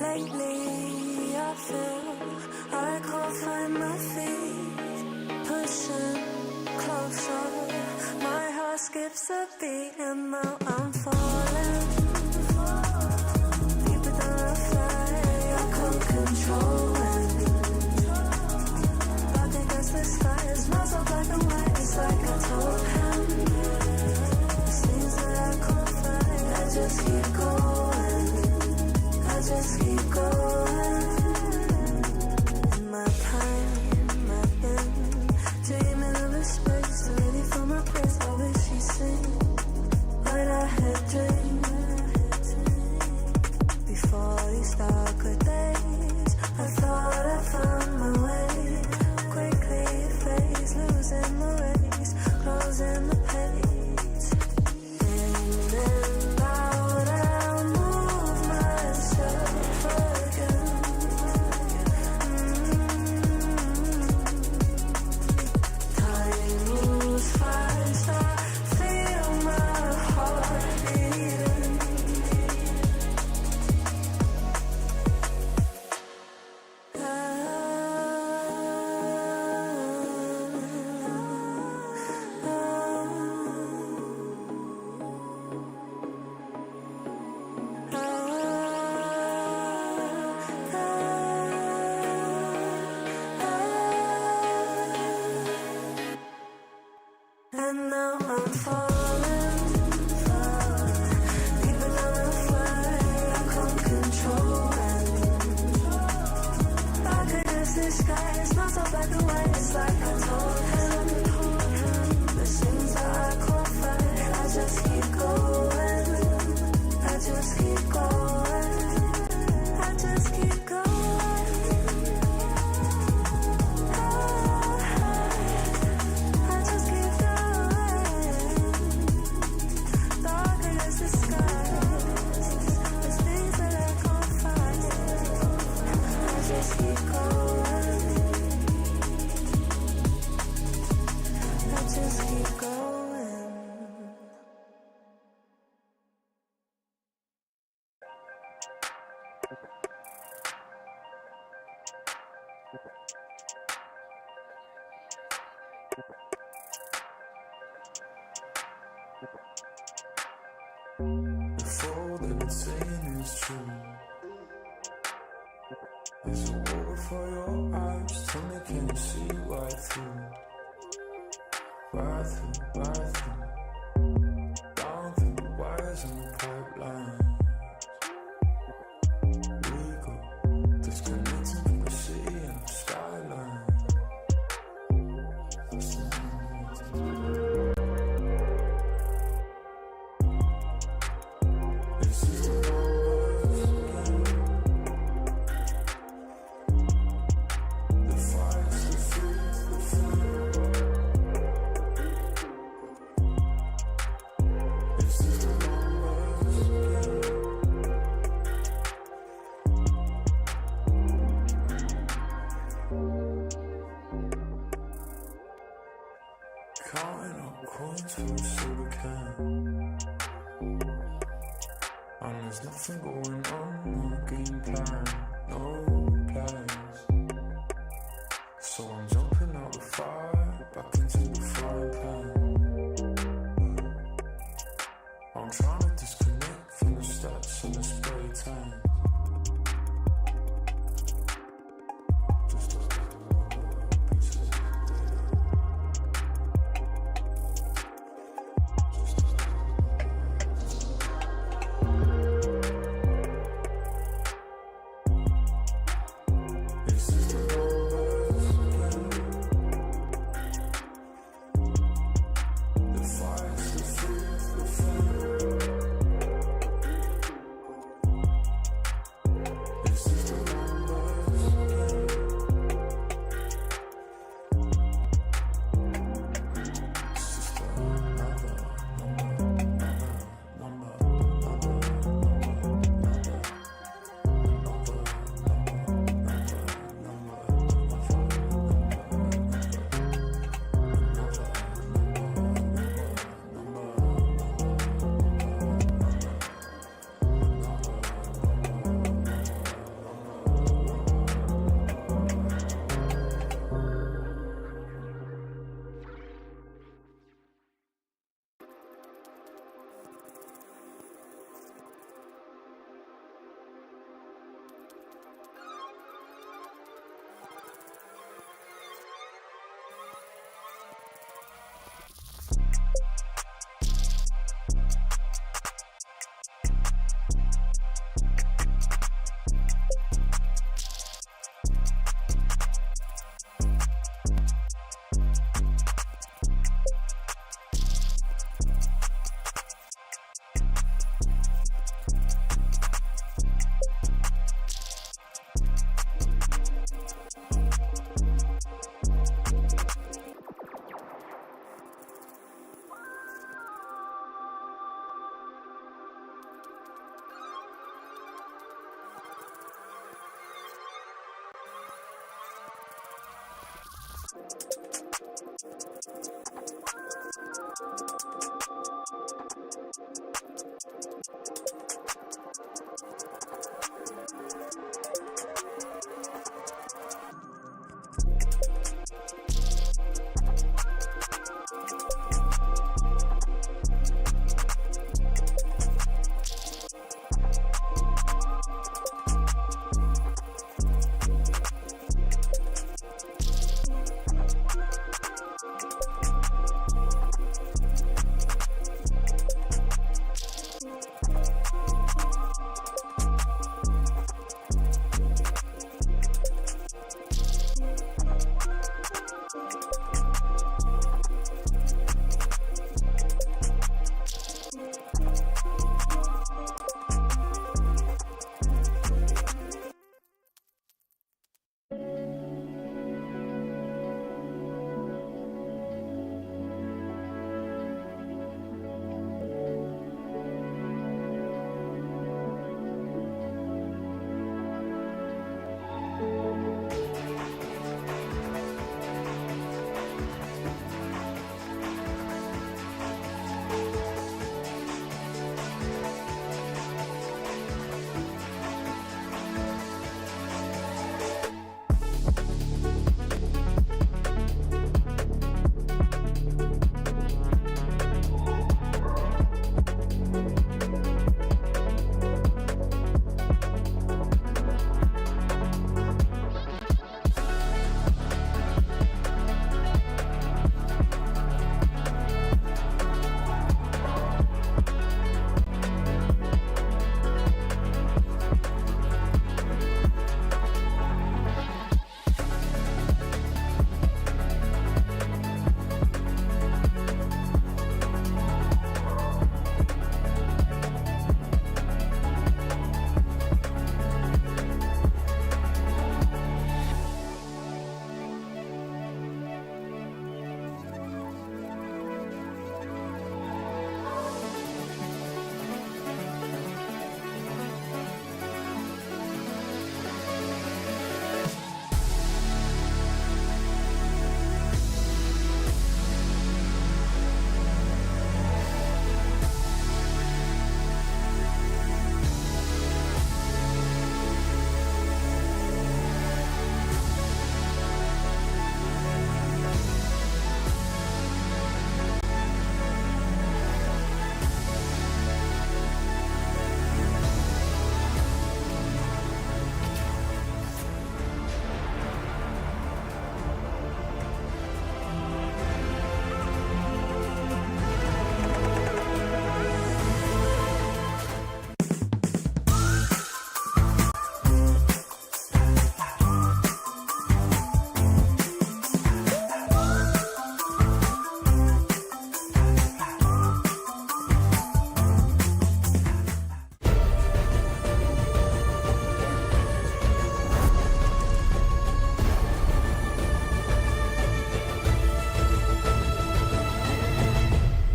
Lately I feel I can't find my feet, pushing closer, my heart skips a beat and now I'm falling deeper than a fire, I can't control it. I think as the sky is not so black and white, it's like I told him the things that I can't find, I just keep going, I just keep going. In my time I've been dreaming of a space ready for my place. I wish she'd sing what I had dreamed before these darker days. I thought I found my way, quickly it fades, losing the race, closing the page. In and out I'll move myself again. Time moves fast, I feel my heart beating. And now I'm falling deeper than a fire, I can't control it. I could guess the sky is not so black and white, it's like I told him the things that I can't find, I just keep going, I just keep going, I just keep going. If all that it's saying is true, there's a water for your eyes, tell me can you see right through, right through, right through, down through the wires and the pipelines. We go disconnecting from the city and the skyline. Counting up coins for a soda can, and there's nothing going on, no game plan, no plans. So I'm jumping out the fire, back into the frying pan. I'm trying to disconnect from the stats and the spray tan.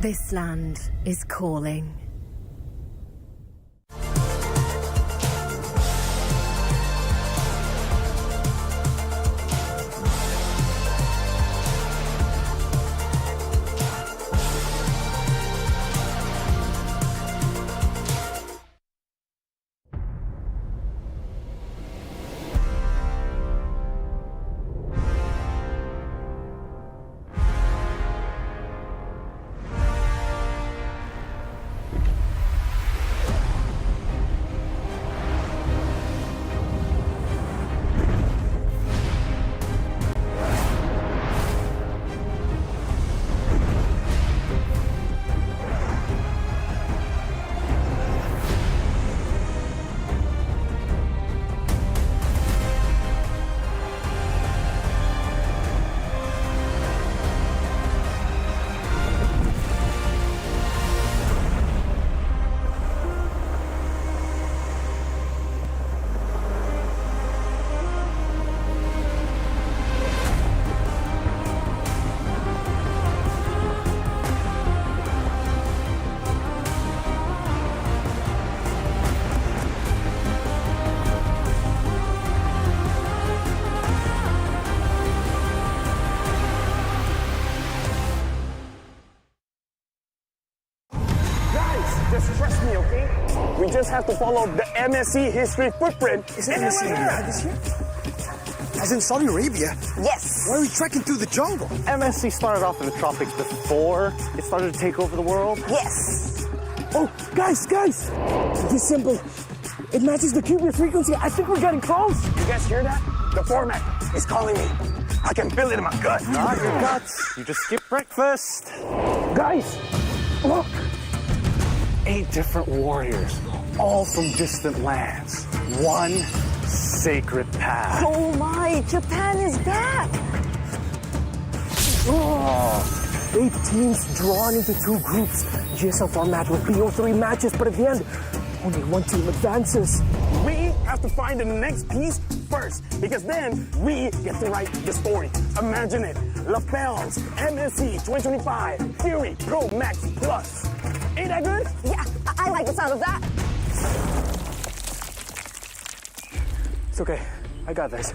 This land is calling. Just trust me, okay? We just have to follow the MSC history footprint. Is MSC Main this year? As in Saudi Arabia? Yes. Why are we trekking through the jungle? MSC started off in the tropics before it started to take over the world. Yes. Oh, guys! This symbol, it matches the QB frequency. I think we're getting close. You guys hear that? The format is calling me. I can feel it in my gut. Not your guts. You just skipped breakfast. Guys, look. 8 different warriors, all from distant lands. One sacred path. Oh my, Japan is back. Oh, 8 teams drawn into 2 groups. GSL format with BO3 matches, but at the end, only 1 team advances. We have to find the next piece first, because then we get to write the story. Imagine it. Lapels, MSC 2025, Fury Pro Max Plus. Ain't that good? Yeah, I like the sound of that. It's okay. I got this.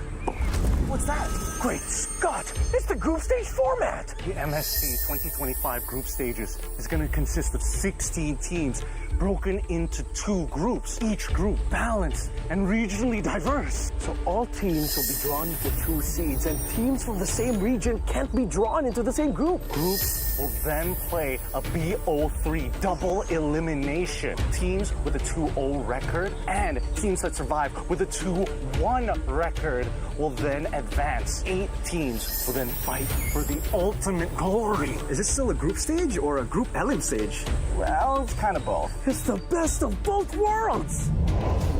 What's that? Great Scott! It's the group stage format! The MSC 2025 group stages is going to consist of 16 teams broken into 2 groups, each group balanced and regionally diverse. So all teams will be drawn into 2 seeds, and teams from the same region can't be drawn into the same group. Groups will then play a BO3 double elimination. Teams with a 2-0 record and teams that survive with a 2-1 record will then advance. 8 teams will then fight for the ultimate glory. Is this still a group stage or a group elim stage? Well, it's kind of both. It's the best of both worlds.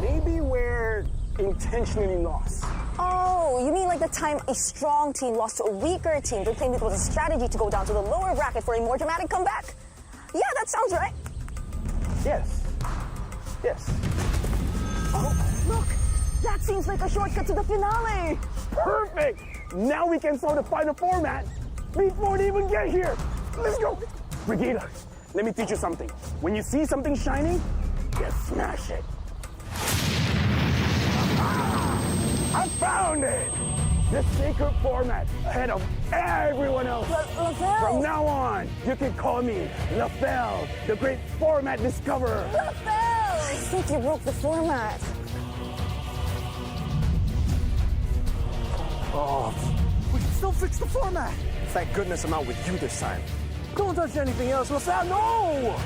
Maybe we're intentionally lost. Oh, you mean like the time a strong team lost to a weaker team? They claimed it was a strategy to go down to the lower bracket for a more dramatic comeback? Yeah, that sounds right. Yes. Oh, look, that seems like a shortcut to the finale. Perfect! Now we can solidify the format before they even get here. Let's go. Brigida, let me teach you something. When you see something shining, you smash it. I found it! The sacred format ahead of everyone else. LaFell! From now on, you can call me LaFell, the great format discoverer. LaFell! I think you broke the format. Oh, we can still fix the format. Thank goodness I'm not with you this time. Don't touch anything else, LaFell, no!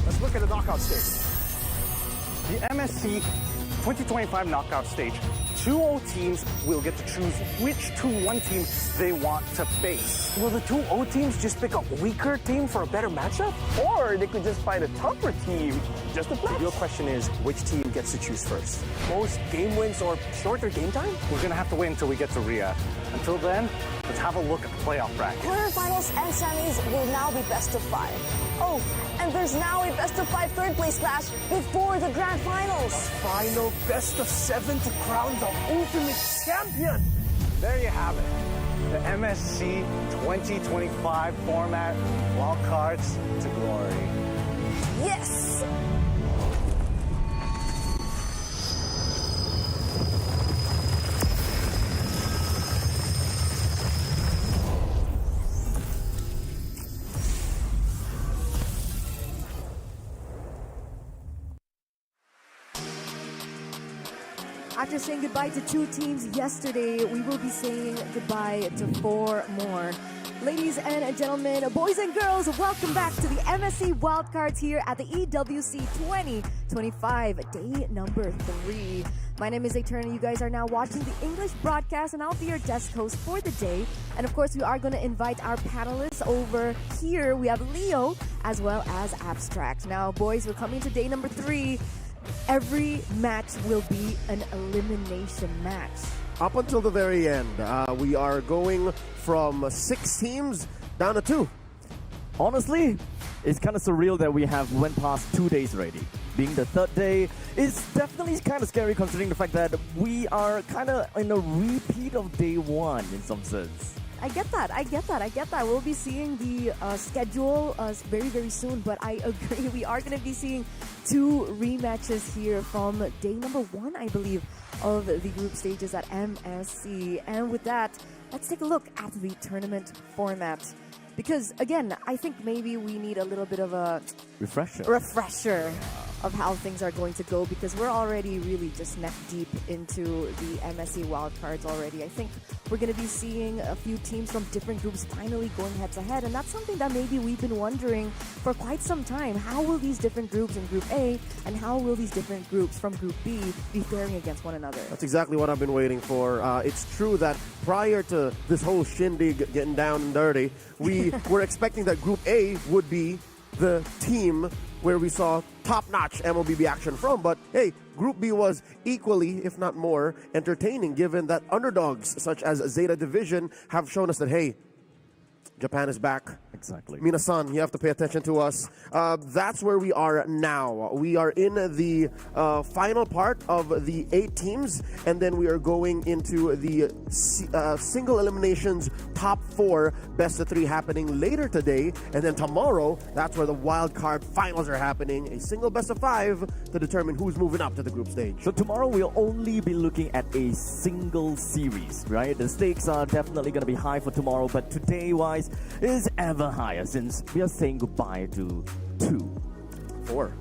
Let's look at the knockout stage. The MSC 2025 knockout stage, 2-0 teams will get to choose which 2-1 team they want to face. Will the 2-0 teams just pick a weaker team for a better matchup? Or they could just fight a tougher team just to flex? The real question is, which team gets to choose first? Most game wins or shorter game time? We're gonna have to wait until we get to Riyadh. Until then, let's have a look at the playoff bracket. Quarterfinals and semis will now be best of 5. Oh, and there's now a best of 5 third place clash before the grand finals. Final best of 7 to crown the ultimate champion. There you have it. the MSC 2025 format, wildcards to glory. Yes! After saying goodbye to 2 teams yesterday, we will be saying goodbye to 4 more. Ladies and gentlemen, boys and girls, welcome back to the MSC Wildcards here at the EWC 2025, day number 3. My name is Eterna. You guys are now watching the English broadcast, and I'll be your desk host for the day. And of course, we are going to invite our panelists over here. We have Leo as well as Abstract. Now, boys, we're coming to day number 3. Every match will be an elimination match. Up until the very end, we are going from 6 teams down to 2. Honestly, it's kind of surreal that we have went past 2 days already. Being the 3rd day, it's definitely kind of scary considering the fact that we are kind of in a repeat of day 1 in some sense. I get that. We'll be seeing the schedule very, very soon, but I agree. We are going to be seeing 2 rematches here from day number 1, I believe, of the group stages at MSC. And with that, let's take a look at the tournament format. Because, again, I think maybe we need a little bit of a refresher of how things are going to go, because we're already really just neck deep into the MSC wildcards already. I think we're going to be seeing a few teams from different groups finally going head to head, and that's something that maybe we've been wondering for quite some time. How will these different groups in Group A and how will these different groups from Group B be faring against one another? That's exactly what I've been waiting for. It's true that prior to this whole shindig getting down and dirty, we were expecting that Group A would be the team where we saw top-notch MLBB action from. But hey, Group B was equally, if not more, entertaining, given that underdogs such as Zeta Division have shown us that, hey, Japan is back. Exactly. Minasan, you have to pay attention to us. That's where we are now. We are in the final part of the 8 teams, and then we are going into the single eliminations top 4 best of 3 happening later today, and then tomorrow, that's where the wild card finals are happening. A single best of 5 to determine who's moving up to the group stage. So tomorrow we'll only be looking at a single series, right? The stakes are definitely going to be high for tomorrow, but today-wise, is ever higher since we are saying goodbye to 4.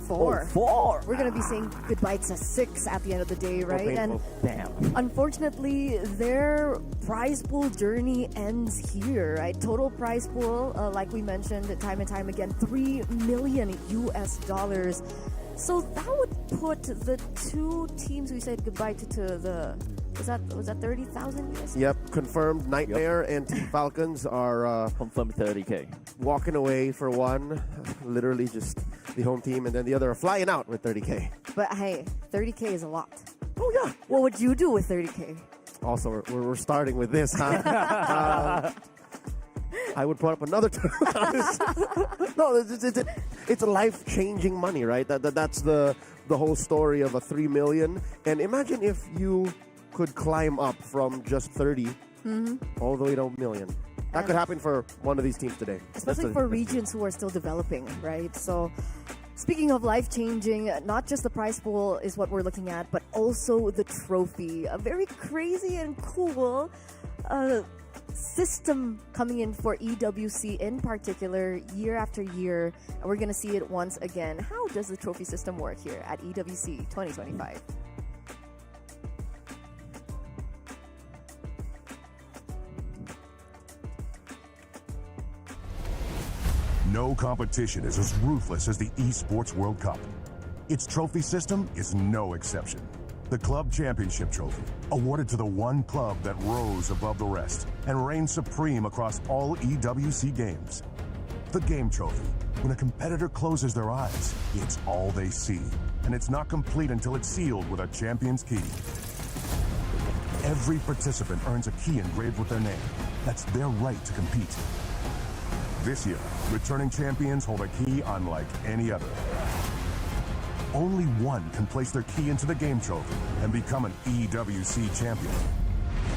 Four. Oh, 4. We're going to be saying goodbye to 6 at the end of the day, right? And damn. Unfortunately, their prize pool journey ends here, right? Total prize pool, like we mentioned time and time again, $3 million US. So that would put the 2 teams we said goodbye to the... Was that 30,000 US? Yep, confirmed. Nightmare and Team Falcons are confirmed 30K. Walking away for one, literally just the home team, and then the other are flying out with 30K. But hey, 30K is a lot. Oh yeah. What would you do with 30K? Also, we're starting with this, huh? I would put up another No, it's a life-changing money, right? That's the whole story of a 3 million. And imagine if you could climb up from just 30 all the way to a million. That could happen for one of these teams today. Especially for regions who are still developing, right? So speaking of life-changing, not just the prize pool is what we're looking at, but also the trophy. A very crazy and cool system coming in for EWC in particular year after year. And we're going to see it once again. How does the trophy system work here at EWC 2025? No competition is as ruthless as the Esports World Cup. Its trophy system is no exception. The Club Championship Trophy, awarded to the one club that rose above the rest and reigned supreme across all EWC games. The Game Trophy, when a competitor closes their eyes, it's all they see, and it's not complete until it's sealed with a champion's key. Every participant earns a key engraved with their name. That's their right to compete. This year, returning champions hold a key unlike any other. Only one can place their key into the Game Trophy and become an EWC champion.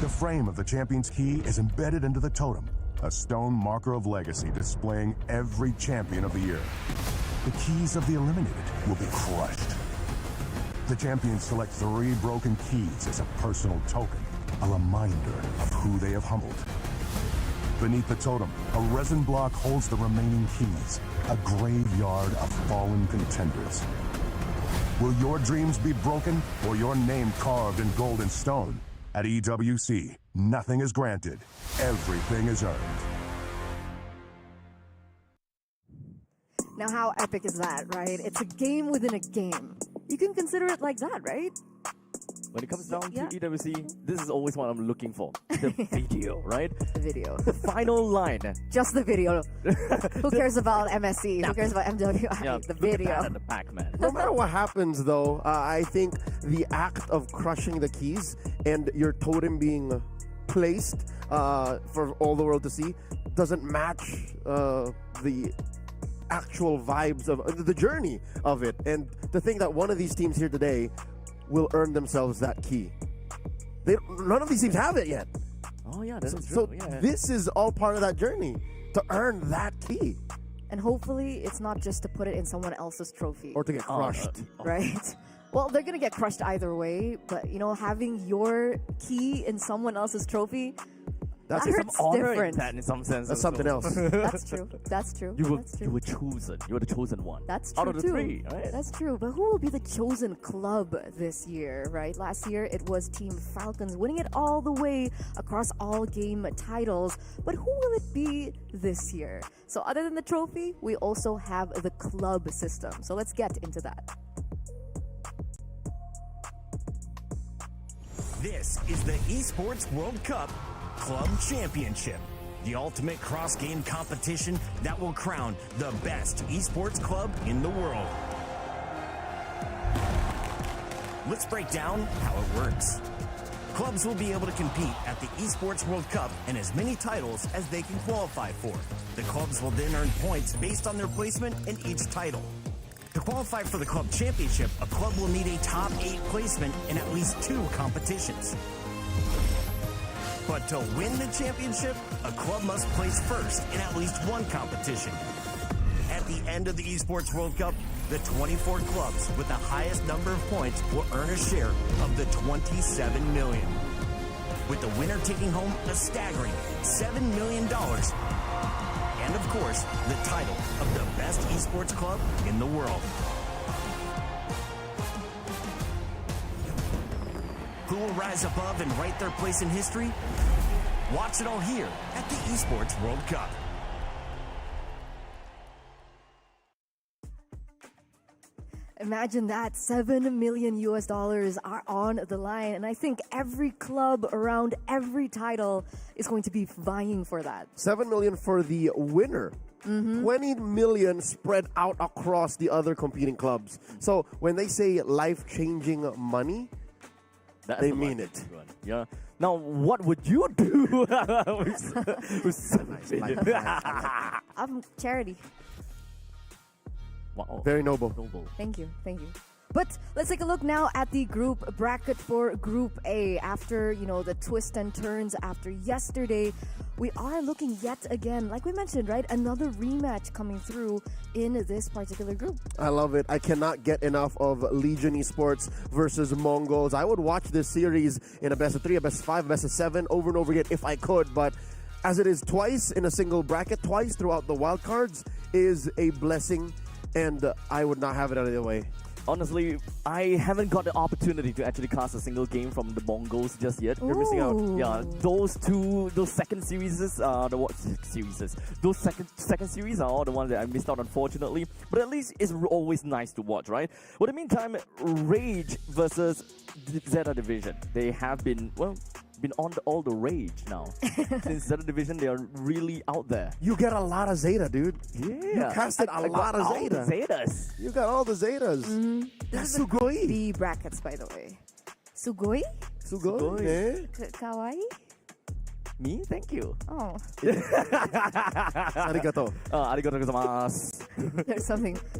The frame of the champion's key is embedded into the totem, a stone marker of legacy displaying every champion of the year. The keys of the eliminated will be crushed. The champions select 3 broken keys as a personal token, a reminder of who they have humbled. Beneath the totem, a resin block holds the remaining keys, a graveyard of fallen contenders. Will your dreams be broken or your name carved in gold and stone? At EWC, nothing is granted, everything is earned. Now, how epic is that, right? It's a game within a game. You can consider it like that, right? When it comes down Yeah. to EWC, this is always what I'm looking for. The video, right? The video. The final line. Just the video. Who cares about MSC? Who cares about MWI? Yeah, The look video. at that at the back, man. No matter what happens, though, I think the act of crushing the keys and your totem being placed for all the world to see doesn't match the actual vibes of the journey of it. And to think that one of these teams here today will earn themselves that key. None of these teams have it yet. Oh yeah, that's true. So Yeah. this is all part of that journey to earn that key And hopefully, it's not just to put it in someone else's trophy. or to get crushed. Right? Well, they're gonna get crushed either way, but you know, having your key in someone else's trophy, That's that some hurts honor in different. that in some sense. That's also. something else. That's true. That's true. You That's were true. chosen. You were the chosen one. That's true Out of the too. 3, right? That's true. But who will be the chosen club this year, right? Last year it was Team Falcons winning it all the way across all game titles. But who will it be this year? So other than the trophy, we also have the club system. So let's get into that. This is the Esports World Cup Club Championship, the ultimate cross-game competition that will crown the best esports club in the world. Let's break down how it works. Clubs will be able to compete at the Esports World Cup and as many titles as they can qualify for. The clubs will then earn points based on their placement in each title. To qualify for the club championship, a club will need a top 8 placement in at least 2 competitions. But to win the championship, a club must place first in at least 1 competition. At the end of the Esports World Cup, the 24 clubs with the highest number of points will earn a share of the $27 million, with the winner taking home a staggering $7 million. And of course, the title of the best esports club in the world. Who will rise above and write their place in history? Watch it all here at the Esports World Cup. Imagine that, 7 million US dollars are on the line, and I think every club around every title is going to be vying for that. 7 million for the winner. 20 million spread out across the other competing clubs. So when they say life-changing money, That's they the mean one. it. Good one. Yeah. Now, what would you do with 7 million? I'm charity. Wow. Very noble. Noble. Thank you. Thank you. But let's take a look now at the group bracket for Group A. After, you know, the twists and turns after yesterday, we are looking yet again, like we mentioned, right? Another rematch coming through in this particular group. I love it. I cannot get enough of Legion Esports versus Mongols. I would watch this series in a best of 3, a best of 5, a best of 7 over and over again if I could. But as it is twice in a single bracket, twice throughout the wildcards, is a blessing. And I would not have it any other way. Honestly, I haven't got the opportunity to actually cast a single game from the Mongols just yet. You're missing out. Ooh. Yeah, those second series are the what series? Those second series are all the ones that I missed out, unfortunately. But at least it's always nice to watch, right? Well, in the meantime, Rage versus Zeta Division. They have been on all the rage now. Since Zeta Division, they are really out there. You get a lot of Zeta, dude. Yeah. You casted a lot of all Zeta. the Zetas. You got all the Zetas. That's This is the sugoi. B brackets, by the way. Sugoi? Sugoi. Eh? Kawaii? Me? Thank you. Oh, Arigato. Arigato gozaimasu.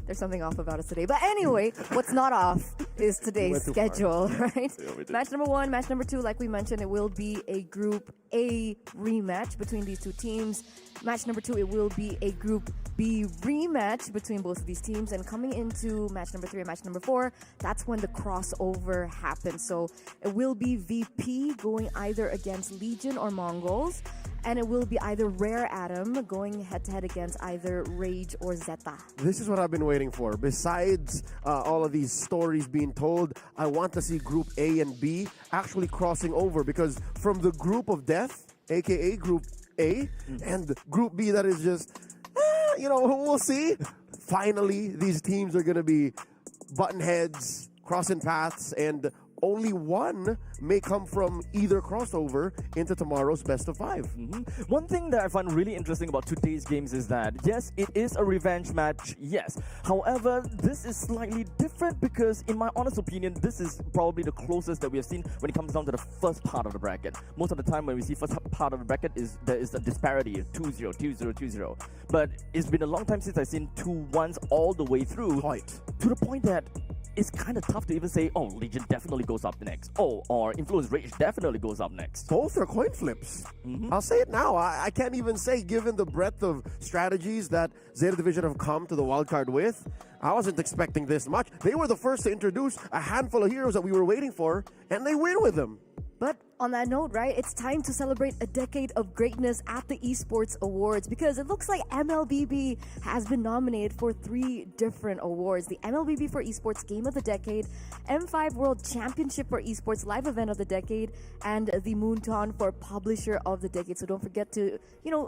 there's something off about us today. But anyway, what's not off is today's went too far. schedule, right? Match number 1, match number 2, like we mentioned, it will be a Group A rematch between these two teams. Match number 2, it will be a Group B rematch between both of these teams. And coming into match number 3 and match number 4, that's when the crossover happens. So it will be VP going either against Legion or Mongols. And it will be either Rare Atom going head-to-head against either Rage or Zeta. This is what I've been waiting for. Besides all of these stories being told, I want to see Group A and B actually crossing over, because from the Group of Death, aka Group A, and Group B that is just, we'll see. Finally, these teams are going to be button heads, crossing paths, and only one may come from either crossover into tomorrow's best of 5. One thing that I find really interesting about today's games is that, yes, it is a revenge match, yes. However, this is slightly different because, in my honest opinion, this is probably the closest that we have seen when it comes down to the first part of the bracket. Most of the time when we see first part of the bracket, there is a disparity, 2-0, 2-0, 2-0. But it's been a long time since I've seen 2-1s all the way through. To the point that it's kind of tough to even say, oh, Legion definitely goes up next. Oh, or Influence Rage definitely goes up next. Both are coin flips. I'll say it now. I can't even say, given the breadth of strategies that Zeta Division have come to the wildcard with, I wasn't expecting this much. They were the first to introduce a handful of heroes that we were waiting for, and they win with them. But on that note, right, it's time to celebrate a decade of greatness at the Esports Awards, because it looks like MLBB has been nominated for 3 different awards. The MLBB for Esports Game of the Decade, M5 World Championship for Esports Live Event of the Decade, and the Moonton for Publisher of the Decade. So don't forget to,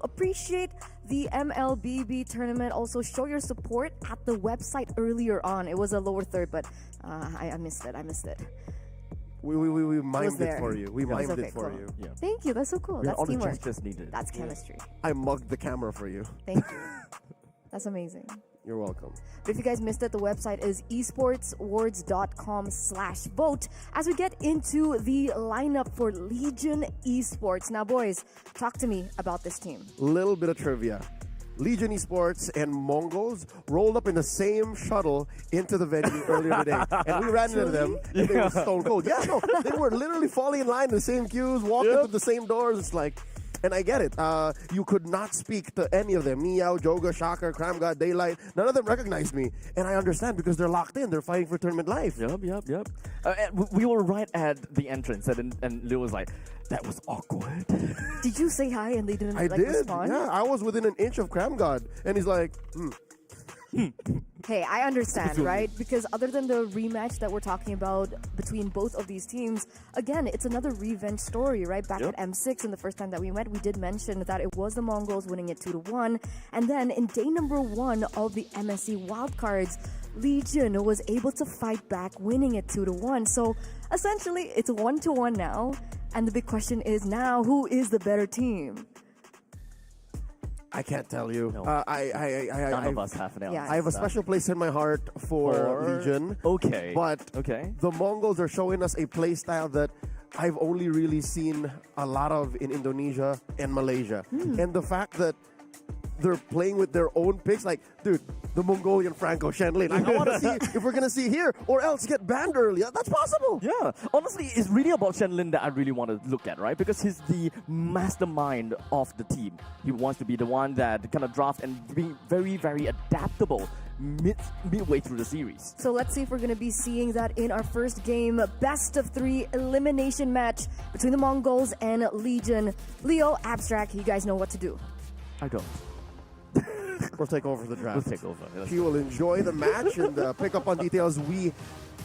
appreciate the MLBB tournament. Also show your support at the website earlier on. It was a lower third, but I missed it. We mimed it for you. We mimed it for you. Yeah. Thank you. That's so cool. Yeah, That's all the teamwork. gestures needed. That's chemistry. I mugged the camera for you. Thank you. That's amazing. You're welcome. But if you guys missed it, the website is esportsawards.com/vote as we get into the lineup for Legion Esports. Now, boys, talk to me about this team. Little bit of trivia. Legion Esports and Mongols rolled up in the same shuttle into the venue earlier today. And we ran into them, and they were stone cold. Yeah, no, they were literally falling in line in the same queues, walking through the same doors. It's like, and I get it. You could not speak to any of them. Meow, Joga, Shaka, Cram God, Daylight. None of them recognized me. And I understand because they're locked in. They're fighting for tournament life. Yep. We were right at the entrance, and Leo was like, that was awkward. Did you say hi and they didn't I did. respond? Yeah, I was within an inch of Cram God. And he's like, Hey, I understand, right? Because other than the rematch that we're talking about between both of these teams, again, it's another revenge story, right? Back at M6, and the first time that we met, we did mention that it was the Mongols winning it 2-1. And then in day number 1 of the MSC wildcards, Legion was able to fight back, winning it 2-1. So essentially, it's 1-1 now. And the big question is now, who is the better team? I can't tell you. No. None of us have an answer. Yeah. I have a special place in my heart for Legion. Okay. But okay. The Mongols are showing us a playstyle that I've only really seen a lot of in Indonesia and Malaysia. And the fact that they're playing with their own picks, like, dude, the Mongolian Franco Shenlin. I want to see if we're going to see here or else get banned early. That's possible. Yeah. Honestly, it's really about Shenlin that I really want to look at, right? Because he's the mastermind of the team. He wants to be the one that kind of draft and be very, very adaptable midway through the series. So let's see if we're going to be seeing that in our first game, best of 3 elimination match between the Mongols and Legion. Leo, Abstract, you guys know what to do. I don't. We'll take over the draft. We'll take over. He will enjoy the match and pick up on details we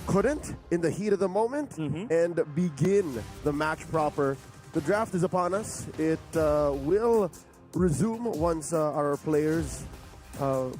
couldn't in the heat of the moment and begin the match proper. The draft is upon us. It will resume once our players go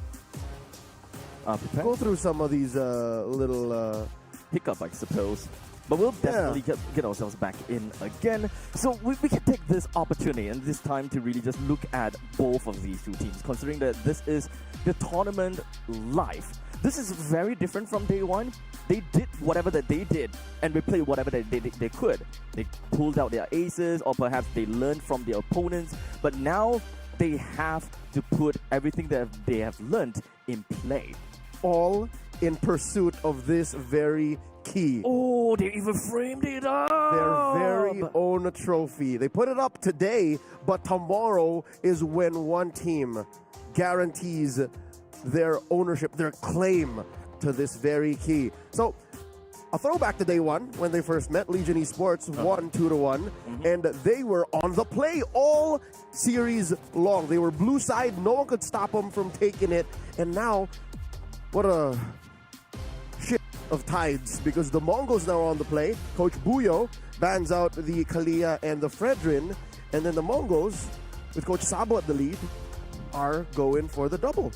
through some of these little hiccup, I suppose. But we'll definitely get ourselves back in again. So we can take this opportunity and this time to really just look at both of these two teams, considering that this is the tournament live. This is very different from day one. they did whatever that they did, and they played whatever they could. They pulled out their aces, or perhaps they learned from their opponents, but now they have to put everything that they have learned in play. All in pursuit of this very key. Oh, they even framed it up! Their very own trophy. They put it up today, but tomorrow is when one team guarantees their ownership, their claim to this very key. So, a throwback to day one when they first met. Legion Esports won 2-1, and they were on the play all series long. They were blue side, no one could stop them from taking it, and now, what a shit of tides, because the Mongols now are on the play. Coach Buyo bans out the Kalia and the Fredrin, and then the Mongols, with Coach Sabo at the lead, are going for the double.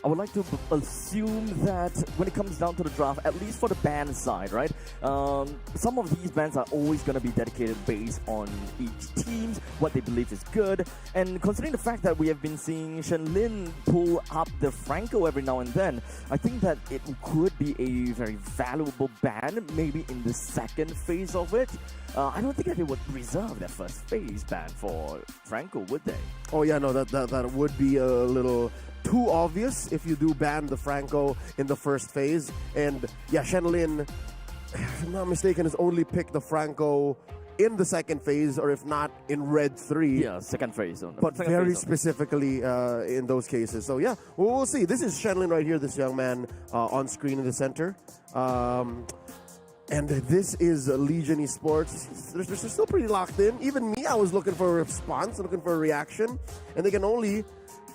I would like to assume that when it comes down to the draft, at least for the band side, right? Some of these bands are always going to be dedicated based on each team, what they believe is good. And considering the fact that we have been seeing Shenlin pull up the Franco every now and then, I think that it could be a very valuable band, maybe in the second phase of it. I don't think that they would reserve their first phase band for Franco, would they? Oh yeah, no, that would be a little too obvious if you do ban the Franco in the first phase. And yeah, Shenlin, if I'm not mistaken, has only picked the Franco in the second phase, or if not, in Red 3. Yeah, second phase. But very specifically in those cases. So yeah, we'll see. This is Shenlin right here, this young man on screen in the center. And this is Legion Esports. They're still pretty locked in. Even me, I was looking for a response, looking for a reaction. And they can only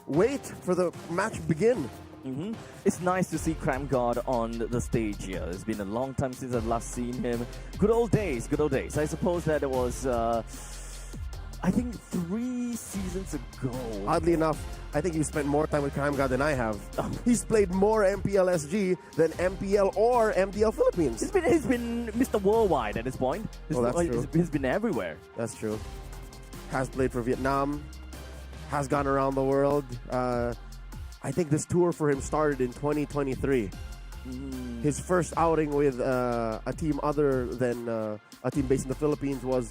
wait for the match begin. It's nice to see Cramgod on the stage here. It's been a long time since I've last seen him. Good old days, good old days. I suppose that it was, I think 3 seasons ago. Oddly enough, I think you spent more time with Cramgod than I have. He's played more MPL SG than MPL or MDL Philippines. He's been Mr. Worldwide at this point. That's true. He's been everywhere. That's true. Has played for Vietnam. Has gone around the world. I think this tour for him started in 2023. His first outing with a team other than a team based in the Philippines was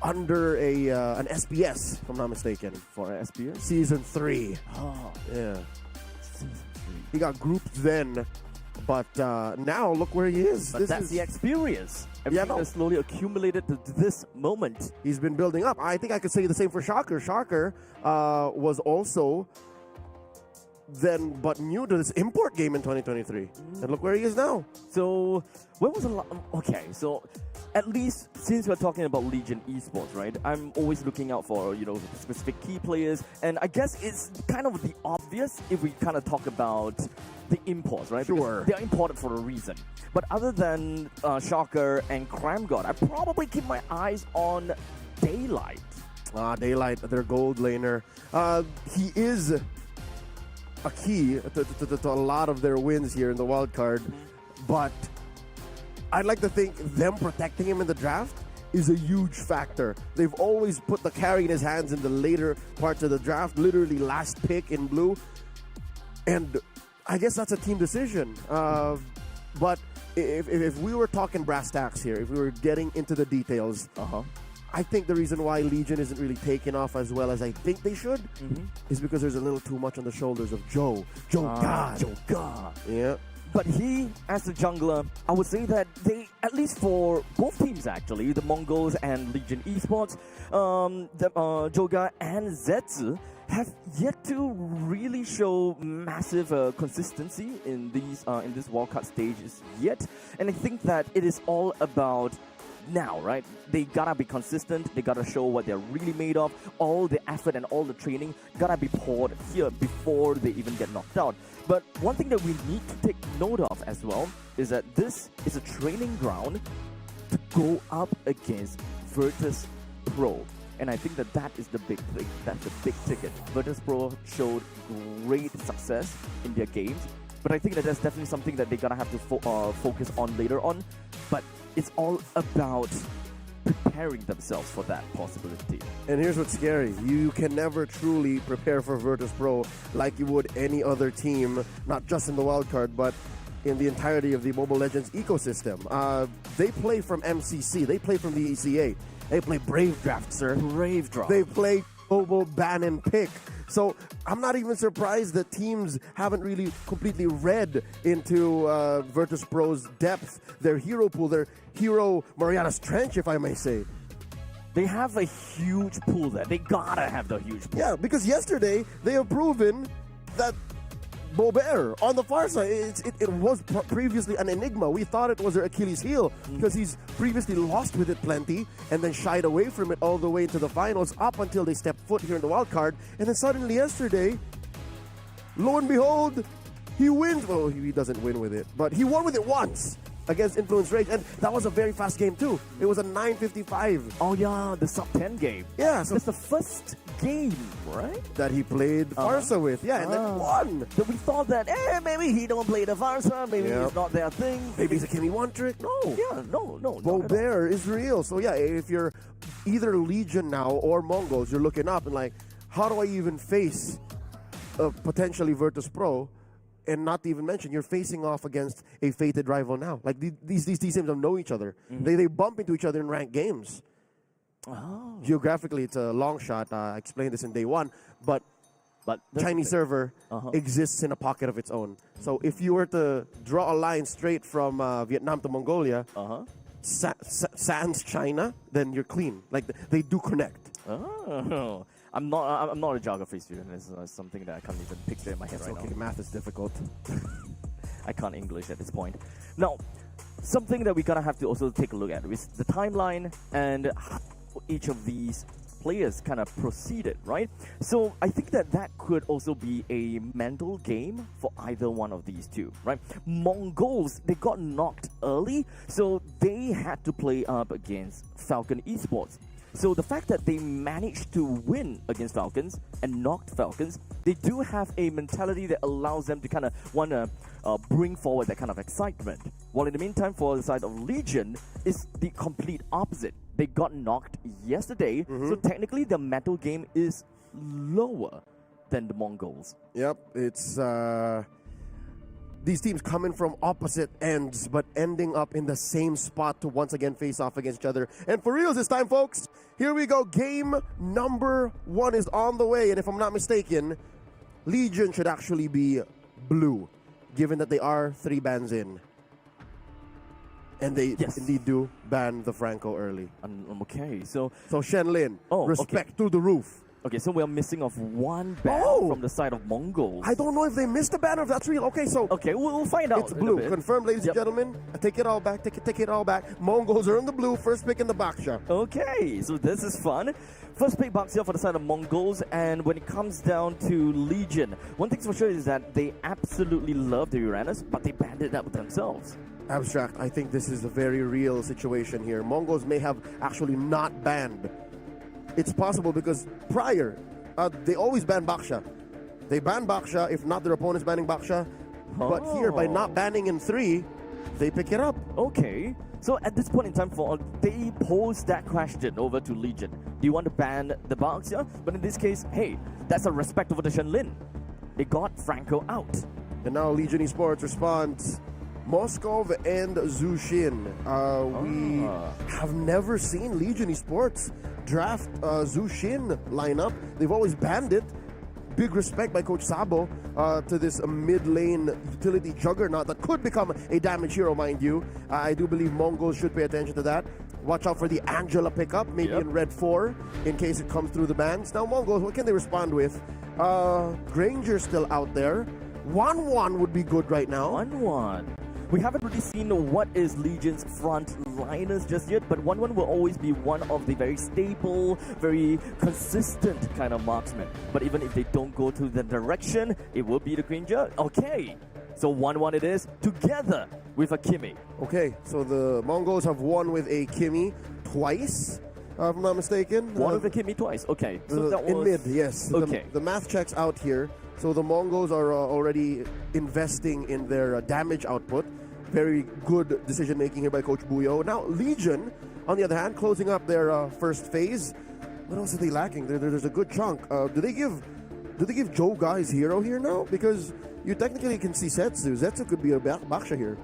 under an SBS, if I'm not mistaken. For an SBS? Season 3. Oh. Yeah. Season 3. He got grouped then, but now look where he is. But that's the experience. Everything has slowly accumulated to this moment. He's been building up. I think I could say the same for Shocker. Shocker was also then but new to this import game in 2023. And look where he is now. So, when was the okay, so at least since we're talking about Legion Esports, right? I'm always looking out for, specific key players. And I guess it's kind of the obvious if we kind of talk about the imports, right? Sure. Because they're imported for a reason. But other than Shocker and Cramgod, I probably keep my eyes on Daylight. Daylight, their gold laner. He is a key to a lot of their wins here in the wild card. But I'd like to think them protecting him in the draft is a huge factor. They've always put the carry in his hands in the later parts of the draft, literally last pick in blue. And I guess that's a team decision. But if we were talking brass tacks here, if we were getting into the details, I think the reason why Legion isn't really taking off as well as I think they should is because there's a little too much on the shoulders of Joe God. Yeah. But he, as the jungler, I would say that they, at least for both teams actually, the Mongols and Legion Esports, Joga and Zetsu, have yet to really show massive consistency in this wildcard stages yet. And I think that it is all about now, right? They gotta be consistent. They gotta show what they're really made of. All the effort and all the training gotta be poured here before they even get knocked out. But one thing that we need to take note of as well is that this is a training ground to go up against Virtus Pro. And I think that is the big thing. That's the big ticket. Virtus Pro showed great success in their games. But I think that that's definitely something that they're gonna have to focus on later on. But it's all about preparing themselves for that possibility. And here's what's scary. You can never truly prepare for Virtus Pro like you would any other team, not just in the wildcard, but in the entirety of the Mobile Legends ecosystem. They play from MCC. They play from the ECA. They play Brave Draft, sir. Brave Draft. They play Global Ban and Pick. So I'm not even surprised that teams haven't really completely read into Virtus Pro's depth, their hero pool, their hero Mariana's Trench, if I may say. They have a huge pool there. They gotta have the huge pool. Yeah, because yesterday they have proven that Bobert on the far side, it was previously an enigma. We thought it was their Achilles heel because he's previously lost with it plenty and then shied away from it all the way into the finals up until they stepped foot here in the wild card. And then suddenly yesterday, lo and behold, he wins. Well, he doesn't win with it, but he won with it once against Influence Rage, and that was a very fast game too. It was a 9:55. Oh yeah, the sub 10 game. Yeah, so that's the first game, right? That he played Farsa with. Yeah, and then won. So we thought that, maybe he don't play the Farsa, maybe it's not their thing. Maybe it's a Kimmy one trick. No. Yeah, no. Bobert is real. So yeah, if you're either Legion now or Mongols, you're looking up and like, how do I even face potentially Virtus Pro? And not to even mention, you're facing off against a fated rival now. Like these teams don't know each other. They bump into each other in ranked games. Oh. Geographically, it's a long shot. I explained this in day one, but Chinese server exists in a pocket of its own. So if you were to draw a line straight from Vietnam to Mongolia, sans China, then you're clean. Like they do connect. Oh. I'm not a geography student. It's something that I can't even picture in my head right now. Math is difficult. I can't English at this point. Now, something that we're gonna have to also take a look at is the timeline and how each of these players kind of proceeded, right? So I think that could also be a mental game for either one of these two, right? Mongols, they got knocked early, so they had to play up against Falcon Esports. So the fact that they managed to win against Falcons and knocked Falcons, they do have a mentality that allows them to kind of want to bring forward that kind of excitement. While in the meantime, for the side of Legion, it's the complete opposite. They got knocked yesterday, so technically the mental game is lower than the Mongols. Yep, it's these teams coming from opposite ends, but ending up in the same spot to once again face off against each other. And for reals this time, folks, here we go. Game number 1 is on the way. And if I'm not mistaken, Legion should actually be blue, given that they are 3 bans in. And they indeed do ban the Franco early. Okay, so Shenlin, respect through the roof. Okay, so we're missing off 1 ban from the side of Mongols. I don't know if they missed a ban or if that's real. Okay, so we'll find out. It's blue. Confirmed, ladies and gentlemen. I take it all back. Take it all back. Mongols are in the blue. First pick in the Baksha. Okay, so this is fun. First pick Baksha for the side of Mongols, and when it comes down to Legion, one thing's for sure is that they absolutely love the Uranus, but they banned it out themselves. Abstract, I think this is a very real situation here. Mongols may have actually not banned. It's possible because prior, they always ban Baksha. They ban Baksha if not their opponent's banning Baksha. But here, by not banning in 3, they pick it up. Okay. So at this point in time, they pose that question over to Legion. Do you want to ban the Baksha? But in this case, hey, that's a respect over the Shenlin. They got Franco out. And now Legion Esports responds, Moskov and Zushin. We have never seen Legion Esports draft Zushin lineup. They've always banned it. Big respect by Coach Sabo to this mid-lane utility juggernaut that could become a damage hero, mind you. I do believe Mongols should pay attention to that. Watch out for the Angela pickup, maybe in Red 4, in case it comes through the bans. Now, Mongols, what can they respond with? Granger's still out there. 1-1 would be good right now. 1-1. We haven't really seen what is Legion's front liners just yet, but 1-1 will always be one of the very stable, very consistent kind of marksmen. But even if they don't go to the direction, it will be the Granger. Okay, so 1-1 it is, together with a Kimmy. Okay, so the Mongols have won with a Kimmy twice, if I'm not mistaken. One with a Kimmy twice, okay. So that was... In mid, yes. Okay. The math checks out here. So the Mongols are already investing in their damage output. Very good decision making here by Coach Buyo. Now Legion, on the other hand, closing up their first phase. What else are they lacking? There's a good chunk. Do they give do they give Joe Gai's hero here now? Because you technically can see Zetsu. Zetsu could be a Baksha here.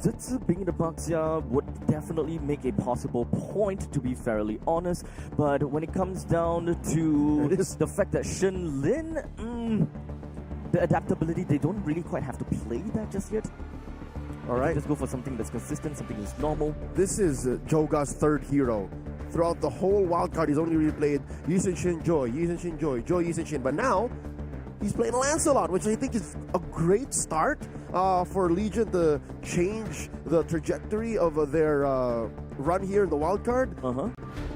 Zetsu being the Baxia would definitely make a possible point, to be fairly honest. But when it comes down to the fact that Shen Lin, the adaptability, they don't really quite have to play that just yet. All right. Just go for something that's consistent, something that's normal. This is Joga's third hero. Throughout the whole wildcard, he's only really played Yisun Shin Joy, Yisun Shin Joy, Joy Yisun Shin. But now, he's playing Lancelot, which I think is a great start for Legion to change the trajectory of their run here in the wildcard.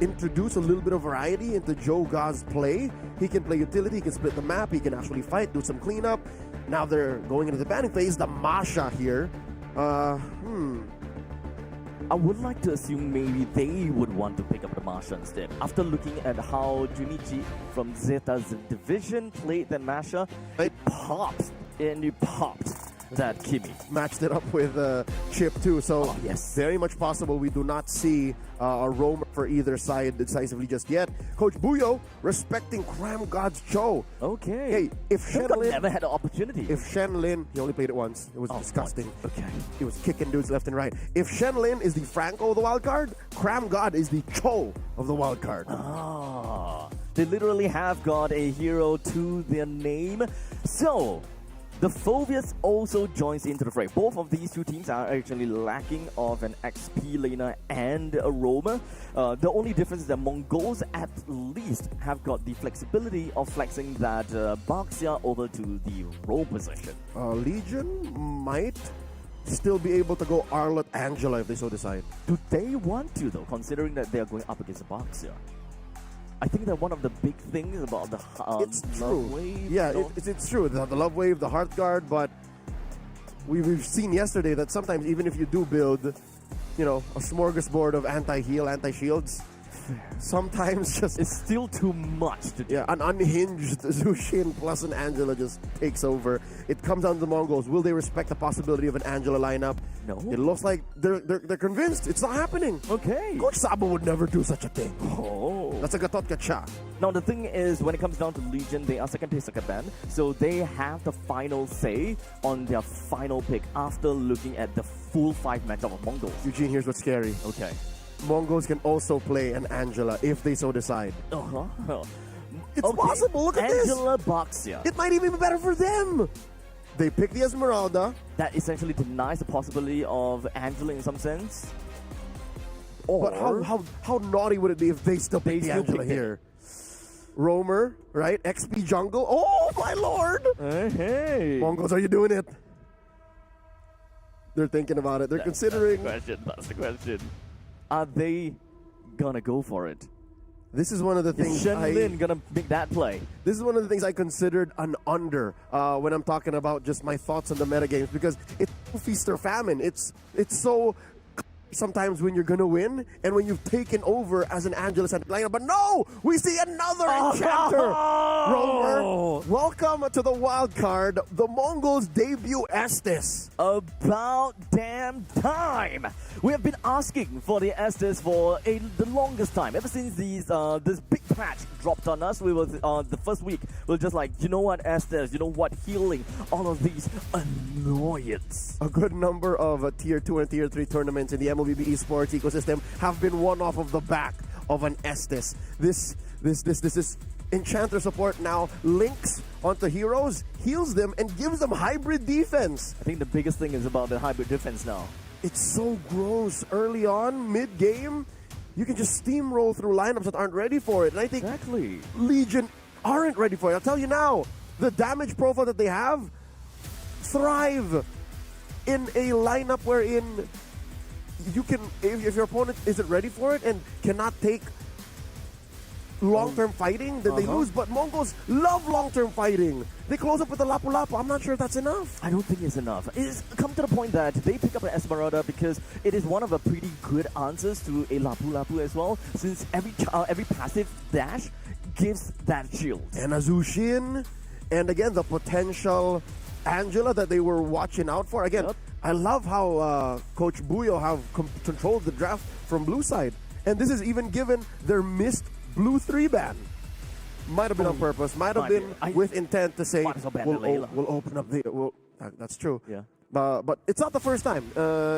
Introduce a little bit of variety into Joga's play. He can play utility, he can split the map, he can actually fight, do some cleanup. Now they're going into the banning phase. The Masha here. I would like to assume maybe they would want to pick up the Masha instead. After looking at how Junichi from Zeta's division played that Masha, it popped and it popped that Kimi. Matched it up with Chip too, so yes, very much possible we do not see a roamer for either side decisively just yet. Coach Buyo respecting Cram God's Cho. Okay. Hey, if Shen Lin never had an opportunity. If Shen Lin, he only played it once. It was disgusting. Okay. He was kicking dudes left and right. If Shen Lin is the Franco of the wild card, Cram God is the Cho of the wild card. They literally have got a hero to their name. So the Phobius also joins into the fray. Both of these two teams are actually lacking of an XP laner and a roamer. The only difference is that Mongols at least have got the flexibility of flexing that Baxia over to the roam position. Legion might still be able to go Arlott Angela if they so decide. Do they want to though, considering that they are going up against Baxia? I think that one of the big things about the it's true. Love Wave, yeah, you know? it's true. The Love Wave, the Heart Guard, but we've seen yesterday that sometimes even if you do build, you know, a smorgasbord of anti-heal, anti-shields, sometimes just it's still too much to do. Yeah, an unhinged Zushin plus an Angela just takes over. It comes down to the Mongols. Will they respect the possibility of an Angela lineup? No. It looks like they're convinced it's not happening. Okay. Coach Sabo would never do such a thing. Oh. That's a gatot gacha. Now the thing is, when it comes down to Legion, they are second to second band, so they have the final say on their final pick after looking at the full 5 matchup of Mongols. Eugene, here's what's scary. Okay. Mongols can also play an Angela if they so decide. It's possible. Look at this. Angela Baxia. It might even be better for them. They pick the Esmeralda. That essentially denies the possibility of Angela in some sense. Or but how naughty would it be if they still pick the Angela here? Roamer, right? XP jungle. Oh my lord! Hey. Mongols, are you doing it? They're thinking about it. They're considering. That's the question. Are they gonna go for it? This is one of the things. Is Shen Lin gonna make that play? This is one of the things I considered an under when I'm talking about just my thoughts on the metagames, because it's feast or famine. It's so sometimes when you're gonna win and when you've taken over as an Angela center lineup. But no, we see another enchanter. Roamer, welcome to the wild card. The Mongols debut Estes. About damn time. We have been asking for the Estes for the longest time. Ever since this big patch dropped on us, we were the first week. We were just like, you know what, Estes, you know what, healing all of these annoyance. A good number of tier 2 and tier 3 tournaments in the MLBB esports ecosystem have been won off of the back of an Estes. This enchanter support now links onto heroes, heals them, and gives them hybrid defense. I think the biggest thing is about the hybrid defense now. It's so gross. Early on, mid-game, you can just steamroll through lineups that aren't ready for it. And I think Legion aren't ready for it. I'll tell you now, the damage profile that they have thrive in a lineup wherein you can, if your opponent isn't ready for it and cannot take long-term fighting, then they lose. But Mongols love long-term fighting. They close up with the Lapu Lapu. I'm not sure if that's enough. I don't think it's enough. It's come to the point that they pick up an Esmeralda because it is one of the pretty good answers to a Lapu Lapu as well, since every passive dash gives that shield. And Azushin, and again, the potential Angela that they were watching out for. Again, I love how Coach Buyo have controlled the draft from blue side. And this is even given their missed blue 3 ban. Might have been on purpose. Might have been with intent to say, Might as well ban we'll, the Layla. we'll open up the... that's true. Yeah. But it's not the first time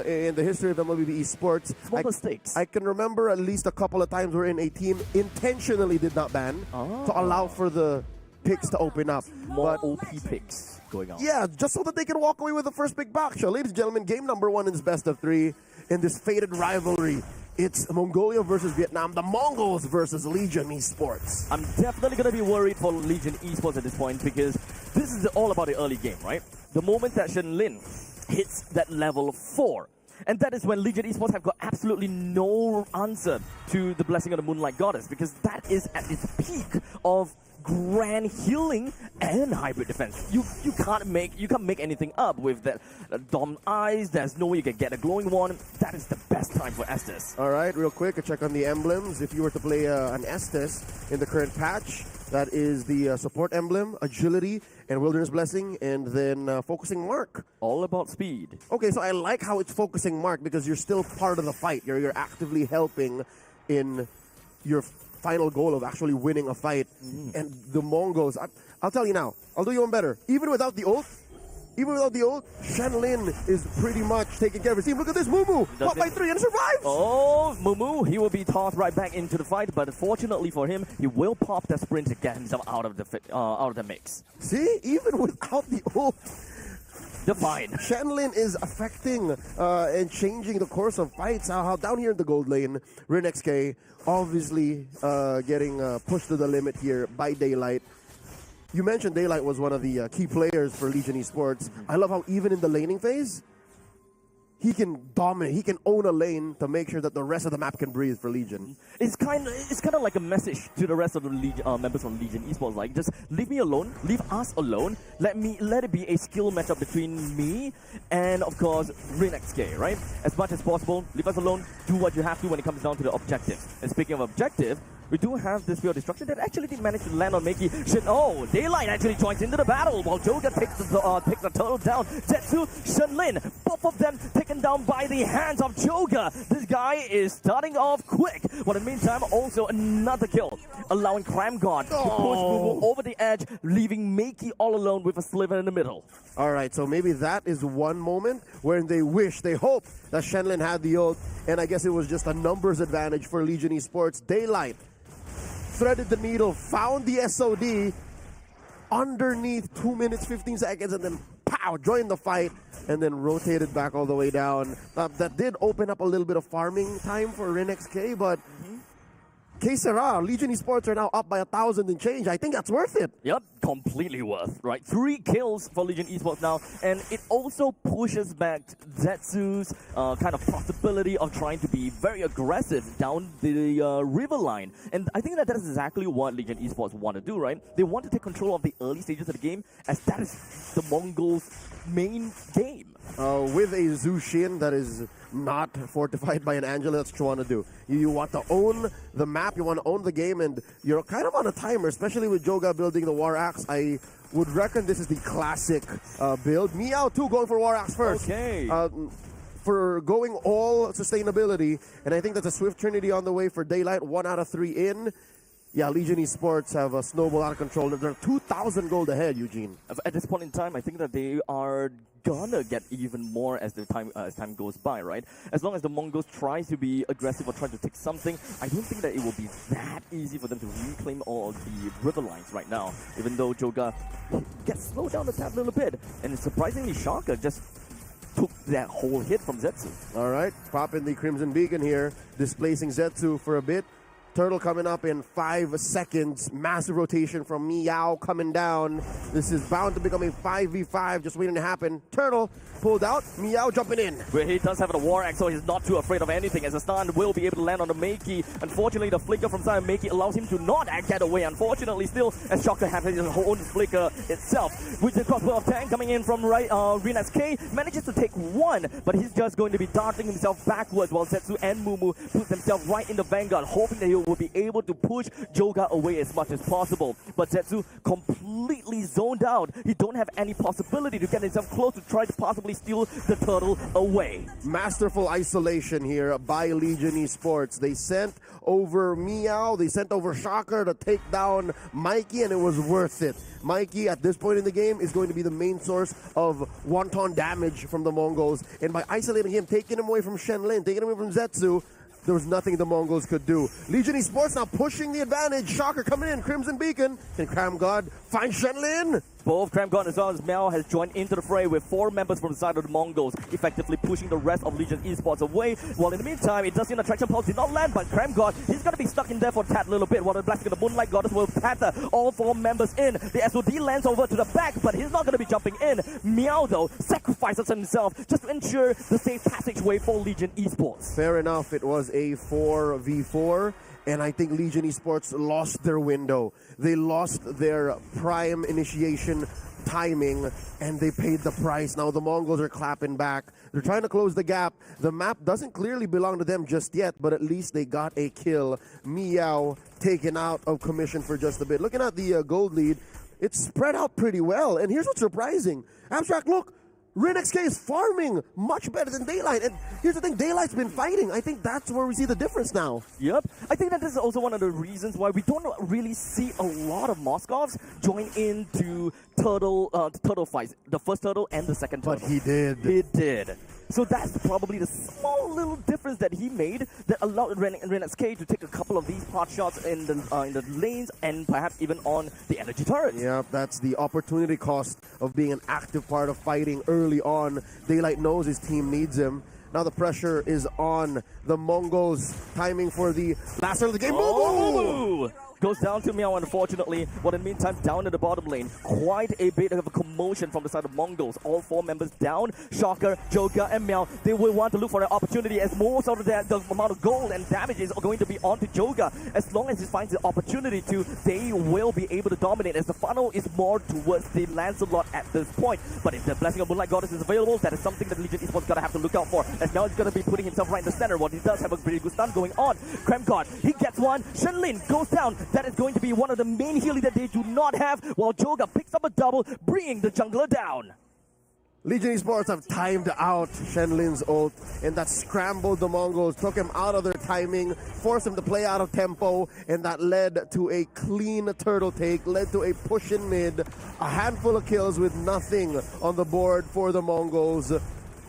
in the history of MLBB esports. Small mistakes. I can remember at least a couple of times wherein a team intentionally did not ban to allow for the picks to open up. More OP picks going on. Yeah, just so that they can walk away with the first big box show. Ladies and gentlemen, game number 1 in this best of 3 in this fated rivalry. It's Mongolia versus Vietnam, the Mongols versus Legion Esports. I'm definitely going to be worried for Legion Esports at this point because this is all about the early game, right? The moment that Shen Lin hits that level 4, and that is when Legion Esports have got absolutely no answer to the Blessing of the Moonlight Goddess, because that is at its peak of grand healing and hybrid defense. You can't make anything up with that Dom Eyes. There's no way you can get a glowing one. That is the best time for Estes. All right, real quick, a check on the emblems. If you were to play an Estes in the current patch, that is the support emblem, agility, and wilderness blessing, and then focusing mark. All about speed. Okay, so I like how it's focusing mark because you're still part of the fight. You're actively helping in your final goal of actually winning a fight. And the Mongols, I'll tell you now, I'll do you one better. Even without the ult, Shen Lin is pretty much taking care of his team. Look at this, Mumu, popped by 3 and survives. Oh, Mumu, he will be tossed right back into the fight, but fortunately for him, he will pop the sprint to get himself out of the mix. See, even without the ult, Divine. Shen Lin is affecting and changing the course of fights. How down here in the gold lane, RinXK obviously getting pushed to the limit here by Daylight. You mentioned Daylight was one of the key players for Legion Esports. I love how even in the laning phase, he can dominate. He can own a lane to make sure that the rest of the map can breathe for Legion. It's kind of like a message to the rest of the members of Legion Esports, like just leave me alone, leave us alone. Let it be a skill matchup between me and of course RinXK, right? As much as possible, leave us alone. Do what you have to when it comes down to the objective. And speaking of objective, we do have this field destruction that actually did manage to land on Meiki. Oh, Daylight actually joins into the battle while Joga takes the turtle down. Zetsu, Shen Lin, both of them taken down by the hands of Joga. This guy is starting off quick. But in the meantime, also another kill, allowing Cram God to push Mumu over the edge, leaving Meiki all alone with a sliver in the middle. All right, so maybe that is one moment wherein they hope that Shen Lin had the ult, and I guess it was just a numbers advantage for Legion Esports. Daylight threaded the needle, found the SOD underneath 2 minutes, 15 seconds, and then pow, joined the fight, and then rotated back all the way down. That did open up a little bit of farming time for RinXK, but Que sera, Legion Esports are now up by 1,000 and change. I think that's worth it. Yep, completely worth, right? 3 kills for Legion Esports now, and it also pushes back Zetsu's kind of possibility of trying to be very aggressive down the river line. And I think that is exactly what Legion Esports want to do, right? They want to take control of the early stages of the game, as that is the Mongols' main game. With a Zhu Xin that is not fortified by an Angela, that's what you want to do. You want to own the map, you want to own the game, and you're kind of on a timer, especially with Joga building the War Axe. I would reckon this is the classic build. Meow too going for War Axe first. Okay. For going all sustainability, and I think that's a Swift Trinity on the way for Daylight, 1 out of 3 in. Yeah, Legion Esports have a snowball out of control. They're 2,000 gold ahead, Eugene. At this point in time, I think that they are gonna get even more as time goes by, right? As long as the Mongols try to be aggressive or try to take something, I don't think that it will be that easy for them to reclaim all of the river lines right now. Even though Joga gets slowed down the tap a little bit, and surprisingly, Shaka just took that whole hit from Zetsu. All right, popping the Crimson Beacon here, displacing Zetsu for a bit. Turtle coming up in 5 seconds. Massive rotation from Meow coming down. This is bound to become a 5v5, just waiting to happen. Turtle pulled out, Meow jumping in. Where he does have a War Axe, so he's not too afraid of anything, as the stun will be able to land on the Meiki. Unfortunately, the flicker from side of Meiki allows him to not get away. Unfortunately, still, as Shocker has his own flicker itself. With the crossbow of tank coming in from right, RinXK manages to take 1, but he's just going to be darting himself backwards while Zetsu and Mumu put themselves right in the vanguard, hoping that he'll will be able to push Joga away as much as possible. But Zetsu completely zoned out. He don't have any possibility to get himself close to try to possibly steal the turtle away. Masterful isolation here by Legion Esports. They sent over Meow, they sent over Shocker to take down Mikey, and it was worth it. Mikey, at this point in the game, is going to be the main source of wonton damage from the Mongols. And by isolating him, taking him away from Shenlin, taking him away from Zetsu, there was nothing the Mongols could do. Legion Esports now pushing the advantage. Shocker coming in, Crimson Beacon. Can Cram God find Shenlin? Both Cram God as well as Mel has joined into the fray with 4 members from the side of the Mongols, effectively pushing the rest of Legion Esports away. While in the meantime, it does seem Attraction Pulse did not land, but Cram God, he's going to be stuck in there for a tad little bit, while the Blessing of the Moonlight Goddess will patter all 4 members in. The SOD lands over to the back, but he's not going to be jumping in. Meow, though, sacrifices himself just to ensure the safe passageway for Legion Esports. Fair enough, it was a 4v4. And I think Legion Esports lost their window. They lost their prime initiation timing, and they paid the price. Now the Mongols are clapping back. They're trying to close the gap. The map doesn't clearly belong to them just yet, but at least they got a kill. Meow taken out of commission for just a bit. Looking at the gold lead, it's spread out pretty well. And here's what's surprising. Abstract, look. RinXK is farming much better than Daylight. And here's the thing, Daylight's been fighting. I think that's where we see the difference now. Yep. I think that this is also one of the reasons why we don't really see a lot of Moskovs join into turtle fights. The first turtle and the second turtle. But he did. He did. So that's probably the small little difference that he made that allowed RinXK to take a couple of these pot shots in the lanes and perhaps even on the energy turrets. Yeah, that's the opportunity cost of being an active part of fighting early on. Daylight knows his team needs him. Now the pressure is on the Mongols. Timing for the last turn of the game. Oh! Goes down to Meow, unfortunately. But in the meantime, down in the bottom lane, quite a bit of a commotion from the side of Mongols. All 4 members down. Shocker, Joga, and Meow. They will want to look for an opportunity as most of the amount of gold and damages are going to be onto Joga. As long as he finds the opportunity to, they will be able to dominate as the funnel is more towards the Lancelot at this point. But if the Blessing of Moonlight Goddess is available, that is something that Legion Esports gotta have to look out for. As now he's gonna be putting himself right in the center. What he does have a pretty good stun going on. Cram God, he gets one. Shenlin goes down. That is going to be one of the main healing that they do not have, while Joga picks up a double, bringing the jungler down. Legion Esports have timed out Shenlin's ult, and that scrambled the Mongols, took him out of their timing, forced him to play out of tempo, and that led to a clean turtle take, led to a push in mid, a handful of kills with nothing on the board for the Mongols.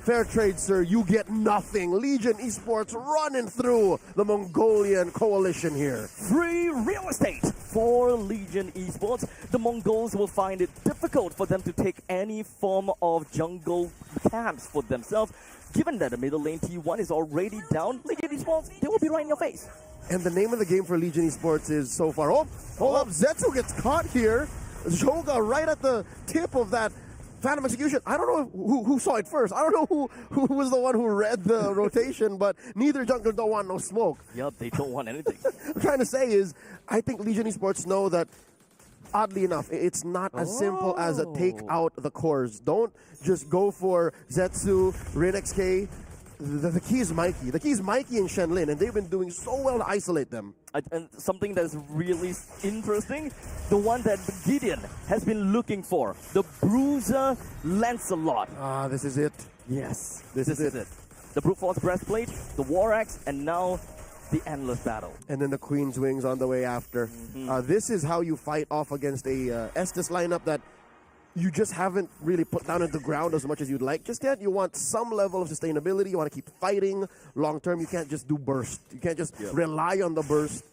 Fair trade, sir. You get nothing. Legion Esports running through the Mongolian coalition here. Free real estate for Legion Esports. The Mongols will find it difficult for them to take any form of jungle camps for themselves. Given that the middle lane T1 is already down, Legion Esports, they will be right in your face. And the name of the game for Legion Esports is so far. Oh, hold up. Zetsu gets caught here. Joga right at the tip of that Phantom Execution. I don't know who saw it first. I don't know who was the one who read the rotation, but neither jungler don't want no smoke. Yep, they don't want anything. What I'm trying to say is, I think Legion Esports know that, oddly enough, it's not as simple as a take out the cores. Don't just go for Zetsu, RinXK. The key is Mikey. The key is Mikey and Shenlin, and they've been doing so well to isolate them. And something that's really interesting, the one that Gideon has been looking for, the Bruiser Lancelot. Ah, this is it. Yes, this is it. The Brute Force Breastplate, the War Axe, and now the Endless Battle. And then the Queen's Wings on the way after. This is how you fight off against a Estes lineup that you just haven't really put down into the ground as much as you'd like just yet. You want some level of sustainability. You want to keep fighting long term. You can't just do burst. You can't just rely on the burst.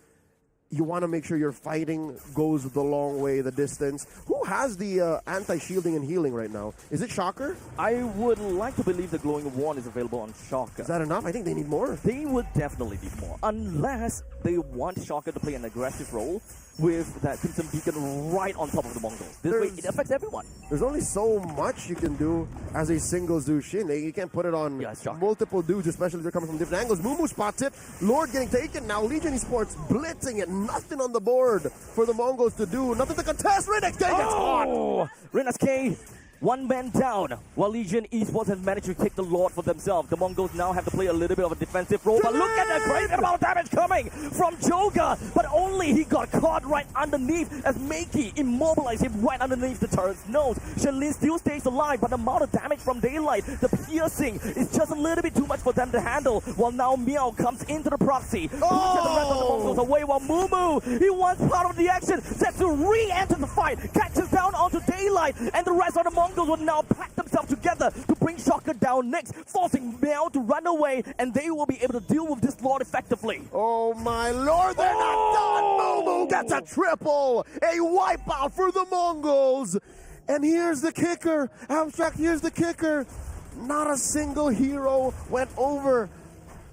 You want to make sure your fighting goes the long way, the distance. Who has the anti-shielding and healing right now? Is it Shocker? I would like to believe the Glowing Wand is available on Shocker. Is that enough? I think they need more. They would definitely need more. Unless they want Shocker to play an aggressive role with that Crimson Beacon right on top of the Mongols. This way, it affects everyone. There's only so much you can do as a single Zushin. You can't put it on multiple dudes, especially if they're coming from different angles. Mumu spots it. Lord getting taken. Now Legion Esports blitzing it. Nothing on the board for the Mongols to do. Nothing to contest. RinXK gets caught. RinXK One man down, while Legion Esports has managed to take the Lord for themselves. The Mongols now have to play a little bit of a defensive role, but look at the crazy amount of damage coming from Joga, but only he got caught right underneath as Makey immobilized him right underneath the turret's nose. Shenlin still stays alive, but the amount of damage from Daylight, the piercing, is just a little bit too much for them to handle, while now Meow comes into the proxy. Pushes the rest of the Mongols away, while Mumu, he wants part of the action, set to re-enter the fight, catches down onto Daylight, and the rest of the Mongols will now pack themselves together to bring Shocker down next, forcing Meow to run away, and they will be able to deal with this Lord effectively. Oh my lord, they're not done! Mumu gets a triple! A wipeout for the Mongols! And here's the kicker, Abstract, here's the kicker. Not a single hero went over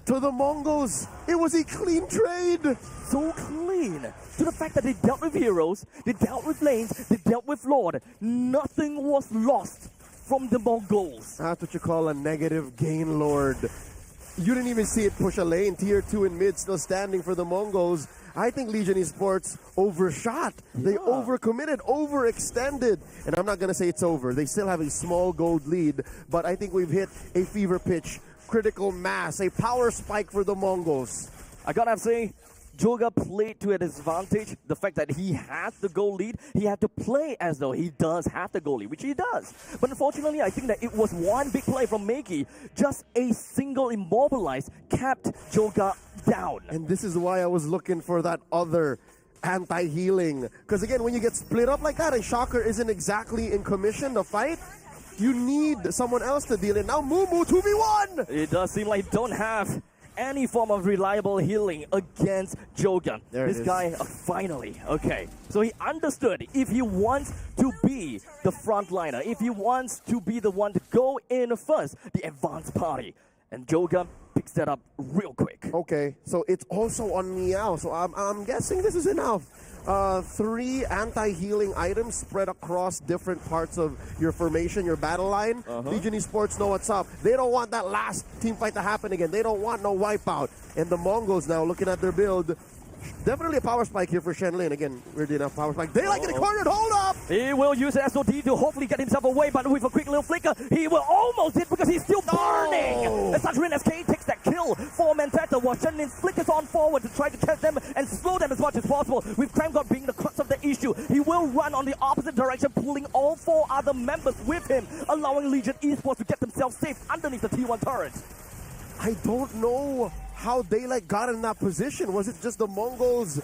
to the Mongols. It was a clean trade. So clean. To the fact that they dealt with heroes, they dealt with lanes, they dealt with Lord. Nothing was lost from the Mongols. That's what you call a negative gain, Lord. You didn't even see it push a lane. Tier 2 in mid still standing for the Mongols. I think Legion Esports overshot. They overcommitted, overextended. And I'm not going to say it's over. They still have a small gold lead. But I think we've hit a fever pitch, critical mass, a power spike for the Mongols. I gotta say, Joga played to his advantage. The fact that he had the goal lead, he had to play as though he does have the goal lead, which he does. But unfortunately, I think that it was one big play from Makey. Just a single immobilized kept Joga down. And this is why I was looking for that other anti-healing. Because again, when you get split up like that and Shocker isn't exactly in commission to fight, you need someone else to deal it. Now Mumu 2v1! It does seem like don't have any form of reliable healing against Joga. This guy, finally, okay. So he understood if he wants to be the frontliner, if he wants to be the one to go in first, the advanced party. And Joga picks that up real quick. Okay, so it's also on Meow. So I'm guessing this is enough. 3 anti-healing items spread across different parts of your formation, your battle line. Legion Esports know what's up. They don't want that last team fight to happen again. They don't want no wipeout. And the Mongols now looking at their build. Definitely a power spike here for Shenlin. Again, weirdly enough, power spike. Daylight getting cornered, hold up! He will use SOD to hopefully get himself away, but with a quick little flicker, he will almost hit because he's still burning! As Sajrin SK takes that kill for Mentetta, while Shenlin flickers on forward to try to catch them and slow them as much as possible. With Cramgod being the crux of the issue, he will run on the opposite direction, pulling all 4 other members with him, allowing Legion Esports to get themselves safe underneath the T1 turret. I don't know how Daylight got in that position. Was it just the Mongols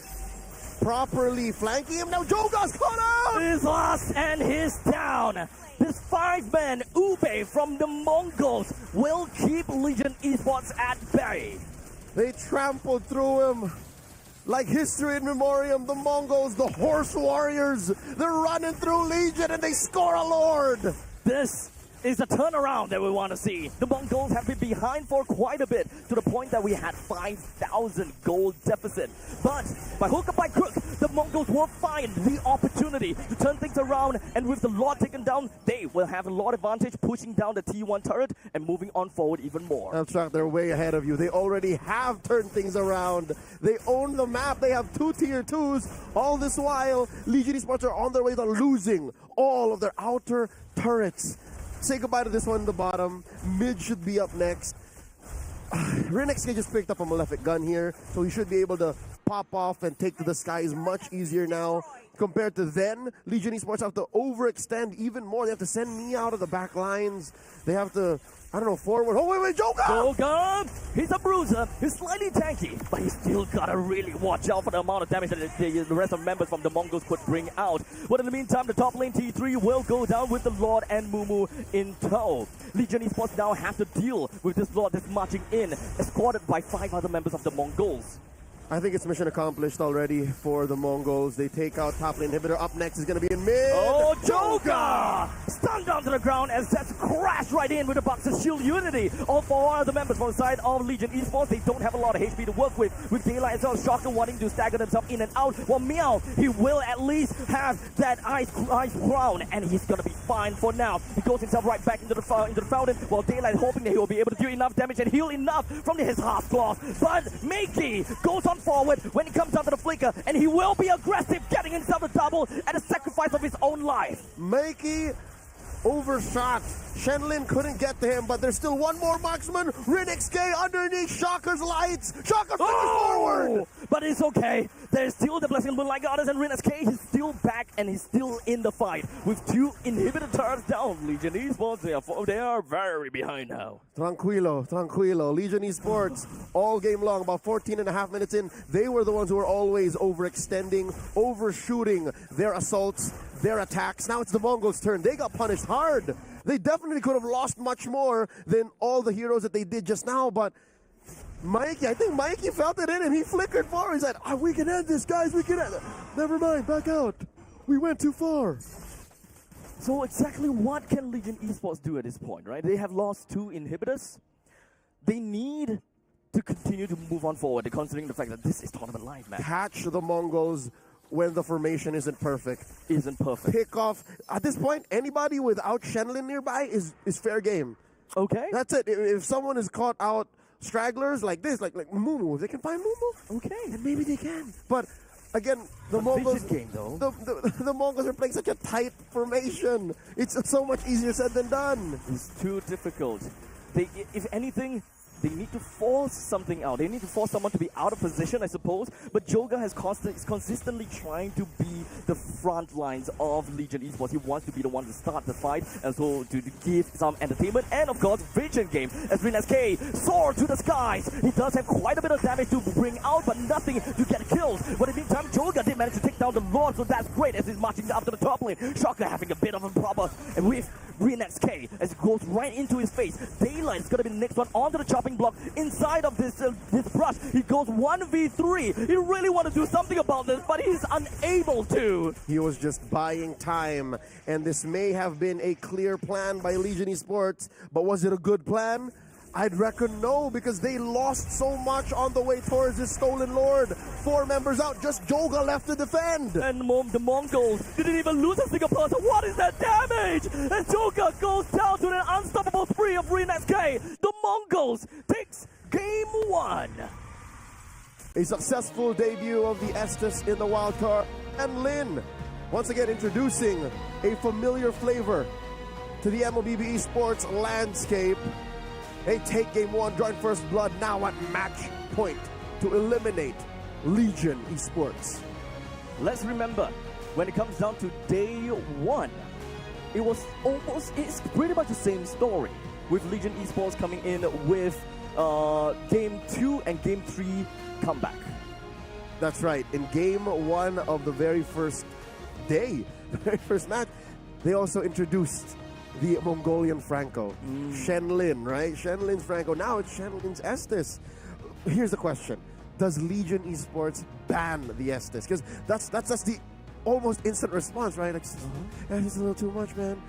properly flanking him? Now Joga's caught out! He's lost and he's down. This 5-man Ube from the Mongols will keep Legion Esports at bay. They trampled through him like history in memoriam. The Mongols, the horse warriors, they're running through Legion and they score a Lord. This is the turnaround that we want to see. The Mongols have been behind for quite a bit, to the point that we had 5,000 gold deficit. But by hook or by crook, the Mongols will find the opportunity to turn things around, and with the Lord taken down, they will have a lot advantage, pushing down the T1 turret and moving on forward even more. That's right, they're way ahead of you. They already have turned things around. They own the map. They have 2 tier 2s. All this while, Legion Esports are on their way to losing all of their outer turrets. Say goodbye to this one in the bottom. Mid should be up next. Renexk just picked up a Malefic gun here, so he should be able to pop off and take to the skies much easier now. Compared to then, Legion Esports have to overextend even more. They have to send me out of the back lines. They have to, I don't know, forward. Oh, wait, Joga! Joga! He's a bruiser. He's slightly tanky, but he's still gotta really watch out for the amount of damage that the rest of members from the Mongols could bring out. But in the meantime, the top lane T3 will go down with the Lord and Mumu in tow. Legion Esports now have to deal with this Lord that's marching in, escorted by 5 other members of the Mongols. I think it's mission accomplished already for the Mongols. They take out top lane inhibitor. Up next is going to be in mid. Oh, Joga! Stunned down to the ground as that's crashed right in with the Boxer Shield Unity. All 4 other members from the side of Legion Esports, they don't have a lot of HP to work with Daylight as well. Shocker wanting to stagger themselves in and out. While Meow, he will at least have that ice crown, and he's going to be fine for now. He goes himself right back into the fountain, while Daylight hoping that he will be able to do enough damage and heal enough from his half claws. But Makey goes on forward when he comes out to the flicker, and he will be aggressive, getting himself a double at the sacrifice of his own life. Makey overshot. Shenlin couldn't get to him, but there's still one more marksman. Rinix K underneath Shocker's lights. Shocker flipping forward. But it's okay. There's still the Blessing of Moonlight Goddess, and Rin SK is still back and he's still in the fight with 2 inhibitor turrets down. Legion Esports, they are very behind now. Tranquilo. Legion Esports, all game long, about 14 and a half minutes in, they were the ones who were always overextending, overshooting their assaults, their attacks. Now it's the Mongols' turn. They got punished hard. They definitely could have lost much more than all the heroes that they did just now, but I think Mikey felt it in him. He flickered forward. He said, we can end this, guys. We can end it. Never mind, back out. We went too far. So exactly what can Legion Esports do at this point, right? They have lost 2 inhibitors. They need to continue to move on forward, considering the fact that this is tournament live, man. Catch the Mongols when the formation isn't perfect. Pick off. At this point, anybody without Shenlin nearby is fair game. Okay. That's it. If someone is caught out stragglers like this, like Mumu, if they can find Mumu, okay, and maybe they can. But again, the Mongols game though. The Mongols are playing such a tight formation. It's so much easier said than done. It's too difficult. They, if anything, they need to force something out. They need to force someone to be out of position, I suppose. But Joga is consistently trying to be the front lines of Legion Esports. He wants to be the one to start the fight, and so to give some entertainment. And of course, Vision game as Rin SK soar to the skies. He does have quite a bit of damage to bring out, but nothing to get kills. But in the meantime, Joga did manage to take down the Lord, so that's great as he's marching up to the top lane. Shocker having a bit of a problem, and with Rin SK as it goes right into his face. Daylight is going to be the next one onto the chopping block inside of this brush. He goes 1v3. He really want to do something about this, but he's unable to. He was just buying time, and this may have been a clear plan by Legion Esports, but was it a good plan? I'd reckon no, because they lost so much on the way towards this stolen Lord. 4 members out, just Joga left to defend. And the Mongols didn't even lose a single person. What is that damage? And Joga goes down to an unstoppable spree of Rin SK. The Mongols takes game 1. A successful debut of the Estes in the wildcard. And Lin, once again introducing a familiar flavor to the MLBB esports landscape. They take game 1, drawing first blood, now at match point to eliminate Legion Esports. Let's remember, when it comes down to day 1, it's pretty much the same story, with Legion Esports coming in with game 2 and game 3 comeback. That's right. In game 1 of the very first day, the very first match, they also introduced the Mongolian Franco, Shenlin, right? Shenlin's Franco. Now it's Shenlin's Estes. Here's the question: does Legion Esports ban the Estes? Because that's the almost instant response, right? Like, it's a little too much, man.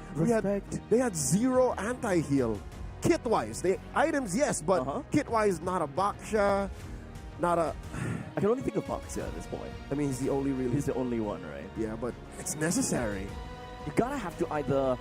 They had 0 anti-heal, kit-wise. Items, yes, but kit-wise, not a Baksha, not a. I can only think of Baksha at this point. I mean, he's the only one, right? Yeah, but it's necessary. You gotta have to either,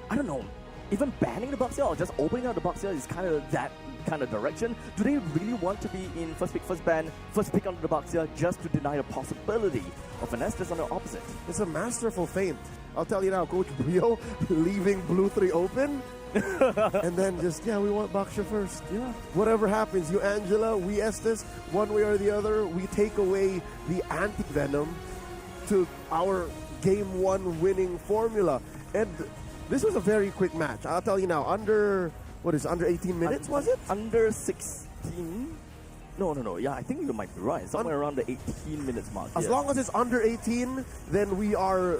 I don't know, even banning the Baksha or just opening up the Baksha is kind of that kind of direction. Do they really want to be in first pick, first ban, first pick under the Baksha just to deny the possibility of an Estes on the opposite? It's a masterful feint. I'll tell you now, Coach Brio leaving Blue 3 open. And then just, we want Baksha first. Yeah. Whatever happens, you Angela, we Estes, one way or the other, we take away the anti-venom to our game 1 winning formula. And this was a very quick match. I'll tell you now, under 18 minutes, was it? Under 16? No. Yeah, I think you might be right. Somewhere around the 18 minutes mark. As long as it's under 18, then we are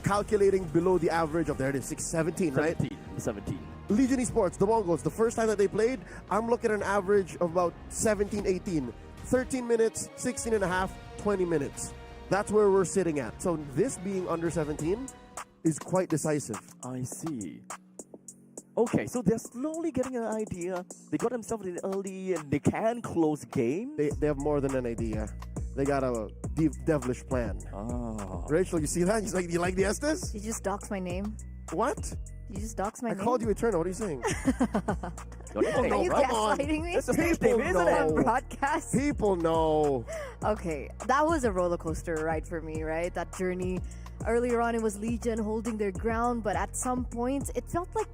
calculating below the average of, there it is, 17, right? 17. Legion Esports, the Mongols, the first time that they played, I'm looking at an average of about 17, 18. 13 minutes, 16 and a half, 20 minutes. That's where we're sitting at. So this being under 17 is quite decisive. I see. Okay, so they're slowly getting an idea. They got themselves in early and they can close game. They have more than an idea. They got a devilish plan. Oh. Rachel, you see that? He's like, do you like the Estes? You just doxed my name. What? You just doxed my name. I called you Eternal. What are you saying? Are you gaslighting me? That's a stage name, isn't it? On broadcast? People know. Okay, that was a roller coaster ride for me, right? That journey Earlier on, it was Legion holding their ground, but at some point, it felt like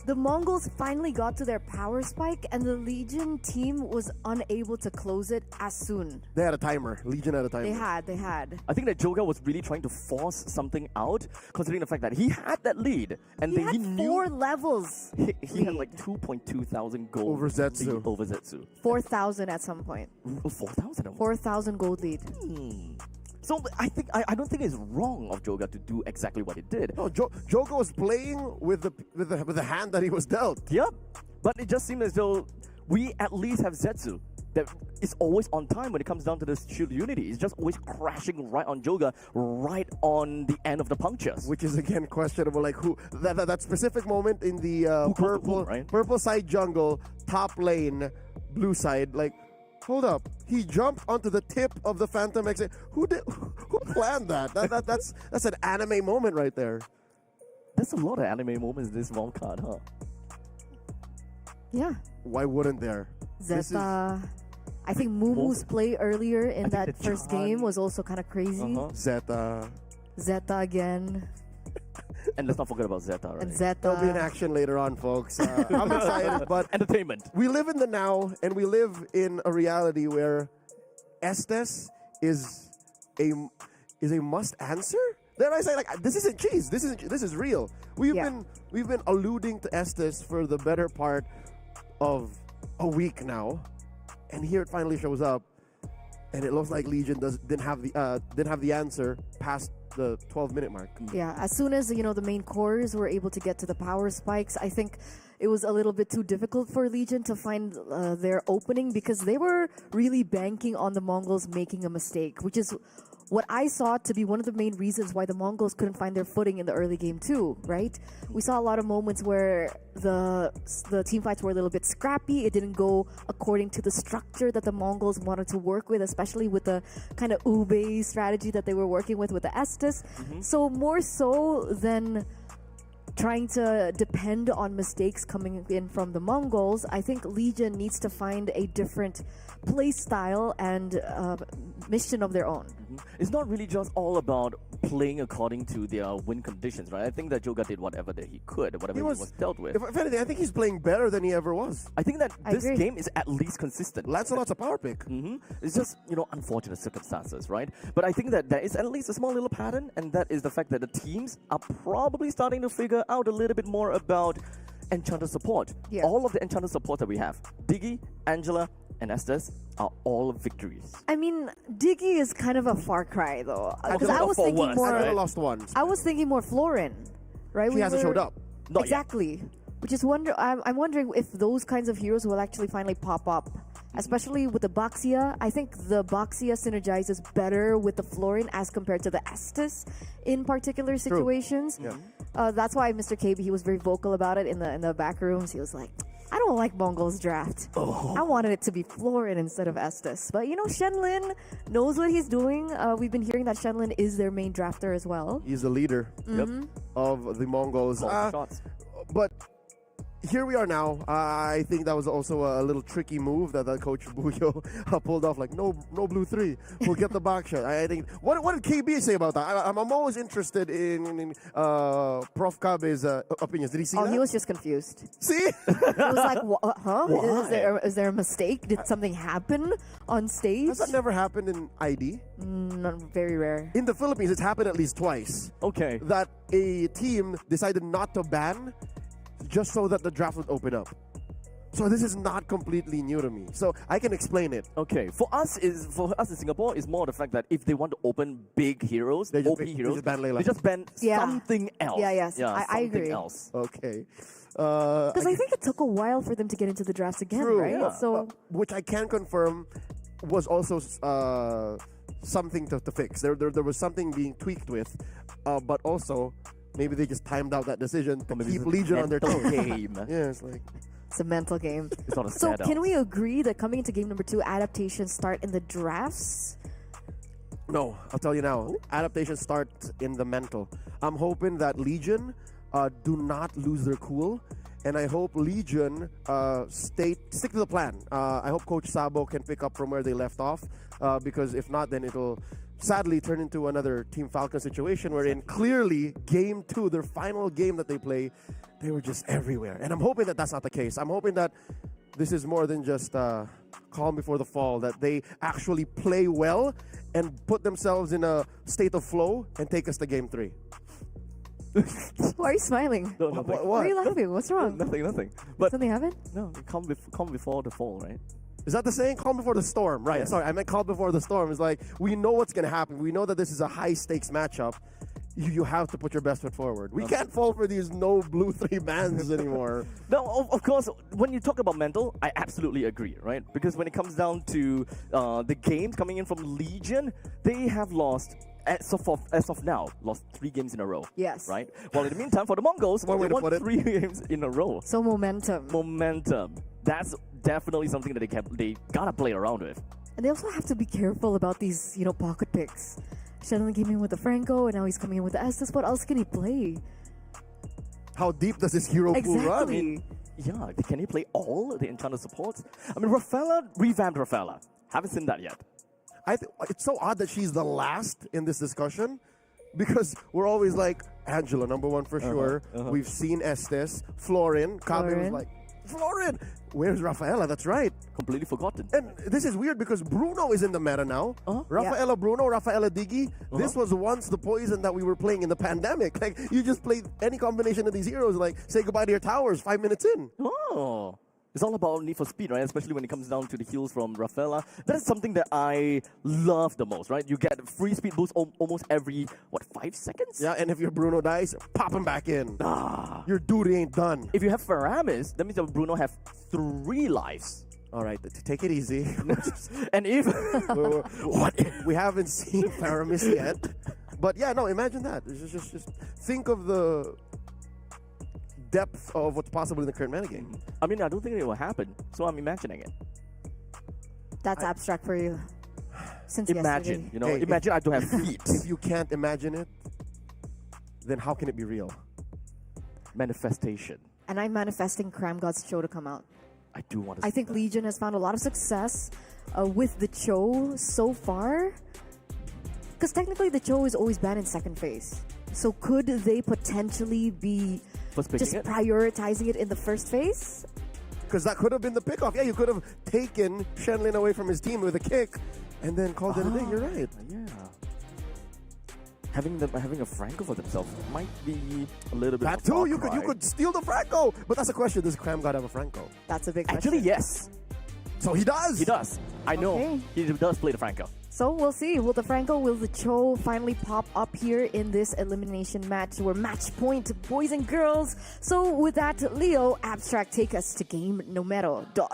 the Mongols finally got to their power spike, and the Legion team was unable to close it as soon. They had a timer. Legion had a timer. They had. I think that Joga was really trying to force something out, considering the fact that he had that lead, and He had knew 4 levels. he had like 2.2 thousand gold Over Zetsu. lead over Zetsu. 4,000 at some point. 4,000. 4,000 gold lead. So I don't think it's wrong of Joga to do exactly what he did. No, Joga was playing with the hand that he was dealt. Yep, but it just seemed as though we at least have Zetsu that is always on time when it comes down to the Shield Unity. It's just always crashing right on Joga, right on the end of the punctures. Which is again questionable. Like who that specific moment in the purple side jungle, top lane, blue side, like. Hold up! He jumped onto the tip of the Phantom X. Who planned that? That's an anime moment right there. There's a lot of anime moments in this wildcard, huh? Yeah. Why wouldn't there? Zeta. I think Mumu's play earlier in that first game was also kind of crazy. Zeta. Zeta again. And let's not forget about Zeta, right? And Zeta. There'll be an action later on, folks. I'm excited, but entertainment. We live in the now, and we live in a reality where Estes is a must answer. Then I say, like, this isn't cheese. This is real. We've been alluding to Estes for the better part of a week now, and here it finally shows up, and it looks like Legion didn't have the answer past the 12-minute mark. Yeah, as soon as the main cores were able to get to the power spikes, I think it was a little bit too difficult for Legion to find their opening because they were really banking on the Mongols making a mistake, which is what I saw to be one of the main reasons why the Mongols couldn't find their footing in the early game too, right? We saw a lot of moments where the team fights were a little bit scrappy. It didn't go according to the structure that the Mongols wanted to work with, especially with the kind of Ube strategy that they were working with the Estes. So more so than trying to depend on mistakes coming in from the Mongols, I think Legion needs to find a different play style and mission of their own. It's not really just all about playing according to their win conditions, right? I think that Joga did whatever that he could, whatever he was dealt with. If anything, I think he's playing better than he ever was. I think that this game is at least consistent. Lancelot's a power pick. It's just, unfortunate circumstances, right? But I think that there is at least a small little pattern, and that is the fact that the teams are probably starting to figure out a little bit more about Enchanted support. Yeah. All of the Enchanted support that we have, Diggy, Angela, and Estes, are all victories. I mean, Diggy is kind of a far cry though, because I was for thinking once. more. I lost one. I was thinking more Florin, right? He hasn't showed up. Not exactly. Which is I'm wondering if those kinds of heroes will actually finally pop up, especially with the Baxia. I think the Baxia synergizes better with the Florin as compared to the Estes in particular situations. That's why Mr. KB, he was very vocal about it in the back rooms. He was like, I don't like Mongol's draft. I wanted it to be Florin instead of Estes. But Shenlin knows what he's doing. We've been hearing that Shenlin is their main drafter as well. He's the leader of the Mongols. But here we are now. I think that was also a little tricky move that Coach Buyo pulled off. Like, no blue 3. We'll get the back shot. I think. What did KB say about that? I'm always interested in Prof. Kabe's opinions. Did he see that? Oh, he was just confused. See? He was like, huh? Why? Is there a mistake? Did something happen on stage? Has that never happened in ID? Not very rare. In the Philippines, it's happened at least twice. Okay. That a team decided not to ban just so that the draft would open up. So this is not completely new to me. So I can explain it. Okay, for us in Singapore, it's more the fact that if they want to open big heroes, They just OP pick- they heroes, just ban Layla. they just ban something else. I agree. Else. Okay. Because I think it took a while for them to get into the drafts again, True. right? Yeah. So which I can confirm was also something to fix. There was something being tweaked with, but also maybe they just timed out that decision to keep Legion on their toes. game. Yeah, it's like it's a mental game. It's not a So setup. can we agree that coming into game number 2, adaptations start in the drafts? no. I'll tell you now. Adaptations start in the mental. I'm hoping that Legion do not lose their cool. And I hope Legion stick to the plan. I hope Coach Sabo can pick up from where they left off, because if not, then it'll sadly turned into another Team Falcon situation wherein clearly game 2, their final game that they play, they were just everywhere. And I'm hoping that that's not the case. I'm hoping that this is more than just calm before the fall, that they actually play well and put themselves in a state of flow and take us to game 3. Why are you smiling? No, nothing. Why are you laughing? What's wrong? Nothing. But Something happened? no, calm before the fall, right? Is that the saying? Calm before the storm. Right. Yes. Sorry, I meant calm before the storm. It's like, we know what's going to happen. We know that this is a high-stakes matchup. You have to put your best foot forward. We can't fall for these no blue 3 bans anymore. No, of course, when you talk about mental, I absolutely agree, right? Because when it comes down to the games coming in from Legion, they have lost, as of now, lost 3 games in a row. Yes. Right? While in the meantime, for the Mongols, they won 3 games in a row. So momentum. That's definitely something that they gotta play around with. And they also have to be careful about these, pocket picks. Shenlong came in with the Franco, and now he's coming in with the Estes. What else can he play? How deep does this hero pool run? Exactly. Yeah, can he play all the enchanted supports? I mean, revamped Rafaela. Haven't seen that yet. It's so odd that she's the last in this discussion, because we're always like, Angela, number 1 for sure. We've seen Estes, Florin. Kabe was like, Florin! Where's Rafaela? That's right. Completely forgotten. And this is weird because Bruno is in the meta now. Rafaela Bruno, Rafaela Digi. This was once the poison that we were playing in the pandemic. Like, you just play any combination of these heroes, like, say goodbye to your towers 5 minutes in. Oh. It's all about need for speed, right? Especially when it comes down to the heals from Rafaela. That is something that I love the most, right? You get free speed boost almost every, 5 seconds? Yeah, and if your Bruno dies, pop him back in. Your duty ain't done. If you have Faramis, that means that Bruno have 3 lives. All right, take it easy. And if... We haven't seen Faramis yet. But yeah, no, imagine that. Just think of the depth of what's possible in the current metagame. I mean, I don't think it will happen, so I'm imagining it. That's abstract for you. Since Imagine, yesterday. imagine I don't have feet. If you can't imagine it, then how can it be real? Manifestation. And I'm manifesting Cram God's show to come out. I do want to I think Legion has found a lot of success with the Cho so far. Because technically the Cho is always banned in second phase. So could they potentially be just prioritizing it in the first phase? Because that could have been the pickoff. Yeah, you could have taken Shenlin away from his team with a kick and then called it a day. You're right. Yeah. Having a Franco for themselves might be a little bit. That too, you could steal the Franco. But that's a question. Does Cram God have a Franco? That's a big question. Actually, yes. So he does. He does. I know. He does play the Franco. So we'll see. Will the Franco, will the Cho finally pop up here in this elimination match? We're match point, boys and girls. So with that, Leo, Abstract, take us to game numero 2.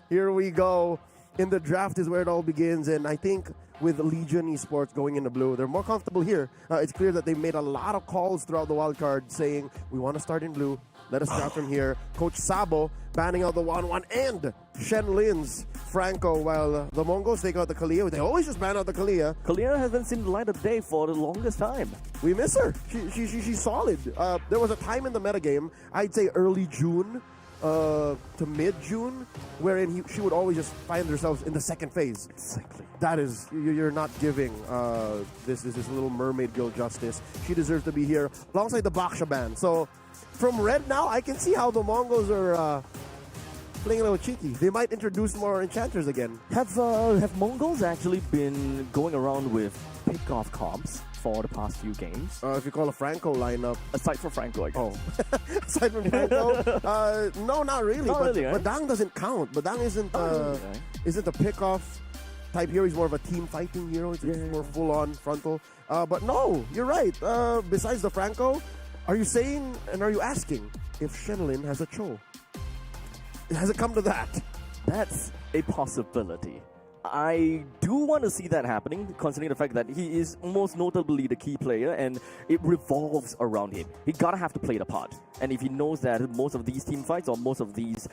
Here we go. In the draft is where it all begins, and I think with Legion Esports going into blue, they're more comfortable here. It's clear that they made a lot of calls throughout the wildcard saying, we want to start in blue. Let us draft from here. Coach Sabo banning out the 1-1 and Shenlin's Franco, while the Mongols take out the Kalia. They always just ban out the Kalia. Kalia hasn't seen the light of day for the longest time. We miss her. She's solid. There was a time in the metagame, I'd say early June to mid-June, wherein she would always just find herself in the second phase. Exactly. That is, you're not giving this little mermaid girl justice. She deserves to be here alongside the Baksha band. So from red now, I can see how the Mongols are playing a little cheeky. They might introduce more enchanters again. Have Mongols actually been going around with pick-off comps for the past few games? If you call a Franco lineup. Aside from Franco, I guess. Oh. Aside from Franco? No, not really. Not really, right? Badang doesn't count. Badang isn't a pick-off type hero. He's more of a team fighting hero. He's more full-on frontal. But no, you're right. Besides the Franco, are you saying and are you asking if Shenlin has a Cho? Has it come to that? That's a possibility. I do want to see that happening, considering the fact that he is most notably the key player and it revolves around him. He gotta have to play the part. And if he knows that most of these team fights or most of these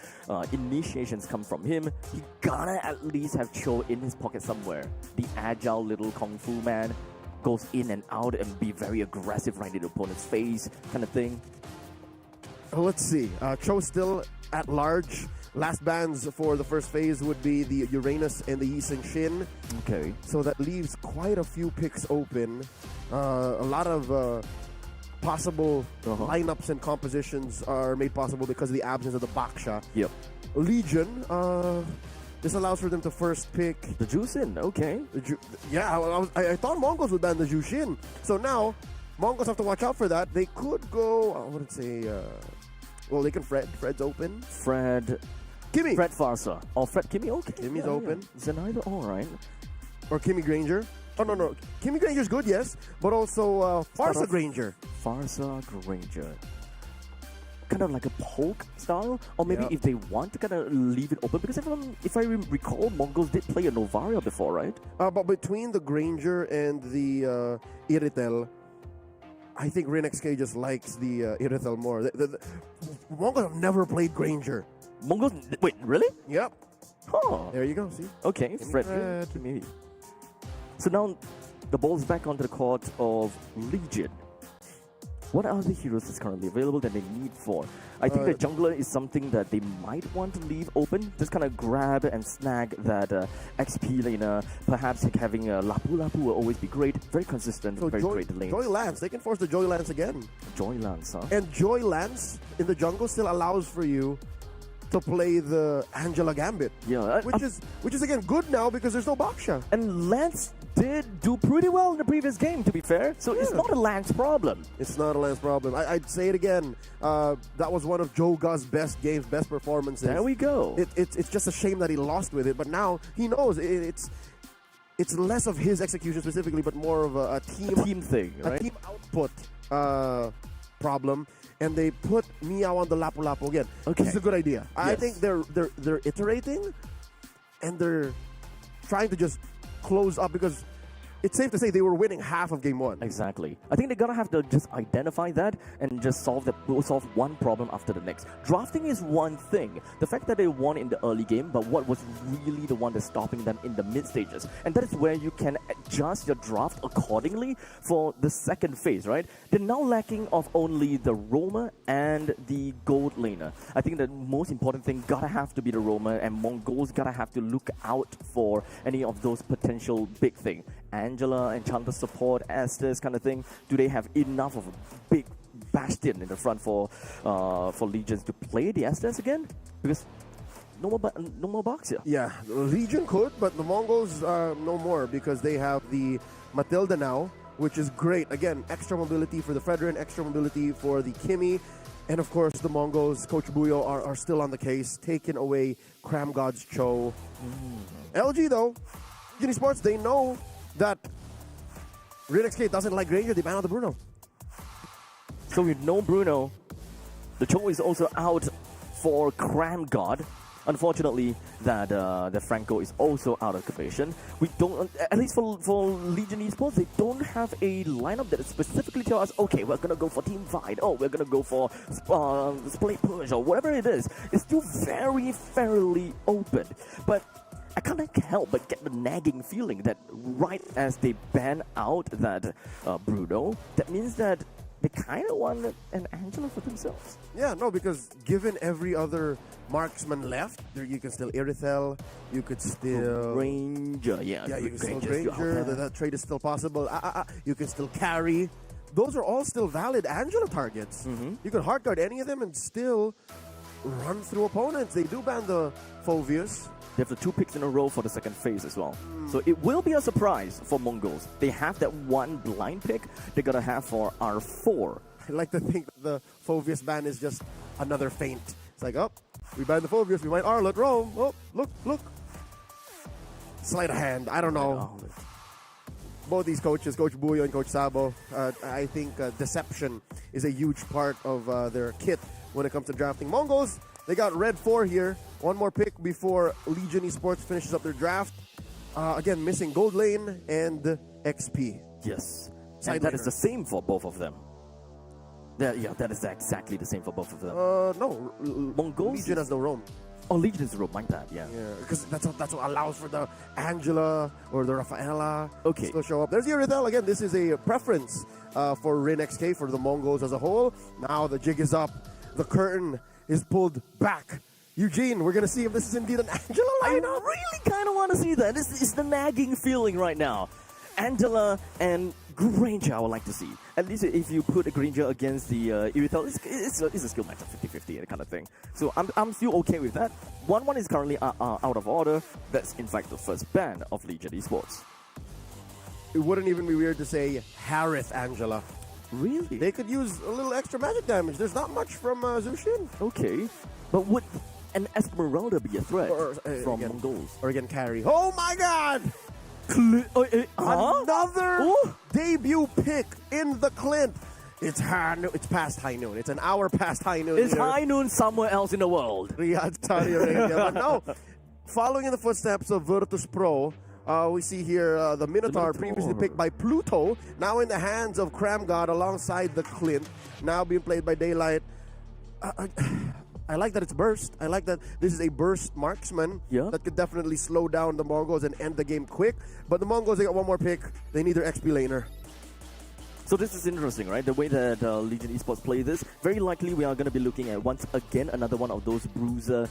initiations come from him, he gotta at least have Cho in his pocket somewhere. The agile little kung fu man goes in and out and be very aggressive right in the opponent's face kind of thing. Let's see. Cho still at large. Last bans for the first phase would be the Uranus and the Yi Shin. Okay. So that leaves quite a few picks open. A lot of possible lineups and compositions are made possible because of the absence of the Baksha. Yep. Legion, this allows for them to first pick the Jushin. Okay. I thought Mongols would ban the Jushin. So now, Mongols have to watch out for that. They could go, I wouldn't say, well, they can Fred. Fred's open. Kimmy. Fred Farsa. Oh, Fred Kimmy, okay. Kimmy's open. Is it either? All right. Or Kimmy Granger. Oh, no. Kimmy Granger's good, yes. But also Farsa Granger. Farsa Granger. Kind of like a poke style? Or maybe if they want to kind of leave it open. Because if I recall, Mongols did play a Novaria before, right? But between the Granger and the Iritel, I think RinXK just likes the Iritel more. The Mongols have never played Granger. Mongols? Wait, really? Yep. Huh. There you go, see? Okay, Fred. Maybe. So now the ball's back onto the court of Legion. What are the heroes that's currently available that they need for? I think the jungler is something that they might want to leave open. Just kind of grab and snag that XP laner. Perhaps having a Lapu Lapu will always be great. Very consistent, very great lane. Joy Lance, they can force the Joy Lance again. Joy Lance, huh? And Joy Lance in the jungle still allows for you to play the Angela Gambit. Yeah. Which is again good now because there's no Baksha. And Lance did do pretty well in the previous game, to be fair. So it's not a Lance problem. It's not a Lance problem. I'd say it again. That was one of Joe Guz's best games, best performances. There we go. It's just a shame that he lost with it. But now he knows it's less of his execution specifically, but more of a team thing, right? A team output problem. And they put Miao on the Lapu Lapu again. Okay. This is a good idea. Yes. I think they're iterating and they're trying to just close up because it's safe to say they were winning half of game one. Exactly. I think they're gonna have to just identify that and just solve one problem after the next. Drafting is one thing. The fact that they won in the early game, but what was really the one that's stopping them in the mid stages? And that is where you can adjust your draft accordingly for the second phase, right? They're now lacking of only the roamer and the gold laner. I think the most important thing gotta have to be the roamer, and Mongols gotta have to look out for any of those potential big thing. Angela, Enchanter support, Estes kind of thing. Do they have enough of a big bastion in the front for Legions to play the Estes again? Because no more box here. Yeah, Legion could, but the Mongols no more because they have the Matilda now, which is great. Again, extra mobility for the Fredrin, extra mobility for the Kimmy, and of course the Mongols, Coach Buyo, are still on the case, taking away Cram God's Cho. LG though, Genie Sports, they know that RinXK doesn't like Granger, they ban out the Bruno. So with no Bruno, the Cho is also out for Cram God. Unfortunately, that Franco is also out of commission. We don't, at least for Legion Esports, they don't have a lineup that specifically tell us, okay, we're gonna go for Team Fight, oh, we're gonna go for Split Push, or whatever it is. It's still very fairly open, but I can't help but get the nagging feeling that right as they ban out that Bruno, that means that they kind of want an Angela for themselves. Yeah, no, because given every other marksman left, you can still Irithel, you could still Ranger, yeah, you can still Ranger. That trade is still possible. You can still carry. Those are all still valid Angela targets. You can hard guard any of them and still run through opponents. They do ban the Phoveus. They have the 2 picks in a row for the second phase as well. So it will be a surprise for Mongols. They have that one blind pick they're going to have for R4. I like to think that the Phoveus ban is just another feint. It's like, oh, we ban the Phoveus, we might Arlet roam. Oh, look. Sleight of hand, I don't know. Both these coaches, Coach Buyo and Coach Sabo, I think deception is a huge part of their kit when it comes to drafting. Mongols, they got red 4 here. One more pick before Legion Esports finishes up their draft. Again, missing gold lane and XP. Yes. And that is the same for both of them. That is exactly the same for both of them. No. Mongols? Legion has no roam. Oh, Legion is the roam, mind that, yeah. Yeah, because that's what allows for the Angela or the Rafaela to still show up. There's the Irithel. Again, this is a preference for RinXK, for the Mongols as a whole. Now the jig is up. The curtain is pulled back Eugene, we're gonna see if this is indeed an Angela I lineup. really kind of want to see that. This is the nagging feeling right now. Angela and Granger, I would like to see. At least if you put a Granger against the Irithel, it's a skill match of 50-50 kind of thing. So I'm still okay with that. 1-1 is currently out of order. That's in fact the first ban of Legion Esports. It wouldn't even be weird to say Harith Angela. Really? They could use a little extra magic damage. There's not much from Zushin. Okay. But would an Esmeralda be a threat from again, Mongols? Or again, carry. Oh my god! Huh? Another debut pick in the Clint. It's past high noon. It's an hour past high noon. It's here. high noon somewhere else in the world. Riyadh, Saudi Arabia. But no, following in the footsteps of Virtus Pro, we see here the Minotaur, previously picked by Pluto, now in the hands of Cramgod alongside the Clint, now being played by Daylight. I like that it's burst. I like that this is a burst marksman that could definitely slow down the Mongols and end the game quick. But the Mongols, they got one more pick. They need their XP laner. So this is interesting, right? The way that Legion Esports play this, very likely we are going to be looking at once again another one of those Bruiser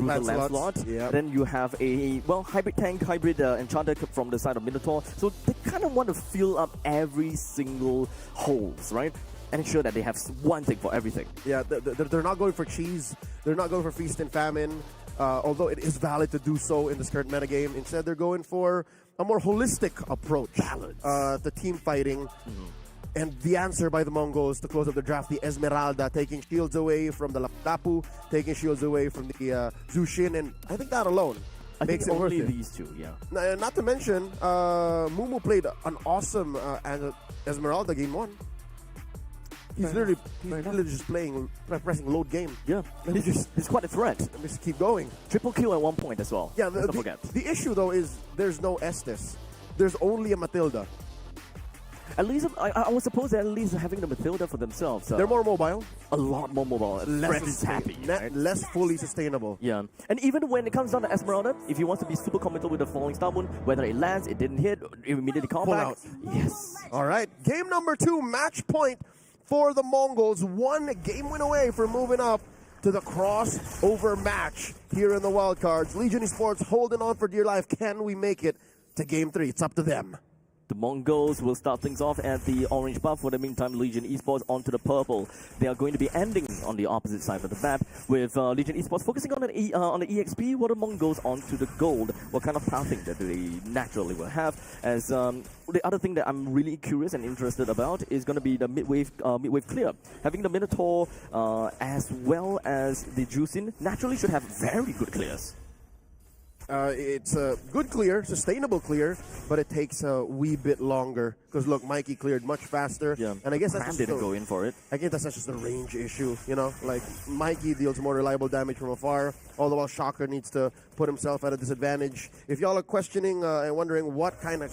Lancelot. Yep. Then you have a hybrid tank, hybrid enchanter from the side of Minotaur. So they kind of want to fill up every single holes, right? And ensure that they have one thing for everything. Yeah, they're not going for cheese. They're not going for feast and famine. Although it is valid to do so in this current metagame. Instead, they're going for a more holistic approach to team fighting. And the answer by the Mongols to close up the draft, the Esmeralda, taking shields away from the Lapu, taking shields away from the Zushin, and I think that alone makes it worth only it. these two, yeah. Not to mention, Mumu played an awesome Esmeralda game 1. He's literally just pressing load game. Yeah, he's quite a threat. Just keep going. Triple kill at one point as well. Yeah, don't forget. The issue though is there's no Estes. There's only a Matilda. At least I would suppose they're at least having the Matilda for themselves. They're more mobile. A lot more mobile. Less happy. Right? Less fully sustainable. Yeah. And even when it comes down to Esmeralda, if he wants to be super committal with the Falling Star Moon, whether it lands, it didn't hit, it immediately call Pull back. out. Yes. All right. Game number 2, match point for the Mongols. 1 game win away for moving up to the crossover match here in the wildcards. Legion Esports holding on for dear life. Can we make it to game 3? It's up to them. The Mongols will start things off at the orange buff. For the meantime, Legion Esports onto the purple. They are going to be ending on the opposite side of the map, with Legion Esports focusing on the EXP, while the Mongols onto the gold. What kind of pathing that they naturally will have? As the other thing that I'm really curious and interested about is going to be the mid-wave clear. Having the Minotaur as well as the Juicin naturally should have very good clears. It's a good clear, sustainable clear, but it takes a wee bit longer. Because look, Mikey cleared much faster. Yeah. And I guess that's Cram just didn't go in for it. I guess that's just a range issue, you know? Like, Mikey deals more reliable damage from afar, all the while Shocker needs to put himself at a disadvantage. If y'all are questioning and wondering what kind of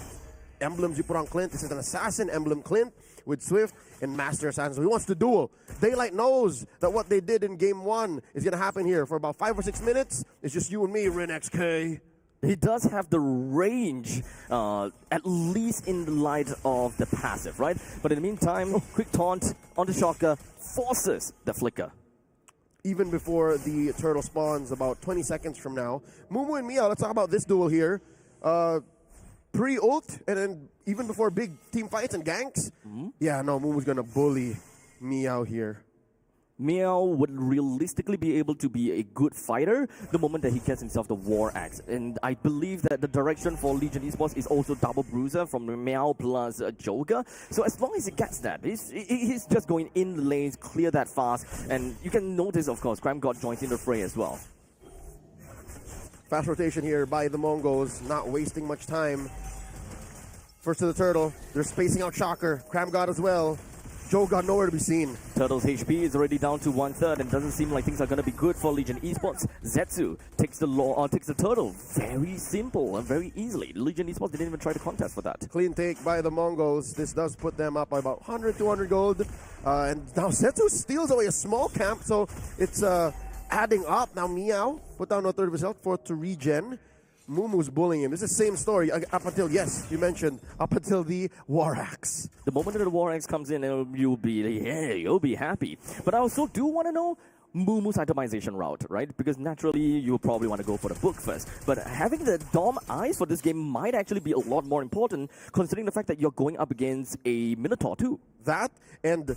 emblems you put on Clint, this is an Assassin emblem Clint with Swift and Master Assassin. So he wants to duel. Daylight knows that what they did in game 1 is going to happen here. For about 5 or 6 minutes, it's just you and me, Rin XK. He does have the range, at least in the light of the passive, right? But in the meantime, quick taunt on the Shocker forces the flicker. Even before the turtle spawns about 20 seconds from now. Mumu and Mia, let's talk about this duel here. Pre-ult, and then even before big team fights and ganks. Yeah, no, Mumu's going to bully Meow here. Meow would realistically be able to be a good fighter the moment that he gets himself the War Axe. And I believe that the direction for Legion Esports is also double bruiser from Meow plus Joker. So as long as he gets that, he's just going in the lanes, clear that fast. And you can notice, of course, Cramgod joins in the fray as well. Fast rotation here by the Mongols, not wasting much time. First to the turtle. They're spacing out Shocker. Cramgod as well. Joe got nowhere to be seen. Turtle's HP is already down to 1/3, and doesn't seem like things are going to be good for Legion Esports. Zetsu takes the turtle very simple and very easily. Legion Esports didn't even try to contest for that. Clean take by the Mongols. This does put them up by about 100, 200 gold. And now Zetsu steals away a small camp, so it's adding up. Now Meow put down a third of his health, 4th to regen. Mumu's bullying him. This is the same story up until, yes, you mentioned, up until the War Axe. The moment that the War Axe comes in, you'll be happy. But I also do want to know, Mumu's itemization route, right? Because naturally, you probably want to go for the book first. But having the Dom eyes for this game might actually be a lot more important, considering the fact that you're going up against a Minotaur too. That, and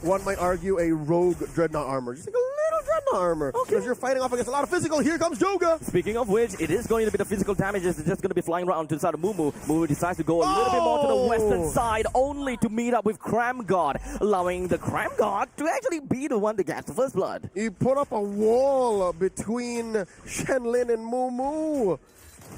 one might argue a rogue Dreadnought armor. Just like a little Dreadnought armor. Because you're fighting off against a lot of physical. Here comes Joga. Speaking of which, it is going to be the physical damage. It's just going to be flying around to the side of Mumu. Mumu decides to go a little bit more to the western side, only to meet up with Cram God, allowing the Cram God to actually be the one to get the first blood. He put up a wall between Shenlin and Mumu.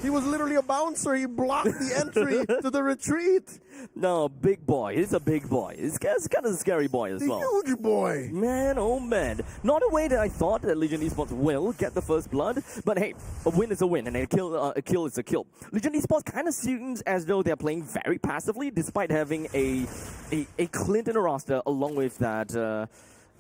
He was literally a bouncer. He blocked the entry to the retreat. No, big boy. He's a big boy. He's kind of a scary boy as well. A huge boy. Man, oh man. Not a way that I thought that Legion Esports will get the first blood. But hey, a win is a win, and a kill is a kill. Legion Esports kind of seems as though they're playing very passively, despite having a Clint in the roster, along with that...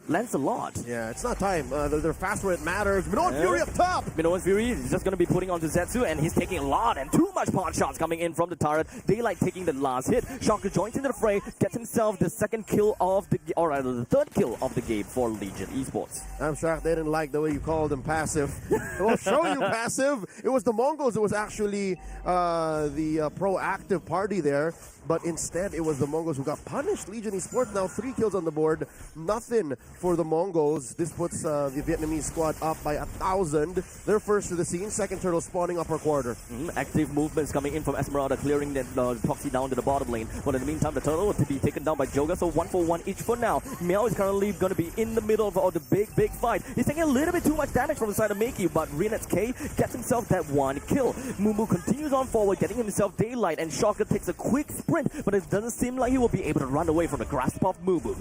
Lancelot. Yeah, it's not time. They're fast where it matters. Minoan Fury up top! Minoan Fury is just going to be putting on to Zetsu, and he's taking a lot and too much pot shots coming in from the turret. Daylight taking the last hit. Shocker joins into the fray, gets himself the second kill of the... or rather, the third kill of the game for Legion Esports. I'm shocked they didn't like the way you called him passive. We'll show you passive. It was the Mongols. It was actually the proactive party there. But instead, it was the Mongols who got punished. Legion Esports now 3 kills on the board. Nothing for the Mongols. This puts the Vietnamese squad up by 1,000. They're first to the scene. Second turtle spawning upper quarter. Active movements coming in from Esmeralda, clearing the proxy down to the bottom lane. But in the meantime, the turtle to be taken down by Joga. So 1 for 1 each for now. Meow is currently going to be in the middle of the big fight. He's taking a little bit too much damage from the side of Makey, but Renet's K gets himself that 1 kill. Mumu continues on forward, getting himself daylight, and Shocker takes a quick sprint, but it doesn't seem like he will be able to run away from the grasp of Mumu.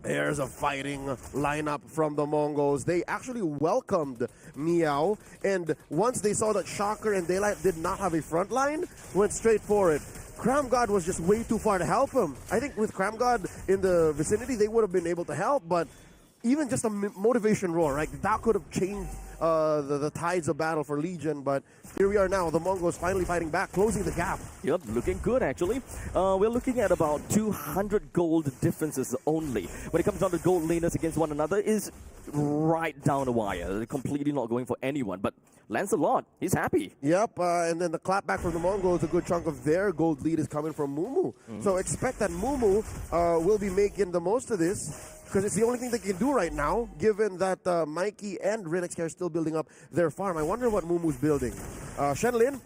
There's a fighting lineup from the Mongols. They actually welcomed Meow, and once they saw that Shocker and Daylight did not have a front line, went straight for it. Cram God was just way too far to help him. I think with Cram God in the vicinity, they would have been able to help, but even just a motivation roar, right? That could have changed the tides of battle for Legion, but here we are now. The Mongols finally fighting back, closing the gap. Yep, looking good actually. We're looking at about 200 gold differences only. When it comes down to gold laners against one another, is right down the wire. They're completely not going for anyone, but Lancelot, he's happy. Yep, and then the clapback from the Mongols, a good chunk of their gold lead is coming from Mumu. So expect that Mumu will be making the most of this, because it's the only thing they can do right now, given that Mikey and Rinexk are still building up their farm. I wonder what Mumu's building. Shenlin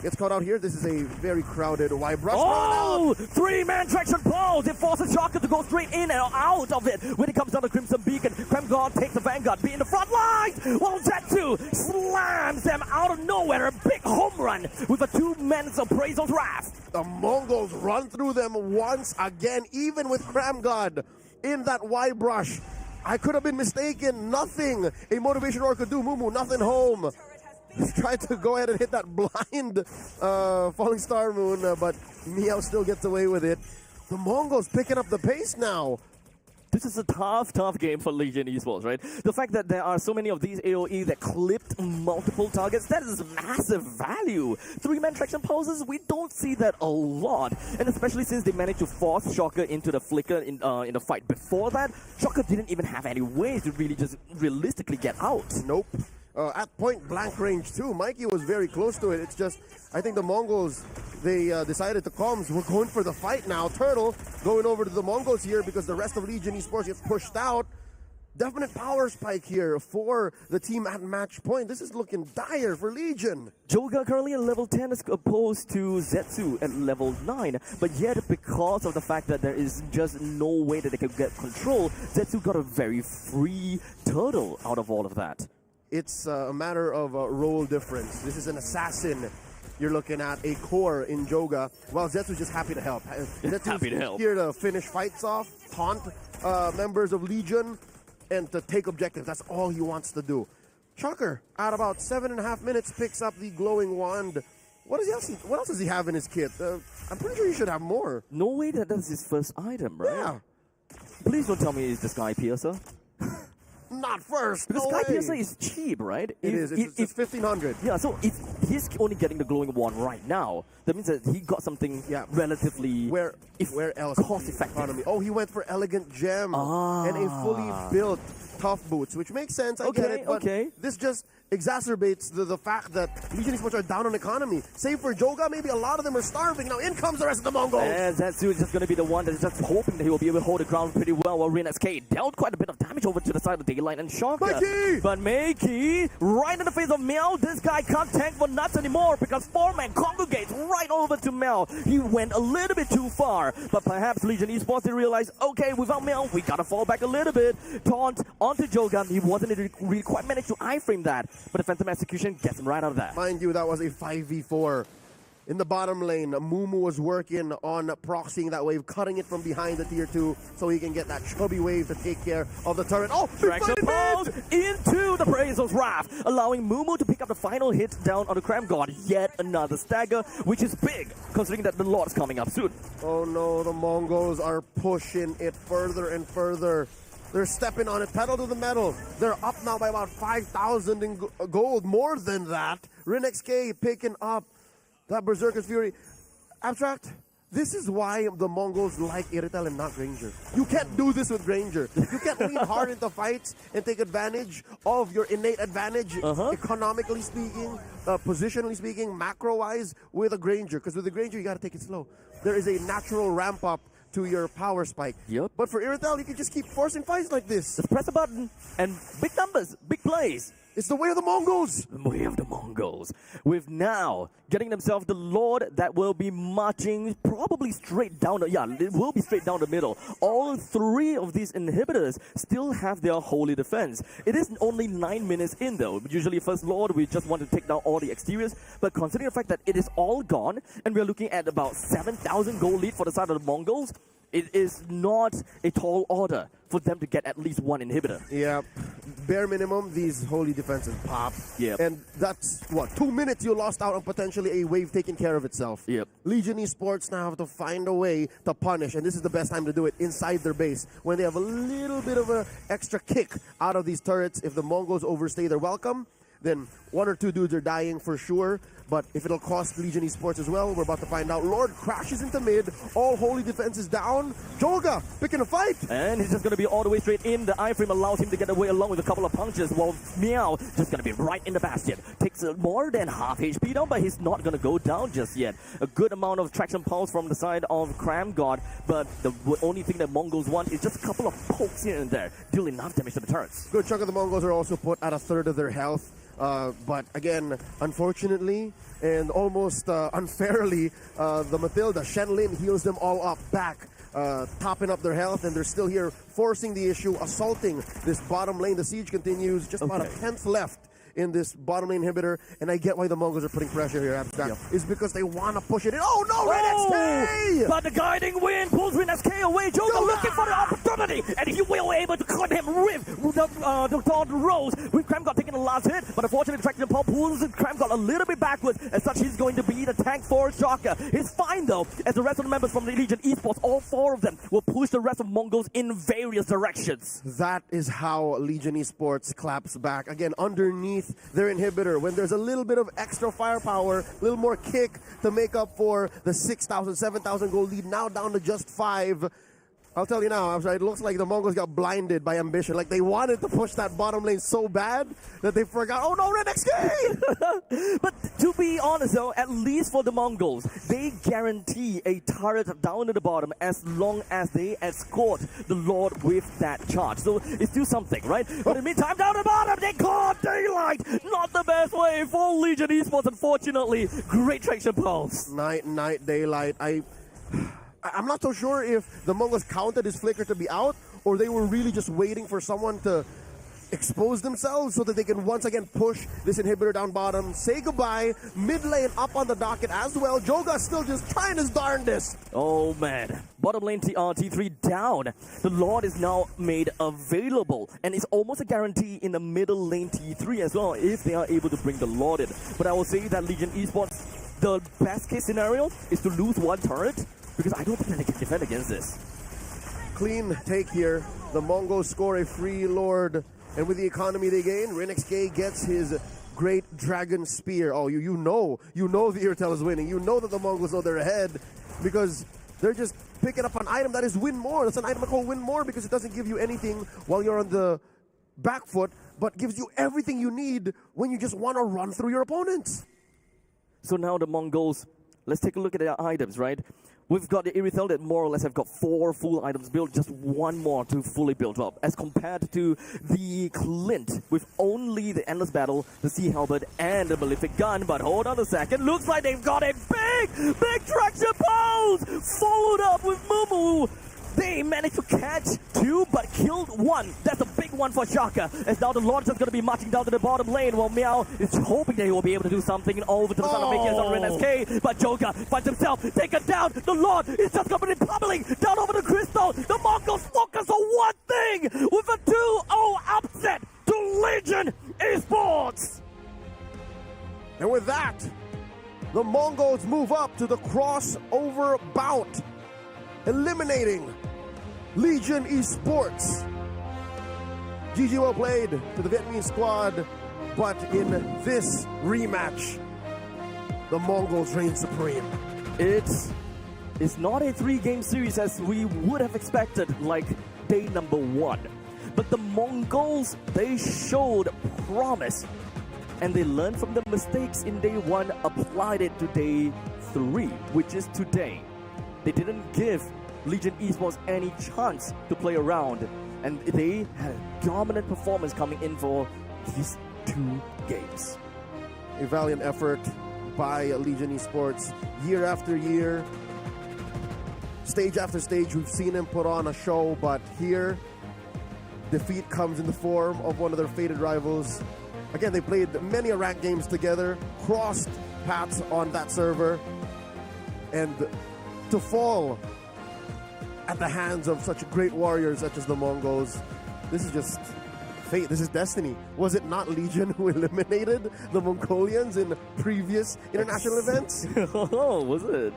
gets caught out here. This is a very crowded Y-brush. Oh! 3-man traction pulse! It forces Shocker to go straight in and out of it. When it comes down to Crimson Beacon, Cram God takes the Vanguard, be in the front line! While Zetsu slams them out of nowhere. A big home run with a 2-man's Appraisal's Wrath. The Mongols run through them once again, even with Cram God in that Y-brush. I could have been mistaken. Nothing a motivation roar could do. Mumu, nothing home. He's tried to go ahead and hit that blind Falling Star Moon, but Meow still gets away with it. The Mongols picking up the pace now. This is a tough game for Legion Esports, right? The fact that there are so many of these AoE that clipped multiple targets, that is massive value. 3-man traction pulses, we don't see that a lot. And especially since they managed to force Shocker into the flicker in the fight before that, Shocker didn't even have any ways to really just realistically get out. Nope. At point blank range too. Mikey was very close to it. It's just, I think the Mongols, they decided to comms. We're going for the fight now. Turtle going over to the Mongols here because the rest of Legion Esports gets pushed out. Definite power spike here for the team at match point. This is looking dire for Legion. Joga currently at level 10 as opposed to Zetsu at level 9. But yet, because of the fact that there is just no way that they can get control, Zetsu got a very free turtle out of all of that. It's a matter of role difference. This is an assassin. You're looking at a core in Joga, while Zetsu's just happy to help. Zetsu's here to finish fights off, taunt members of Legion, and to take objectives. That's all he wants to do. Shocker, at about 7.5 minutes, picks up the glowing wand. What else does he have in his kit? I'm pretty sure he should have more. No way that's his first item, right? Yeah. Please don't tell me it's the Sky Piercer. not first. Because No Sky way. PSA is cheap, right? It is. It's 1,500. Yeah, so if he's only getting the glowing one right now, that means that he got something relatively Where else? cost effective. Economy. Oh, he went for Elegant Gem and a fully built Tough Boots, which makes sense. I get it, but this just exacerbates the fact that Legion Esports are down on economy. Save for Joga, maybe a lot of them are starving. Now in comes the rest of the Mongols. And Zetsu is just going to be the one that's just hoping that he will be able to hold the ground pretty well, while Rin SK dealt quite a bit of damage over to the side of Daylight and Shocker. Mikey! But Makey, right in the face of Meow, this guy can't tank for nuts anymore because 4-man congregates right over to Meow. He went a little bit too far, but perhaps Legion Esports they realized, okay, without Meow, we gotta fall back a little bit. Taunt onto Joga. He wasn't really quite managed to iframe that, but the Phantom Execution gets him right out of that. Mind you, that was a 5v4. In the bottom lane, Mumu was working on proxying that wave, cutting it from behind the tier 2 so he can get that chubby wave to take care of the turret. Oh, Traction pulse into the Brazos Wrath, allowing Mumu to pick up the final hit down on the Cram God. Yet another stagger, which is big, considering that the Lord's coming up soon. Oh no, the Mongols are pushing it further and further. They're stepping on it, pedal to the metal. They're up now by about 5,000 in gold, more than that. RinXK picking up that Berserker's Fury. Abstract, this is why the Mongols like Iritel and not Granger. You can't do this with Granger. You can't lean hard into fights and take advantage of your innate advantage, economically speaking, positionally speaking, macro-wise, with a Granger. Because with a Granger, you got to take it slow. There is a natural ramp-up to your power spike. Yep. But for Iritel, you can just keep forcing fights like this. Just press a button and big numbers, big plays. It's the way of the Mongols. The way of the Mongols. With now getting themselves the Lord that will be marching probably straight down the, it will be straight down the middle. All three of these inhibitors still have their holy defense. It is only 9 minutes in though. Usually first Lord, we just want to take down all the exteriors. But considering the fact that it is all gone, and we're looking at about 7,000 gold lead for the side of the Mongols, it is not a tall order for them to get at least one inhibitor. Yeah, bare minimum, these holy defenses pop. Yep. And that's, 2 minutes you lost out on potentially a wave taking care of itself. Yep. Legion Esports now have to find a way to punish, and this is the best time to do it inside their base, when they have a little bit of an extra kick out of these turrets. If the Mongols overstay their welcome, then 1 or 2 dudes are dying for sure. But if it'll cost Legion Esports as well, we're about to find out. Lord crashes into mid. All holy defenses down. Joga picking a fight. And he's just going to be all the way straight in. The iframe allows him to get away along with a couple of punches, while Meow just going to be right in the bastion. Takes more than half HP down, but he's not going to go down just yet. A good amount of traction pulse from the side of Cram God, but the only thing that Mongols want is just a couple of pokes here and there. Deal enough damage to the turrets. Good chunk of the Mongols are also put at a third of their health. But again, unfortunately and almost unfairly, the Matilda, Shenlin heals them all up back, topping up their health, and they're still here forcing the issue, assaulting this bottom lane. The siege continues, just about a 10th left in this bottom lane inhibitor, and I get why the Mongols are putting pressure here, Abstract. Is because they want to push it in. Oh no, Red XK! But the guiding wind pulls Rin SK away. Joga looking for the opportunity, and he will able to cut him with the Thorn Rose. With Cram God taking the last hit, but unfortunately Traction Pulse pulls Cram God a little bit backwards. As such, he's going to be the tank for Shocker. He's fine though, as the rest of the members from the Legion Esports, all 4 of them, will push the rest of Mongols in various directions. That is how Legion Esports claps back. Again, underneath their inhibitor, when there's a little bit of extra firepower, a little more kick to make up for the 6,000, 7,000 gold lead, now down to just 5. I'll tell you now, it looks like the Mongols got blinded by ambition. Like they wanted to push that bottom lane so bad that they forgot, oh no, Red XK! But to be honest though, at least for the Mongols, they guarantee a turret down at the bottom as long as they escort the Lord with that charge. So it's still something, right? But in the meantime, down the bottom, they caught Daylight! Not the best way for Legion Esports, unfortunately. Great traction pulse. Night, Daylight. I'm not so sure if the Mongols counted his flicker to be out, or they were really just waiting for someone to expose themselves so that they can once again push this inhibitor down bottom. Say goodbye. Mid lane up on the docket as well. Joga still just trying his darndest. Oh man. Bottom lane T3 down. The Lord is now made available, and it's almost a guarantee in the middle lane T3 as well if they are able to bring the Lord in. But I will say that Legion Esports, the best case scenario is to lose 1 turret, because I don't think that they can defend against this. Clean take here. The Mongols score a free Lord And with the economy they gain, RNXK gets his great dragon spear. Oh, you know the Irtel is winning. You know that the Mongols know they're ahead because they're just picking up an item that is win more. That's an item called win more because it doesn't give you anything while you're on the back foot, but gives you everything you need when you just want to run through your opponents. So now the Mongols, let's take a look at their items, right? We've got the Irithel that more or less have got 4 full items built, just 1 more to fully build up, as compared to the Clint with only the Endless Battle, the Sea Halberd, and the Malefic Gun. But hold on a second, looks like they've got a big traction pose, followed up with Mumu. They managed to catch 2, but killed 1. That's a big one for Shaka, as now the launcher's going to be marching down to the bottom lane, while Meow is hoping they will be able to do something over to the side of Makias on RNSK, but Joker finds himself taken down. The Lord is just going to be pummeling down over the Crystal. The Mongols focus on one thing with a 2-0 upset to Legion Esports. And with that, the Mongols move up to the crossover bout, eliminating Legion Esports. GG well played to the Vietnamese squad, but in this rematch, the Mongols reign supreme. It's not a 3-game series as we would have expected, like day number 1. But the Mongols, they showed promise, and they learned from the mistakes in day 1, applied it to day 3, which is today. They didn't give Legion Esports any chance to play around, and they had a dominant performance coming in for these 2 games. A valiant effort by Legion Esports. Year after year, stage after stage, we've seen them put on a show, but here, defeat comes in the form of one of their fated rivals. Again, they played many ranked games together, crossed paths on that server, and to fall at the hands of such great warriors such as the Mongols, this is just fate. This is destiny. Was it not Legion who eliminated the Mongolians in previous international events? Oh, was it?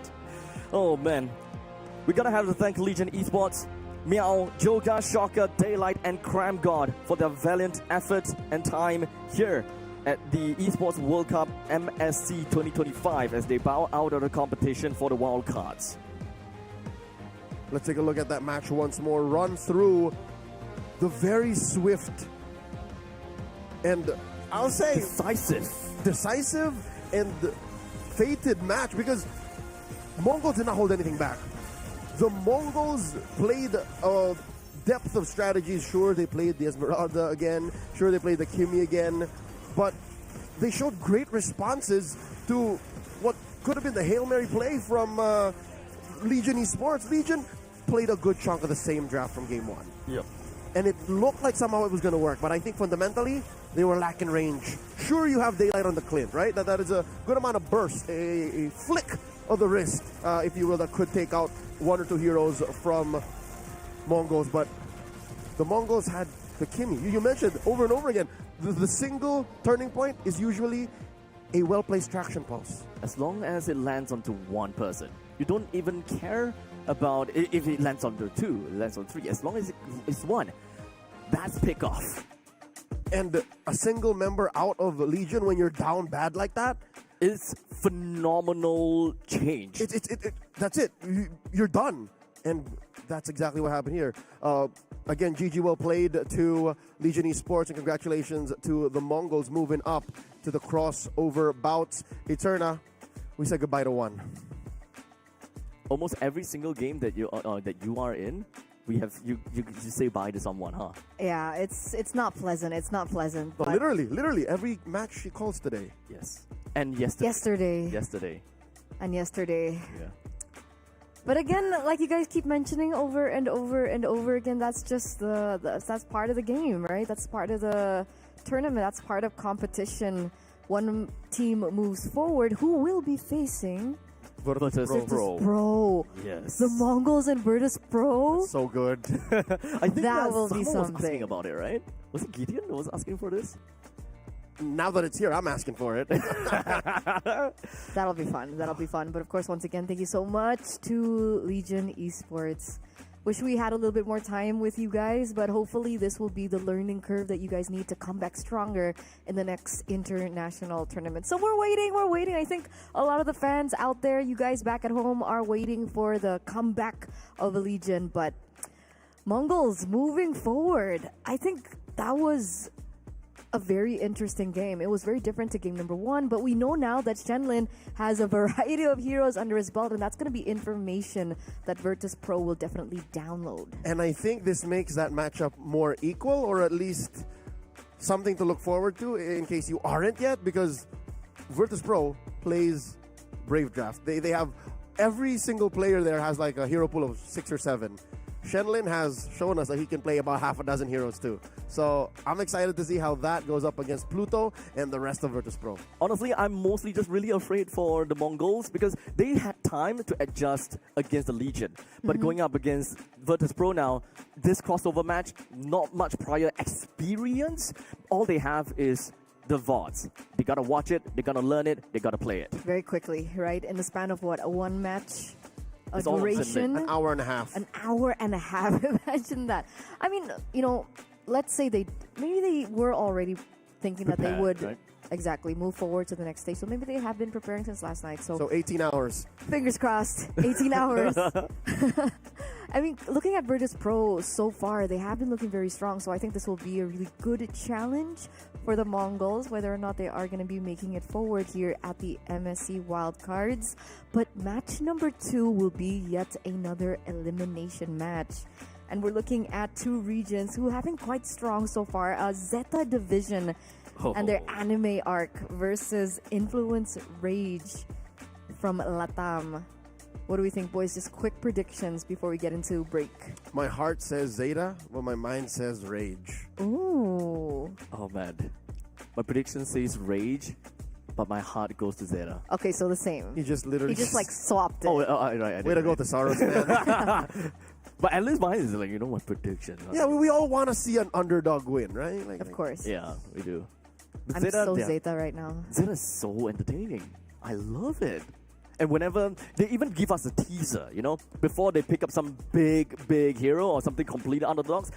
Oh man, we gotta have to thank Legion Esports, Meow, Joga, Shocker, Daylight, and Cram God for their valiant effort and time here at the Esports World Cup MSC 2025 as they bow out of the competition for the wildcards. Let's take a look at that match once more. Run through the very swift and I'll say decisive and fated match because Mongols did not hold anything back. The Mongols played a depth of strategies. Sure, they played the Esmeralda again. Sure, they played the Kimi again. But they showed great responses to what could have been the Hail Mary play from Legion Esports. Legion played a good chunk of the same draft from game 1. Yep. And it looked like somehow it was going to work, but I think fundamentally they were lacking range. Sure, you have Daylight on the Clint, right? That is a good amount of burst, a flick of the wrist, if you will, that could take out 1 or 2 heroes from Mongols. But the Mongols had the Kimi. You mentioned over and over again, the single turning point is usually a well-placed traction pulse. As long as it lands onto one person, you don't even care about if it lands on the 2, it lands on 3. As long as it's 1, that's pick off. And a single member out of Legion when you're down bad like that, it's phenomenal change. That's it. You're done. And that's exactly what happened here. Again, GG well played to Legion Esports, and congratulations to the Mongols moving up to the crossover bouts. Eterna, we said goodbye to 1. Almost every single game that you are in, we have you say bye to someone, huh? Yeah, it's not pleasant. It's not pleasant. But literally every match she calls today. Yes, and yesterday. And yesterday. Yeah. But again, like you guys keep mentioning over and over and over again, that's just that's part of the game, right? That's part of the tournament. That's part of competition. One team moves forward. Who will be facing? Virtus Pro. Yes. The Mongols and Virtus Pro. That's so good. I think that will someone be was something. asking about it, right? Was it Gideon who was asking for this? Now that it's here, I'm asking for it. That'll be fun. That'll be fun. But of course, once again, thank you so much to Legion Esports Wish we had a little bit more time with you guys, but hopefully this will be the learning curve that you guys need to come back stronger in the next international tournament. So we're waiting. I think a lot of the fans out there, you guys back at home, are waiting for the comeback of Allegiant. But Mongols moving forward, I think that was a very interesting game. It was very different to game number 1, but we know now that Shenlin has a variety of heroes under his belt, and that's going to be information that Virtus Pro will definitely download. And I think this makes that matchup more equal, or at least something to look forward to in case you aren't yet, because Virtus Pro plays Brave Draft. They have every single player there has like a hero pool of 6 or 7. Shenlin has shown us that he can play about half a dozen heroes too. So I'm excited to see how that goes up against Pluto and the rest of Virtus Pro. Honestly, I'm mostly just really afraid for the Mongols because they had time to adjust against the Legion. But going up against Virtus Pro now, this crossover match, not much prior experience. All they have is the VODs. They gotta watch it, they gotta learn it, they gotta play it. Very quickly, right? In the span of what, a 1 match? A It's all duration? An hour and a half. An hour and a half. Imagine that. I mean, you know, let's say maybe they were already thinking that they would right? exactly move forward to the next stage. So maybe they have been preparing since last night. So 18 hours. fingers crossed, 18 hours. I mean, looking at Virtus Pro so far, they have been looking very strong. So I think this will be a really good challenge for the Mongols, whether or not they are going to be making it forward here at the MSC Wildcards. But match number 2 will be yet another elimination match. And we're looking at 2 regions who have been quite strong so far. Zeta Division and their anime arc versus Influence Rage from Latam. What do we think, boys? Just quick predictions before we get into break. My heart says Zeta, but my mind says Rage. Ooh. Oh man. My prediction says Rage, but my heart goes to Zeta. Okay, so the same. He just literally... He just like swapped it. Oh, right. Way to go, Thesaurus, man. But at least mine is like, my prediction. Yeah, we all want to see an underdog win, right? Of course. Yeah, we do. But I'm so Zeta right now. Zeta's so entertaining. I love it. And whenever they even give us a teaser, before they pick up some big hero or something completely unorthodox,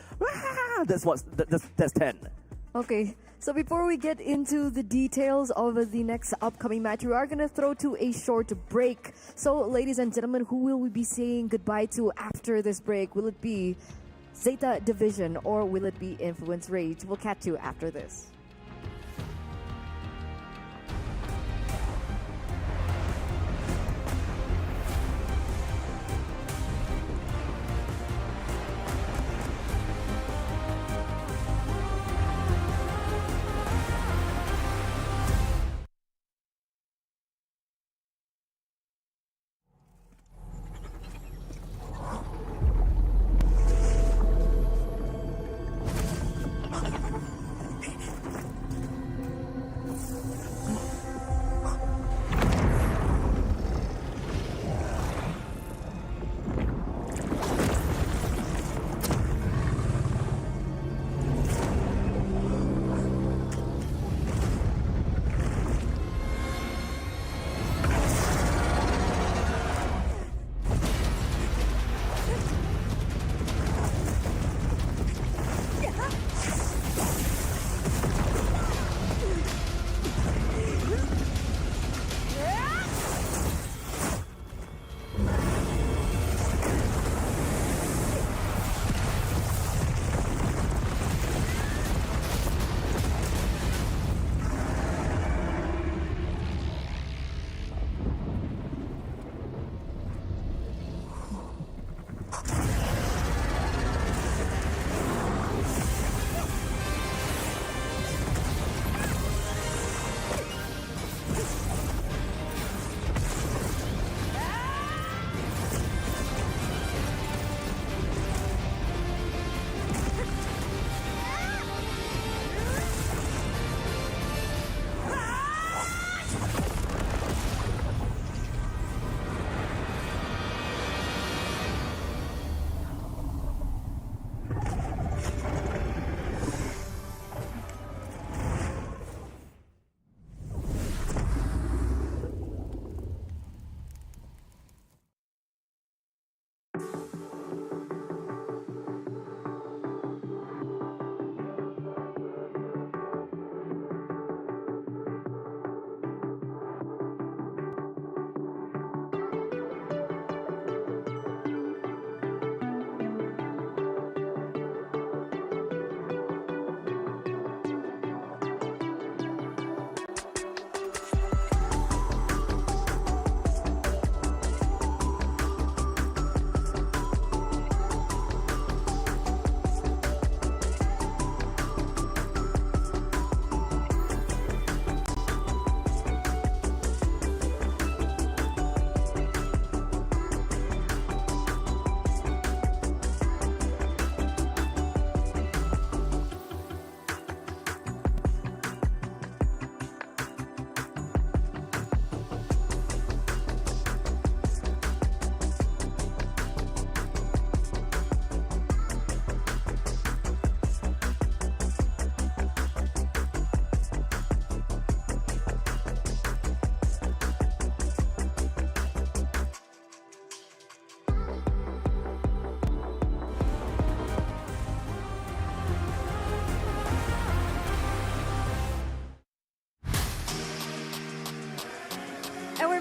that's 10. Okay, so before we get into the details of the next upcoming match, we are going to throw to a short break. So, ladies and gentlemen, who will we be saying goodbye to after this break? Will it be Zeta Division or will it be Influence Rage? We'll catch you after this.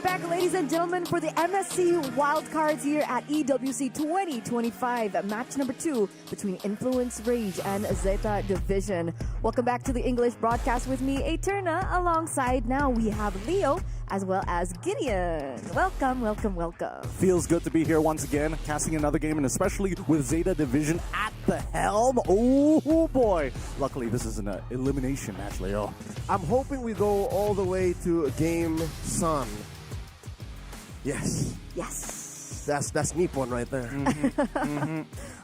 back, ladies and gentlemen, for the MSC wildcards here at EWC 2025, match number 2 between Influence Rage and Zeta Division. Welcome back to the English broadcast with me, Eterna. Alongside now we have Leo as well as Gideon. Welcome, welcome, welcome. Feels good to be here once again, casting another game, and especially with Zeta Division at the helm. Oh boy. Luckily, this is an elimination match, Leo. I'm hoping we go all the way to Game Sun. Yes. Yes. That's Nippon right there.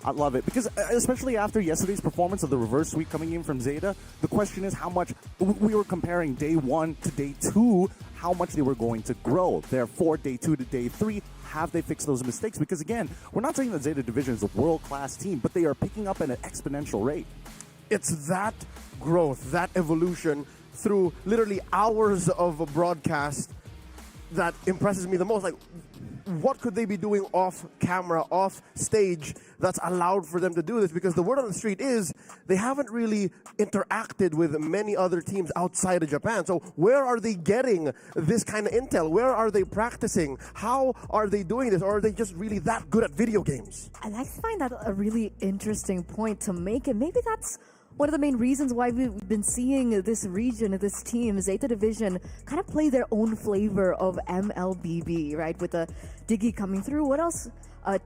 I love it because especially after yesterday's performance of the reverse sweep coming in from Zeta, the question is how much we were comparing day 1 to day 2, how much they were going to grow. Therefore, day 2 to day 3, have they fixed those mistakes? Because again, we're not saying that Zeta Division is a world-class team, but they are picking up at an exponential rate. It's that growth, that evolution through literally hours of a broadcast that impresses me the most. Like, what could they be doing off camera, off stage that's allowed for them to do this? Because the word on the street is they haven't really interacted with many other teams outside of Japan. So where are they getting this kind of intel? Where are they practicing? How are they doing this? Or are they just really that good at video games? And I find that a really interesting point to make, and maybe that's one of the main reasons why we've been seeing this region, this team, Zeta Division, kind of play their own flavor of MLBB, right? With the Diggy coming through. What else?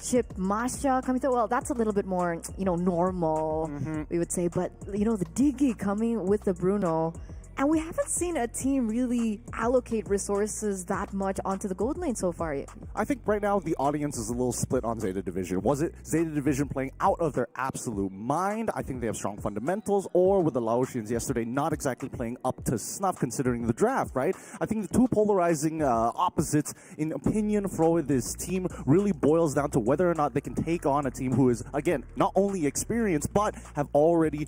Chip Masha coming through. Well, that's a little bit more, normal, we would say. But, the Diggy coming with the Bruno. And we haven't seen a team really allocate resources that much onto the gold lane so far. I think right now the audience is a little split on Zeta Division. Was it Zeta Division playing out of their absolute mind? I think they have strong fundamentals. Or with the Laotians yesterday not exactly playing up to snuff considering the draft, right? I think the two polarizing opposites in opinion for this team really boils down to whether or not they can take on a team who is, again, not only experienced, but have already,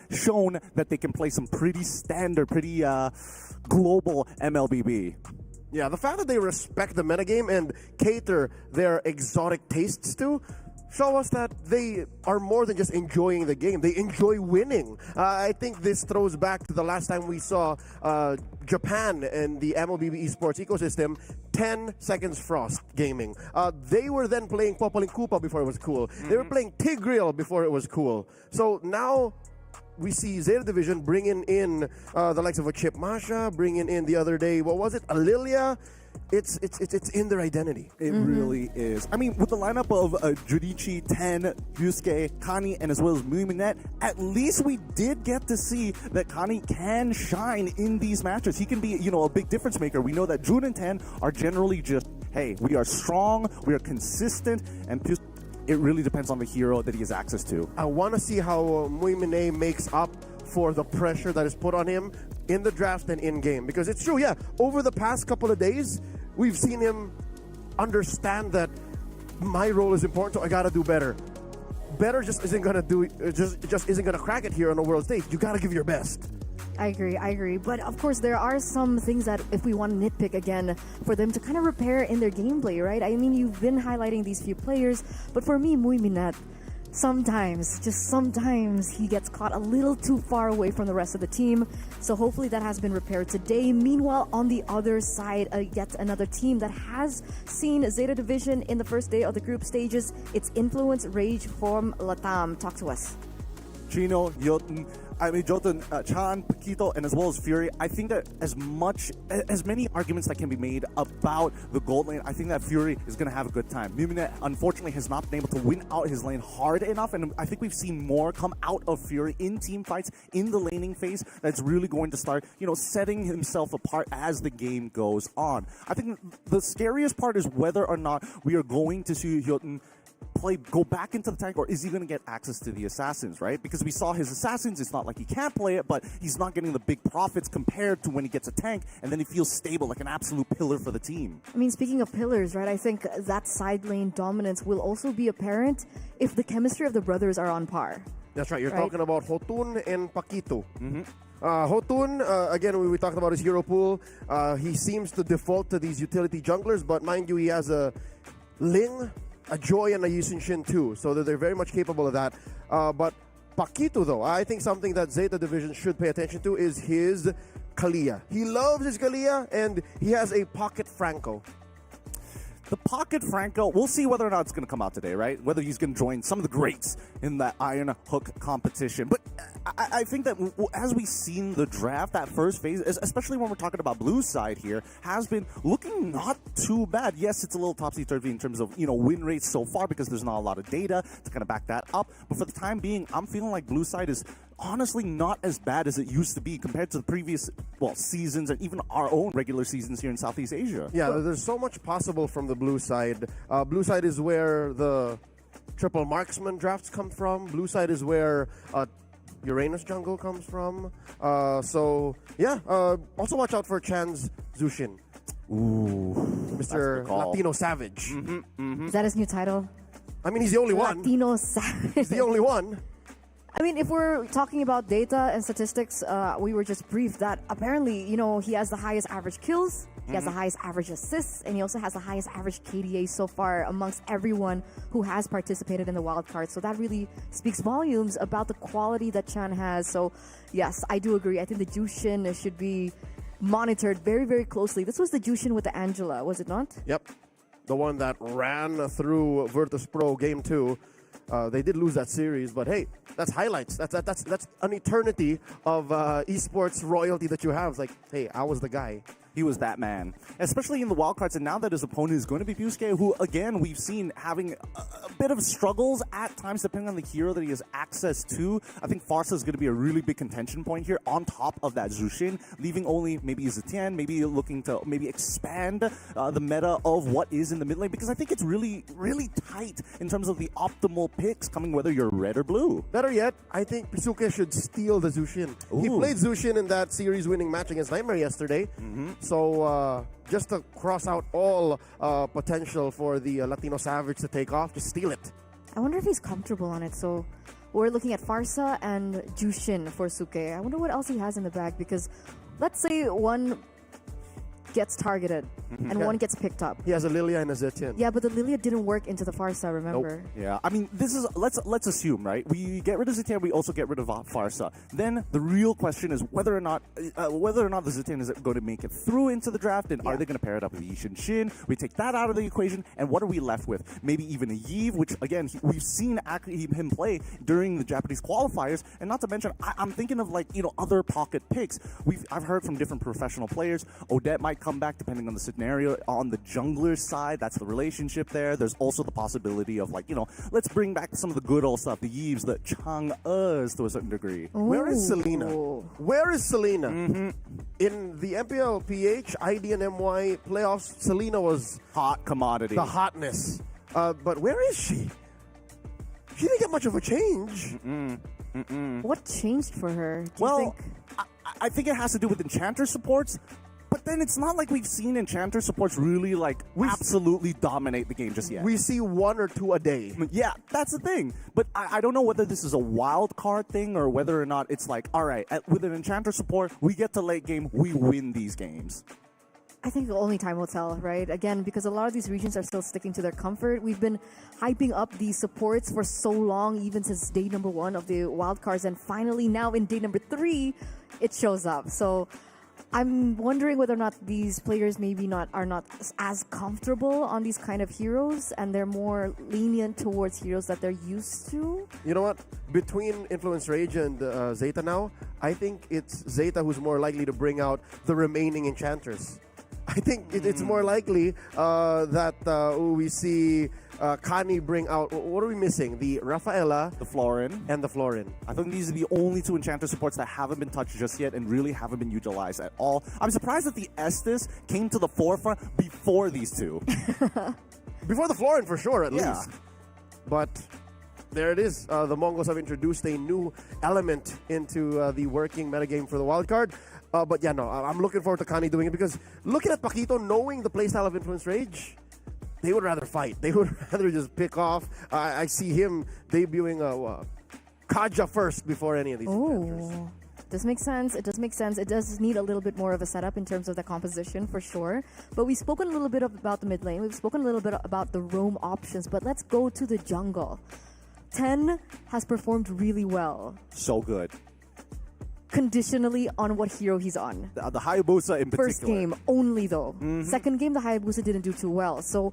shown that they can play some pretty standard, pretty global MLBB. Yeah, the fact that they respect the metagame and cater their exotic tastes to show us that they are more than just enjoying the game. They enjoy winning. I think this throws back to the last time we saw Japan and the MLBB esports ecosystem, 10 Seconds Frost gaming. They were then playing Popaling Kupa before it was cool. They were playing Tigreal before it was cool. So now we see Zeta Division bringing in the likes of a Chip Masha, bringing in the other day, what was it, Alilia? It's in their identity. It really is. I mean, with the lineup of Judici, Ten, Yusuke, Kani, and as well as Muminet, at least we did get to see that Kani can shine in these matches. He can be, a big difference maker. We know that Jun and Ten are generally just, hey, we are strong, we are consistent, and it really depends on the hero that he has access to. I want to see how Muimine makes up for the pressure that is put on him in the draft and in-game. Because it's true, over the past couple of days, we've seen him understand that my role is important, so I got to do better. Better just isn't going to just isn't going to crack it here on the world stage. You got to give your best. I agree. But of course, there are some things that if we want to nitpick again, for them to kind of repair in their gameplay, right? I mean, you've been highlighting these few players, but for me, Muiminet, sometimes he gets caught a little too far away from the rest of the team. So hopefully that has been repaired today. Meanwhile, on the other side, yet another team that has seen Zeta Division in the first day of the group stages. It's Influence Rage from Latam. Talk to us. Chino, Jotun, Chan, Paquito, and as well as Fury, I think that as many arguments that can be made about the gold lane, I think that Fury is going to have a good time. Mumina, unfortunately, has not been able to win out his lane hard enough, and I think we've seen more come out of Fury in team fights, in the laning phase, that's really going to start, setting himself apart as the game goes on. I think the scariest part is whether or not we are going to see Jotun go back into the tank, or is he going to get access to the assassins, right? Because we saw his assassins, it's not like he can't play it, but he's not getting the big profits compared to when he gets a tank, and then he feels stable, like an absolute pillar for the team. I mean, speaking of pillars, right, I think that side lane dominance will also be apparent if the chemistry of the brothers are on par. That's right, you're talking about Hotun and Paquito. Hotun, again, we talked about his hero pool. He seems to default to these utility junglers, but mind you, he has a Ling, a Joy, and a Yusin Shin too, so that they're very much capable of that. But Paquito, though, I think something that Zeta Division should pay attention to is his Kalia. He loves his Kalia, and he has a pocket Franco. The pocket Franco, we'll see whether or not it's going to come out today, right? Whether he's going to join some of the greats in that Iron Hook competition. But I think that as we've seen the draft, that first phase, especially when we're talking about blue side here, has been looking not too bad. Yes, it's a little topsy-turvy in terms of, win rates so far because there's not a lot of data to kind of back that up. But for the time being, I'm feeling like blue side is honestly not as bad as it used to be compared to the previous, seasons and even our own regular seasons here in Southeast Asia. Yeah, there's so much possible from the blue side. Blue side is where the triple marksman drafts come from. Blue side is where Uranus jungle comes from. Also watch out for Chan's Zushin. Ooh, Mr. Latino Savage. Is that his new title? I mean, he's the only one. Latino Savage. He's the only one. I mean, if we're talking about data and statistics, we were just briefed that apparently, he has the highest average kills, he has the highest average assists, and he also has the highest average KDA so far amongst everyone who has participated in the wild card. So that really speaks volumes about the quality that Chan has. So yes, I do agree. I think the Jushin should be monitored very, very closely. This was the Jushin with the Angela, was it not? Yep. The one that ran through Virtus Pro Game 2. They did lose that series, but hey, that's highlights. That's an eternity of esports royalty that you have. It's like, hey, I was the guy. He was that man, especially in the wildcards. And now that his opponent is going to be Busuke, who, again, we've seen having a bit of struggles at times, depending on the hero that he has access to. I think Farsa is going to be a really big contention point here on top of that Zushin, leaving only maybe Zetian, maybe looking to expand the meta of what is in the mid lane, because I think it's really, really tight in terms of the optimal picks coming whether you're red or blue. Better yet, I think Busuke should steal the Zushin. Ooh. He played Zushin in that series-winning match against Nightmare yesterday. So just to cross out all potential for the Latino Savage to take off, just steal it. I wonder if he's comfortable on it. So we're looking at Farsa and Jushin for Suke. I wonder what else he has in the bag, because let's say one gets targeted and one gets picked up. He has a Lilia and a Zetian. Yeah, but the Lilia didn't work into the Farsa, remember? Nope. Yeah, I mean, this is let's assume, right? We get rid of Zetian, we also get rid of Farsa. Then the real question is whether or not the Zetian is going to make it through into the draft, and are they going to pair it up with Yishin Shin? We take that out of the equation, and what are we left with? Maybe even a Yves, which again we've seen him play during the Japanese qualifiers, and not to mention I'm thinking of other pocket picks. I've heard from different professional players. Odette might come back depending on the scenario. On the jungler side, that's the relationship there. There's also the possibility of let's bring back some of the good old stuff, the Yves, the Chang'es to a certain degree. Ooh. Where is Selena? Where is Selena? In the MPL PH, ID and MY playoffs, Selena was hot commodity. The hotness. But where is she? She didn't get much of a change. What changed for her? I think it has to do with enchanter supports. But then it's not like we've seen enchanter supports really absolutely dominate the game just yet. We see one or two a day. Yeah, that's the thing. But I don't know whether this is a wild card thing or whether or not it's all right, with an enchanter support, we get to late game, we win these games. I think only time will tell, right? Again, because a lot of these regions are still sticking to their comfort. We've been hyping up these supports for so long, even since day number 1 of the wildcards, and finally now in day number 3, it shows up. So I'm wondering whether or not these players are not as comfortable on these kind of heroes, and they're more lenient towards heroes that they're used to. You know what? Between Influence Rage and Zeta now, I think it's Zeta who's more likely to bring out the remaining enchanters. I think it's more likely that we see Kani bring out, what are we missing? The Rafaela, the Florin, and the Florin. I think these are the only 2 enchanter supports that haven't been touched just yet and really haven't been utilized at all. I'm surprised that the Estes came to the forefront before these 2. Before the Florin, for sure, at least. But there it is. The Mongols have introduced a new element into the working metagame for the wildcard. But yeah, no, I'm looking forward to Kani doing it, because looking at Paquito, knowing the playstyle of Influence Rage, they would rather fight. They would rather just pick off. I see him debuting Kaja first before any of these characters. Does make sense. It does make sense. It does need a little bit more of a setup in terms of the composition, for sure. But we've spoken a little bit about the mid lane. We've spoken a little bit about the roam options. But let's go to the jungle. 10 has performed really well. So good. conditionally on what hero he's on. The Hayabusa in particular. First game only though. Second game, the Hayabusa didn't do too well. So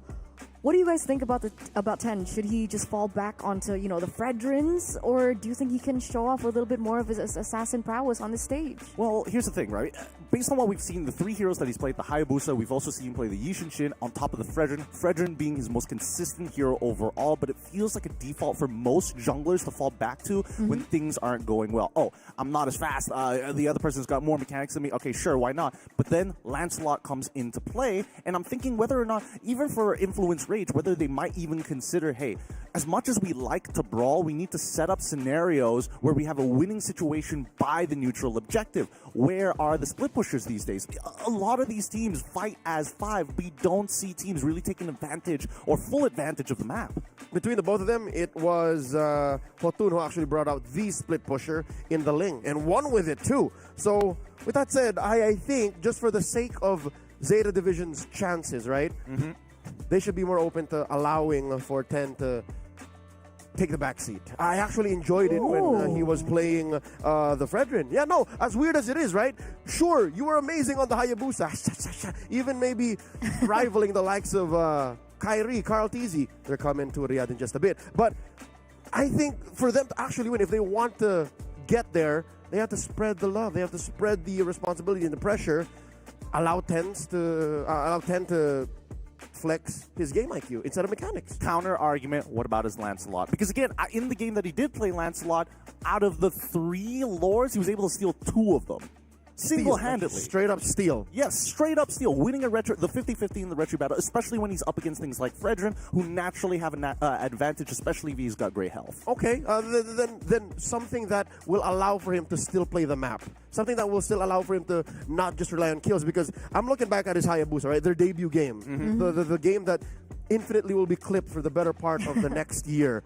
what do you guys think about 10? Should he just fall back onto, the Fredrins, or do you think he can show off a little bit more of his assassin prowess on the stage? Well, here's the thing, right? Based on what we've seen, the three heroes that he's played, the Hayabusa, we've also seen him play the Yishinshin on top of the Fredrin. Fredrin being his most consistent hero overall, but it feels like a default for most junglers to fall back to when things aren't going well. Oh, I'm not as fast. The other person's got more mechanics than me. Okay, sure, why not? But then Lancelot comes into play, and I'm thinking whether or not, even for Influence Rage, whether they might even consider, hey, as much as we like to brawl, we need to set up scenarios where we have a winning situation by the neutral objective. Where are the split pushers these days? A lot of these teams fight as 5. We don't see teams really taking advantage or full advantage of the map. Between the both of them, it was Hotun who actually brought out the split pusher in the Ling and won with it too. So with that said, I think just for the sake of Zeta Division's chances, right? They should be more open to allowing for 10 to take the back seat. I actually enjoyed it when he was playing the Fredrin. Yeah, no, as weird as it is, right? Sure, you were amazing on the Hayabusa. Even maybe rivaling the likes of Kyrie, Carl Teasy. They're coming to Riyadh in just a bit. But I think for them to actually win, if they want to get there, they have to spread the love. They have to spread the responsibility and the pressure. Allow 10 to flex his game IQ instead of mechanics. Counter argument, what about his Lancelot? Because again, in the game that he did play Lancelot, out of the 3 lords, he was able to steal 2 of them. Single-handedly. Straight up steal. Yes, straight up steal. Winning the 50-50 in the retro battle, especially when he's up against things like Fredrin, who naturally have an advantage, especially if he's got great health. Okay, then something that will allow for him to still play the map. Something that will still allow for him to not just rely on kills. Because I'm looking back at his Hayabusa, right? Their debut game. The game that infinitely will be clipped for the better part of the next year.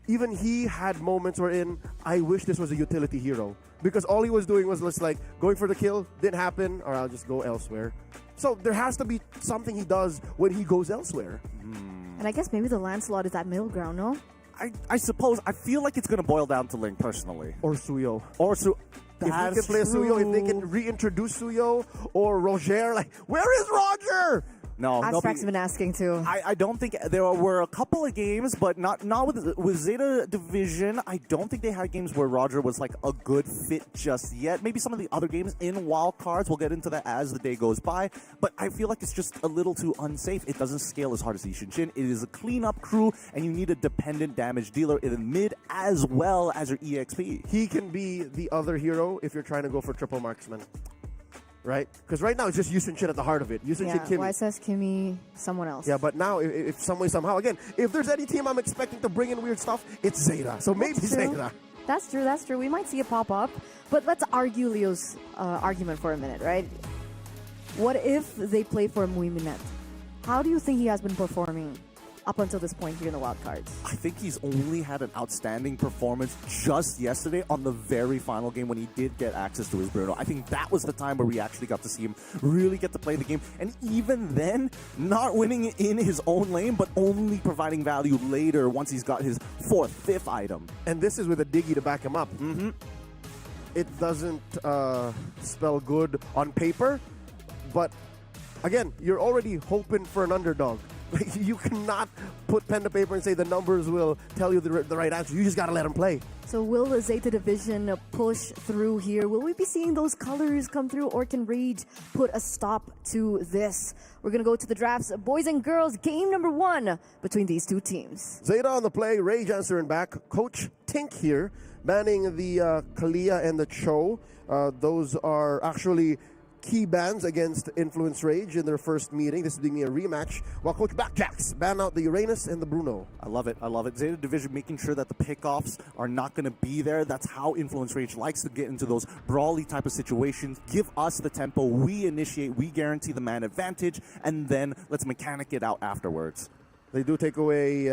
Even he had moments wherein I wish this was a utility hero. Because all he was doing was just like going for the kill, didn't happen, or I'll just go elsewhere. So there has to be something he does when he goes elsewhere. And I guess maybe the Lancelot is that middle ground, no? I suppose. I feel like it's going to boil down to Link, personally. Or Suyo. If they That's can play Suyo, if they can reintroduce Suyo or Roger, like, where is Roger? No, Abstract's been asking too. I don't think there were a couple of games, but not with Zeta Division. I don't think they had games where Roger was like a good fit just yet. Maybe some of the other games in wild cards. We'll get into that as the day goes by. But I feel like it's just a little too unsafe. It doesn't scale as hard as Yishinshin. It is a cleanup crew, and you need a dependent damage dealer in the mid as well as your EXP. He can be the other hero if you're trying to go for triple marksman. Right? Because right now it's just Yushin at the heart of it. Yushin Kimi. YSS, Kimi, someone else. Yeah, but now if some way, somehow, again, if there's any team I'm expecting to bring in weird stuff, it's Zeta. So maybe Zeta. That's true. We might see it pop up. But let's argue Leo's argument for a minute, right? What if they play for Muiminet? How do you think he has been performing up until this point here in the wild cards? I think he's only had an outstanding performance just yesterday on the very final game when he did get access to his Bruno. I think that was the time where we actually got to see him really get to play the game. And even then, not winning in his own lane, but only providing value later once he's got his 4th, 5th item. And this is with a Diggy to back him up. It doesn't spell good on paper, but again, you're already hoping for an underdog. You cannot put pen to paper and say the numbers will tell you the right answer. You just got to let them play. So will the Zeta Division push through here? Will we be seeing those colors come through, or can Rage put a stop to this? We're going to go to the drafts. Boys and girls, game number 1 between these two teams. Zeta on the play, Rage answering back. Coach Tink here, banning the Kalia and the Cho. Those are actually key bans against Influence Rage in their first meeting. This is being a rematch, while Coach Backjacks ban out the Uranus and the Bruno. I love it. Zeta Division making sure that the pickoffs are not going to be there. That's how Influence Rage likes to get into those brawly type of situations. Give us the tempo. We initiate. We guarantee the man advantage, and then let's mechanic it out afterwards. They do take away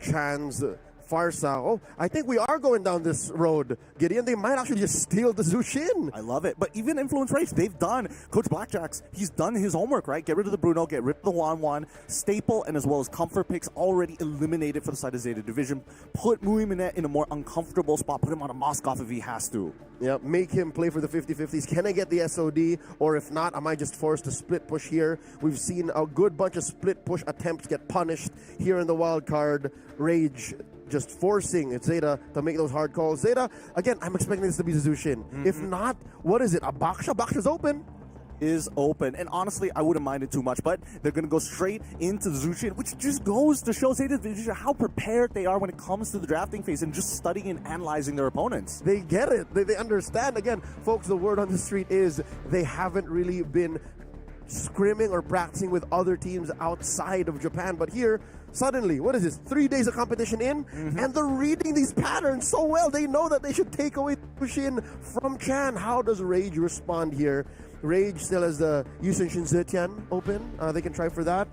Chan's Farsa. Oh, I think we are going down this road, Gideon. They might actually just steal the Zushin. I love it. But even Influence Rage, they've done, Coach Blackjacks, he's done his homework, right? Get rid of the Bruno, get rid of the Juan, Staple, and as well as Comfort Picks already eliminated for the side of Zeta Division. Put Muiminet in a more uncomfortable spot. Put him on a Moskov if he has to. Yeah, make him play for the 50-50s. Can I get the SOD? Or if not, am I just forced to split push here? We've seen a good bunch of split push attempts get punished here in the wild card. Rage just forcing Zeta to make those hard calls. Zeta, again, I'm expecting this to be Zushin. If not, what is it? A Baksha? Baksha's open. Is open, and honestly, I wouldn't mind it too much, but they're going to go straight into Zushin, which just goes to show Zeta Division how prepared they are when it comes to the drafting phase and just studying and analyzing their opponents. They get it. They understand. Again, folks, the word on the street is they haven't really been scrimming or practicing with other teams outside of Japan, but here, suddenly, what is this? 3 days of competition in, and they're reading these patterns so well. They know that they should take away Zushin from Chan. How does Rage respond here? Rage still has the Yusen Shinzetian open. They can try for that.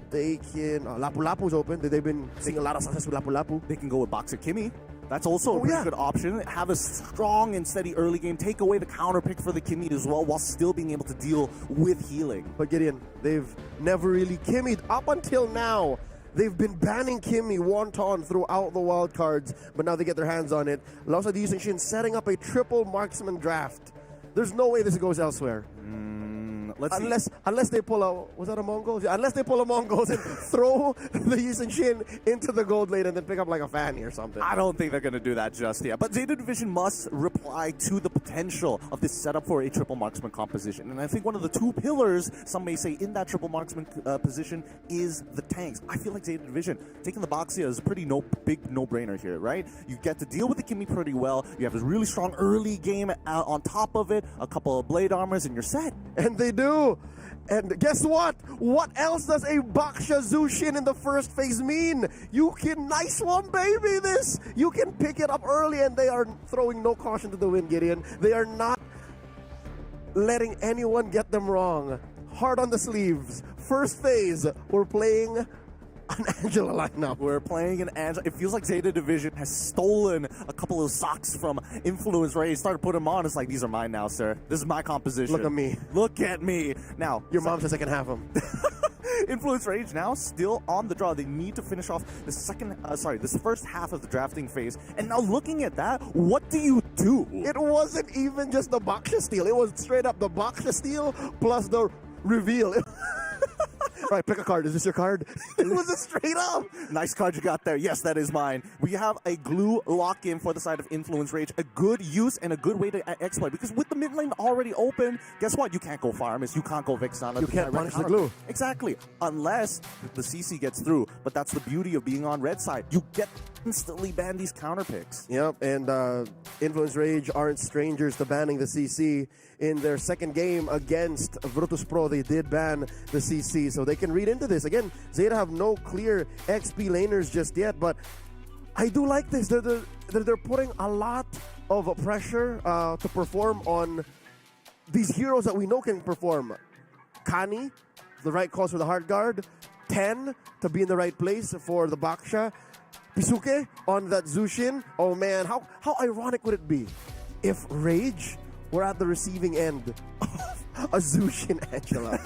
They can... Lapu Lapu's open. They've been seeing a lot of success with Lapu Lapu. They can go with Boxer Kimmy. That's also a pretty good option. Have a strong and steady early game. Take away the counter pick for the Kimmy as well while still being able to deal with healing. But Gideon, they've never really Kimmied up until now. They've been banning Kimmy wonton throughout the wild cards, but now they get their hands on it. Lausa Yusen Shin setting up a triple marksman draft. There's no way this goes elsewhere. Unless they pull a... Was that a Mongol? Yeah, unless they pull a Mongols and throw the Yusen Shin into the gold lane and then pick up like a Fanny or something. I don't think they're going to do that just yet. But Zeta Division must reply to the potential of this setup for a triple marksman composition. And I think one of the two pillars, some may say, in that triple marksman position is the tanks. I feel like Zeta Division taking the Boxia is a pretty big no-brainer here, right? You get to deal with the Kimmy pretty well. You have a really strong early game on top of it, a couple of blade armors, and you're set. And they do. And guess what? What else does a Baksha Zushin in the first phase mean? You can nice one, baby, this. You can pick it up early, and they are throwing no caution to the wind, Gideon. They are not letting anyone get them wrong. Hard on the sleeves. First phase, we're playing an Angela lineup. We're playing an Angela. It feels like Zeta Division has stolen a couple of socks from Influence Ray. Started putting them on. It's like, these are mine now, sir. This is my composition. Look at me. Look at me. Now, your mom says I can have them. Influence Rage now still on the draw. They need to finish off the this first half of the drafting phase. And now looking at that, what do you do? It wasn't even just the Baksha steal. It was straight up the Baksha steal plus the reveal. Right, pick a card. Is this your card? It was a straight up. Nice card you got there. Yes, that is mine. We have a glue lock-in for the side of Influence Rage. A good use and a good way to exploit. Because with the mid lane already open, guess what? You can't go Farmus. You can't go Vixana. You can't punish the glue. Exactly. Unless the CC gets through. But that's the beauty of being on red side. You get instantly ban these counter picks. Yep, and Influence Rage aren't strangers to banning the CC. In their second game against Virtus Pro, they did ban the CC, so they can read into this. Again, Zeta have no clear XP laners just yet, but I do like this. They're putting a lot of pressure to perform on these heroes that we know can perform. Kani, the right calls for the hard guard. 10 to be in the right place for the Baksha. Pisuke on that Zushin. Oh man, how ironic would it be if Rage were at the receiving end of a Zushin Angela?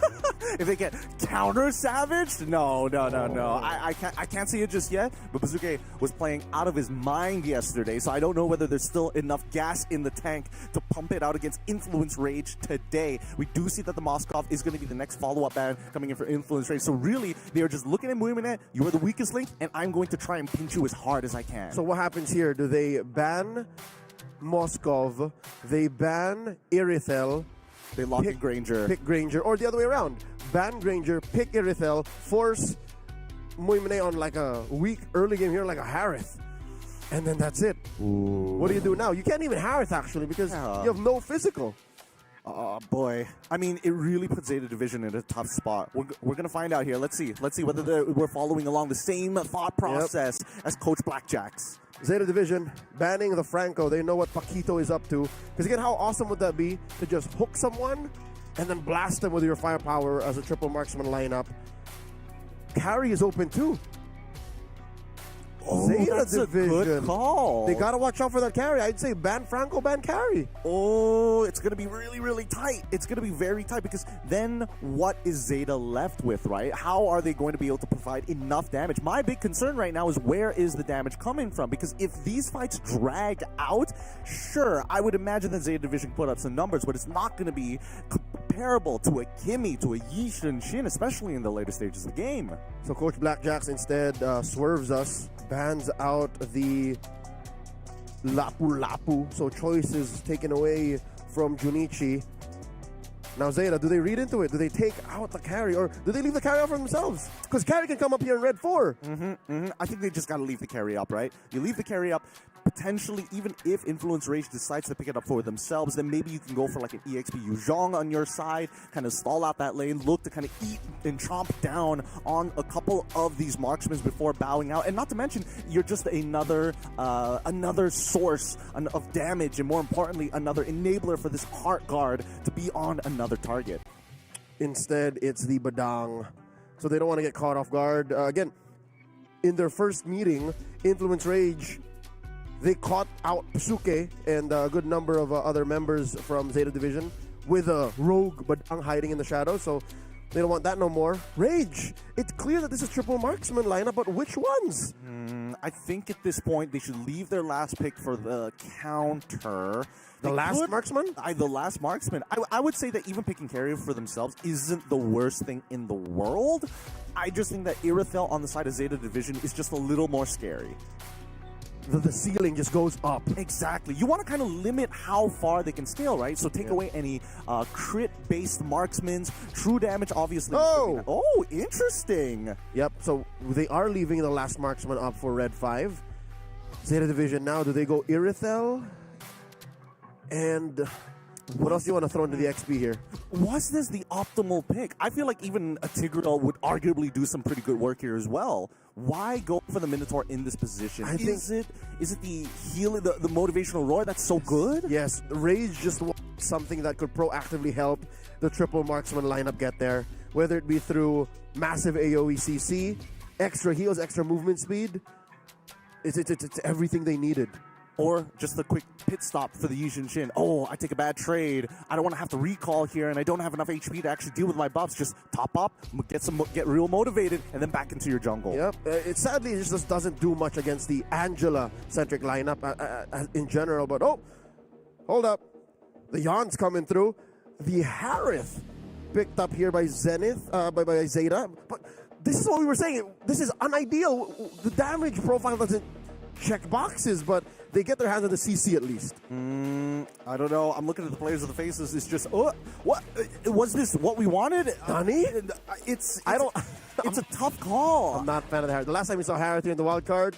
If they get counter savaged? No. I can't see it just yet. But Bazuke was playing out of his mind yesterday, so I don't know whether there's still enough gas in the tank to pump it out against Influence Rage today. We do see that the Moskov is going to be the next follow-up ban coming in for Influence Rage. So really, they are just looking at Muiminet. You are the weakest link, and I'm going to try and pinch you as hard as I can. So what happens here? Do they ban Moskov? They ban Irithel? They lock in Granger. Pick Granger, or the other way around. Ban Granger, pick Irithel, force Muiminet on like a weak early game here, like a Harith. And then that's it. Ooh. What do you do now? You can't even Harith, actually, because you have no physical. Oh, boy. I mean, it really puts Zeta Division in a tough spot. We're going to find out here. Let's see whether we're following along the same thought process as Coach Blackjacks. Zeta Division banning the Franco. They know what Paquito is up to. Because again, how awesome would that be to just hook someone and then blast them with your firepower as a triple marksman lineup? Carry is open too. Zeta that's division. a good call. They gotta watch out for that carry. I'd say ban Franco, ban carry. Oh, it's going to be really, really tight. It's going to be very tight because then what is Zeta left with, right? How are they going to be able to provide enough damage? My big concern right now is where is the damage coming from? Because if these fights drag out, sure, I would imagine that Zeta division put up some numbers, but it's not going to be comparable to a Kimmy, to a Yi Shin, especially in the later stages of the game. So Coach Blackjacks instead swerves us, bans out the Lapu Lapu. So choice is taken away from Junichi. Now Zeta, do they read into it? Do they take out the carry, or do they leave the carry out for themselves? Because carry can come up here in red 4. I think they just got to leave the carry up, right? You leave the carry up, potentially, even if Influence Rage decides to pick it up for themselves, then maybe you can go for like an EXP Yuzhong on your side, kind of stall out that lane, look to kind of eat and chomp down on a couple of these marksmen before bowing out. And not to mention, you're just another source of damage, and more importantly, another enabler for this Heart Guard to be on another target. Instead, it's the Badang. So they don't want to get caught off guard. Again, in their first meeting, Influence Rage, they caught out Psuke and a good number of other members from Zeta Division with a rogue Badang hiding in the shadows. So they don't want that no more. Rage, it's clear that this is triple marksman lineup, but which ones? I think at this point they should leave their last pick for the counter. The last marksman? The last marksman. I would say that even picking carrier for themselves isn't the worst thing in the world. I just think that Irithel on the side of Zeta Division is just a little more scary. The ceiling just goes up. Exactly. You want to kind of limit how far they can scale, right? So take away any crit-based marksmen. True damage, obviously. Oh, interesting. Yep, so they are leaving the last marksman up for red 5. Zeta Division now, do they go Irithel? And what else do you want to throw into the XP here? Was this the optimal pick? I feel like even a Tigreal would arguably do some pretty good work here as well. Why go for the Minotaur in this position? Is it the healing, the motivational roar that's so good? Yes, Rage just wants something that could proactively help the triple marksman lineup get there, whether it be through massive AoE CC, extra heals, extra movement speed. It's everything they needed. Or just a quick pit stop for the Yi Shin. Oh, I take a bad trade. I don't want to have to recall here, and I don't have enough HP to actually deal with my buffs. Just top up, get real motivated, and then back into your jungle. Yep. Sadly, it just doesn't do much against the Angela-centric lineup in general. But hold up. The Yon's coming through. The Harith picked up here by Zenith, by Zeta. But this is what we were saying. This is unideal. The damage profile doesn't check boxes, but they get their hands on the CC at least. I don't know. I'm looking at the players with the faces. It's just, what? Was this what we wanted? Honey? It's a tough call. I'm not a fan of the Harith. The last time we saw Harith here in the wild card,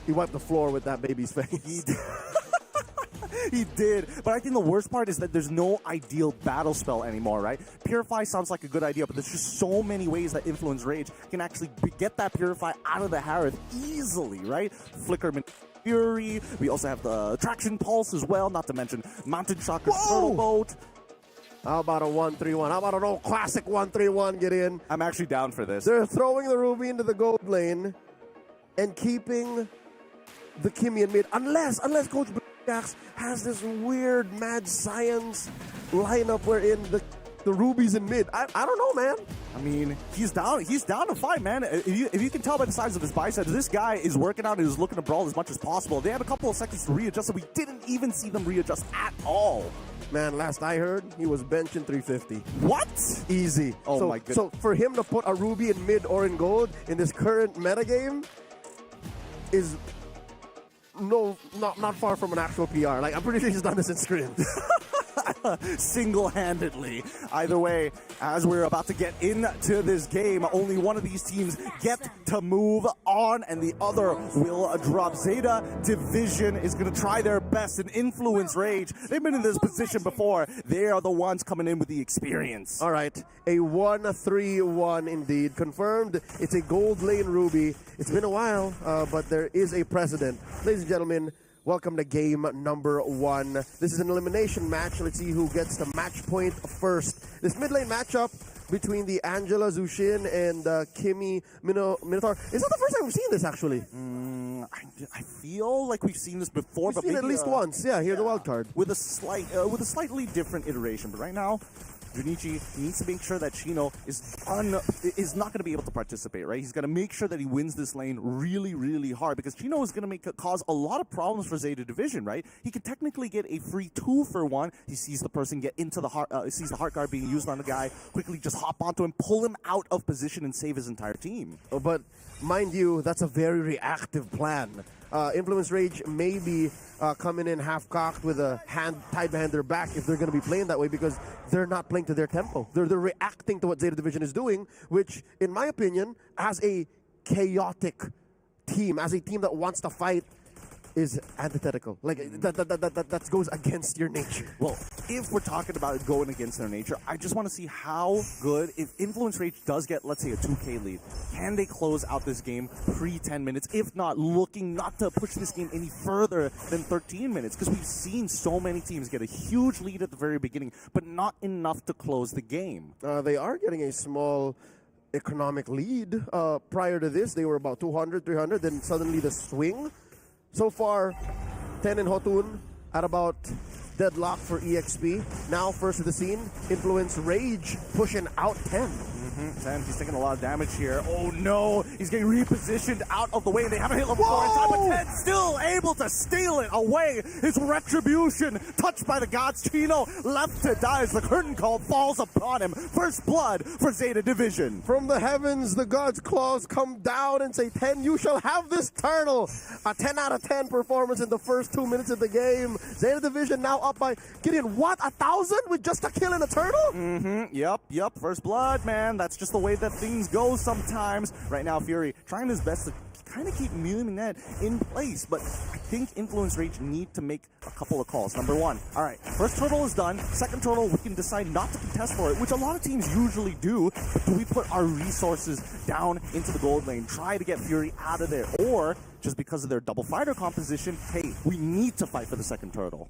he wiped the floor with that baby's face. He did. But I think the worst part is that there's no ideal battle spell anymore, right? Purify sounds like a good idea, but there's just so many ways that Influence Rage can actually get that Purify out of the Harith easily, right? Flicker Fury. We also have the Traction Pulse as well, not to mention Mountain Shocker, Turtle Boat. How about a 1-3-1? How about an old classic 1-3-1 get in? I'm actually down for this. They're throwing the Ruby into the gold lane and keeping the Kimmy in mid. Unless Coach Jax has this weird mad science lineup wherein the Ruby's in mid. I don't know, man. I mean, he's down to fight, man. If you can tell by the size of his biceps, this guy is working out and is looking to brawl as much as possible. They had a couple of seconds to readjust, and we didn't even see them readjust at all. Man, last I heard, he was benching 350. What? Easy. Oh my goodness. So for him to put a Ruby in mid or in gold in this current metagame is not far from an actual PR. Like, I'm pretty sure he's done this in scrims. Single-handedly. Either way, as we're about to get into this game, only one of these teams get to move on, and the other will drop. Zeta Division is going to try their best and Influence Rage. They've been in this position before. They are the ones coming in with the experience. All right, a 1-3-1 indeed. Confirmed, it's a gold lane Ruby. It's been a while, but there is a precedent. Ladies and gentlemen, welcome to game number 1. This is an elimination match. Let's see who gets the match point first. This mid lane matchup between the Angela Zushin and Kimi Minotaur. Is that the first time we've seen this, actually? I feel like we've seen this before, but We've seen it maybe, at least once. Yeah, here the wild card. with a slightly different iteration. But right now, Junichi needs to make sure that Chino is not going to be able to participate, right? He's got to make sure that he wins this lane really, really hard, because Chino is going to cause a lot of problems for Zeta Division, right? He can technically get a free 2-for-1. He sees the person get into the heart, sees the heart guard being used on the guy, quickly just hop onto him, pull him out of position, and save his entire team. But mind you, that's a very reactive plan. Influence Rage may be coming in half-cocked with a hand tied behind their back if they're going to be playing that way, because they're not playing to their tempo. They're reacting to what Zeta Division is doing, which, in my opinion, as a chaotic team, as a team that wants to fight, is antithetical. Like, that goes against your nature. Well, if we're talking about going against their nature, I just want to see how good, if Influence Rage does get, let's say, a 2K lead, can they close out this game pre-10 minutes? If not, looking not to push this game any further than 13 minutes, because we've seen so many teams get a huge lead at the very beginning, but not enough to close the game. They are getting a small economic lead. Prior to this, they were about 200, 300, then suddenly the swing. So far, 10 and Hotun at about deadlock for EXP. Now, first of the scene, Influence Rage pushing out 10. 10, he's taking a lot of damage here. Oh no, he's getting repositioned out of the way, and they haven't hit level 4 in time, but 10 still able to steal it away. His retribution, touched by the gods. Chino left to die as the curtain call falls upon him. First blood for Zeta Division. From the heavens, the gods' claws come down and say, 10, you shall have this turtle. A 10 out of 10 performance in the first 2 minutes of the game. Zeta Division now up by, Gideon, what, 1,000 with just a kill and a turtle? Yep, first blood, man. That's just the way that things go sometimes. Right now, Fury trying his best to kind of keep Muminet in place, but I think Influence Rage need to make a couple of calls. Number one, all right, first turtle is done. Second turtle, we can decide not to contest for it, which a lot of teams usually do, but do we put our resources down into the gold lane, try to get Fury out of there, or just because of their double fighter composition, hey, we need to fight for the second turtle?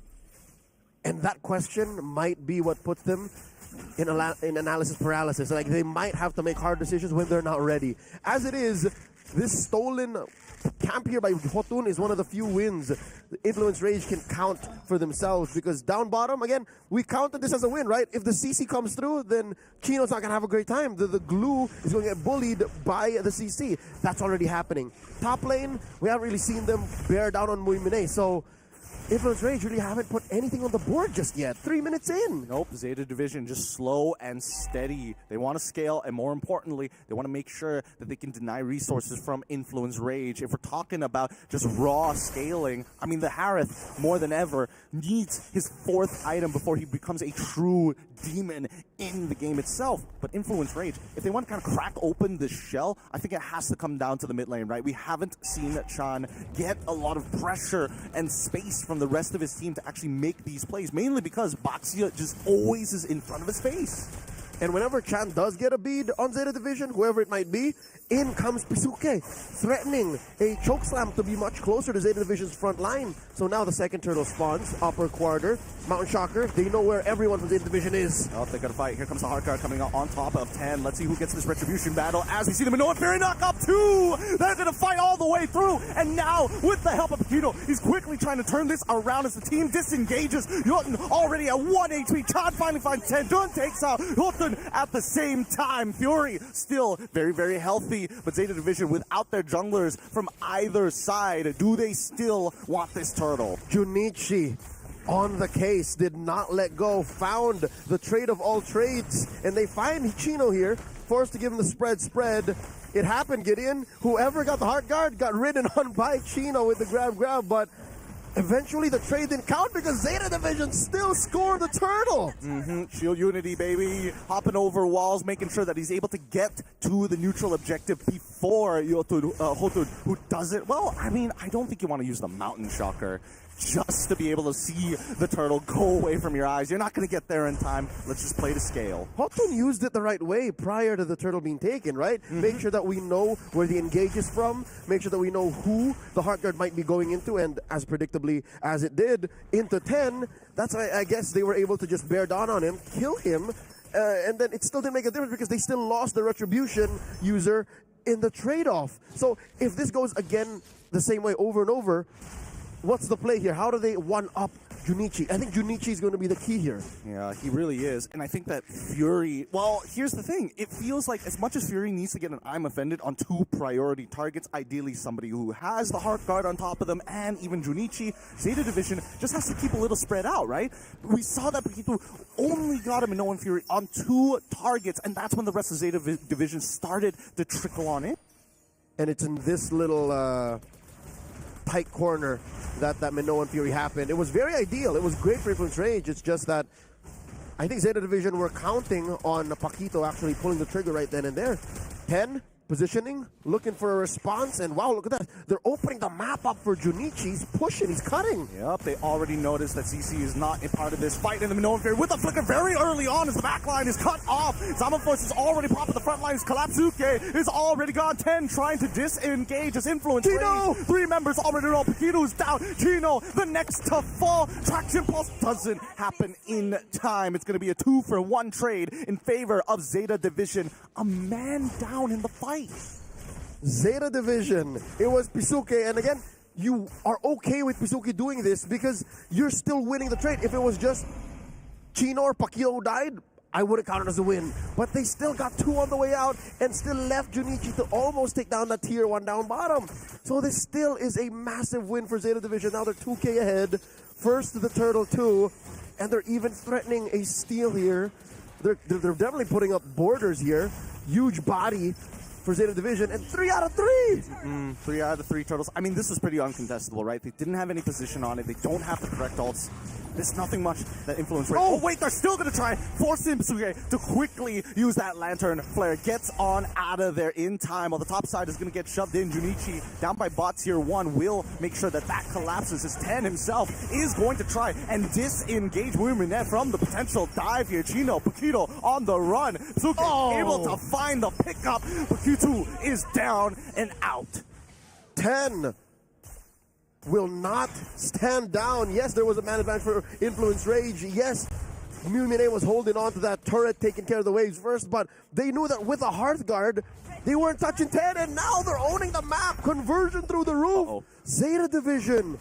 And that question might be what puts them in analysis paralysis. Like, they might have to make hard decisions when they're not ready. As it is, this stolen camp here by Hotun is one of the few wins Influence Rage can count for themselves, because down bottom, again, we counted this as a win, right? If the CC comes through, then Chino's not going to have a great time. The glue is going to get bullied by the CC. That's already happening. Top lane, we haven't really seen them bear down on Muimine, so Influence Rage really haven't put anything on the board just yet. 3 minutes in. Nope, Zeta Division just slow and steady. They want to scale, and more importantly, they want to make sure that they can deny resources from Influence Rage. If we're talking about just raw scaling, I mean, the Harith, more than ever, needs his 4th item before he becomes a true demon in the game itself. But Influence Rage, if they want to kind of crack open this shell, I think it has to come down to the mid lane, right? We haven't seen Chan get a lot of pressure and space from the rest of his team to actually make these plays, mainly because Baxia just always is in front of his face. And whenever Chan does get a bead on Zeta Division, whoever it might be, in comes Pisuke, threatening a chokeslam to be much closer to Zeta Division's front line. So now the second turtle spawns, upper quarter, Mountain Shocker. They know where everyone from Zeta Division is. Oh, they're gonna fight. Here comes the hard card coming out on top of 10. Let's see who gets this retribution battle as we see the Minoan Fury knock up 2. They're gonna fight all the way through. And now, with the help of Kino, he's quickly trying to turn this around as the team disengages. Jotun already at 1 HP. Chan finally finds 10. Dun takes out Jotun at the same time. Fury still very, very healthy. But Zeta Division, without their junglers from either side, do they still want this turtle? Junichi on the case, did not let go, found the trade of all trades, and they find Chino here, forced to give him the spread. It happened, Gideon. Whoever got the heart guard got ridden on by Chino with the grab, but eventually the trade didn't count because Zeta Division still scored the turtle. Shield unity, baby. Hopping over walls, making sure that he's able to get to the neutral objective before Hotun, who does it. Well, I mean, I don't think you want to use the Mountain Shocker just to be able to see the turtle go away from your eyes. You're not going to get there in time. Let's just play to scale. Hotun used it the right way prior to the turtle being taken, right? Make sure that we know where the engage is from. Make sure that we know who the heart guard might be going into, and as predictably as it did, into 10. That's why I guess they were able to just bear down on him, kill him, and then it still didn't make a difference because they still lost the retribution user in the trade-off. So if this goes again the same way over and over, what's the play here? How do they one-up Junichi? I think Junichi is going to be the key here. Yeah, he really is. And I think that Fury, well, here's the thing. It feels like as much as Fury needs to get an I'm Offended on 2 priority targets, ideally somebody who has the Heart Guard on top of them, and even Junichi, Zeta Division just has to keep a little spread out, right? We saw that Paquito only got him in Minoan Fury on 2 targets, and that's when the rest of Zeta Division started to trickle on it. And it's in this little tight corner that Minoan Fury happened. It was very ideal. It was great for Influence Rage. It's just that I think Zeta Division were counting on Paquito actually pulling the trigger right then and there. 10, positioning, looking for a response, and wow, look at that. They're opening the map up for Junichi. He's pushing, he's cutting. Yep, they already noticed that CC is not a part of this fight in the Minoan Fury with a flicker very early on as the back line is cut off. Zaman Force is already popping the front lines. Kalapsuke is already gone. 10 trying to disengage his influence. Chino! 3 members already know. Paquito's down. Chino, the next to fall. Traction Pulse doesn't happen in time. It's going to be a 2-for-1 trade in favor of Zeta Division. A man down in the fight. Zeta Division. It was Pisuke, and again, you are okay with Pisuke doing this because you're still winning the trade. If it was just Chino or Paquito who died, I wouldn't count it as a win. But they still got 2 on the way out and still left Junichi to almost take down that tier 1 down bottom. So this still is a massive win for Zeta Division. Now they're 2K ahead. First to the Turtle 2, and they're even threatening a steal here. They're definitely putting up borders here. Huge body for Zeta Division, and 3 out of 3! 3 out of the 3 turtles. I mean, this is pretty uncontestable, right? They didn't have any position on it. They don't have the correct ults. There's nothing much that influence rate. Oh, wait, they're still going to try forcing Pisuke to quickly use that lantern flare. Gets on out of there in time. While the top side is going to get shoved in. Junichi, down by bot tier 1, will make sure that that collapses. As 10 himself is going to try and disengage Muminette from the potential dive here. Chino, Paquito on the run. Pisuke able to find the pickup. Paquito is down and out. 10 will not stand down. Yes, there was a man advantage for Influence Rage. Yes, Mumine was holding on to that turret, taking care of the waves first, but they knew that with a Hearth Guard, they weren't touching 10, and now they're owning the map. Conversion through the roof. Zeta Division,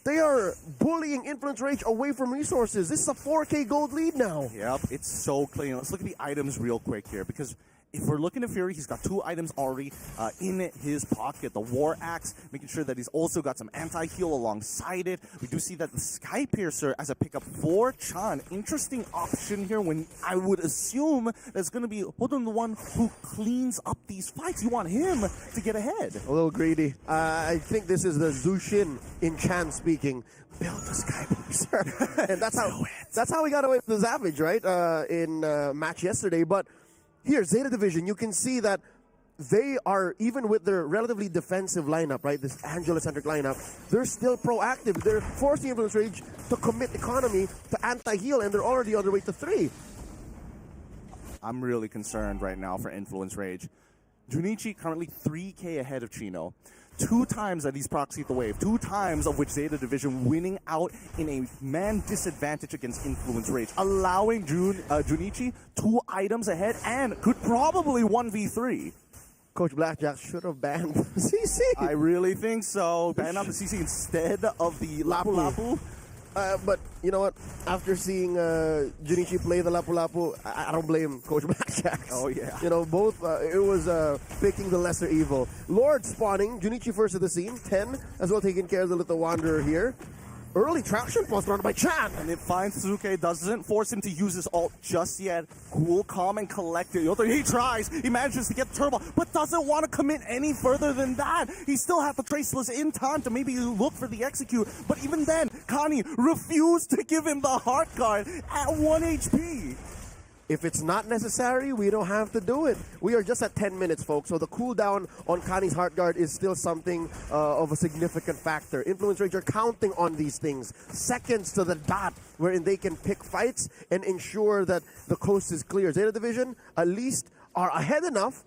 they are bullying Influence Rage away from resources. This is a 4K gold lead now. Yep, it's so clean. Let's look at the items real quick here, because if we're looking at Fury, he's got 2 items already in his pocket. The War Axe, making sure that he's also got some anti-heal alongside it. We do see that the Sky Piercer as a pickup for Chan. Interesting option here when I would assume that's going to be Hodon, the one who cleans up these fights. You want him to get ahead. A little greedy. I think this is the Zushin in Chan speaking. Build the Sky Piercer. And that's how we got away with the Savage, right? In match yesterday. But here, Zeta Division, you can see that they are, even with their relatively defensive lineup, right, this Angela-centric lineup, they're still proactive. They're forcing Influence Rage to commit economy to anti-heal, and they're already on their way to 3. I'm really concerned right now for Influence Rage. Junichi currently 3K ahead of Chino. 2 times that he's proxied the wave, 2 times of which Zeta Division winning out in a man disadvantage against Influence Rage, allowing Junichi 2 items ahead and could probably 1v3. Coach Blackjack should have banned CC. I really think so. Ban out the CC instead of the Lapu Lapu. But you know what? After seeing Junichi play the Lapu Lapu, I don't blame Coach Blackjack. Oh, yeah. You know, both, it was picking the lesser evil. Lord spawning, Junichi first of the scene, 10 as well taking care of the little Wanderer here. Early traction plus run by Chan. And it finds Suzuki, doesn't force him to use his ult just yet. Cool, calm, and collected. He tries, he manages to get Turbo, but doesn't want to commit any further than that. He still has the Traceless in time to maybe look for the execute, but even then, Kani refused to give him the Heart Guard at 1 HP. If it's not necessary, we don't have to do it. We are just at 10 minutes, folks, so the cooldown on Kani's Heart Guard is still something of a significant factor. Influence Rage are counting on these things. Seconds to the dot, wherein they can pick fights and ensure that the coast is clear. Zeta Division, at least, are ahead enough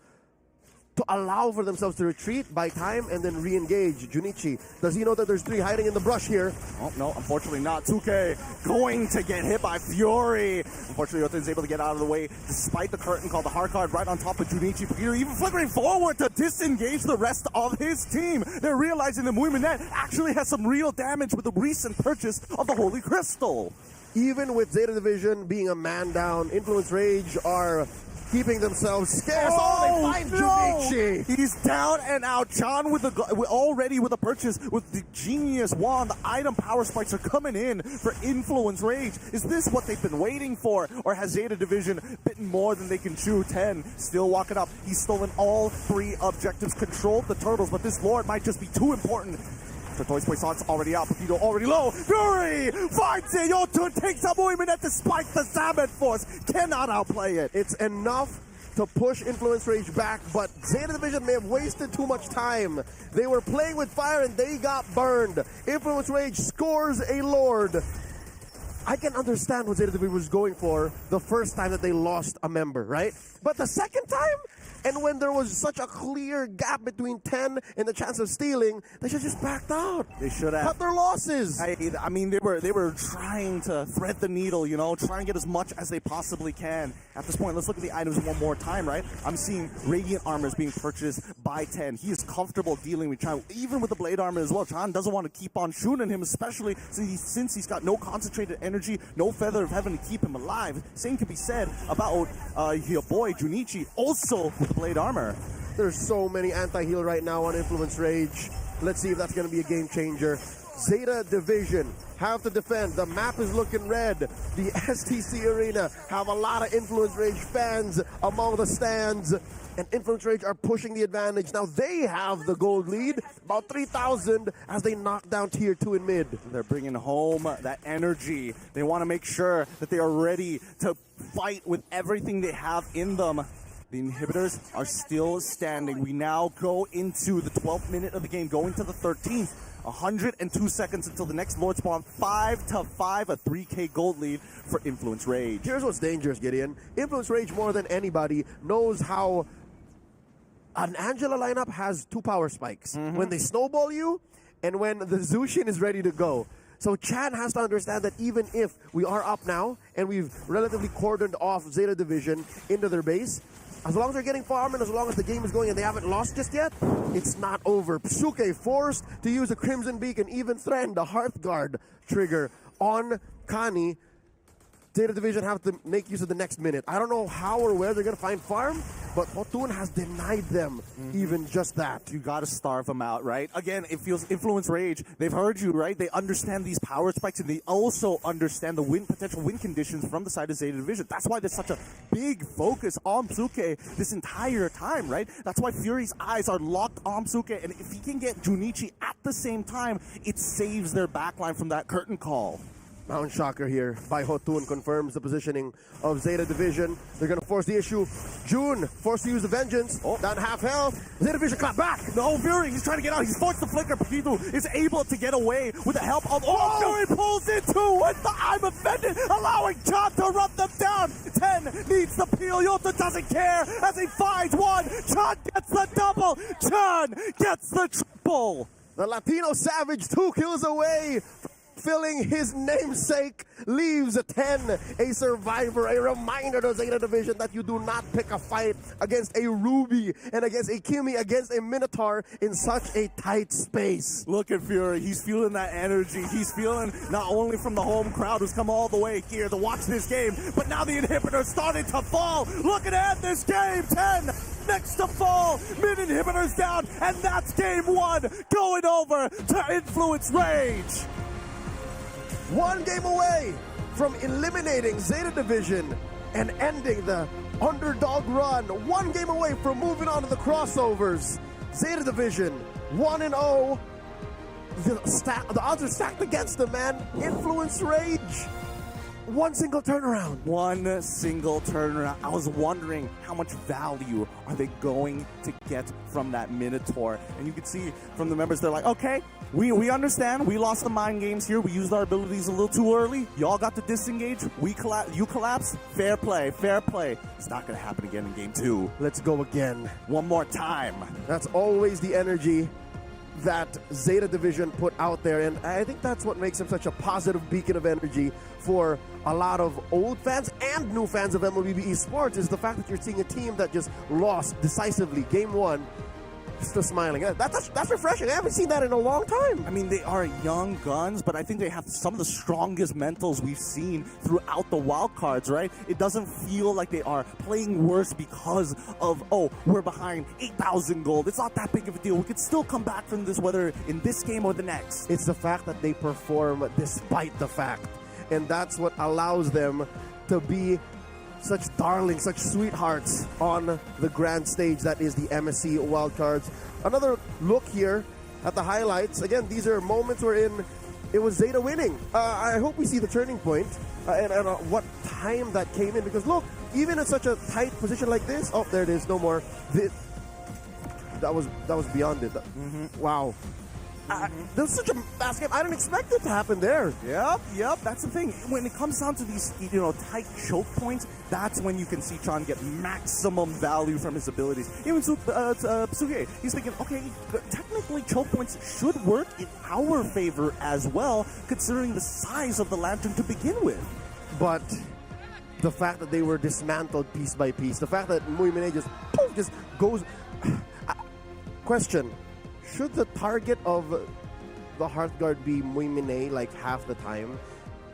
to allow for themselves to retreat, buy time, and then re-engage. Junichi, does he know that there's 3 hiding in the brush here? Oh, no, unfortunately not. 2K going to get hit by Fury. Unfortunately, Yota is able to get out of the way despite the curtain call. The hard card right on top of Junichi. Fury even flickering forward to disengage the rest of his team. They're realizing that Muiminette actually has some real damage with the recent purchase of the Holy Crystal. Even with Zeta Division being a man down, Influence Rage are keeping themselves scarce. They find Junichi. He's down and out. Chan already with a purchase with the Genius Wand. The item power spikes are coming in for Influence Rage. Is this what they've been waiting for? Or has Zeta Division bitten more than they can chew? 10 still walking up. He's stolen all 3 objectives, controlled the turtles, but this Lord might just be too important. Tortoise Poisson's already out. Pepito already low. Fury finds it. Yotun takes up Muiminette despite the Salmon Force. Cannot outplay it. It's enough to push Influence Rage back, but Zeta Division may have wasted too much time. They were playing with fire and they got burned. Influence Rage scores a Lord. I can understand what Zeta Division was going for the first time that they lost a member, right? But the second time, and when there was such a clear gap between 10 and the chance of stealing, they should just backed out. They should have cut their losses. I mean, they were trying to thread the needle, you know, try and get as much as they possibly can. At this point, let's look at the items one more time, right? I'm seeing Radiant Armor is being purchased by 10. He is comfortable dealing with Chan, even with the Blade Armor as well. Chan doesn't want to keep on shooting him, especially since he's got no concentrated energy, no Feather of Heaven to keep him alive. Same can be said about your boy Junichi, also with Blade Armor. There's so many anti-heal right now on Influence Rage. Let's see if that's going to be a game changer. Zeta Division have to defend. The map is looking red. The STC Arena have a lot of Influence Rage fans among the stands. And Influence Rage are pushing the advantage. Now they have the gold lead, about 3,000 as they knock down Tier 2 in mid. They're bringing home that energy. They want to make sure that they are ready to fight with everything they have in them. The inhibitors are still standing. We now go into the 12th minute of the game, going to the 13th. 102 seconds until the next Lord spawn. 5-5, a 3K gold lead for Influence Rage. Here's what's dangerous, Gideon. Influence Rage, more than anybody, knows how an Angela lineup has 2 power spikes. When they snowball you, and when the Zushin is ready to go. So Chan has to understand that even if we are up now, and we've relatively cordoned off Zeta Division into their base, as long as they're getting farm and as long as the game is going and they haven't lost just yet, it's not over. Psuke forced to use a Crimson Beacon, even threatened the Hearthguard trigger on Kani. Zeta Division have to make use of the next minute. I don't know how or where they're going to find farm, but Hotun has denied them even just that. You got to starve them out, right? Again, it feels Influence Rage. They've heard you, right? They understand these power spikes, and they also understand the potential win conditions from the side of Zeta Division. That's why there's such a big focus on Psuke this entire time, right? That's why Fury's eyes are locked on Psuke, and if he can get Junichi at the same time, it saves their backline from that curtain call. Mount Shocker here by Hotun confirms the positioning of Zeta Division. They're going to force the issue. June forced to use the Vengeance. Down half health. Zeta Division clap back. No, Fury, he's trying to get out. He's forced the flicker. Pepito is able to get away with the help of... Oh, Fury pulls into with the I'm offended, allowing Chan to run them down. 10 needs the peel. Yota doesn't care as he finds one. Chan gets the double. Chan gets the triple. The Latino Savage 2 kills away. Filling his namesake, leaves a 10, a survivor, a reminder to Zeta Division that you do not pick a fight against a Ruby and against a Kimi, against a Minotaur in such a tight space. Look at Fury, he's feeling that energy. He's feeling not only from the home crowd who's come all the way here to watch this game, but now the inhibitor's starting to fall. Looking to end this game, 10 next to fall, mid inhibitors down, and that's game 1 going over to Influence Rage. 1 game away from eliminating Zeta Division and ending the underdog run. 1 game away from moving on to the crossovers. Zeta Division 1-0. The odds are stacked against them, man. Influence Rage. one single turnaround. One single turnaround. I was wondering how much value are they going to get from that Minotaur? And you can see from the members, they're like, okay, we understand. We lost the mind games here. We used our abilities a little too early. Y'all got to disengage. You collapse. Fair play. Fair play. It's not going to happen again in game 2. Let's go again. One more time. That's always the energy that Zeta Division put out there, and I think that's what makes them such a positive beacon of energy for a lot of old fans and new fans of MLBB esports, is the fact that you're seeing a team that just lost decisively game 1 still smiling. That's refreshing. I haven't seen that in a long time. I mean, they are young guns, but I think they have some of the strongest mentals we've seen throughout the wildcards, right? It doesn't feel like they are playing worse because of, oh, we're behind 8,000 gold. It's not that big of a deal. We could still come back from this, whether in this game or the next. It's the fact that they perform despite the fact. And that's what allows them to be such darlings, such sweethearts on the grand stage that is the MSC wildcards. Another look here at the highlights. Again, these are moments wherein it was Zeta winning. I hope we see the turning point and what time that came in, because look, even in such a tight position like this, oh, there it is, no more. That was beyond it. Wow. There was such a fast game. I didn't expect it to happen there. Yep. That's the thing. When it comes down to these, tight choke points, that's when you can see Chan get maximum value from his abilities. Even Psuke, he's thinking, okay, technically choke points should work in our favor as well, considering the size of the lantern to begin with. But the fact that they were dismantled piece by piece, the fact that Muimine just goes. Question. Should the target of the Hearthguard be Muimine like half the time?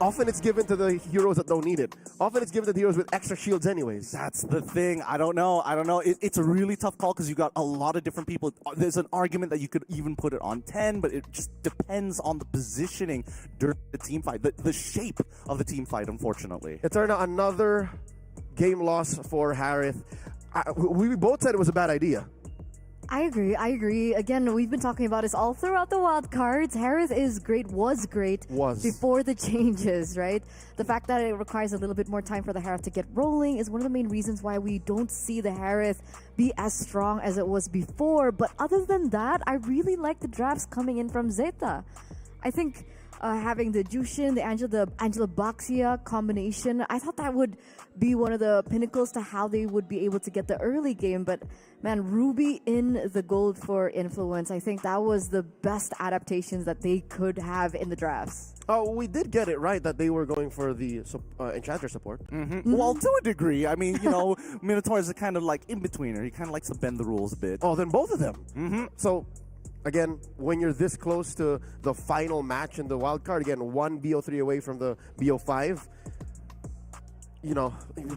Often it's given to the heroes that don't need it. Often it's given to the heroes with extra shields anyways. That's the thing. I don't know. It's a really tough call because you got a lot of different people. There's an argument that you could even put it on 10, but it just depends on the positioning during the team fight, the shape of the team fight, unfortunately. It's another game loss for Harith. We both said it was a bad idea. I agree. Again, we've been talking about this all throughout the wild cards. Harith was great before the changes, right? The fact that it requires a little bit more time for the Harith to get rolling is one of the main reasons why we don't see the Harith be as strong as it was before. But other than that, I really like the drafts coming in from Zeta. I think having the Jushin, the Angela Baxia combination, I thought that would be one of the pinnacles to how they would be able to get the early game. But man, Ruby in the gold for influence, I think that was the best adaptations that they could have in the drafts. Oh, we did get it right that they were going for the Enchanter support. Well, to a degree. I mean, Minotaur is a kind of like in-betweener. He kind of likes to bend the rules a bit. Oh, then both of them. So, again, when you're this close to the final match in the wild card, again, one BO3 away from the BO5, you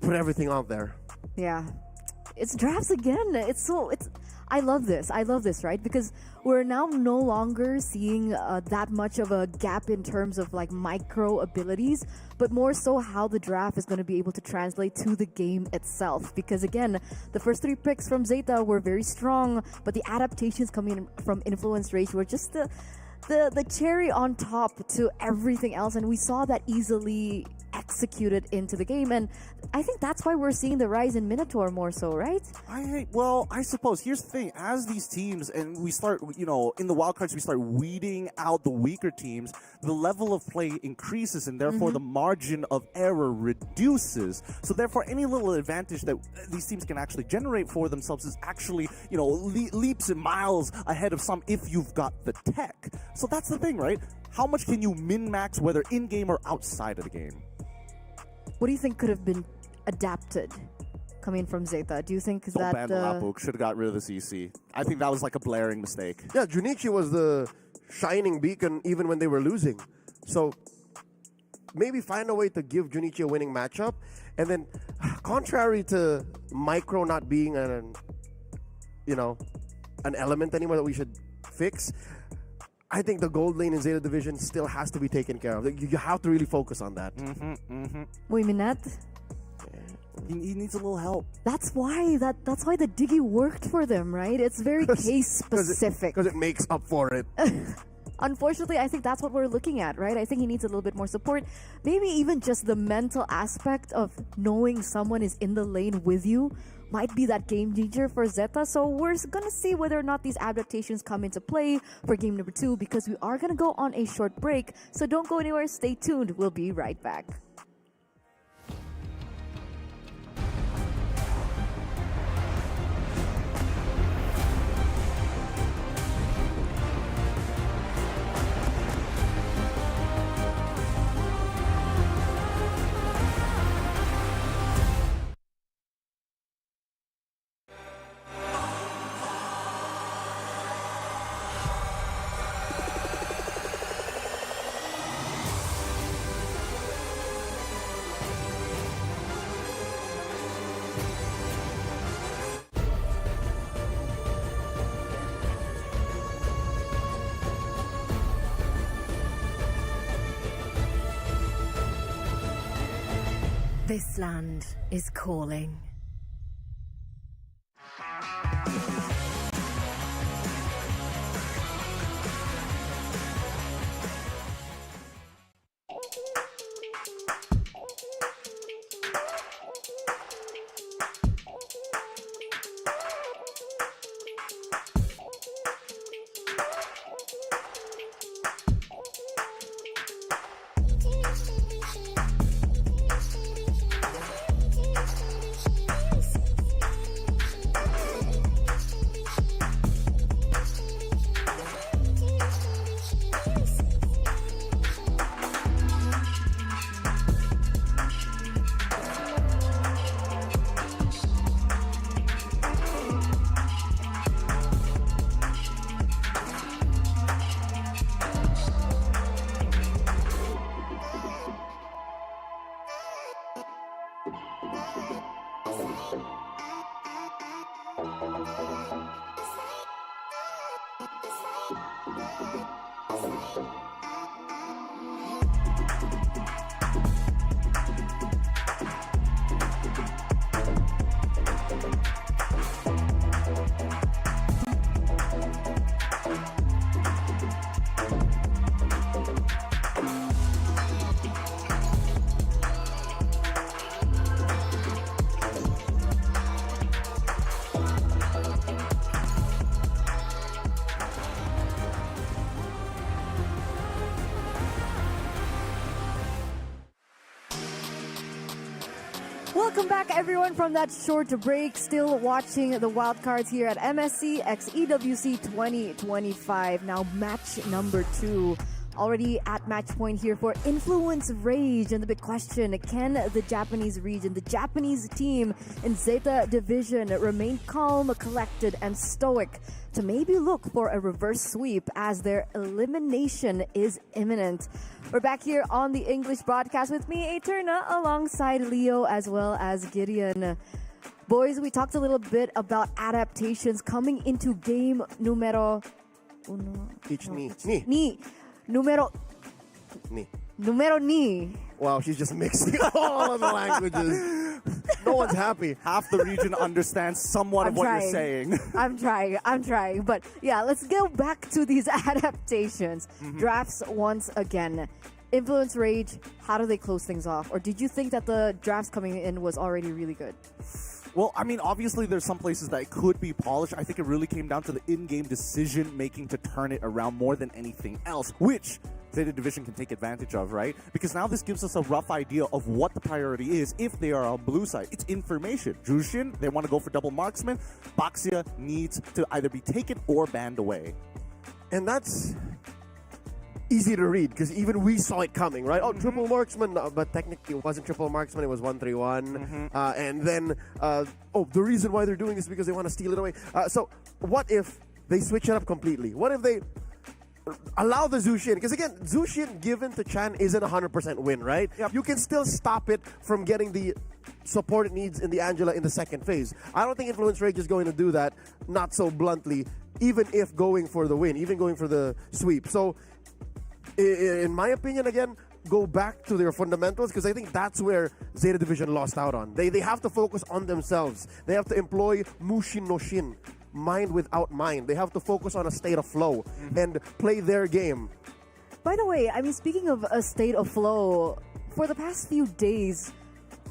put everything out there. Yeah. It's drafts again. I love this, right? Because we're now no longer seeing that much of a gap in terms of like micro abilities, but more so how the draft is going to be able to translate to the game itself. Because again, the first 3 picks from Zeta were very strong, but the adaptations coming in from Influence Rage were just the cherry on top to everything else, and we saw that easily executed into the game, and I think that's why we're seeing the rise in Minotaur more so, right? I suppose here's the thing: as these teams and we start, in the wildcards, we start weeding out the weaker teams, the level of play increases, and therefore the margin of error reduces. So therefore, any little advantage that these teams can actually generate for themselves is actually, leaps and miles ahead of some if you've got the tech. So that's the thing, right? How much can you min-max, whether in-game or outside of the game? What do you think could have been adapted coming from Zeta? Do you think Don't ban the Lapuk. Should have got rid of the CC. I think that was like a blaring mistake. Yeah, Junichi was the shining beacon even when they were losing. So maybe find a way to give Junichi a winning matchup. And then, contrary to Micro not being an element anymore that we should fix, I think the gold lane in Zeta Division still has to be taken care of. You have to really focus on that. Muiminat? He needs a little help. That's why the Diggy worked for them, right? It's very case specific. Because it makes up for it. unfortunately, I think that's what we're looking at, right? I think he needs a little bit more support. Maybe even just the mental aspect of knowing someone is in the lane with you might be that game changer for Zeta. So we're gonna see whether or not these adaptations come into play for game number 2, because we are gonna go on a short break. So don't go anywhere, stay tuned. We'll be right back. This land is calling. Welcome back, everyone, from that short break. Still watching the wildcards here at MSC x EWC 2025. Now, match number 2. Already at match point here for Influence Rage. And the big question, can the Japanese region, the Japanese team in Zeta Division remain calm, collected, and stoic to maybe look for a reverse sweep as their elimination is imminent? We're back here on the English broadcast with me, Eterna, alongside Leo as well as Gideon. Boys, we talked a little bit about adaptations coming into game numero uno. Ni. Numero ni. Wow, she's just mixing all of the languages. No one's happy. Half the region understands somewhat of what you're saying. I'm trying. But yeah, let's go back to these adaptations. Drafts once again. Influence Rage, how do they close things off? Or did you think that the drafts coming in was already really good? Well, I mean, obviously there's some places that it could be polished. I think it really came down to the in-game decision-making to turn it around more than anything else, which Zeta Division can take advantage of, right? Because now this gives us a rough idea of what the priority is if they are on blue side. It's information. Jushin, they want to go for double marksman. Baxia needs to either be taken or banned away. And that's easy to read because even we saw it coming, right? Oh, triple marksman, but technically it wasn't triple marksman, it was 131. And then, the reason why they're doing this is because they want to steal it away. So what if they switch it up completely? What if they allow the Zushin? Because again, Zushin given to Chan isn't 100% win, right? Yep. You can still stop it from getting the support it needs in the Angela in the second phase. I don't think Influence Rage is going to do that, not so bluntly, even if going for the win, even going for the sweep. So in my opinion, again, go back to their fundamentals because I think that's where Zeta Division lost out on. They have to focus on themselves. They have to employ Mushin no Shin. mind without mind. They have to focus on a state of flow and play their game. By the way, I mean, speaking of a state of flow, for the past few days,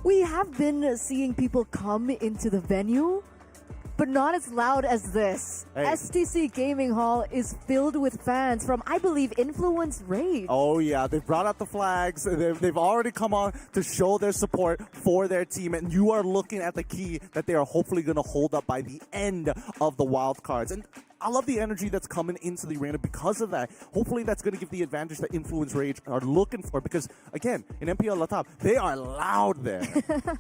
we have been seeing people come into the venue, but not as loud as this. Hey. STC Gaming Hall is filled with fans from, I believe, Influence Rage. Oh yeah, they've brought out the flags. They've already come on to show their support for their team, and you are looking at the key that they are hopefully going to hold up by the end of the wild cards. And I love the energy that's coming into the arena because of that. Hopefully that's going to give the advantage that Influence Rage are looking for, because again, in MPL Latam, they are loud there.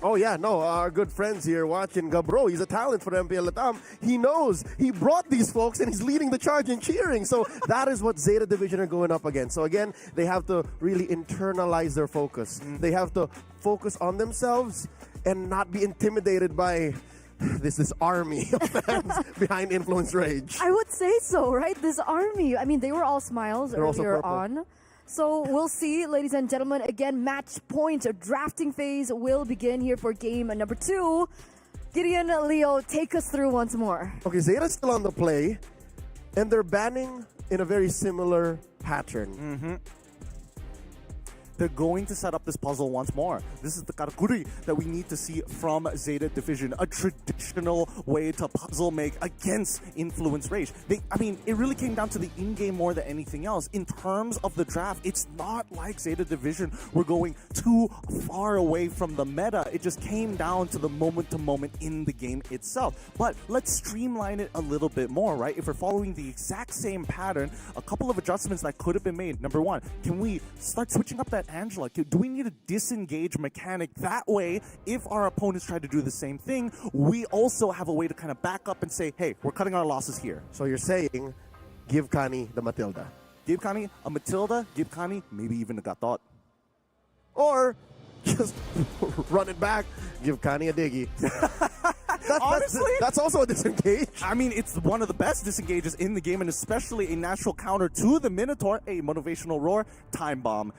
Oh yeah, no, our good friends here watching, Gabro, he's a talent for MPL Latam. He knows, he brought these folks and he's leading the charge and cheering. So that is what Zeta Division are going up against. So again, they have to really internalize their focus. They have to focus on themselves and not be intimidated by this army of fans behind Influence Rage. I would say so, right? This army. I mean, they were all smiles They're also earlier purple. on. So we'll see, ladies and gentlemen. Again, match point drafting phase will begin here for game number 2. Gideon, Leo, take us through once more. Okay, Zeta's still on the play, and they're banning in a very similar pattern. They're going to set up this puzzle once more. This is the karakuri that we need to see from Zeta Division, a traditional way to puzzle make against Influence Rage. I mean, it really came down to the in-game more than anything else. In terms of the draft, it's not like Zeta Division were going too far away from the meta. It just came down to the moment-to-moment in the game itself. But let's streamline it a little bit more, right? If we're following the exact same pattern, a couple of adjustments that could have been made. Number one, can we start switching up that Angela? Do we need a disengage mechanic? That way, if our opponents try to do the same thing, we also have a way to kind of back up and say, hey, we're cutting our losses here. So you're saying, give Kani the Matilda. Give Kani a Matilda, give Kani maybe even a Gatot. Or just run it back, give Kani a Diggy. Honestly, that's also a disengage. I mean, it's one of the best disengages in the game, and especially a natural counter to the Minotaur. A motivational roar, time bomb,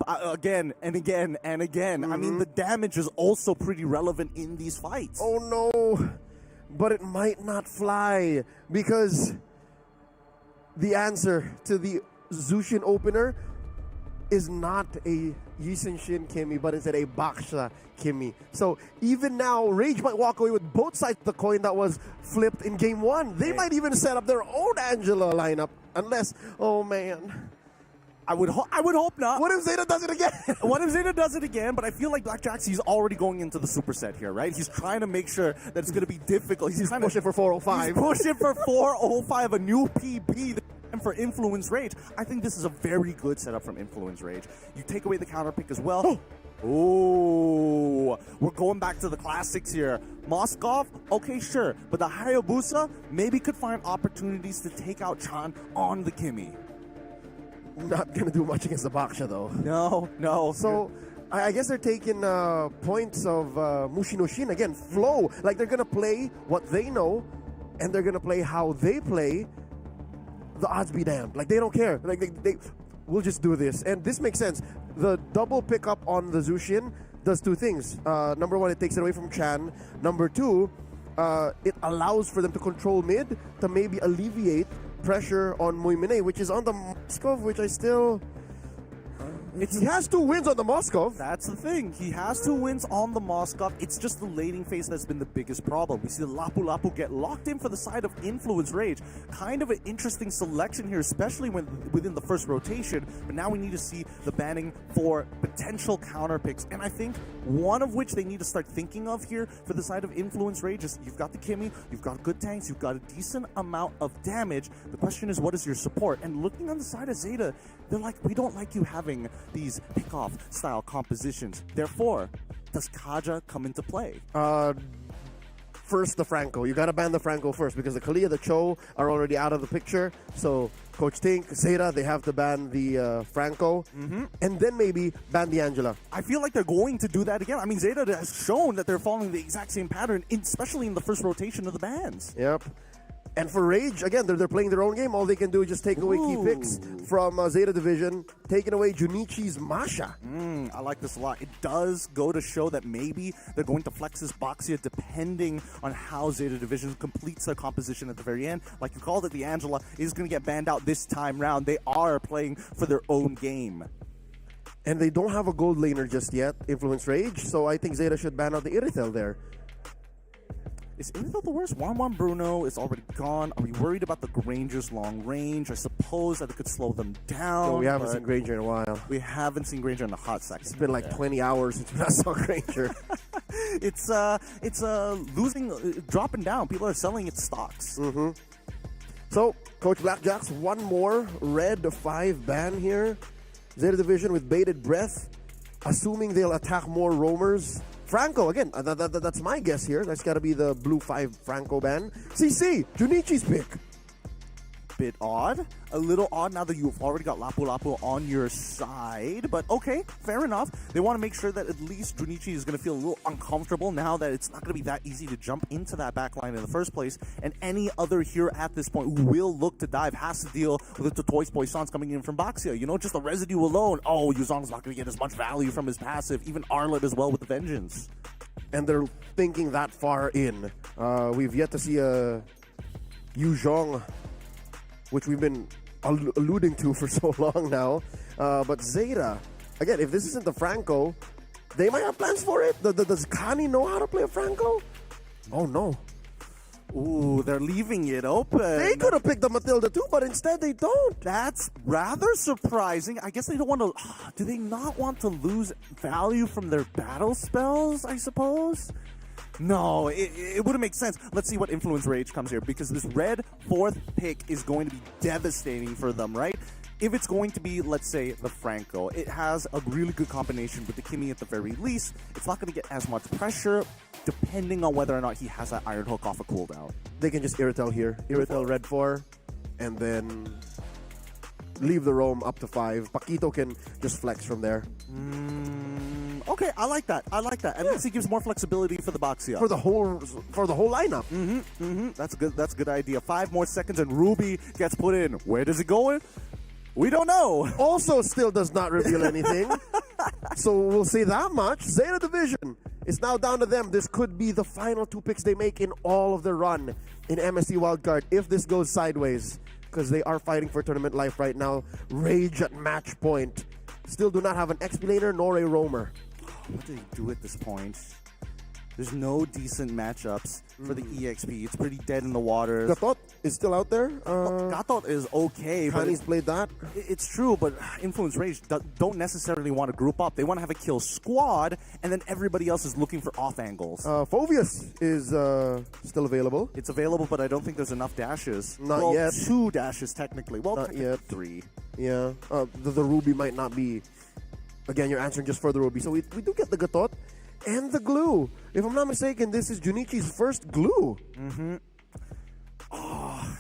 again and again and again. I mean, the damage is also pretty relevant in these fights. Oh no, but it might not fly, because the answer to the Zushin opener is not a Yisenshin Kimi, but instead a Baksha Kimi. So even now, Rage might walk away with both sides of the coin that was flipped in game 1. They might even set up their own Angela lineup, unless, oh man. I would hope not. What if Zeta does it again? What if Zeta does it again? But I feel like Black Jaxie's already going into the superset here, right? He's trying to make sure that it's going to be difficult. He's trying pushing for 405. He's pushing for 405, a new PB. And for Influence Rage, I think this is a very good setup from Influence Rage. You take away the counter pick as well. Oh, we're going back to the classics here. Moskov, okay, sure. But the Hayabusa maybe could find opportunities to take out Chan on the Kimi. Not going to do much against the Baksha, though. No. So I guess they're taking points of Mushinoshin. Again, flow. Like, they're going to play what they know, and they're going to play how they play. The odds be damned. Like, they don't care. Like, they we'll just do this. And this makes sense. The double pickup on the Zushin does two things. Number one, it takes it away from Chan. Number two, it allows for them to control mid to maybe alleviate pressure on Muimine, which is on the Moskov, which I still... He has 2 wins on the Moskov. That's the thing. He has 2 wins on the Moskov. It's just the laning phase that's been the biggest problem. We see the Lapu Lapu get locked in for the side of Influence Rage. Kind of an interesting selection here, especially when within the first rotation. But now we need to see the banning for potential counter picks. And I think one of which they need to start thinking of here for the side of Influence Rage is you've got the Kimi, you've got good tanks, you've got a decent amount of damage. The question is, what is your support? And looking on the side of Zeta, they're like, we don't like you having these pick-off style compositions. Therefore, does Kaja come into play? First, the Franco. You got to ban the Franco first, because the Kalia, the Cho are already out of the picture. So Coach Tink, Zeta, they have to ban the Franco, and then maybe ban the Angela. I feel like they're going to do that again. I mean, Zeta has shown that they're following the exact same pattern, especially in the first rotation of the bans. Yep. And for Rage, again, they're playing their own game. All they can do is just take away key picks from Zeta Division, taking away Junichi's Masha. I like this a lot. It does go to show that maybe they're going to flex this Boxia depending on how Zeta Division completes their composition at the very end. Like you called it, the Angela is going to get banned out this time round. They are playing for their own game. And they don't have a gold laner just yet, Influence Rage, so I think Zeta should ban out the Irithel there. Is Irithel the worst? 1-1 Bruno is already gone. Are we worried about the Granger's long range? I suppose that it could slow them down. No, we haven't seen Granger in a while. We haven't seen Granger in a hot second. It's been like 20 hours since we last saw Granger. It's dropping down. People are selling its stocks. So, Coach Blackjack's one more red 5 ban here. Zeta Division with bated breath, assuming they'll attack more roamers. Franco, again, that's my guess here. That's got to be the blue 5 Franco ban. CC, Junichi's pick. Bit odd. A little odd now that you've already got Lapu Lapu on your side. But okay, fair enough. They want to make sure that at least Junichi is going to feel a little uncomfortable now that it's not going to be that easy to jump into that backline in the first place. And any other hero at this point who will look to dive has to deal with the Toys Poissons coming in from Boxia. You know, just the residue alone. Oh, Yuzong's not going to get as much value from his passive. Even Arlet as well with the Vengeance. And they're thinking that far in. We've yet to see a Yuzong, which we've been alluding to for so long now. But Zeta, again, if this isn't the Franco, they might have plans for it. Does Kani know how to play a Franco? Oh, no. Ooh, they're leaving it open. They could have picked the Matilda too, but instead they don't. That's rather surprising. I guess they don't want to... Do they not want to lose value from their battle spells, I suppose? No, it wouldn't make sense. Let's see what Influence Rage comes here, because this red 4th pick is going to be devastating for them, right? If it's going to be, let's say, the Franco, it has a really good combination with the Kimi at the very least. It's not going to get as much pressure, depending on whether or not he has that Iron Hook off a cooldown. They can just Irithel here. Irithel red 4, and then leave the roam up to 5. Paquito can just flex from there. Okay, I like that. At least it gives more flexibility for the Boxia. For the whole lineup. That's a good idea. 5 more seconds and Ruby gets put in. Where does it go in? We don't know. Also still does not reveal anything. So we'll say that much. Zeta Division, it's now down to them. This could be the final 2 picks they make in all of their run in MSC Wildcard if this goes sideways, because they are fighting for tournament life right now. Rage at match point. Still do not have an XP laner nor a roamer. What do they do at this point? There's no decent matchups for the EXP. It's pretty dead in the waters. Gatot is still out there. Gatot is okay. Kani's played that. It's true, but Influence Rage don't necessarily want to group up. They want to have a kill squad, and then everybody else is looking for off angles. Phovius is still available. It's available, but I don't think there's enough dashes. Not yet. 2 dashes, technically. Well, not yet. 3. Yeah. The Ruby might not be. Again, you're answering just for the Ruby. So we do get the Gatot and the glue. If I'm not mistaken, this is Junichi's first glue. Oh,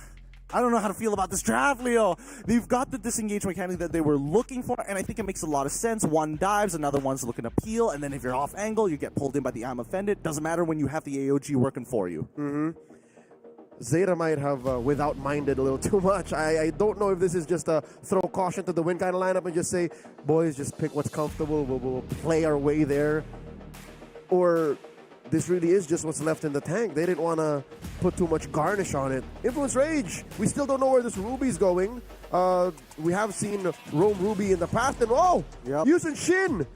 I don't know how to feel about this draft, Leo. They've got the disengage mechanic that they were looking for, and I think it makes a lot of sense. One dives, another one's looking to peel, and then if you're off angle, you get pulled in by the I'm offended. Doesn't matter when you have the AOG working for you. Zeta might have without minded a little too much. I don't know if this is just a throw caution to the wind kind of lineup and just say, boys, just pick what's comfortable. We'll play our way there. Or this really is just what's left in the tank. They didn't want to put too much garnish on it. Influence Rage. We still don't know where this Ruby's going. We have seen Roam Ruby in the past, and using Shin.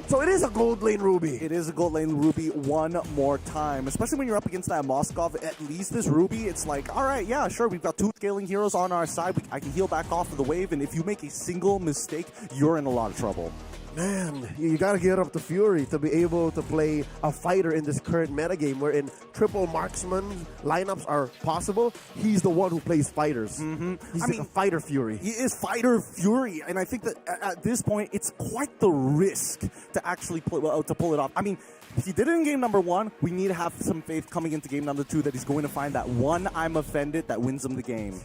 So it is a gold lane Ruby. It is a gold lane Ruby one more time, especially when you're up against that Moskov. At least this Ruby, it's like, all right, yeah, sure, we've got 2 scaling heroes on our side. I can heal back off of the wave, and if you make a single mistake, you're in a lot of trouble. Man, you got to get up to Fury to be able to play a fighter in this current metagame wherein triple marksman lineups are possible. He's the one who plays fighters. He's a fighter Fury. He is fighter Fury, and I think that at this point, it's quite the risk to actually pull it off. I mean, he did it in game number 1. We need to have some faith coming into game number 2 that he's going to find that one I'm offended that wins him the game.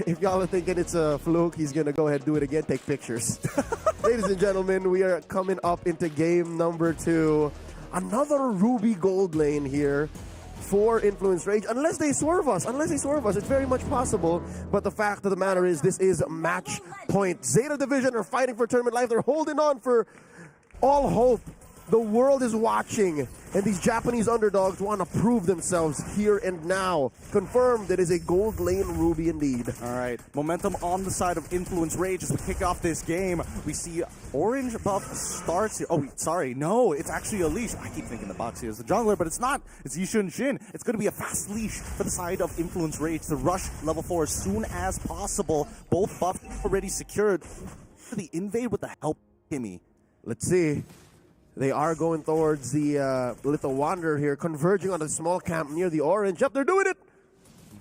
If y'all are thinking it's a fluke, he's going to go ahead and do it again, take pictures. Ladies and gentlemen, we are coming up into game number 2. Another Ruby gold lane here. for Influence Rage, unless they swerve us. It's very much possible. But the fact of the matter is, this is match point. Zeta Division are fighting for tournament life. They're holding on for all hope. The world is watching, and these Japanese underdogs want to prove themselves here and now. Confirmed, it is a gold lane Ruby indeed. All right, momentum on the side of Influence Rage as we kick off this game. We see orange buff starts here. Oh, sorry, no, it's actually a leash. I keep thinking the box here is the jungler, but it's not. It's Yishun Jin. It's going to be a fast leash for the side of Influence Rage to rush level 4 as soon as possible. Both buffs already secured. The invade with the help of Kimmy. Let's see. They are going towards the Little Wanderer here, converging on a small camp near the orange. Yep, they're doing it!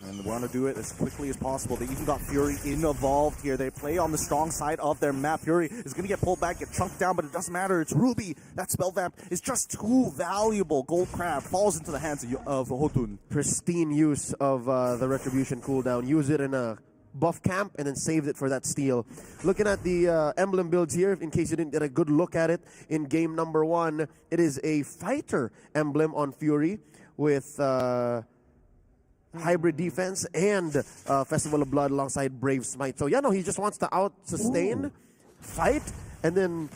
And they want to do it as quickly as possible. They even got Fury involved here. They play on the strong side of their map. Fury is going to get pulled back, get chunked down, but it doesn't matter. It's Ruby. That spell vamp is just too valuable. Gold Crab falls into the hands of Hotun. Pristine use of the Retribution cooldown. Use it in a buff camp and then saved it for that steal. Looking at the emblem builds here, in case you didn't get a good look at it in game number 1, it is a fighter emblem on Fury with hybrid defense and Festival of Blood alongside Brave Smite. So yeah, no, he just wants to out-sustain, fight, and then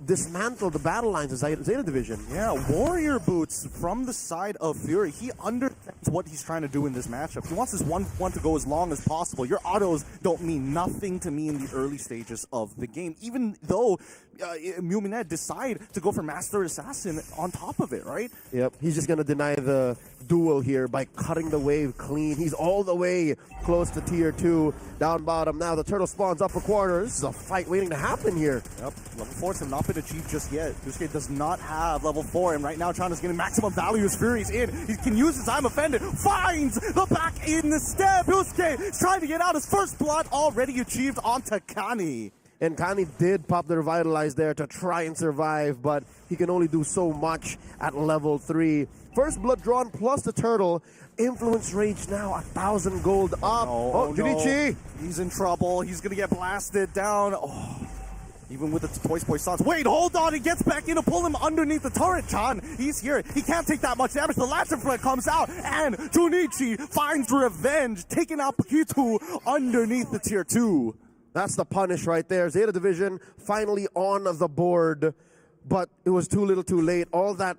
dismantle the battle lines of Zeta Division. Yeah, warrior boots from the side of Fury. He understands what he's trying to do in this matchup. He wants this 1-1 to go as long as possible. Your autos don't mean nothing to me in the early stages of the game, even though Muminet decide to go for Master Assassin on top of it, right? Yep, he's just going to deny the duel here by cutting the wave clean. He's all the way close to tier 2. Down bottom now, the turtle spawns upper corner. This is a fight waiting to happen here. Yep, level 4 have not been achieved just yet. Yusuke does not have level 4, and right now Chana's getting maximum value as Fury's in. He can use his I'm offended, finds the back in the step. Yusuke is trying to get out. His first blood already achieved onto Kani. And Kani did pop the Revitalize there to try and survive, but he can only do so much at level 3. First blood drawn plus the turtle. Influence Rage now 1,000 gold up. Oh, Junichi! No. He's in trouble. He's going to get blasted down. Oh, even with the Toy Boy Stance. Wait, hold on. He gets back in to pull him underneath the turret, Chan. He's here. He can't take that much damage. The Lantern Flare comes out, and Junichi finds revenge, taking out Pakitu underneath the tier 2. That's the punish right there. Zeta Division finally on the board, but it was too little too late. All that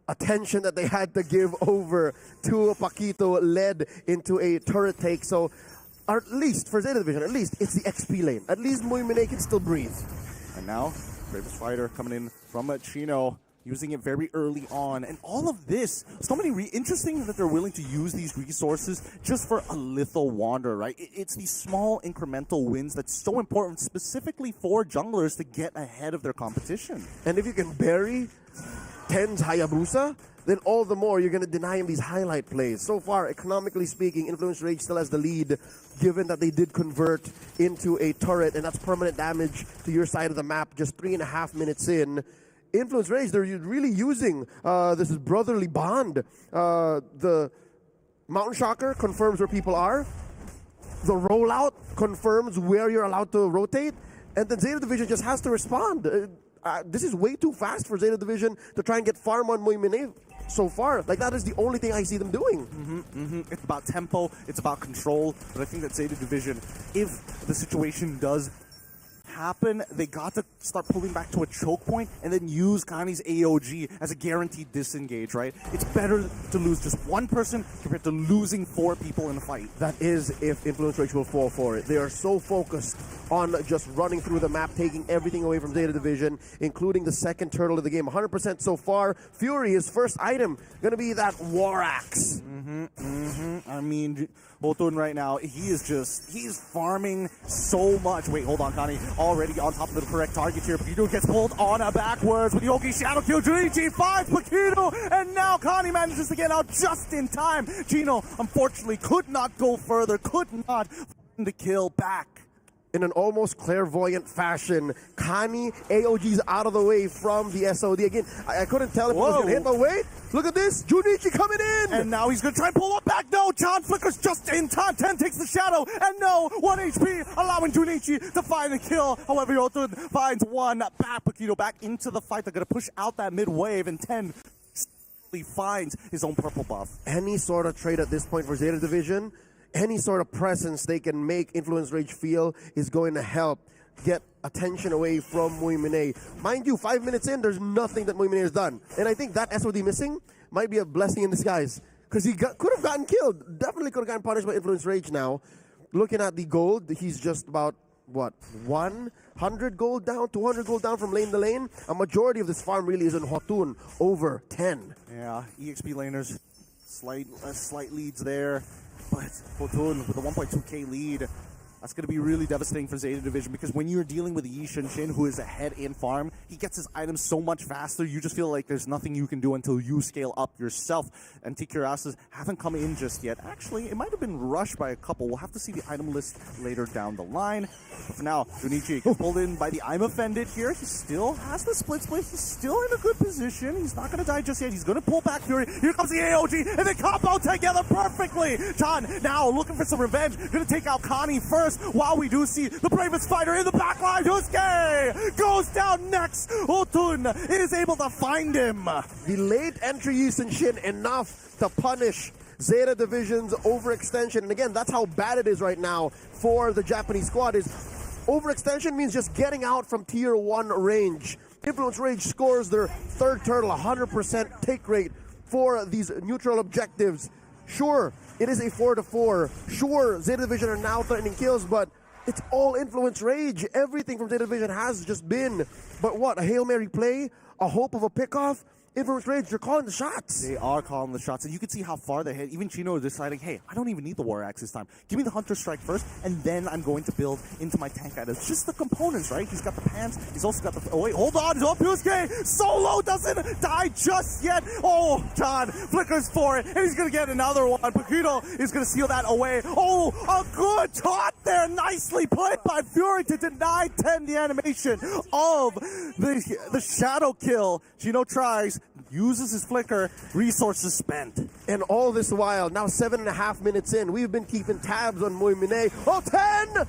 attention that they had to give over to Paquito led into a turret take. So, at least for Zeta Division, at least it's the XP lane. At least Muimine can still breathe. And now, Bravest Fighter coming in from Chino, using it very early on. And all of this, so many interesting that they're willing to use these resources just for a Little Wanderer, right? It's these small incremental wins that's so important, specifically for junglers to get ahead of their competition. And if you can bury Ten's Hayabusa, then all the more you're going to deny him these highlight plays. So far, economically speaking, Influence Rage still has the lead, given that they did convert into a turret, and that's permanent damage to your side of the map just 3.5 minutes in. Influence Rage, they're really using this is brotherly bond. The Mountain Shocker confirms where people are. The rollout confirms where you're allowed to rotate. And then Zeta Division just has to respond. This is way too fast for Zeta Division to try and get farm on Muimine so far. Like, that is the only thing I see them doing. It's about tempo, it's about control. But I think that Zeta Division, if the situation does happen, they got to start pulling back to a choke point and then use Kani's AOG as a guaranteed disengage, right? It's better to lose just one person compared to losing 4 people in a fight. That is if Influence Rage will fall for it. They are so focused on just running through the map, taking everything away from Zeta Division, including the second turtle of the game. 100% so far. Fury, his first item, going to be that War Axe. I mean, Hotun right now, he's farming so much. Wait, hold on, Kani. Already on top of the correct target here. Paquito gets pulled on backwards with Yogi Shadow Kill. Junichi finds Paquito, and now Kani manages to get out just in time. Gino, unfortunately, could not go further, could not find the kill back. In an almost clairvoyant fashion, Kani AOG's out of the way from the SOD. Again, I couldn't tell if it was going to hit, but wait, look at this. Junichi coming in. And now he's going to try and pull up back. No, John flickers just in time. 10 takes the shadow, and no, 1 HP, allowing Junichi to find the kill. However, Yotun finds one back. Paquito back into the fight. They're going to push out that mid wave, and 10 quickly finds his own purple buff. Any sort of trade at this point for Zeta Division, any sort of presence they can make Influence Rage feel is going to help get attention away from Muimine. Mind you, 5 minutes in, there's nothing that Muimine has done. And I think that SOD missing might be a blessing in disguise. Because he could have gotten killed. Definitely could have gotten punished by Influence Rage now. Looking at the gold, he's just about, what, 100 gold down, 200 gold down from lane to lane. A majority of this farm really is in Hotun, over 10. Yeah, EXP laners, slight leads there. But Hotun with a 1.2k lead, that's going to be really devastating for Zeta Division, because when you're dealing with Yi Shin, who is ahead in farm, he gets his items so much faster, you just feel like there's nothing you can do until you scale up yourself. And TQRSs haven't come in just yet. Actually, it might have been rushed by a couple. We'll have to see the item list later down the line. But for now, Junichi gets pulled in by the I'm Offended here. He still has the split. He's still in a good position. He's not going to die just yet. He's going to pull back Fury. Here comes the AOG, and they combo together perfectly. John now looking for some revenge. Going to take out Connie first. While we do see the bravest fighter in the backline, Yusuke goes down next. Hotun is able to find him. The late entry Yi Shin enough to punish Zeta Division's overextension. And again, that's how bad it is right now for the Japanese squad. Is overextension means just getting out from tier 1 range. Influence Rage scores their third turtle, 100% take rate for these neutral objectives. Sure, it is a 4-4. Sure, Zeta Division are now threatening kills, but it's all Influence Rage. Everything from Zeta Division has just been, but what, a Hail Mary play? A hope of a pickoff? Influence Rage, they're calling the shots. They are calling the shots, and you can see how far they hit. Even Chino is deciding, hey, I don't even need the War Axe this time. Give me the Hunter Strike first, and then I'm going to build into my tank items. Just the components, right? He's got the pants. He's also got the... Oh, wait, hold on. Oh, Yusuke Solo doesn't die just yet. Oh, John flickers for it, and he's going to get another one. Paquito is going to seal that away. Oh, a good taunt there. Nicely played by Fury to deny 10 the animation of the shadow kill. Chino tries, uses his flicker, resources spent. And all this while, now 7.5 minutes in, we've been keeping tabs on Muimine. Oh, 10!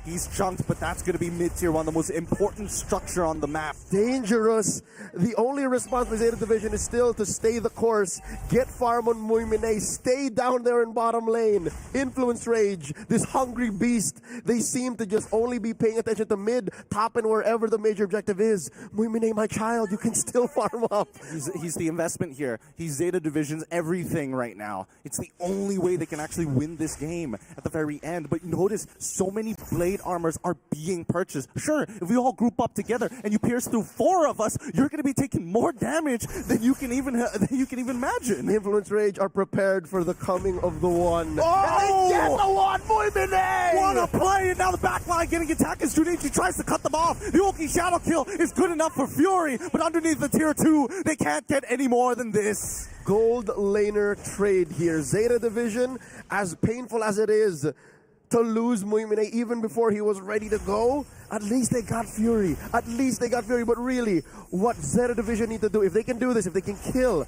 He's chunked, but that's going to be mid-tier, one of the most important structure on the map. Dangerous. The only response for Zeta Division is still to stay the course, get farm on Muimine, stay down there in bottom lane. Influence Rage, this hungry beast, they seem to just only be paying attention to mid, top, and wherever the major objective is. Muimine, my child, you can still farm up. He's the investment here. He's Zeta Division's everything right now. It's the only way they can actually win this game at the very end. But notice, so many blade armors are being purchased. Sure, if we all group up together and you pierce through 4 of us, you're going to be taking more damage than you can even imagine. Influence Rage are prepared for the coming of the one. Oh! And they get the one, Muimine! What a play! And now the backline getting attacked as Junichi tries to cut them off. The Oki Shadow Kill is good enough for Fury, but underneath the tier 2, they can't get any more than this. Gold laner trade here. Zeta Division, as painful as it is to lose Muimine even before he was ready to go, at least they got Fury. At least they got Fury. But really, what Zeta Division need to do, if they can do this, if they can kill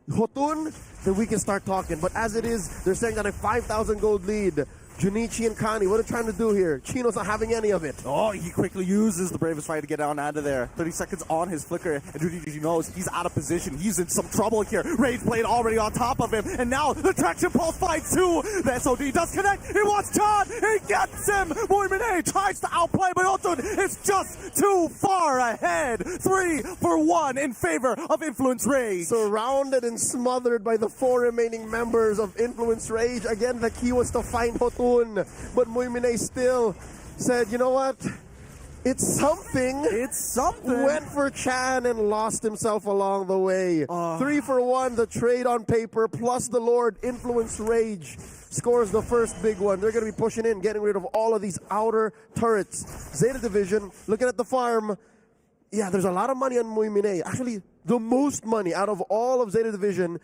Hotun, then we can start talking. But as it is, they're saying that a 5,000 gold lead. Junichi and Kani, what are they trying to do here? Chino's not having any of it. Oh, he quickly uses the bravest fight to get out of there. 30 seconds on his flicker, and Junichi knows he's out of position. He's in some trouble here. Rage Blade already on top of him, and now the Traction Pulse fight too. The SOD does connect. He wants John. He gets him. Muimine tries to outplay, but Hotun is just too far ahead. 3-for-1 in favor of Influence Rage. Surrounded and smothered by the 4 remaining members of Influence Rage. Again, the key was to find Hotun. But Muimine still said, you know what? It's something. It's something. Went for Chan and lost himself along the way. 3-for-1, the trade on paper, plus the Lord Influence Rage scores the first big one. They're going to be pushing in, getting rid of all of these outer turrets. Zeta Division, looking at the farm. Yeah, there's a lot of money on Muimine. Actually, the most money out of all of Zeta Division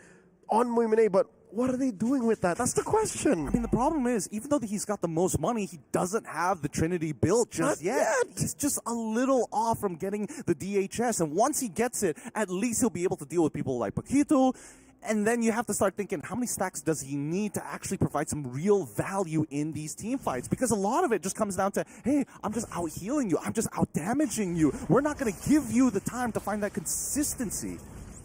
on Muimine, but what are they doing with that? That's the question. I mean, the problem is, even though he's got the most money, he doesn't have the Trinity built just yet. He's just a little off from getting the DHS. And once he gets it, at least he'll be able to deal with people like Paquito. And then you have to start thinking, how many stacks does he need to actually provide some real value in these team fights? Because a lot of it just comes down to, hey, I'm just out healing you. I'm just out damaging you. We're not going to give you the time to find that consistency.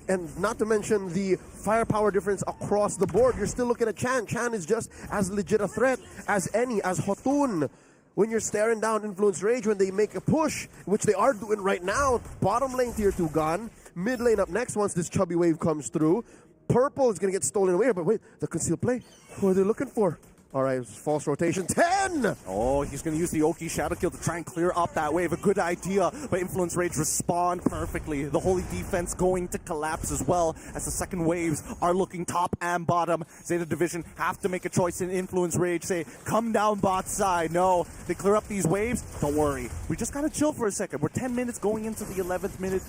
And not to mention the firepower difference across the board. You're still looking at Chan. Chan is just as legit a threat as any, as Hotun. When you're staring down Influence Rage, when they make a push, which they are doing right now, bottom lane tier 2 gone, mid lane up next once this chubby wave comes through. Purple is going to get stolen away, but wait, the concealed play. Who are they looking for? All right, false rotation, 10! Oh, he's going to use the Oki Shadow Kill to try and clear up that wave. A good idea, but Influence Rage respond perfectly. The Holy Defense going to collapse as well as the second waves are looking top and bottom. Zeta Division have to make a choice in Influence Rage. Say, come down bot side. No, they clear up these waves. Don't worry. We just got to chill for a second. We're 10 minutes going into the 11th minute.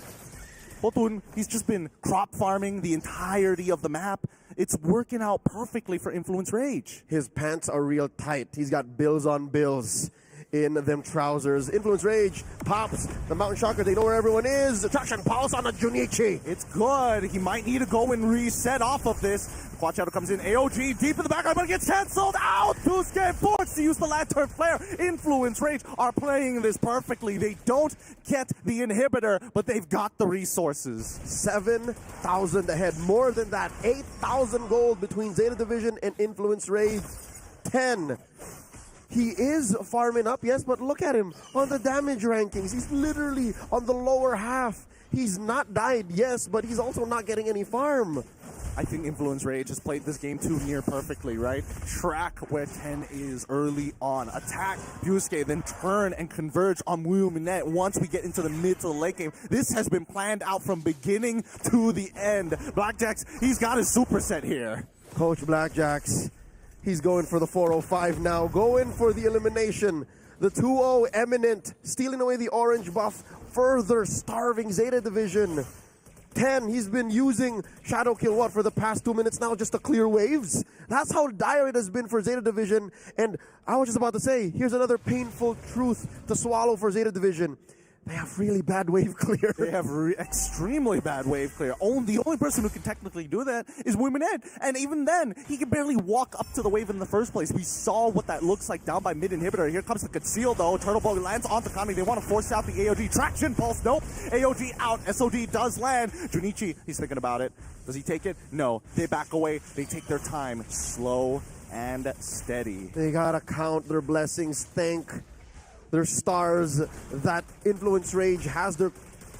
Hotun, he's just been crop farming the entirety of the map. It's working out perfectly for Influence Rage. His pants are real tight. He's got bills on bills in them trousers. Influence Rage pops the Mountain Shocker. They know where everyone is. Traction Pulse on the Junichi. It's good. He might need to go and reset off of this. Quad Shadow comes in. AOG deep in the background, but it gets cancelled out. Tusuke forced to use the Lantern Flare. Influence Rage are playing this perfectly. They don't get the inhibitor, but they've got the resources. 7,000 ahead. More than that. 8,000 gold between Zeta Division and Influence Rage. 10. He is farming up, yes, but look at him on the damage rankings. He's literally on the lower half. He's not died, yes, but he's also not getting any farm. I think Influence Rage has played this game too near perfectly, right? Track where 10 is early on. Attack Yusuke, then turn and converge on Muminette once we get into the mid to the late game. This has been planned out from beginning to the end. Blackjacks, he's got his superset here. Coach Blackjacks, he's going for the 405 now, going for the elimination. The 2-0 Eminent, stealing away the orange buff, further starving Zeta Division. 10, he's been using Shadow Kill, what, for the past 2 minutes now just to clear waves? That's how dire it has been for Zeta Division. And I was just about to say, here's another painful truth to swallow for Zeta Division. They have really bad wave clear. They have extremely bad wave clear. The only person who can technically do that is Muminette. And even then, he can barely walk up to the wave in the first place. We saw what that looks like down by mid inhibitor. Here comes the conceal though. Turtle Ball lands onto Kami. They want to force out the AOG. Traction Pulse, nope. AOG out. SOD does land. Junichi, he's thinking about it. Does he take it? No. They back away. They take their time. Slow and steady. They gotta count their blessings. Thank their stars that Influence Rage has their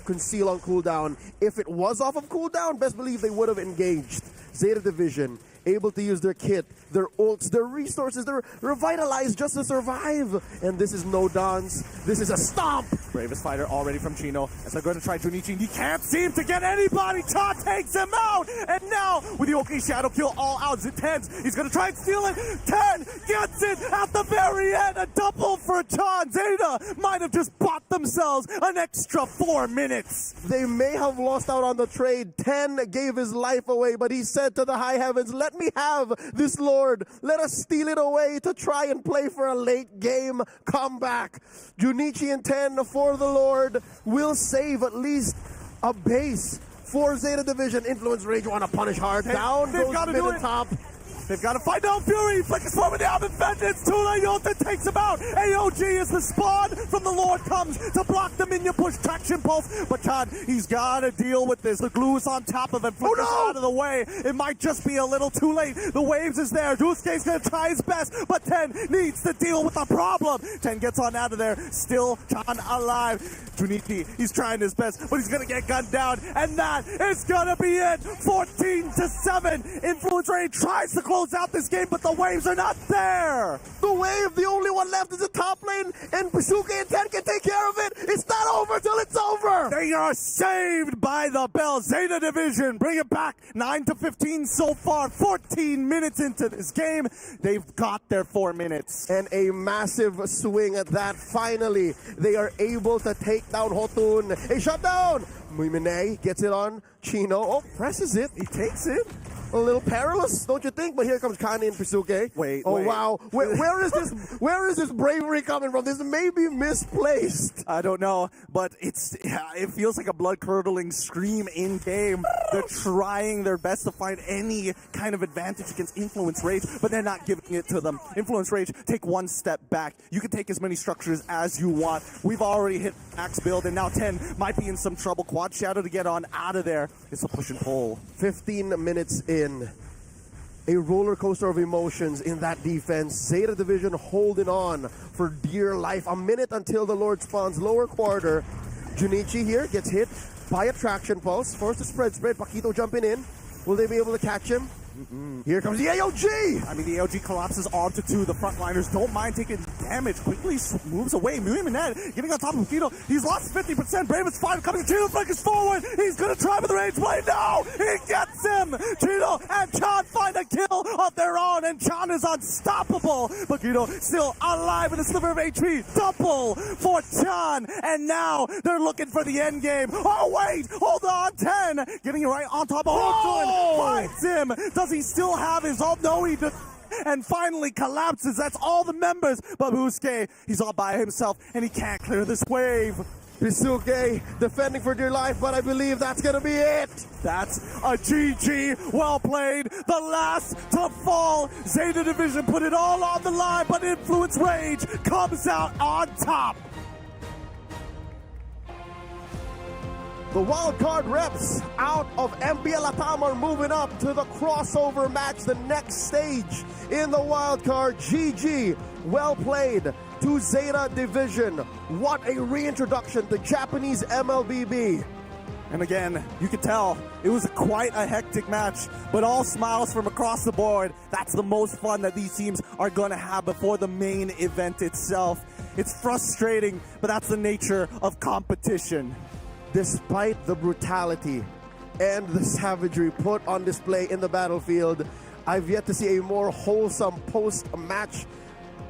conceal on cooldown. If it was off of cooldown, best believe they would have engaged. Zeta Division, able to use their kit, their ults, their resources, they're revitalized just to survive. And this is no dance. This is a stomp. Bravest fighter already from Chino. As they're going to try Junichi, and he can't seem to get anybody. Cha takes him out. And now, with the Oki Shadow Kill all out, Zitens, he's going to try and steal it. 10 gets it at the very end. A double for Chan. Zeta might have just bought themselves an extra 4 minutes. They may have lost out on the trade. 10 gave his life away, but he said to the high heavens, let me have this Lord. Let us steal it away to try and play for a late game comeback. Junichi and 10 for the Lord will save at least a base for Zeta Division. Influence Rage want to punish hard. Down goes mid and top. They've got to find out Fury. Flick is forming the Alvin Vengeance. Tula Yota takes him out. AOG is the spawn from the Lord comes to block the minion push. Traction Pulse. But Chad, he's got to deal with this. The glue is on top of him. Flick is out of the way. It might just be a little too late. The waves is there. Dusuke's going to try his best. But 10 needs to deal with the problem. 10 gets on out of there. Still Chan alive. Junichi, he's trying his best, but he's going to get gunned down. And that is going to be it. 14-7. Influence Rage tries to close out this game, but the waves are not there. The wave, the only one left is the top lane, and Pasuke and 10 can take care of it. It's not over till it's over. They are saved by the bell. Zeta Division, bring it back. 9-15 so far. 14 minutes into this game. They've got their 4 minutes. And a massive swing at that. Finally, they are able to take down Hotun. A shutdown. Muimine gets it on Chino. Oh, presses it. He takes it. A little perilous, don't you think? But here comes Kani and Pisuke. Wait. Wow. Where is this? Where is this bravery coming from? This may be misplaced. I don't know, but it feels like a blood-curdling scream in game. They're trying their best to find any kind of advantage against Influence Rage, but they're not giving it to them. Influence Rage, take one step back. You can take as many structures as you want. We've already hit max build, and now 10 might be in some trouble. Quad Shadow to get on out of there. It's a push and pull. 15 minutes in. A roller coaster of emotions in that defense. Zeta Division holding on for dear life. A minute until the Lord spawns lower quarter. Junichi here gets hit by a traction pulse. Forced to spread. Paquito jumping in. Will they be able to catch him? Here comes the AOG! I mean, the AOG collapses onto 2. The frontliners don't mind taking damage. Quickly moves away. Muiminette getting on top of Paquito. He's lost 50%. Brave is 5 coming. Chino flanks forward. He's going to try with the range play. No! He gets him! Chino and Chan find a kill of their own, and Chan is unstoppable. Paquito still alive with a sliver of HP. Double for Chan, and now they're looking for the end game. Oh, wait! Hold on! 10 getting right on top of Hotun. Finds him. Does he still have his ult? No, he does. And finally collapses. That's all the members. But Busuke, he's all by himself, and he can't clear this wave. Pisuke defending for dear life, but I believe that's going to be it. That's a GG. Well played. The last to fall. Zeta Division put it all on the line, but Influence Rage comes out on top. The wildcard reps out of MPL Latam are moving up to the crossover match, the next stage in the wildcard. GG, well played to Zeta Division. What a reintroduction to Japanese MLBB. And again, you could tell it was quite a hectic match, but all smiles from across the board. That's the most fun that these teams are going to have before the main event itself. It's frustrating, but that's the nature of competition. Despite the brutality and the savagery put on display in the battlefield, I've yet to see a more wholesome post-match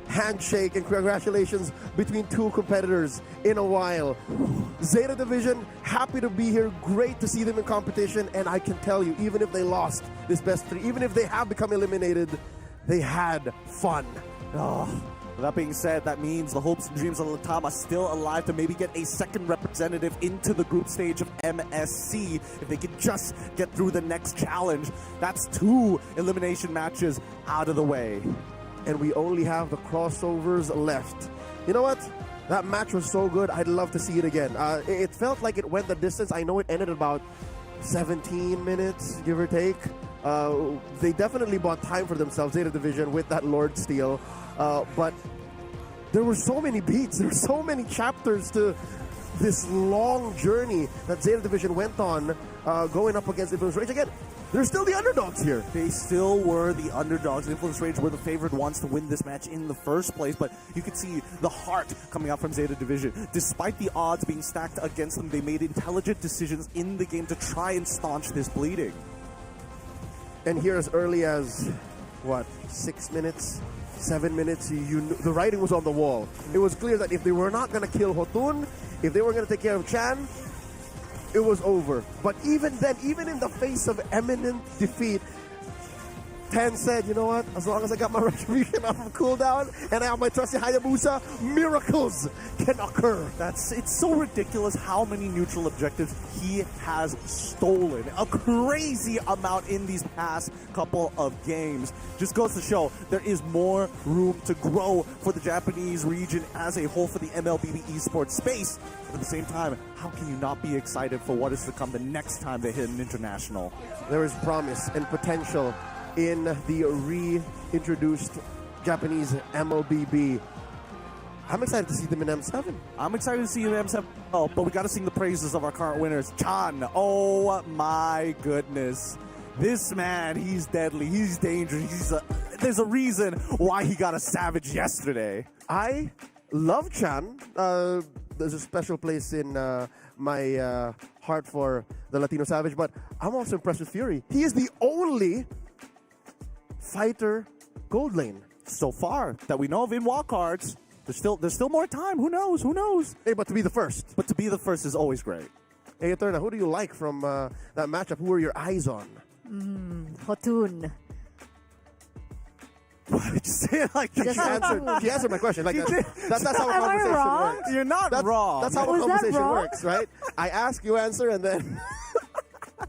handshake and congratulations between two competitors in a while. Zeta Division, happy to be here, great to see them in competition, and I can tell you, even if they lost this best 3, even if they have become eliminated, they had fun. That being said, that means the hopes and dreams of Latam are still alive to maybe get a second representative into the group stage of MSC if they can just get through the next challenge. That's 2 elimination matches out of the way. And we only have the crossovers left. You know what? That match was so good, I'd love to see it again. It felt like it went the distance. I know it ended about 17 minutes, give or take. They definitely bought time for themselves, Zeta Division, with that Lord Steal. But there were so many beats, there were so many chapters to this long journey that Zeta Division went on, going up against Influence Rage. Again, they're still the underdogs here. They still were the underdogs. Influence Rage were the favored ones to win this match in the first place, but you could see the heart coming out from Zeta Division. Despite the odds being stacked against them, they made intelligent decisions in the game to try and staunch this bleeding. And here as early as, 6 minutes? 7 minutes, the writing was on the wall. It was clear that if they were not going to kill Hotun, if they were going to take care of Chan, it was over. But even then, even in the face of imminent defeat, Ten said, you know what, as long as I got my retribution off of cooldown and I have my trusty Hayabusa, miracles can occur. It's so ridiculous how many neutral objectives he has stolen. A crazy amount in these past couple of games. Just goes to show there is more room to grow for the Japanese region as a whole for the MLBB esports space. But at the same time, how can you not be excited for what is to come the next time they hit an international? There is promise and potential in the reintroduced Japanese MLBB. I'm excited to see them in M7. I'm excited to see them in M7. Oh, but we got to sing the praises of our current winners. Chan, oh my goodness. This man, he's deadly. He's dangerous. There's a reason why he got a savage yesterday. I love Chan. There's a special place in my heart for the Latino Savage, but I'm also impressed with Fury. He is the only fighter gold lane so far that we know of in wildcards. There's still more time. Who knows? Hey, but to be the first. But to be the first is always great. Hey, Eterna, who do you like from that matchup? Who are your eyes on? Hotun. Just say it like Just Hotun. She answered my question. Like that's how a Am I conversation wrong? works. You're not wrong. That's how a Was that conversation wrong? works, right? I ask, you answer, and then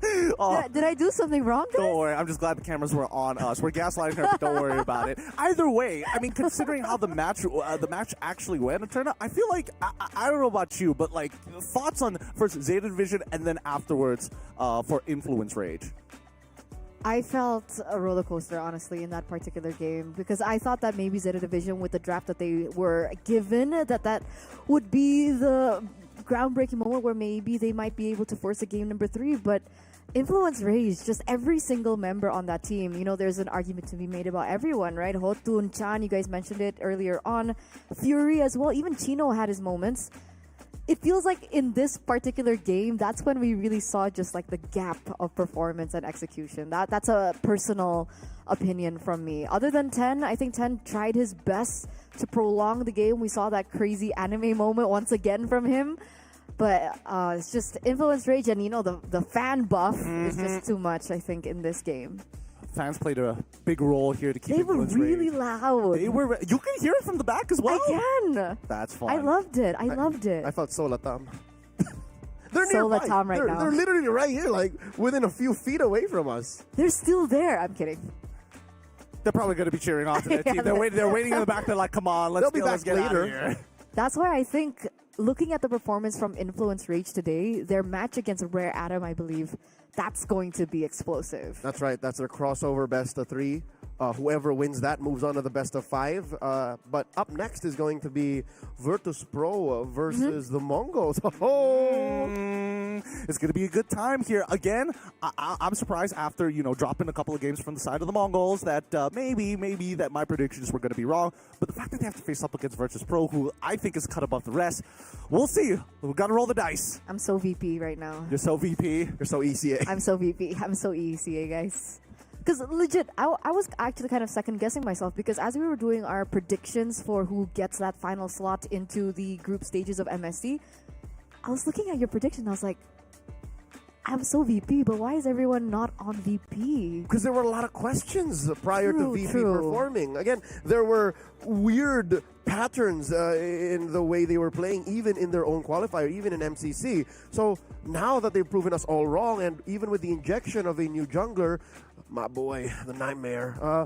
Did I do something wrong, guys? Don't worry. I'm just glad the cameras were on us. We're gaslighting her, but don't worry about it. Either way, I mean, considering how the match actually went and turned out, I feel like I don't know about you, but like thoughts on first Zeta Division and then afterwards for Influence Rage. I felt a roller coaster, honestly, in that particular game because I thought that maybe Zeta Division, with the draft that they were given, that would be the groundbreaking moment where maybe they might be able to force a game number 3. But Influence Rage, just every single member on that team, you know, there's an argument to be made about everyone, right? Hotun, Chan, you guys mentioned it earlier on. Fury as well. Even Chino had his moments. It feels like in this particular game, that's when we really saw just like the gap of performance and execution. That's a personal opinion from me. Other than 10, I think 10 tried his best to prolong the game. We saw that crazy anime moment once again from him. But it's just Influence Rage and, you know, the fan buff is just too much, I think, in this game. Fans played a big role here to keep They were Influence really Rage. loud. They were. You can hear it from the back as well. I can. That's fun. I loved it. I loved it. I felt Solatam. They're Sola nearby. Tom right now. They're literally right here, like within a few feet away from us. They're still there. I'm kidding. They're probably going to be cheering on to their team. They're waiting in the back. They're like, come on, let's They'll be back get out later. of here. That's why I think, looking at the performance from Influence Rage today, their match against Rare Atom, I believe, that's going to be explosive. That's right. That's their crossover best of 3. Whoever wins that moves on to the best of 5. But up next is going to be Virtus Pro versus the Mongols. It's going to be a good time here. Again, I'm surprised after, you know, dropping a couple of games from the side of the Mongols that maybe that my predictions were going to be wrong. But the fact that they have to face up against Virtus Pro, who I think is cut above the rest, we'll see. We've got to roll the dice. I'm so VP right now. You're so VP. You're so ECA. I'm so VP. I'm so ECA, guys. Because legit, I was actually kind of second guessing myself because as we were doing our predictions for who gets that final slot into the group stages of MSC, I was looking at your prediction. I was like, I'm so VP, but why is everyone not on VP? Because there were a lot of questions prior to VP True. performing. Again, there were weird patterns in the way they were playing, even in their own qualifier, even in MCC. So now that they've proven us all wrong, and even with the injection of a new jungler, my boy, the Nightmare,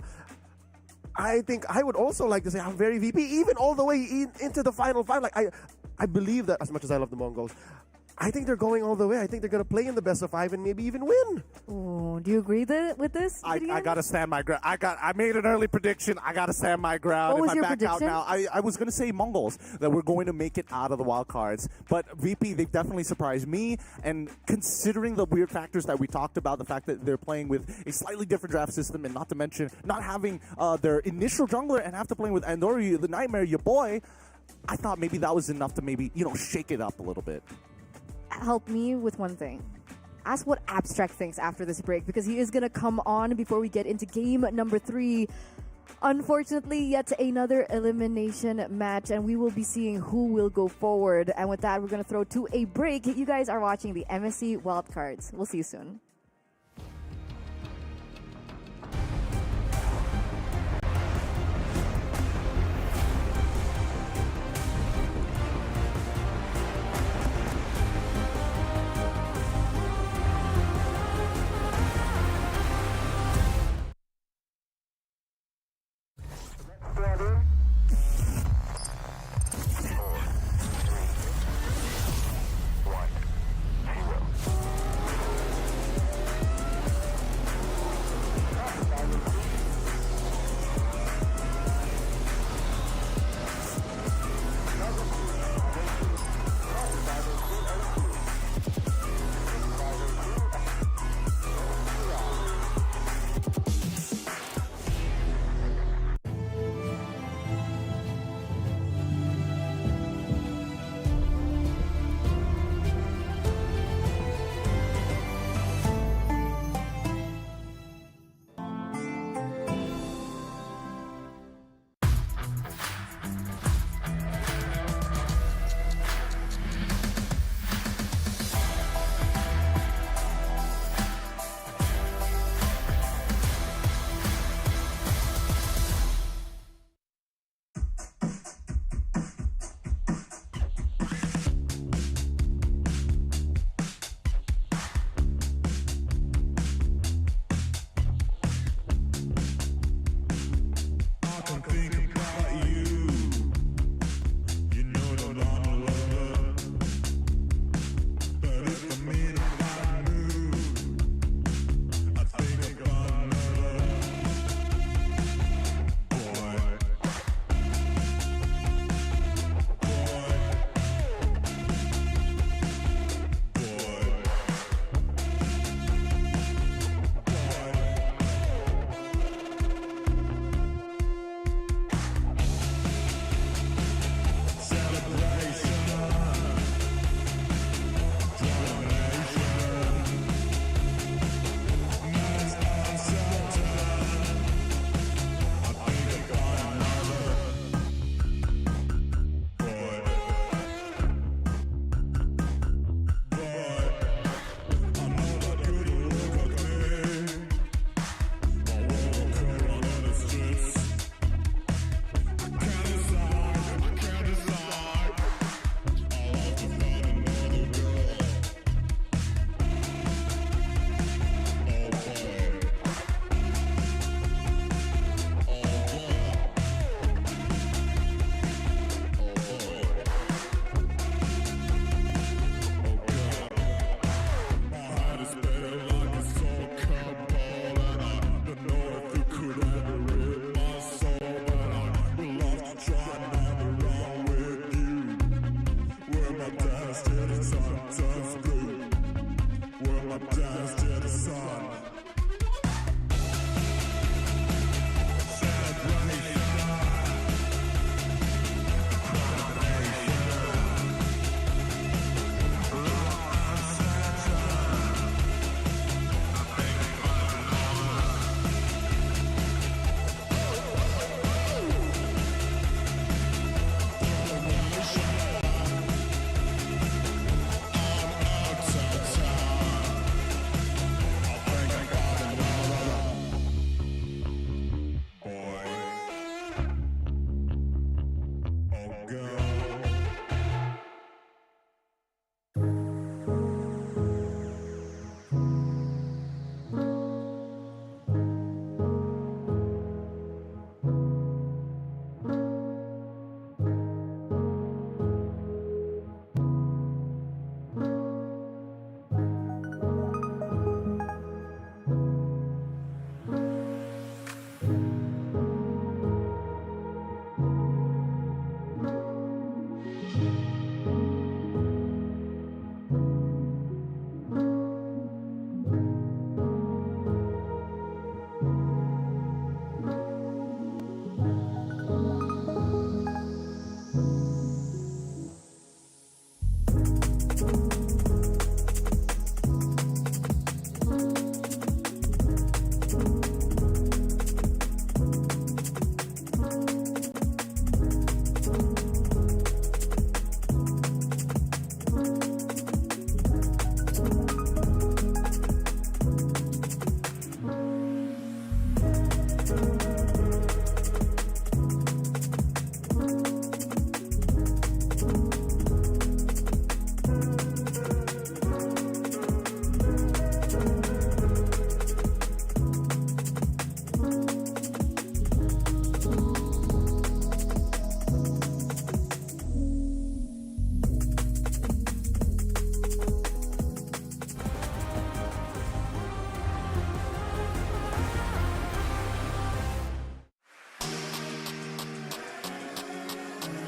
I think I would also like to say I'm very VP, even all the way into the final five. Like I believe that as much as I love the Mongols, I think they're going all the way. I think they're going to play in the best of 5 and maybe even win. Oh, do you agree with this? I got to stand my ground. I made an early prediction. I got to stand my ground. What was if I your back prediction? out now, I was going to say Mongols, that we're going to make it out of the wild cards. But VP, they've definitely surprised me. And considering the weird factors that we talked about, the fact that they're playing with a slightly different draft system, and not to mention not having their initial jungler and after playing with Andori, the Nightmare, your boy, I thought maybe that was enough to maybe, you know, shake it up a little bit. Help me with one thing. Ask what Abstract thinks after this break because he is going to come on before we get into game number 3. Unfortunately, yet another elimination match, and we will be seeing who will go forward. And with that, we're going to throw to a break. You guys are watching the MSC Wildcards. We'll see you soon.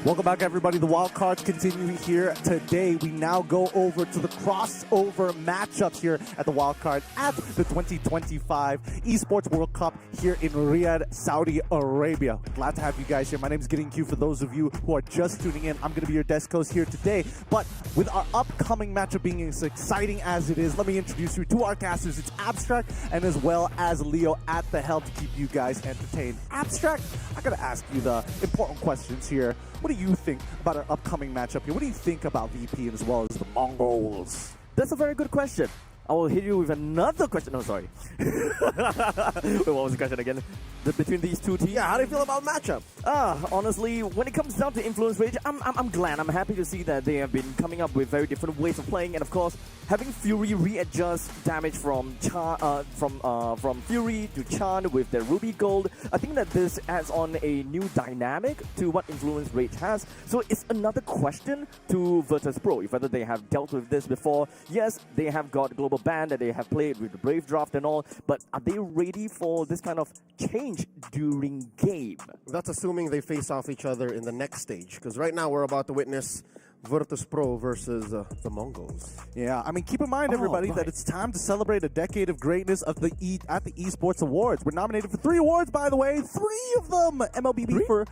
Welcome back, everybody. The wild cards continue here today. We now go over to the crossover matchups here at the wild card at the 2025 Esports World Cup here in Riyadh, Saudi Arabia. Glad to have you guys here. My name is Getting Q. For those of you who are just tuning in, I'm going to be your desk host here today. But with our upcoming matchup being as exciting as it is, let me introduce you to our casters. It's Abstract and as well as Leo at the helm to keep you guys entertained. Abstract, I got to ask you the important questions here. What do you think about our upcoming matchup here? What do you think about VP as well as the Mongols? That's a very good question. I will hit you with another question. No, sorry. Wait, what was the question again? Between these two teams? Yeah, how do you feel about matchup? Honestly, when it comes down to influence rate, I'm glad. I'm happy to see that they have been coming up with very different ways of playing, and of course, having Fury readjust damage from Fury to Chan with their Ruby Gold. I think that this adds on a new dynamic to what influence rate has. So it's another question to Virtus Pro, if whether they have dealt with this before. Yes, they have got global ban that they have played with the Brave Draft and all, but are they ready for this kind of change during game? That's assuming they face off each other in the next stage, because right now we're about to witness Virtus Pro versus the Mongols. Yeah, I mean, keep in mind, everybody, that it's time to celebrate a decade of greatness of the at the Esports Awards. We're nominated for 3 awards, by the way. 3 of them. MLBB for,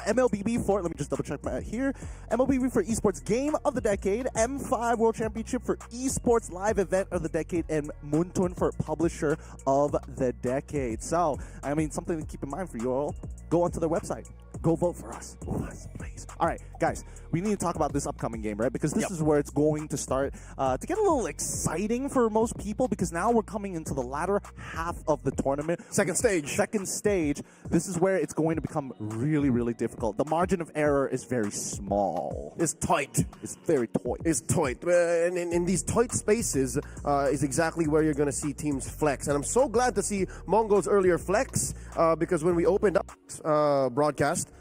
MLBB for, let me just double check my here. MLBB for Esports Game of the Decade, M5 World Championship for Esports Live Event of the Decade, and Muntun for Publisher of the Decade. So, I mean, something to keep in mind for you all. Go onto their website. Go vote for us. Please. All right, guys, we need to talk about this upcoming game, right? Because this is where it's going to start to get a little exciting for most people, because now we're coming into the latter half of the tournament. Second stage. This is where it's going to become really, really difficult. The margin of error is very small. It's tight. It's very tight. It's tight. And in these tight spaces is exactly where you're going to see teams flex. And I'm so glad to see Mongols earlier flex because when we opened up broadcast,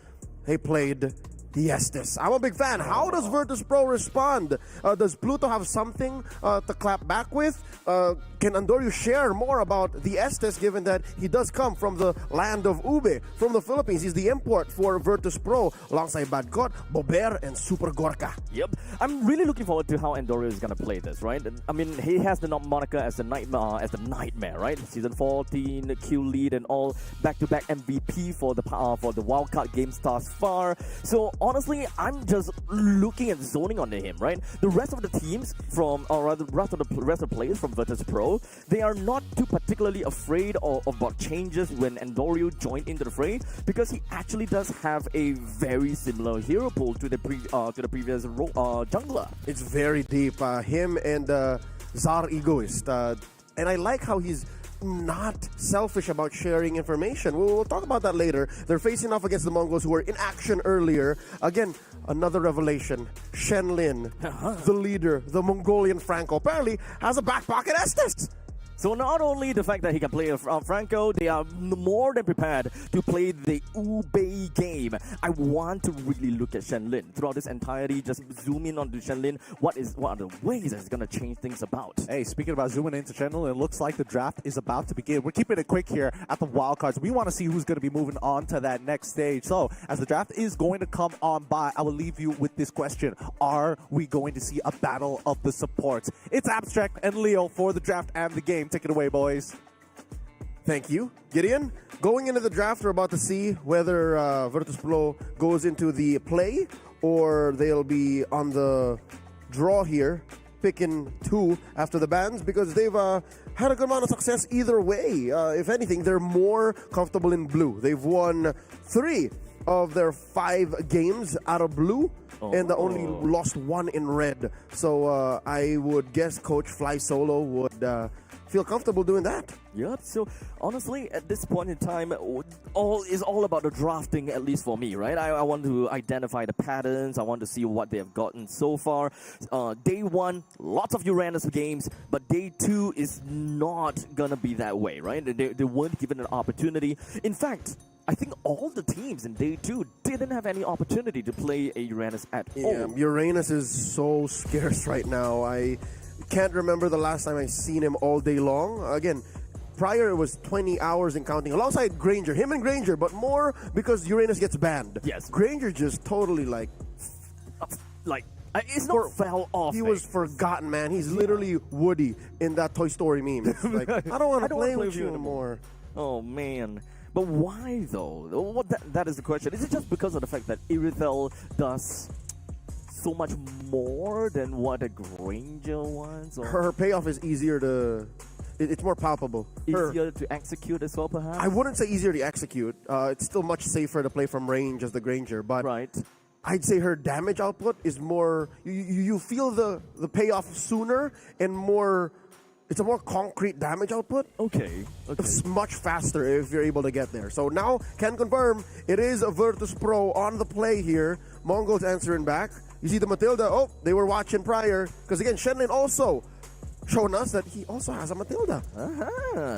they played the Estes. I'm a big fan. How does Virtus Pro respond? Does Pluto have something to clap back with? Can Andoryu share more about the Estes, given that he does come from the land of Ube, from the Philippines? He's the import for Virtus Pro, alongside Badgot, Bober, and Super Gorka. Yep. I'm really looking forward to how Andoryu is going to play this, right? I mean, he has the moniker as the nightmare, right? Season 14, Q lead, and all back-to-back MVP for the wildcard games thus far. So honestly, I'm just looking and zoning on him, right? The rest of the teams the rest of the players from Virtus Pro, they are not too particularly afraid about changes when Andoryu joined into the fray, because he actually does have a very similar hero pool to the previous jungler. It's very deep. Him and Zar Egoist. And I like how he's not selfish about sharing information. We'll talk about that later. They're facing off against the Mongols, who were in action earlier. Again, another revelation. Shenlin, the leader, the Mongolian Franco, apparently has a back pocket Estes. So not only the fact that he can play Franco, they are more than prepared to play the Ube game. I want to really look at Shenlin throughout this entirety. Just zoom in onto Shenlin. What are the ways that's going to change things about? Hey, speaking about zooming into Shenlin, it looks like the draft is about to begin. We're keeping it quick here at the wildcards. We want to see who's going to be moving on to that next stage. So as the draft is going to come on by, I will leave you with this question. Are we going to see a battle of the supports? It's Abstract and Leo for the draft and the game. Take it away, boys. Thank you, Gideon. Going into the draft, we're about to see whether Virtus Pro goes into the play or they'll be on the draw here, picking 2 after the bans, because they've had a good amount of success either way. If anything, they're more comfortable in blue. They've won 3 of their 5 games out of blue, and only lost 1 in red. So I would guess Coach Fly Solo would feel comfortable doing that. Yep. So honestly, at this point in time, all about the drafting, at least for me, right? I want to identify the patterns. I want to see what they have gotten so far. Day 1, lots of Uranus games, but day 2 is not gonna be that way, right? They weren't given an opportunity. In fact, I think all the teams in day 2 didn't have any opportunity to play a Uranus at all. Uranus is so scarce right now. I can't remember the last time I seen him all day long. Again, prior it was 20 hours and counting, alongside Granger. Him and Granger, but more because Uranus gets banned. Yes. Granger just totally like, it's not fell off. He was forgotten, man. He's literally Woody in that Toy Story meme. It's like, I don't want to play with you anymore. Oh, man. But why, though? That is the question. Is it just because of the fact that Irithel does so much more than what a Granger wants? Or Her payoff is easier to... It's more palpable. easier to execute as well, perhaps? I wouldn't say easier to execute. It's still much safer to play from range as the Granger, but Right. I'd say her damage output is more... You feel the payoff sooner and more... It's a more concrete damage output. Okay. It's much faster if you're able to get there. So now, can confirm, it is a Virtus Pro on the play here. Mongols answering back. You see the Matilda. Oh, they were watching prior. Because again, Shenlin also shown us that he also has a Matilda.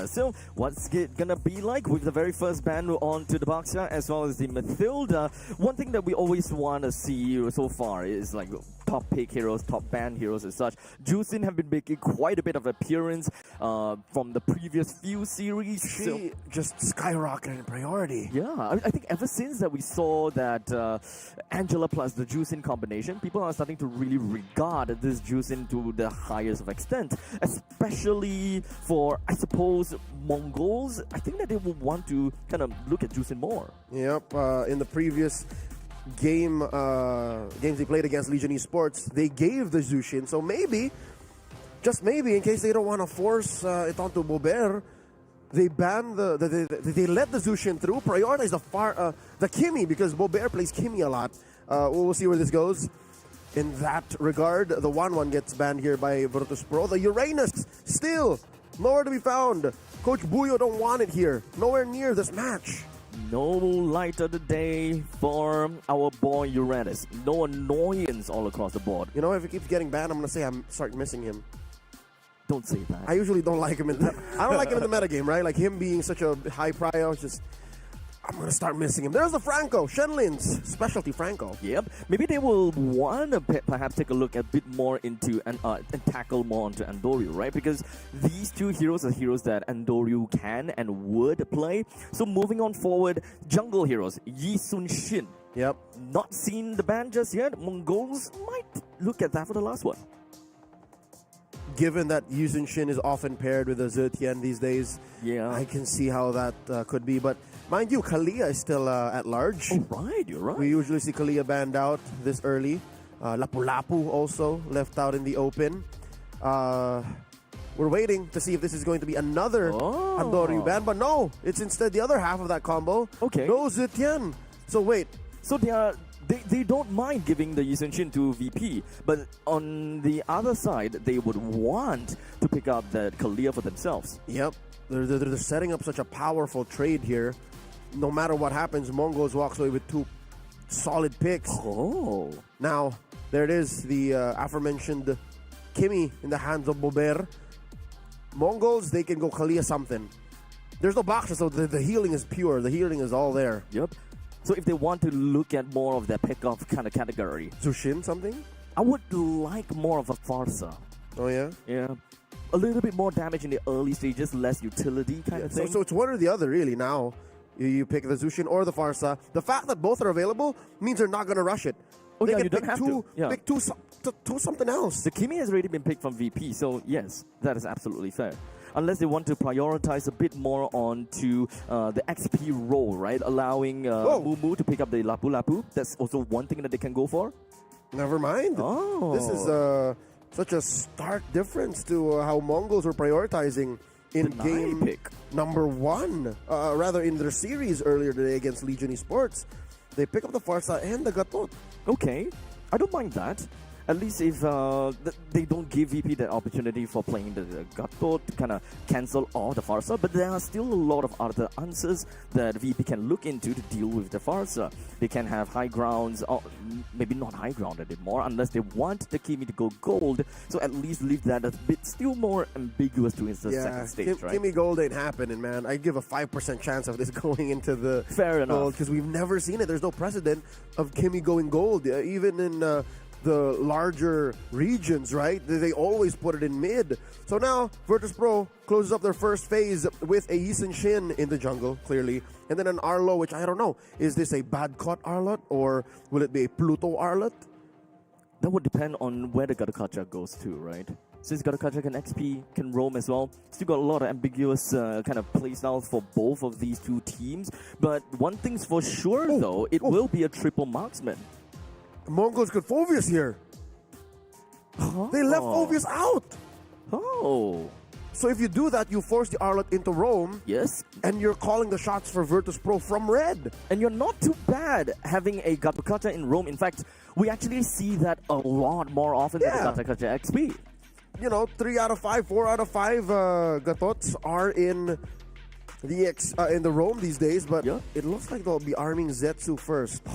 So what's it gonna be like with the very first band onto the Boxer as well as the Matilda? One thing that we always want to see so far is like top pick heroes, top band heroes as such. Juicin have been making quite a bit of appearance from the previous few series. She just skyrocketed in priority. Yeah, I think ever since that we saw that Angela plus the Juicin combination, people are starting to really regard this Juicin to the highest of extent. Especially for, I suppose, Mongols. I think that they will want to kind of look at Juicin more. Yep, in the previous games they played against Legion Esports, they gave the Zushin. So maybe, just maybe, in case they don't want to force it onto Bober, they ban they let the Zushin through, prioritize the Kimi, because Bober plays Kimi a lot. We'll see where this goes. In that regard, the 1-1 gets banned here by Virtus Pro. The Uranus, still nowhere to be found. Coach Buyo don't want it here. Nowhere near this match. No light of the day for our boy Uranus. No annoyance all across the board. You know, if he keeps getting banned, I'm going to say I'm start missing him. Don't say that. I usually don't like him I don't like him in the metagame, right? Like him being such a high prio, I'm going to start missing him. There's the Franco, Shenlin's specialty Franco. Yep. Maybe they will want to perhaps take a look a bit more into and tackle more onto Andoryu, right? Because these two heroes are heroes that Andoryu can and would play. So moving on forward, jungle heroes, Yi Sun Shin. Yep. Not seen the ban just yet. Mongols might look at that for the last one. Given that Yuzun Shin is often paired with a Zetian these days, yeah, I can see how that could be. But mind you, Kalia is still at large. Oh, right, you're right. We usually see Kalia banned out this early. Lapu-Lapu also left out in the open. We're waiting to see if this is going to be another Andoryu ban, but no, it's instead the other half of that combo. Okay. No Zetian. So wait. So they don't mind giving the Yi Sun Shin to VP, but on the other side, they would want to pick up that Kalia for themselves. Yep. They're setting up such a powerful trade here. No matter what happens, Mongols walks away with 2 solid picks. Oh. Now, there it is, the aforementioned Kimi in the hands of Bober. Mongols, they can go Kalia something. There's no boxes, so the healing is pure. The healing is all there. Yep. So if they want to look at more of their pick-off kind of category. Zushin something? I would like more of a Farsa. Oh, yeah? Yeah. A little bit more damage in the early stages, less utility kind of thing. So it's one or the other, really, now. You pick the Zushin or the Farsa. The fact that both are available means they're not going to rush it. Oh, they yeah, can you don't pick have to. Yeah. Pick two something else. The Kimi has already been picked from VP, so yes, that is absolutely fair. Unless they want to prioritize a bit more onto the XP role, right? Allowing Mumu to pick up the Lapu-Lapu. That's also one thing that they can go for. Never mind. Oh. This is such a stark difference to how Mongols were prioritizing in game pick. number 1. Rather, in their series earlier today against Legion Esports. They pick up the Farsa and the Gatot. Okay. I don't mind that. At least if they don't give VP the opportunity for playing the Gato to kind of cancel all the Farsa, but there are still a lot of other answers that VP can look into to deal with the Farsa. They can have high grounds, or maybe not high ground anymore, unless they want the Kimi to go gold, so at least leave that a bit still more ambiguous to the second stage, right? Kimi gold ain't happening, man. I give a 5% chance of this going into the Fair enough. gold, because we've never seen it. There's no precedent of Kimi going gold, even in the larger regions, right? They always put it in mid. So now, Virtus Pro closes up their first phase with a Yi Sun Shin in the jungle, clearly. And then an Arlo, which I don't know. Is this a bad cut Arlot, or will it be a Pluto Arlot? that would depend on where the Garukacha goes to, right? Since Garukacha can XP, can roam as well. Still got a lot of ambiguous kind of playstyles for both of these two teams. But one thing's for sure, though, it will be a triple marksman. Mongols got Phoveus here. They left Phoveus out. Oh. So if you do that, you force the Arlot into roam. Yes. And you're calling the shots for Virtus Pro from red. And you're not too bad having a Garukacha in roam. In fact, we actually see that a lot more often than the Garukacha XP. You know, 3 out of 5, 4 out of 5 Gatots are in the roam these days, but it looks like they'll be arming Zetsu first.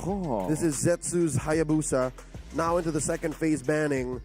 This is Zetsu's Hayabusa, now into the second phase banning.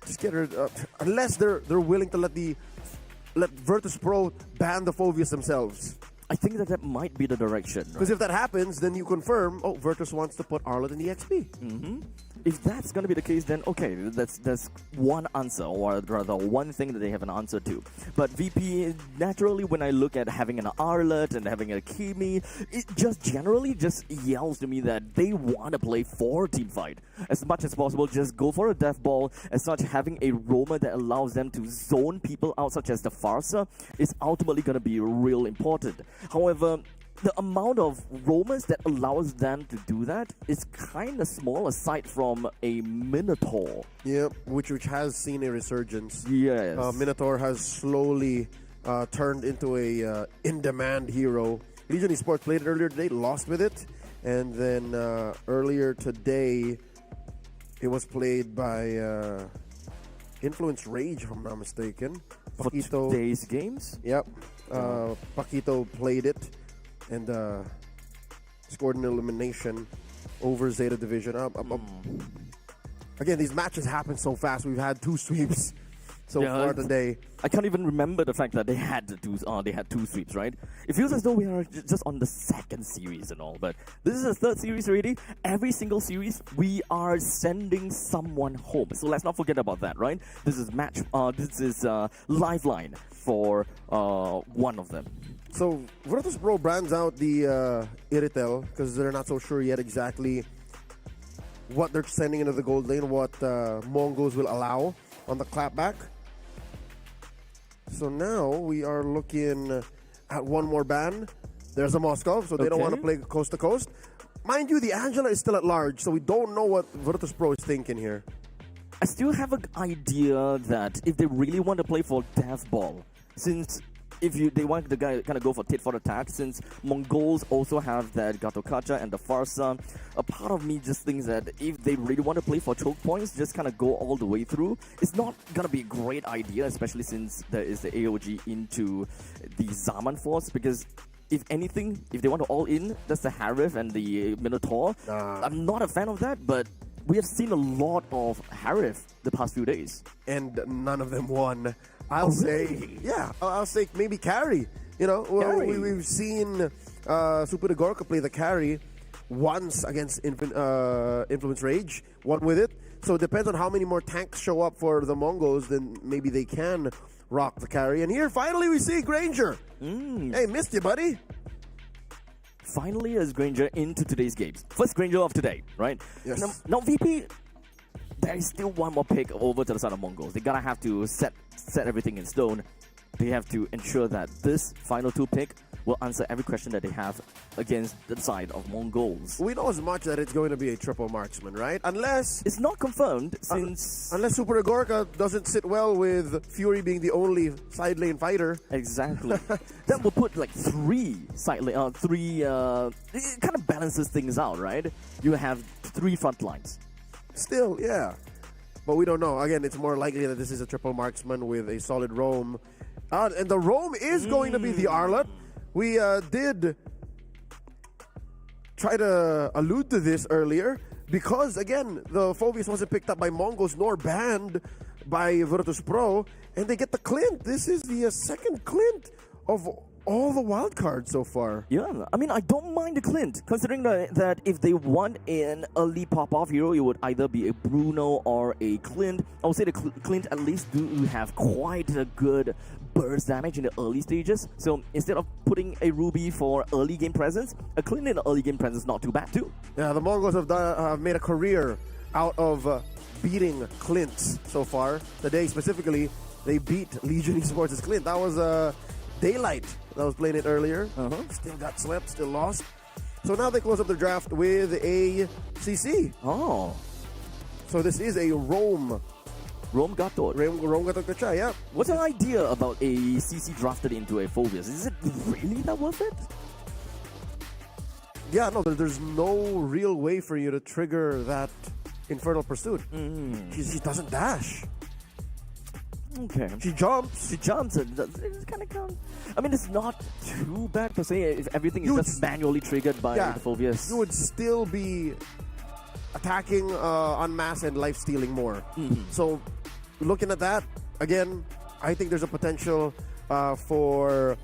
Just get her, unless they're willing to let Virtus Pro ban the Phoveus themselves. I think that might be the direction. Because if that happens, then you confirm, Virtus wants to put Arlot in the XP. If that's going to be the case, then okay, that's one answer, or rather one thing that they have an answer to. But VP, naturally, when I look at having an Arlot and having a Kimi, it just generally just yells to me that they want to play for teamfight. As much as possible, just go for a death ball. As such, having a roamer that allows them to zone people out, such as the Farsa, is ultimately going to be real important. However, the amount of roamers that allows them to do that is kind of small aside from a Minotaur. Yep, which has seen a resurgence. Yes. Minotaur has slowly turned into a in-demand hero. Legion Esports played it earlier today, lost with it. And then earlier today, it was played by Influence Rage, if I'm not mistaken. For today's games? Yep. Paquito played it and scored an elimination over Zeta Division. Again, these matches happen so fast. We've had 2 sweeps so far today. I can't even remember the fact that they had two sweeps, right? It feels as though we are just on the second series and all, but this is the third series already. Every single series, we are sending someone home. So let's not forget about that, right? This is Lifeline for one of them. So Virtus Pro brands out the Iritel because they're not so sure yet exactly what they're sending into the gold lane, what Mongols will allow on the clapback. So now we are looking at one more ban. There's a Moskov, so they don't want to play coast to coast. Mind you, the Angela is still at large, so we don't know what Virtus Pro is thinking here. I still have an idea that if they really want to play for Death Ball, since they want the guy kind of go for tit for tat, since Mongols also have that Garukacha and the Farsa, a part of me just thinks that if they really want to play for choke points, just kind of go all the way through. It's not going to be a great idea, especially since there is the AOG into the Zaman Force, because if anything, if they want to all in, that's the Harif and the Minotaur. I'm not a fan of that, but we have seen a lot of Harif the past few days. And none of them won. I'll say maybe carry. You know, we've seen Super de Gorka play the carry once against Influence Rage, won with it. So it depends on how many more tanks show up for the Mongols, then maybe they can rock the carry. And here, finally, we see Granger. Hey, missed you, buddy. Finally, as Granger into today's games. First Granger of today, right? Yes. Now VP, there is still one more pick over to the side of Mongols. They're gonna have to set everything in stone. They have to ensure that this final 2 pick will answer every question that they have against the side of Mongols. We know as much that it's going to be a triple marksman, right? Unless it's not confirmed, since unless Super de Gorka doesn't sit well with Fury being the only side lane fighter. Exactly. That will put like 3 side lane, it kind of balances things out, right? You have 3 front lines. Still, yeah. But we don't know. Again, it's more likely that this is a triple marksman with a solid roam. And the roam is going to be the Arlot. We did try to allude to this earlier because, again, the Phoveus wasn't picked up by Mongols nor banned by Virtus Pro, and they get the Clint. This is the second Clint of all the wild cards so far. Yeah, I mean, I don't mind the Clint, considering that if they want an early pop-off hero, it would either be a Bruno or a Clint. I would say the Clint at least do have quite a good burst damage in the early stages. So instead of putting a Ruby for early game presence, a Clint in the early game presence is not too bad too. Yeah, the Mongols have made a career out of beating Clint so far. Today specifically, they beat Legion Esports' Clint. That was Daylight that was playing it earlier. Still got swept, still lost. So now they close up their draft with a CC. Oh. So this is a Rome Gatot. Rome Gatot Kacha, yeah. What's the idea about a CC drafted into a Phobias? Is it really that worth it? Yeah, no, there's no real way for you to trigger that Infernal Pursuit. She doesn't dash. Okay. She jumps. It's kind of count. I mean, it's not too bad per se if everything is just manually triggered by the Phobias. You would still be attacking en masse and life stealing more. So, looking at that, again, I think there's a potential for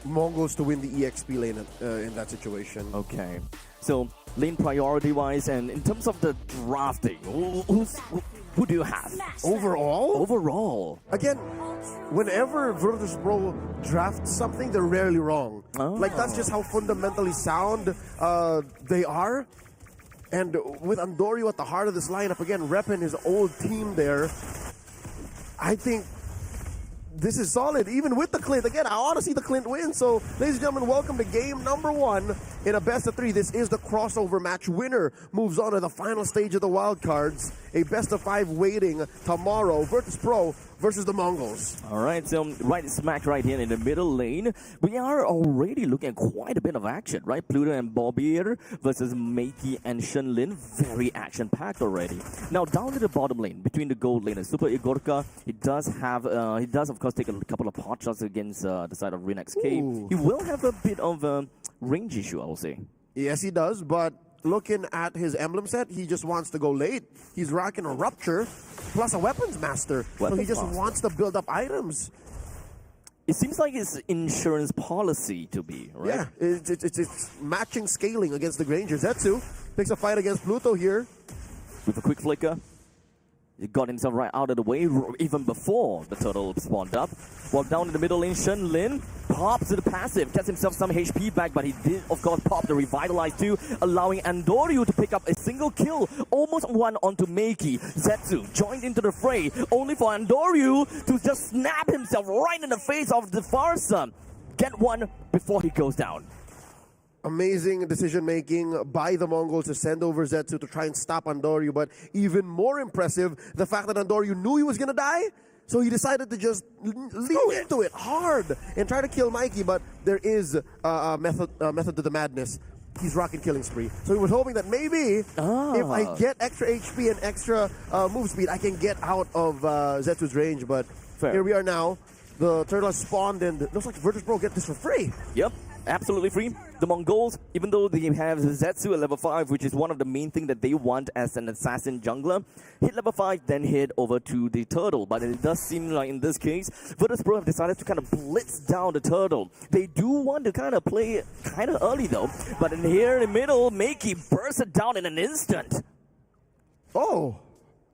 Mongols to win the EXP lane in that situation. Okay. So, lane priority wise, and in terms of the drafting, who do you have? Overall. Again, whenever Virtus Pro drafts something, they're rarely wrong. Like, that's just how fundamentally sound they are. And with Andorio at the heart of this lineup, again, repping his old team there, I think this is solid, even with the Clint. Again, I want to see the Clint win. So, ladies and gentlemen, welcome to game number 1 in a best of 3. This is the crossover match. Winner moves on to the final stage of the wild cards. A best of 5 waiting tomorrow. Virtus Pro versus the Mongols. All right, so right smack right here in the middle lane, we are already looking at quite a bit of action, right? Pluto and Bobir versus Meiki and Shenlin, very action-packed already. Now down to the bottom lane, between the gold lane and Super Igorka, he does of course take a couple of hot shots against the side of RinXK. He will have a bit of a range issue, I will say. Yes, he does, but looking at his emblem set, he just wants to go late. He's rocking a Rupture plus a Weapons Master. So he just wants to build up items. It seems like it's insurance policy to be, right? Yeah, it's matching scaling against the Granger. Zetsu picks a fight against Pluto here. With a quick flicker. He got himself right out of the way even before the turtle spawned up. While down in the middle lane, Shenlin pops to the passive, gets himself some HP back, but he did, of course, pop the Revitalize too, allowing Andorio to pick up a single kill, almost one onto Meiki. Zetsu joined into the fray, only for Andorio to just snap himself right in the face of the Farsa. Get one before he goes down. Amazing decision-making by the Mongols to send over Zetsu to try and stop Andorio, but even more impressive, the fact that Andorio knew he was going to die, so he decided to just lean into it hard and try to kill Mikey, but there is a method to the madness. He's rocking Killing Spree. So he was hoping that maybe if I get extra HP and extra move speed, I can get out of Zetsu's range, but here we are now. The turtle has spawned and looks like Virtus Pro get this for free. Yep. Absolutely free. The Mongols, even though they have Zetsu at level 5, which is one of the main things that they want as an assassin jungler, hit level 5, then head over to the turtle. But it does seem like in this case, Virtus Pro have decided to kind of blitz down the turtle. They do want to kind of play kind of early though, but in here in the middle, Meiki bursts it down in an instant. Oh.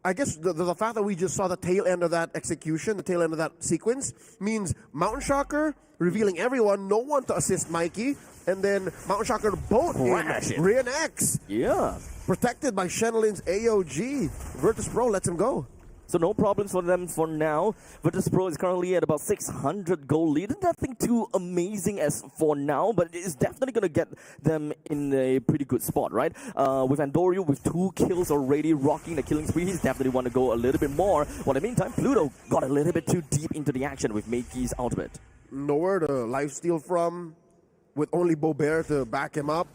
I guess the fact that we just saw the tail end of that execution, the tail end of that sequence, means Mountain Shocker revealing everyone, no one to assist Mikey, and then Mountain Shocker both in Rian X. Yeah. Protected by Shenlin's AOG. Virtus Pro lets him go. So no problems for them for now. Virtus Pro is currently at about 600 gold lead. Nothing too amazing as for now, but it's definitely going to get them in a pretty good spot, right? With Andorio with 2 kills already rocking the killing spree, he's definitely want to go a little bit more. While in the meantime, Pluto got a little bit too deep into the action with Meiki's ultimate. Nowhere to lifesteal from, with only Bobert to back him up.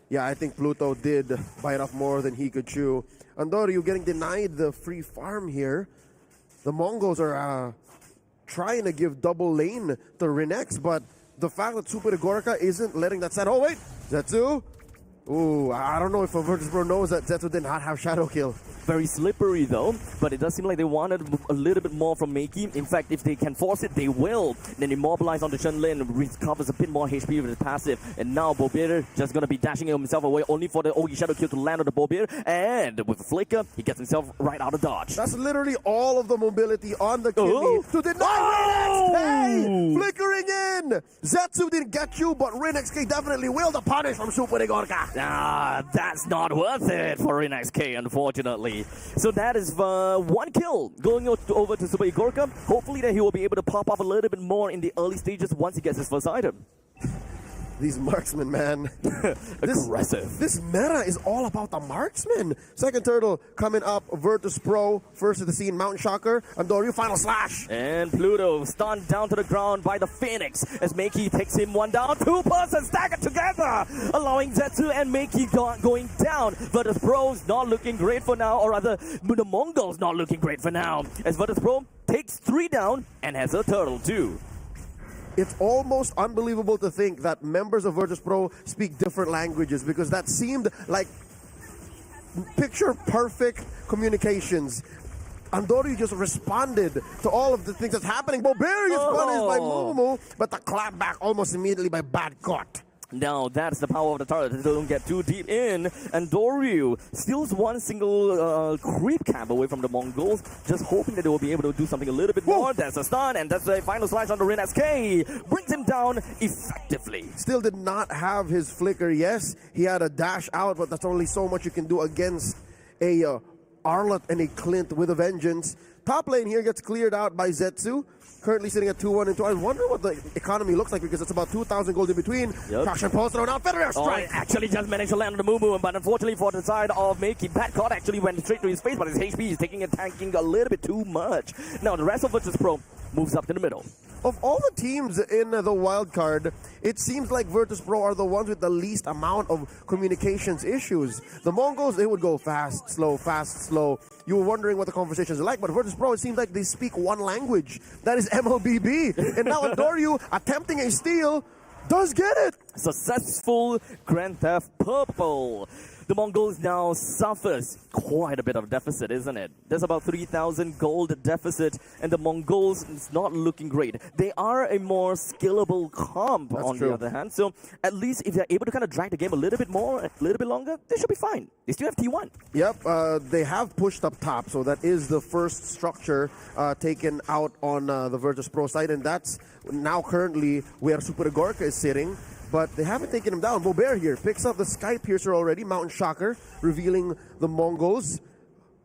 Yeah, I think Pluto did bite off more than he could chew. Andorio getting denied the free farm here. The Mongols are trying to give double lane to Rinex, but the fact that Super Igorka isn't letting that set. Oh, wait. Zetsu? Ooh, I don't know if Virtus Pro knows that Zetsu did not have Shadow Kill. Very slippery though, but it does seem like they wanted a little bit more from Meiki. In fact, if they can force it, they will. Then immobilize onto Shenlin, recovers a bit more HP with his passive. And now Bobir just going to be dashing himself away, only for the Ogi Shadow Kill to land on the Bobir. And with a flicker, he gets himself right out of dodge. That's literally all of the mobility on the Kimi to deny Rinex. Hey! Flickering in! Zetsu didn't get you, but RinXK definitely will. The punish from Super Igorka. That's not worth it for RinXK, unfortunately. Exactly. So that is one kill going over to Super Igorka. Hopefully that he will be able to pop up a little bit more in the early stages once he gets his first item. These marksmen, man. Aggressive. This meta is all about the marksman. Second turtle coming up. Virtus Pro first to the scene. Mountain Shocker. Andoryu final slash. And Pluto stunned down to the ground by the Phoenix as Meiki takes him one down. Two-person staggered together, allowing Zetsu and Meiki going down. Virtus Pro's not looking great for now, or rather, the Mongols not looking great for now. As Virtus Pro takes 3 down and has a turtle too. It's almost unbelievable to think that members of Virtus Pro speak different languages, because that seemed like picture perfect communications. Andoryu just responded to all of the things that's happening. Boberi gets punished by Mumu, but the clap back almost immediately by Bad Got. Now that's the power of the turret. They don't get too deep in. And Doryu steals one single creep camp away from the Mongols, just hoping that they will be able to do something a little bit more. There's a stun, and that's the final slice on the Rin SK. Brings him down effectively. Still did not have his flicker. Yes, he had a dash out, but that's only so much you can do against a Arlott and a Clint with a vengeance. Top lane here gets cleared out by Zetsu. Currently sitting at 2-1 and 2. I wonder what the economy looks like, because it's about 2,000 gold in between. Traction post thrown out. Federer strike. Actually just managed to land on the Mumu, but unfortunately for the side of Meiki, Bad God actually went straight to his face, but his HP is taking and tanking a little bit too much. Now the rest of Virtus Pro moves up to the middle. Of all the teams in the wild card, it seems like Virtus Pro are the ones with the least amount of communications issues. The Mongols, they would go fast, slow. You were wondering what the conversations are like, but Virtus Pro, it seems like they speak one language. That is MLBB. And now Andoryu, attempting a steal, does get it. Successful Grand Theft Purple. The Mongols now suffers quite a bit of deficit, isn't it? There's about 3,000 gold deficit, and the Mongols is not looking great. They are a more scalable comp, the other hand. So at least if they're able to kind of drag the game a little bit more, a little bit longer, they should be fine. They still have T1. Yep, they have pushed up top, so that is the first structure taken out on the Virtus Pro side, and that's now currently where Super Igorka is sitting. But they haven't taken him down. Bobert here picks up the Sky Piercer already. Mountain Shocker revealing the Mongols.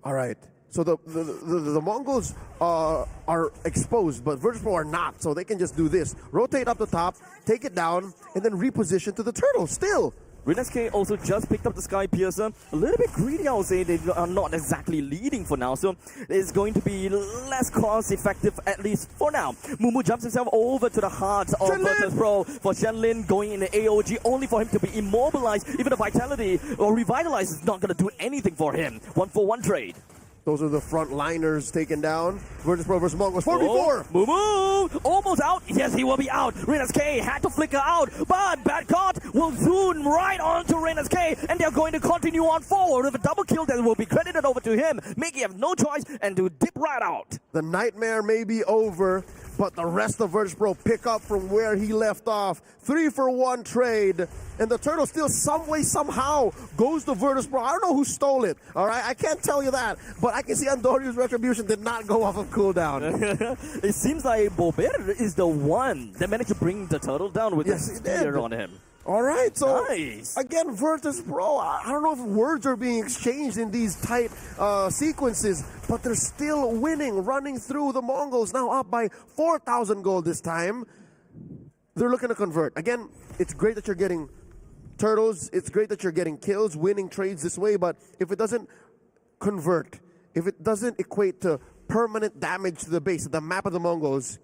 All right. So the Mongols are exposed, but Virtus Pro are not. So they can just do this. Rotate up the top, take it down, and then reposition to the turtle. Still. Rin-SK also just picked up the Sky Piercer. A little bit greedy, I would say. They are not exactly leading for now, so it's going to be less cost-effective, at least for now. Mumu jumps himself over to the heart of Virtus Pro for Shenlin going in the AOG, only for him to be immobilized. Even the Vitality or Revitalize is not going to do anything for him. 1-for-1 trade. Those are the front liners taken down. Virtus Pro versus Mongols. 4v4. Mumu almost out. Yes, he will be out. Rin-SK had to flicker out, but Bad God will zoom right onto Rin-SK, and they're going to continue on forward with a double kill that will be credited over to him. Mickey have no choice and to dip right out. The nightmare may be over, but the rest of Virtus Pro pick up from where he left off. 3-for-1 trade. And the turtle still some way, somehow goes to Virtus Pro. I don't know who stole it, all right? I can't tell you that. But I can see Andoryu's retribution did not go off of cooldown. It seems like Bobert is the one that managed to bring the turtle down with the spear on him. All right, so nice. Again, Virtus Pro, I don't know if words are being exchanged in these tight sequences, but they're still winning, running through the Mongols, now up by 4,000 gold this time. They're looking to convert. Again, it's great that you're getting turtles, it's great that you're getting kills, winning trades this way, but if it doesn't convert, if it doesn't equate to permanent damage to the base, the map of the Mongols,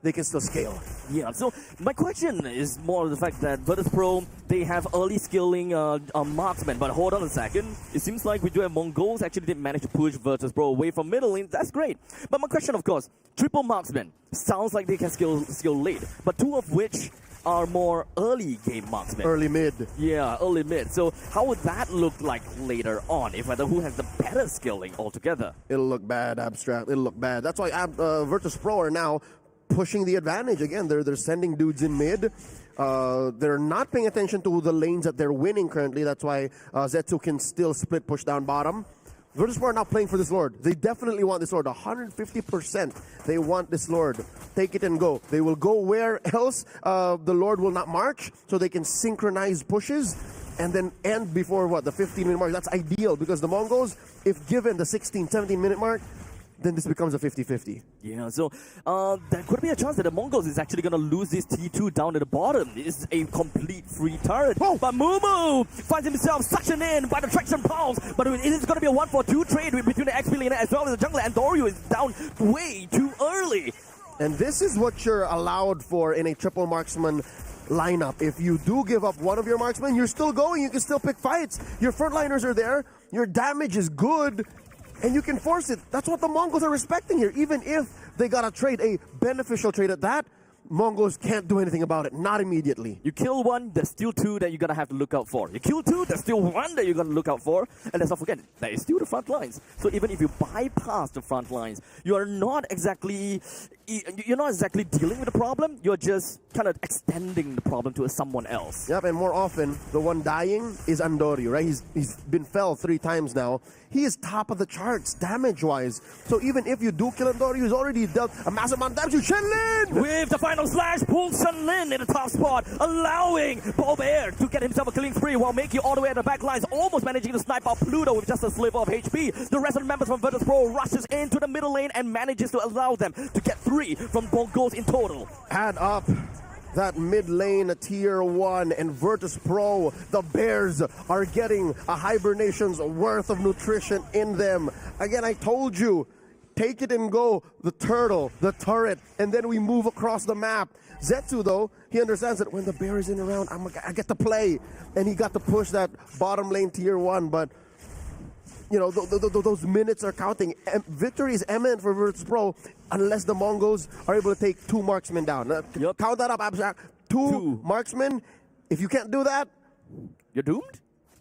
they can still scale. Yeah, so my question is more the fact that Virtus Pro, they have early skilling marksmen, but hold on a second. It seems like we do have Mongols actually did manage to push Virtus Pro away from middle lane. That's great. But my question, of course, triple marksmen. Sounds like they can skill late, but two of which are more early game marksmen. Early mid. Yeah, early mid. So how would that look like later on, if who has the better skilling altogether? It'll look bad, Abstract. It'll look bad. That's why Virtus Pro are now pushing the advantage. Again, they're sending dudes in mid. They're not paying attention to the lanes that they're winning currently. That's why Zetsu can still split push down bottom. Virtus Pro are not playing for this Lord. They definitely want this Lord. 150% they want this Lord. Take it and go. They will go where else the Lord will not march, so they can synchronize pushes. and then end before what, the 15-minute mark. That's ideal because the Mongols, if given the 16, 17-minute mark, then this becomes a 50-50. Yeah, so there could be a chance that the Mongols is actually going to lose this T2 down at the bottom. It's a complete free turret. Whoa. But Mumu finds himself suctioned in by the traction pulse. But it is going to be a 1-for-2 trade between the XP laner as well as the jungler. And Doryu is down way too early. And this is what you're allowed for in a triple marksman lineup. If you do give up one of your marksmen, you're still going. You can still pick fights. Your frontliners are there. Your damage is good. And you can force it. That's what the Mongols are respecting here. Even if they got a trade, a beneficial trade at that, Mongols can't do anything about it. Not immediately. You kill one, there's still two that you're going to have to look out for. You kill two, there's still one that you're going to look out for. And let's not forget, there is still the front lines. So even if you bypass the front lines, you're not exactly dealing with the problem. You're just kind of extending the problem to someone else. Yep, and more often, the one dying is Andoryu, right? He's been felled 3 times now. He is top of the charts, damage-wise. So even if you do kill Andoryu, he's already dealt a massive amount of damage to Shenlin! With the final slash, pulls Shenlin in the top spot, allowing Bob Air to get himself a killing spree while making all the way at the back lines, almost managing to snipe out Pluto with just a sliver of HP. The rest of the members from Virtus Pro rushes into the middle lane and manages to allow them to get 3 from both goals in total. Add up that mid lane tier 1 and Virtus Pro, the Bears are getting a hibernation's worth of nutrition in them. Again, I told you, take it and go, the turtle, the turret, and then we move across the map. Zetsu, though, he understands that when the bear is in around, I get to play. And he got to push that bottom lane tier 1, but you know, those minutes are counting. Victory is imminent for Virtus Pro unless the Mongols are able to take 2 marksmen down. Yep. Count that up, Abstract. 2 marksmen. If you can't do that, you're doomed?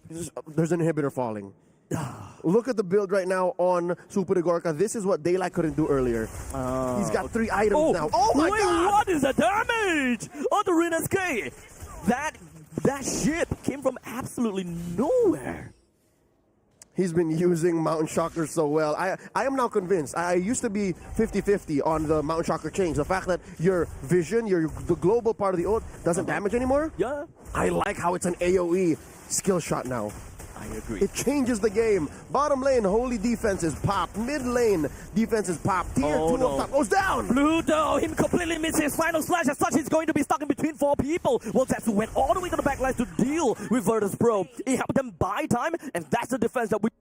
There's an inhibitor falling. Look at the build right now on Super Igorka. This is what Daylight couldn't do earlier. He's got 3 items now. Oh my god! What is the damage on the Rin SK? That ship came from absolutely nowhere. He's been using Mountain Shocker so well. I am now convinced. I used to be 50-50 on the Mountain Shocker change. The fact that your vision, the global part of the ult, doesn't damage anymore. Yeah. I like how it's an AoE skill shot now. I agree. It changes the game. Bottom lane, holy defenses pop. Mid lane, defenses pop. Tier 2 up top goes down. Pluto, him completely missing his final slash. As such, he's going to be stuck in between 4 people. Well, Zetsu went all the way to the backline to deal with Virtus Pro. He helped them buy time, and that's the defense that we...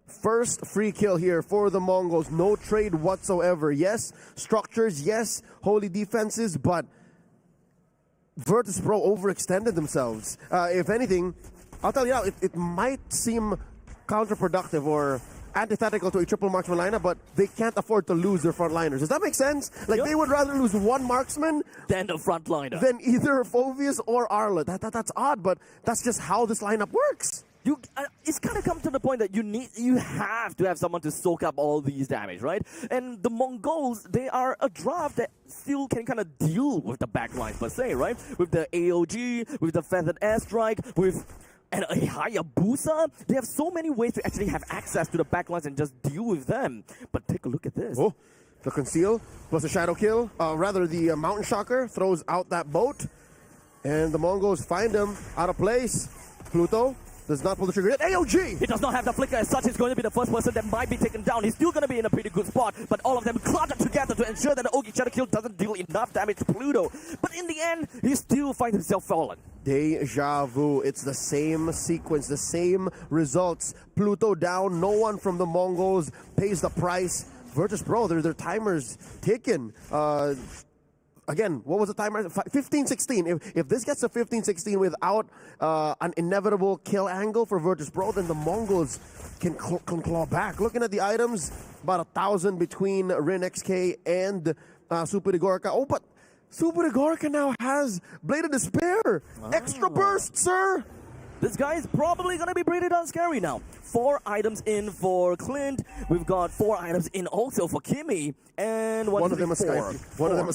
First free kill here for the Mongols. No trade whatsoever. Yes, structures. Yes, holy defenses, but Virtus Pro overextended themselves. If anything, I'll tell you now, it might seem counterproductive or antithetical to a triple marksman lineup, but they can't afford to lose their frontliners. Does that make sense? Like, they would rather lose 1 marksman than a frontliner. Than either Phoveus or Arla. That's odd, but that's just how this lineup works. It's kind of come to the point that you have to have someone to soak up all these damage, right? And the Mongols, they are a draft that still can kind of deal with the backlines per se, right? With the AOG, with the Feathered Airstrike, with a Hayabusa. They have so many ways to actually have access to the backlines and just deal with them. But take a look at this. Oh, the Conceal plus the Shadow Kill. Rather, the Mountain Shocker throws out that boat. And the Mongols find him out of place. Pluto does not pull the trigger yet. AOG! He does not have the flicker as such. He's going to be the first person that might be taken down. He's still going to be in a pretty good spot, but all of them cluttered together to ensure that the Ogi Shadow Kill doesn't deal enough damage to Pluto. But in the end, he still finds himself fallen. Deja vu. It's the same sequence, the same results. Pluto down. No one from the Mongols pays the price. Virtus Pro, their timer's ticking. Again, what was the timer? 15-16. If this gets to 15-16 without an inevitable kill angle for Virtus Pro, then the Mongols can claw back. Looking at the items, about 1,000 between Rin XK and Super Igorka. Oh, but Super Igorka now has Blade of Despair. Extra burst, sir. This guy is probably going to be pretty darn scary now. 4 items in for Clint. We've got 4 items in also for Kimmy. And one of them is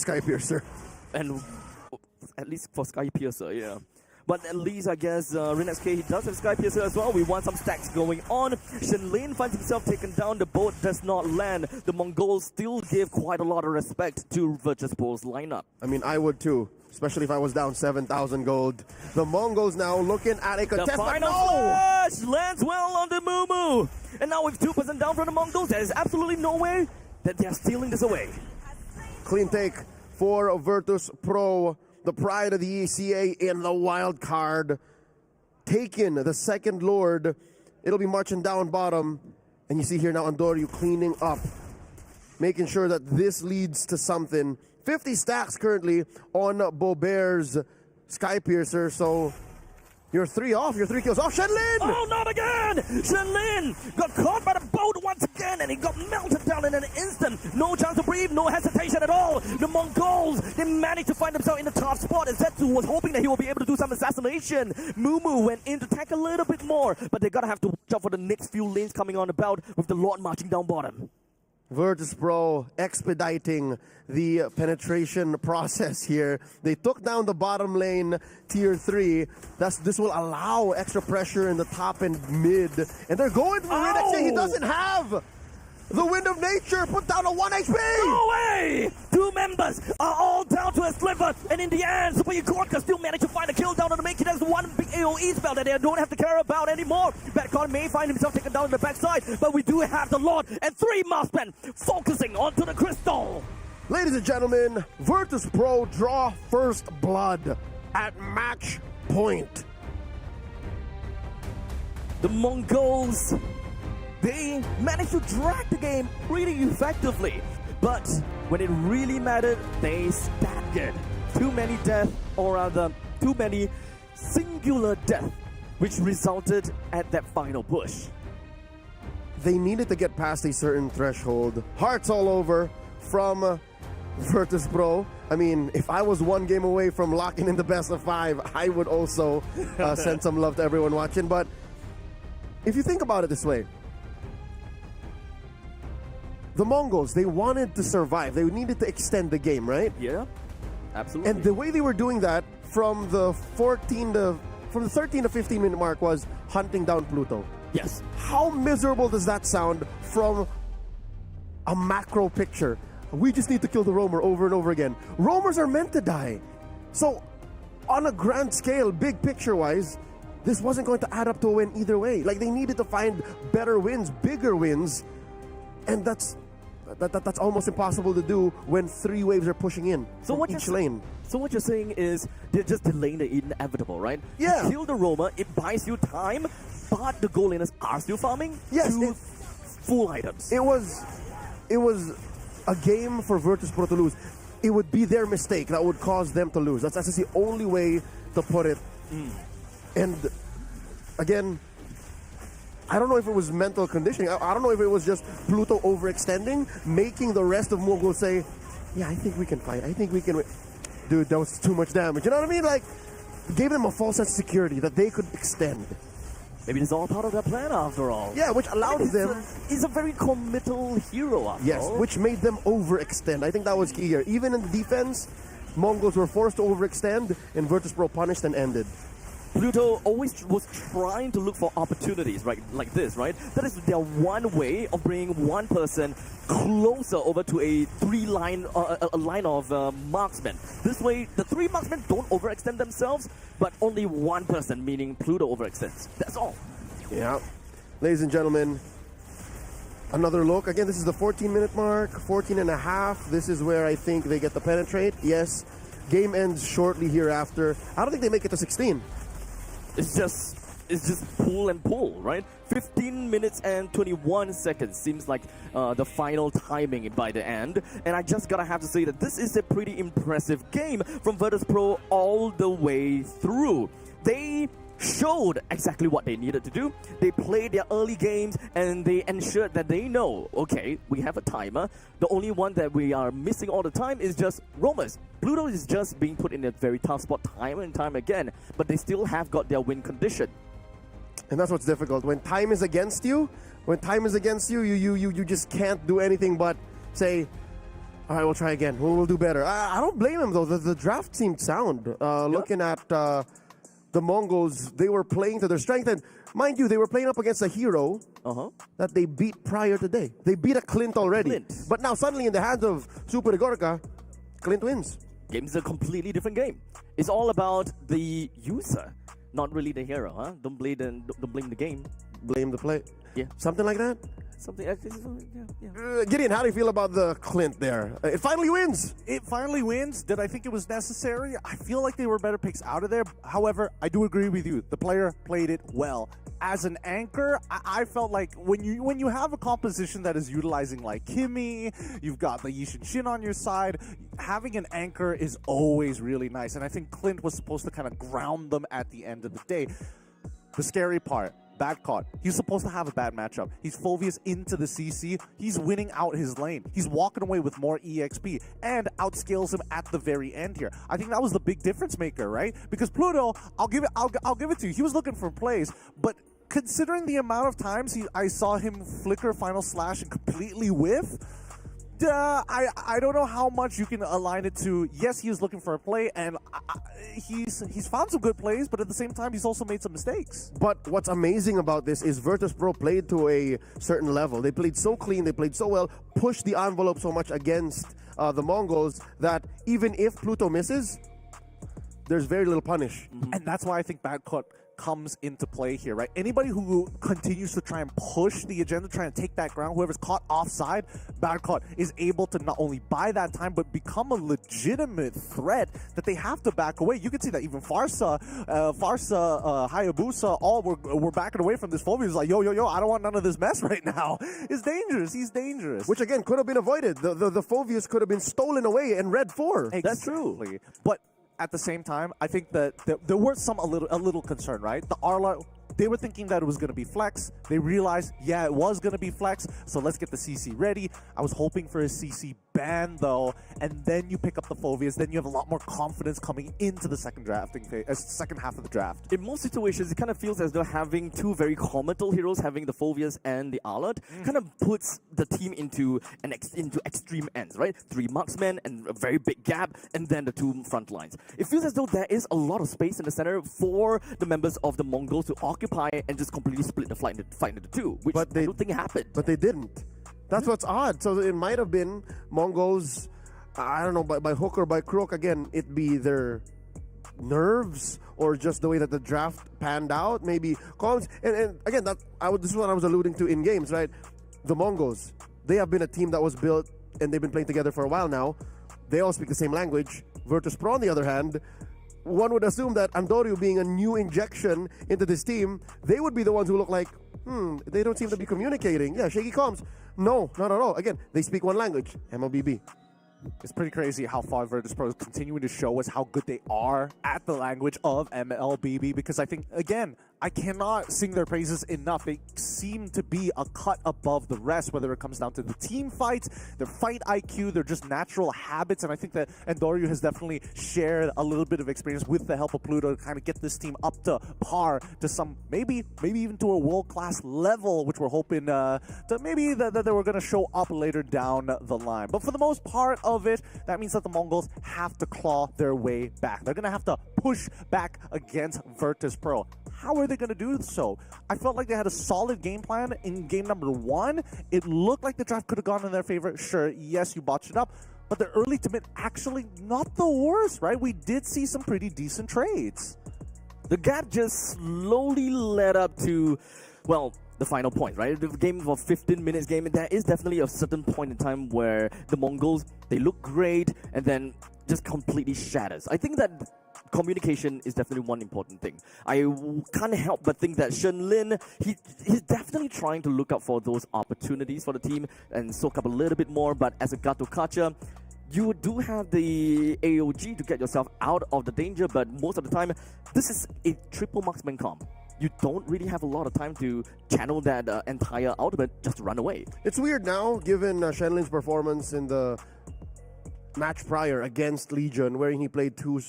Sky Piercer. And at least for Sky Piercer, yeah. But at least, I guess, Rin SK, he does have Sky Piercer as well. We want some stacks going on. Shenlin finds himself taken down. The boat does not land. The Mongols still give quite a lot of respect to Virtus Pro's lineup. I mean, I would too. especially if I was down 7,000 gold. The Mongols now looking at a The contest. final flash lands well on the Moo. And now with 2% down from the Mongols, there is absolutely no way that they are stealing this away. Clean take for Virtus Pro, the pride of the ECA in the wild card. Taking the second Lord. It'll be marching down bottom. And you see here now Andoryu cleaning up, making sure that this leads to something. 50 stacks currently on Bobert's Skypiercer, so you're 3 off, you're 3 kills off. Shenlin! Oh, not again! Shenlin got caught by the boat once again, and he got melted down in an instant. No chance to breathe, no hesitation at all. The Mongols, they managed to find themselves in the top spot, and Zetsu was hoping that he will be able to do some assassination. Moo went in to tank a little bit more, but they're gonna have to watch out for the next few lanes coming on about with the Lord marching down bottom. Virtus Pro expediting the penetration process here. They took down the bottom lane, tier 3. This will allow extra pressure in the top and mid. And they're going for it. He doesn't have the Wind of Nature. Put down a 1 HP. No way! 2 members are all down to a sliver. And in the end, Super Igorka still managed to find a kill down on the main. There's one big AoE spell that they don't have to care about anymore. Batcon may find himself taken down in the backside, but we do have the Lord and 3 marksmen focusing onto the crystal. Ladies and gentlemen, Virtus Pro draw first blood at match point. The Mongols, they managed to drag the game pretty effectively. But when it really mattered, they staggered. Too many deaths, or rather, too many singular deaths, which resulted at that final push. They needed to get past a certain threshold. Hearts all over from Virtus Pro. I mean, if I was 1 game away from locking in the best of 5, I would also send some love to everyone watching. But if you think about it this way, the Mongols, they wanted to survive. They needed to extend the game, right? Yeah, absolutely. And the way they were doing that from the 13 to 15 minute mark was hunting down Pluto. Yes. How miserable does that sound from a macro picture? We just need to kill the roamer over and over again. Roamers are meant to die. So on a grand scale, big picture wise, this wasn't going to add up to a win either way. Like, they needed to find better wins, bigger wins, and that's almost impossible to do when 3 waves are pushing in from each lane. So what you're saying is they're just delaying the inevitable, right? Yeah. You kill the roamer, it buys you time, but the goal laners are still farming. Yes, 2 full items. It was a game for Virtus Pro to lose. It would be their mistake that would cause them to lose. That's the only way to put it. And again, I don't know if it was mental conditioning. I don't know if it was just Pluto overextending, making the rest of Mogul say, yeah, I think we can fight. I think we can win. Dude, that was too much damage. You know what I mean? Like, gave them a false sense of security that they could extend. Maybe it's all part of their plan after all. Yeah, which allowed them... He's a very committal hero after all. Yes, which made them overextend. I think that was key here. Even in the defense, Mongols were forced to overextend, and Virtus Pro punished and ended. Pluto always was trying to look for opportunities, right, like this, right? That is their one way of bringing one person closer over to a line of marksmen. This way, the 3 marksmen don't overextend themselves, but only one person, meaning Pluto, overextends. That's all. Yeah. Ladies and gentlemen, another look. Again, this is the 14-minute mark, 14 and a half. This is where I think they get the penetrate. Yes, game ends shortly hereafter. I don't think they make it to 16. It's just pull and pull, right? 15 minutes and 21 seconds seems like the final timing by the end. And I just gotta have to say that this is a pretty impressive game from Virtus Pro all the way through. They showed exactly what they needed to do. They played their early games and they ensured that they know, okay, we have a timer. The only one that we are missing all the time is just roamers. Pluto is just being put in a very tough spot time and time again, but they still have got their win condition. And that's what's difficult. When time is against you, you just can't do anything but say, all right, we'll try again. We'll do better. I don't blame him, though. The draft seemed sound. Looking at the Mongols, they were playing to their strength. And mind you, they were playing up against a hero that they beat prior today. They beat a Clint already. But now suddenly in the hands of Super Igorka, Clint wins. game's a completely different game. It's all about the user, not really the hero, huh? Don't blame the game. Blame the play. Yeah. Something like that? Something, yeah. Gideon, how do you feel about the Clint there? It finally wins. It finally wins. Did I think it was necessary? I feel like they were better picks out of there. However, I do agree with you. The player played it well. As an anchor, I felt like when you have a composition that is utilizing like Kimmy, you've got the Yishin Shin on your side, having an anchor is always really nice. And I think Clint was supposed to kind of ground them at the end of the day. The scary part, bad caught. He's supposed to have a bad matchup. He's Phoveus into the CC. He's winning out his lane. He's walking away with more EXP and outscales him at the very end here. I think that was the big difference maker, right? Because Pluto, I'll give it to you. He was looking for plays, but considering the amount of times I saw him flicker Final Slash and completely whiff, I don't know how much you can align it to. Yes, he was looking for a play, and he's found some good plays, but at the same time, he's also made some mistakes. But what's amazing about this is Virtus.pro played to a certain level. They played so clean, they played so well, pushed the envelope so much against the Mongols that even if Pluto misses, there's very little punish. And that's why I think bad caught comes into play here, right? Anybody who continues to try and push the agenda, try and take that ground, whoever's caught offside, bad caught is able to not only buy that time, but become a legitimate threat that they have to back away. You can see that even Farsa, Hayabusa, all were backing away from this Phoveus. He's like, yo, I don't want none of this mess right now. It's dangerous. He's dangerous. Which again could have been avoided. The Phoveus could have been stolen away and red 4. Exactly. That's true. But at the same time, I think that there were a little concern, right? The Arla, they were thinking that it was going to be flex. They realized, yeah, it was going to be flex, so let's get the CC ready. I was hoping for a CC ban, though, and then you pick up the Phoveus. Then you have a lot more confidence coming into the second half of the draft. In most situations, it kind of feels as though having two very comical heroes, having the Phoveus and the Alert, kind of puts the team into extreme ends, right? 3 marksmen and a very big gap, and then the 2 front lines. It feels as though there is a lot of space in the center for the members of the Mongols to occupy and just completely split the fight into 2, which I don't think happened. But they didn't. That's what's odd. So it might have been Mongols, I don't know, by hook or by crook, again, it be their nerves or just the way that the draft panned out, maybe. And again, this is what I was alluding to in games, right? The Mongols, they have been a team that was built and they've been playing together for a while now. They all speak the same language. Virtus.pro, on the other hand, one would assume that Andoryu being a new injection into this team, they would be the ones who look like, they don't seem to be communicating. Yeah, shaky comms. No, not at all. Again, they speak one language, MLBB. It's pretty crazy how far Virtus.pro is continuing to show us how good they are at the language of MLBB, because I think, again, I cannot sing their praises enough. They seem to be a cut above the rest, whether it comes down to the team fights, their fight IQ, their just natural habits, and I think that Andoryu has definitely shared a little bit of experience with the help of Pluto to kind of get this team up to par, to some, maybe even to a world-class level, which we're hoping that they were going to show up later down the line. But for the most part of it, that means that the Mongols have to claw their way back. They're going to have to push back against Virtus.pro. How are they going to do so? I felt like they had a solid game plan in game number 1. It looked like the draft could have gone in their favor. Sure, yes, you botched it up, but the early to mid actually not the worst, right? We did see some pretty decent trades. The gap just slowly led up to, well, the final point, right? The game of a 15 minutes game, and there is definitely a certain point in time where the Mongols, they look great and then just completely shatters. I think that communication is definitely one important thing. I can't help but think that Shenlin, he's definitely trying to look out for those opportunities for the team and soak up a little bit more, but as a Gato catcher, you do have the AOG to get yourself out of the danger, but most of the time, this is a triple marksman comp. You don't really have a lot of time to channel that entire ultimate just to run away. It's weird now, given Shenlin's performance in the match prior against Legion, wherein he played 2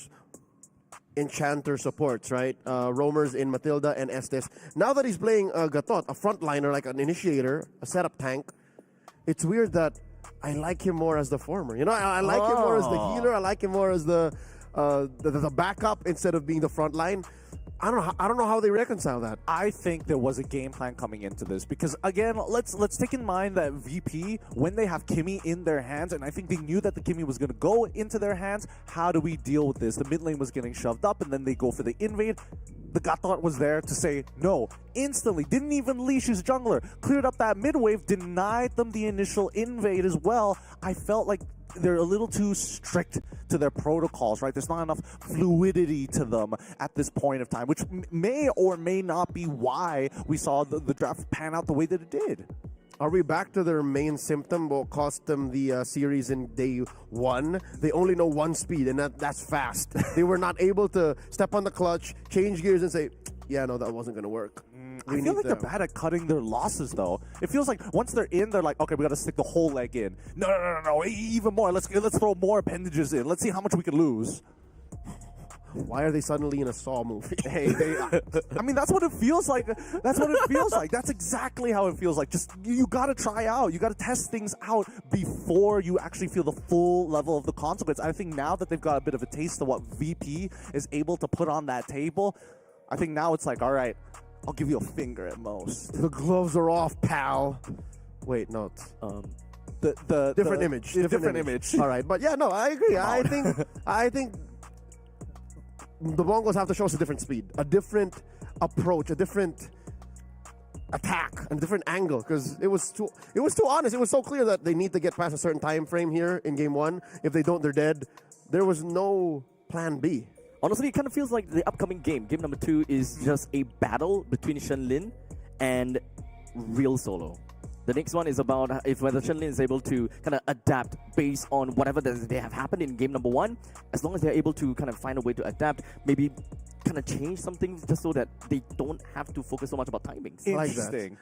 Enchanter supports, right? Roamers in Matilda and Estes. Now that he's playing Gatot, a frontliner, like an initiator, a setup tank, it's weird that I like him more as the former. You know, I like him more as the healer. I like him more as the backup instead of being the front line. I don't know how they reconcile that. I think there was a game plan coming into this because again, let's take in mind that VP, when they have Kimmy in their hands, and I think they knew that the Kimmy was going to go into their hands. How do we deal with this? The mid lane was getting shoved up, and then they go for the invade. The Gatot was there to say no instantly. Didn't even leash his jungler. Cleared up that mid wave. Denied them the initial invade as well. I felt like they're a little too strict to their protocols, right? There's not enough fluidity to them at this point of time, which may or may not be why we saw the draft pan out the way that it did. Are we back to their main symptom? What cost them the series in day one? They only know one speed, and that's fast. They were not able to step on the clutch, change gears, and say, yeah, no, that wasn't going to work. I feel like they're bad at cutting their losses, though. It feels like once they're in, they're like, okay, we got to stick the whole leg in. No, even more. Let's throw more appendages in. Let's see how much we can lose. Why are they suddenly in a Saw movie? Hey, I mean, that's what it feels like. That's what it feels like. That's exactly how it feels like. Just, you got to try out. You got to test things out before you actually feel the full level of the consequence. I think now that they've got a bit of a taste of what VP is able to put on that table, I think now it's like, all right, I'll give you a finger at most. The gloves are off, pal. Wait, no. The different image. Different image. All right, but yeah, no, I agree. I think the Mongols have to show us a different speed, a different approach, a different attack, and a different angle. Because it was too honest. It was so clear that they need to get past a certain time frame here in game one. If they don't, they're dead. There was no plan B. Honestly, it kind of feels like the upcoming game number 2, is just a battle between Shenlin and Real Solo. The next one is about if whether Shenlin is able to kind of adapt based on whatever they have happened in game number 1. As long as they're able to kind of find a way to adapt, maybe kind of change something just so that they don't have to focus so much about timings. Interesting.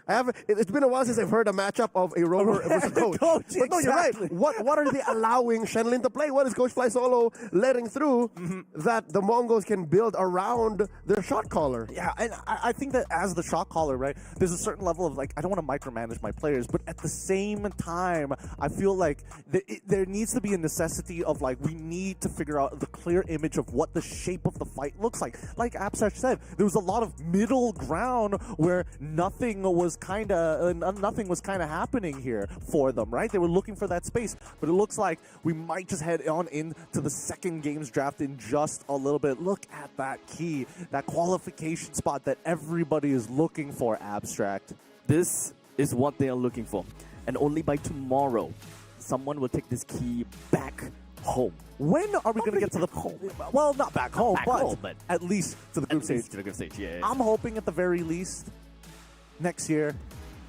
It's been a while since I've heard a matchup of a rover versus a coach. But no, you're right. What are they allowing Shenlin to play? What is Coach Fly Solo letting through that the Mongols can build around their shot caller? Yeah, and I think that as the shot caller, right, there's a certain level of, like, I don't want to micromanage my players, but at the same time, I feel like there needs to be a necessity of, like, we need to figure out the clear image of what the shape of the fight looks like. Like Absash said, there was a lot of middle ground where nothing was kind of happening here for them, right? They were looking for that space, but it looks like we might just head on into the second game's draft in just a little bit. Look at that key, that qualification spot that everybody is looking for, Abstract. This is what they are looking for, and only by tomorrow, someone will take this key back home. When are we going to get to the home? Well, not back home, but at least to the group stage. To the group stage, yeah. I'm hoping at the very least next year,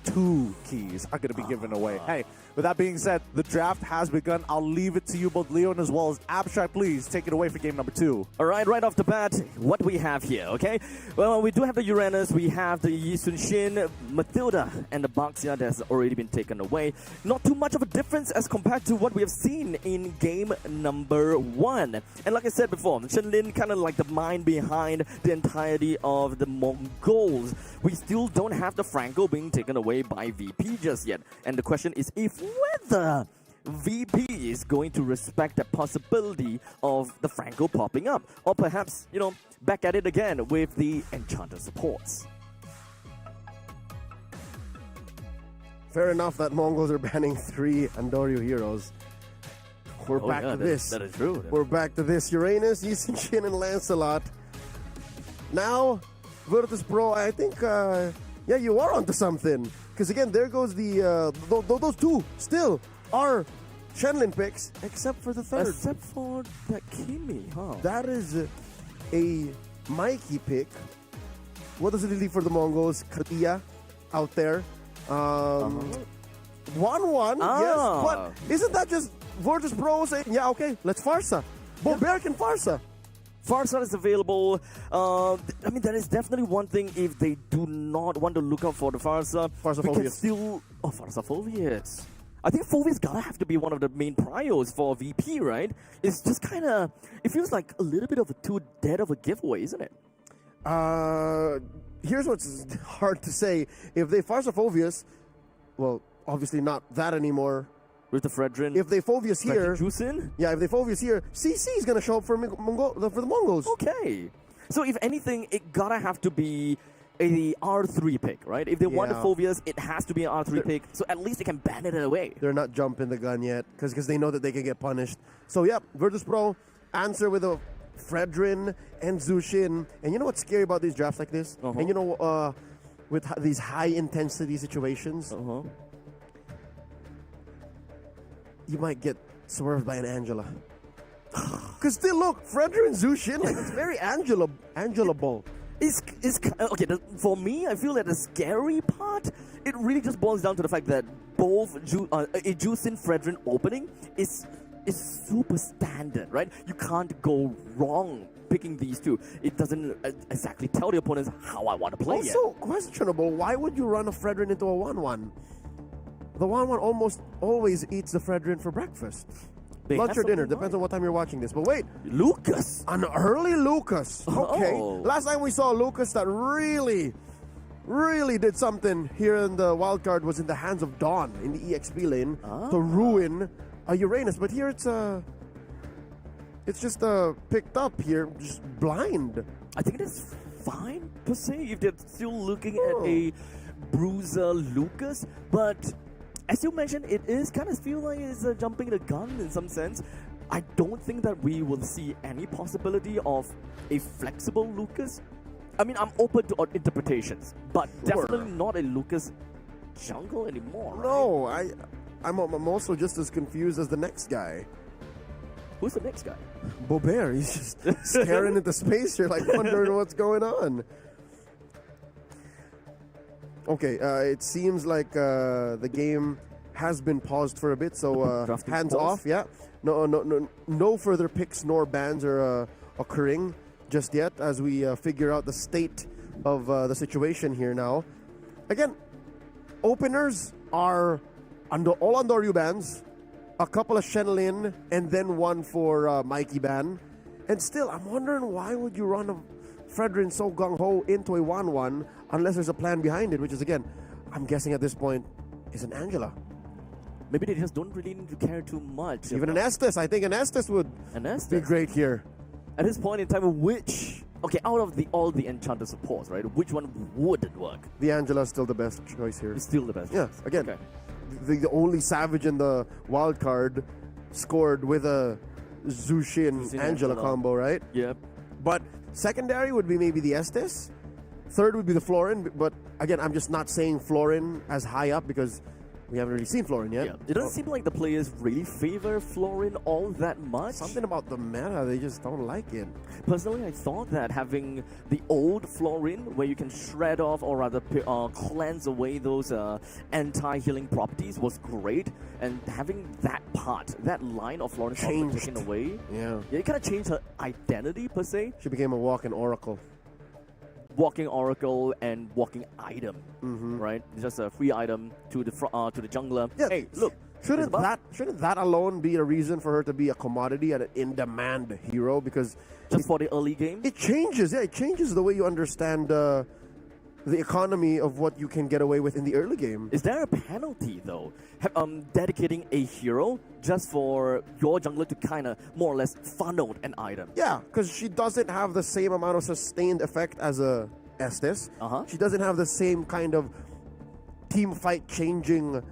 2 keys are going to be given away. Hey, with that being said, the draft has begun. I'll leave it to you, both Leon as well as Abstract. Please take it away for game number 2. All right off the bat, what we have here, okay? Well, we do have the Uranus, we have the Yi Sun Shin, Matilda, and the Baxia that has already been taken away. Not too much of a difference as compared to what we have seen in game number 1. And like I said before, Shenlin kind of like the mind behind the entirety of the Mongols. We still don't have the Franco being taken away by VP just yet. And the question is whether VP is going to respect the possibility of the Franco popping up. Or perhaps, back at it again with the Enchanter supports. Fair enough that Mongols are banning 3 Andoryu heroes. We're back to this. That is true. We're back to this. Uranus, Yi Sun Shin, and Lancelot. Now, Virtus Pro, I think, you are onto something. Because again, there goes the those 2 still are Shenlin picks, except for the 3rd. Except for that Kimi, huh? That is a Mikey pick. What does it leave for the Mongols? Katia out there. 1-1, yes. But isn't that just Virtus Pro saying, yeah, okay, let's Farsa. Boberic and Farsa. Farsa is available. I mean, that is definitely one thing. If they do not want to look out for the Farsa, we can still... Oh, Farsa Phobius. I think Phobius gotta have to be one of the main priors for VP, right? It's just kind of... It feels like a little bit of a too dead of a giveaway, isn't it? Here's what's hard to say. If they Farsa Phobius, well, obviously not that anymore. With the Fredrin. If they Phobius here, Juicin? yeah, if they Phobius here, CC is going to show up for the Mongols. Okay. So if anything, it gotta have to be a R3 pick, right? If they want the Yeah. Phobias, it has to be an R3 pick, so at least they can ban it away. They're not jumping the gun yet because they know that they can get punished. So, yep, Virtus Pro answer with a Fredrin and Zushin. And you know what's scary about these drafts like this? Uh-huh. And you know, with these high-intensity situations, you might get swerved by an Angela. Because still, look, Fredrin and Zushin, like, it's very Angela-able. It's okay. For me, I feel that the scary part, it really just boils down to the fact that both a Juicin Fredrin opening is super standard, right? You can't go wrong picking these two. It doesn't exactly tell the opponents how I want to play it. Also questionable. Why would you run a Fredrin into a 1-1? The 1-1 almost always eats the Fredrin for breakfast. Lunch or dinner, depends on what time you're watching this. But wait, Lucas, an early Lucas. Okay, Oh. last time we saw Lucas that really did something here in the wild card was in the hands of Dawn in the EXP lane to ruin a Uranus. But here it's just picked up here, just blind. I think it is fine per se if they're still looking at a bruiser Lucas, but as you mentioned, it is kind of feel like it's jumping the gun in some sense. I don't think that we will see any possibility of a flexible Lucas. I mean, I'm open to interpretations, but definitely not a Lucas jungle anymore. Right? No, I'm also just as confused as the next guy. Who's the next guy? Bobert. He's just staring into space here, like wondering what's going on. Okay, it seems like the game has been paused for a bit, so hands off. Yeah, no further picks nor bans are occurring just yet as we figure out the state of the situation here now. Again, openers are all Andoryu bans, a couple of Shenlin, and then one for Mikey ban. And still, I'm wondering why would you run a Fredrin so gung-ho into a 1-1 unless there's a plan behind it, which is, again, I'm guessing at this point, is an Angela. Maybe they just don't really need to care too much. Even an Estes. I think an Estes would be great here. At this point in time, out of all the Enchanter supports, right, which one wouldn't work? The Angela is still the best choice here. It's still the best. Yeah, again, the only Savage in the wild card scored with a Zushin Angela combo, right? Yep. But secondary would be maybe the Estes. Third would be the Florin. But again, I'm just not saying Florin as high up because we haven't really seen Florin yet. Yeah. It doesn't seem like the players really favor Florin all that much. Something about the meta, they just don't like it. Personally, I thought that having the old Florin, where you can shred off or rather cleanse away those anti-healing properties, was great. And having that part, that line of Florin taken away, it kind of changed her identity per se. She became a walking oracle. Walking oracle and walking item, right? Just a free item to the jungler. Yeah. Hey, look. Shouldn't that alone be a reason for her to be a commodity and an in-demand hero? Because just for the early game, it changes. Yeah, it changes the way you understand the economy of what you can get away with in the early game. Is there a penalty though? Dedicating a hero just for your jungler to kind of more or less funnel an item? Yeah, because she doesn't have the same amount of sustained effect as a Estes. She doesn't have the same kind of team fight changing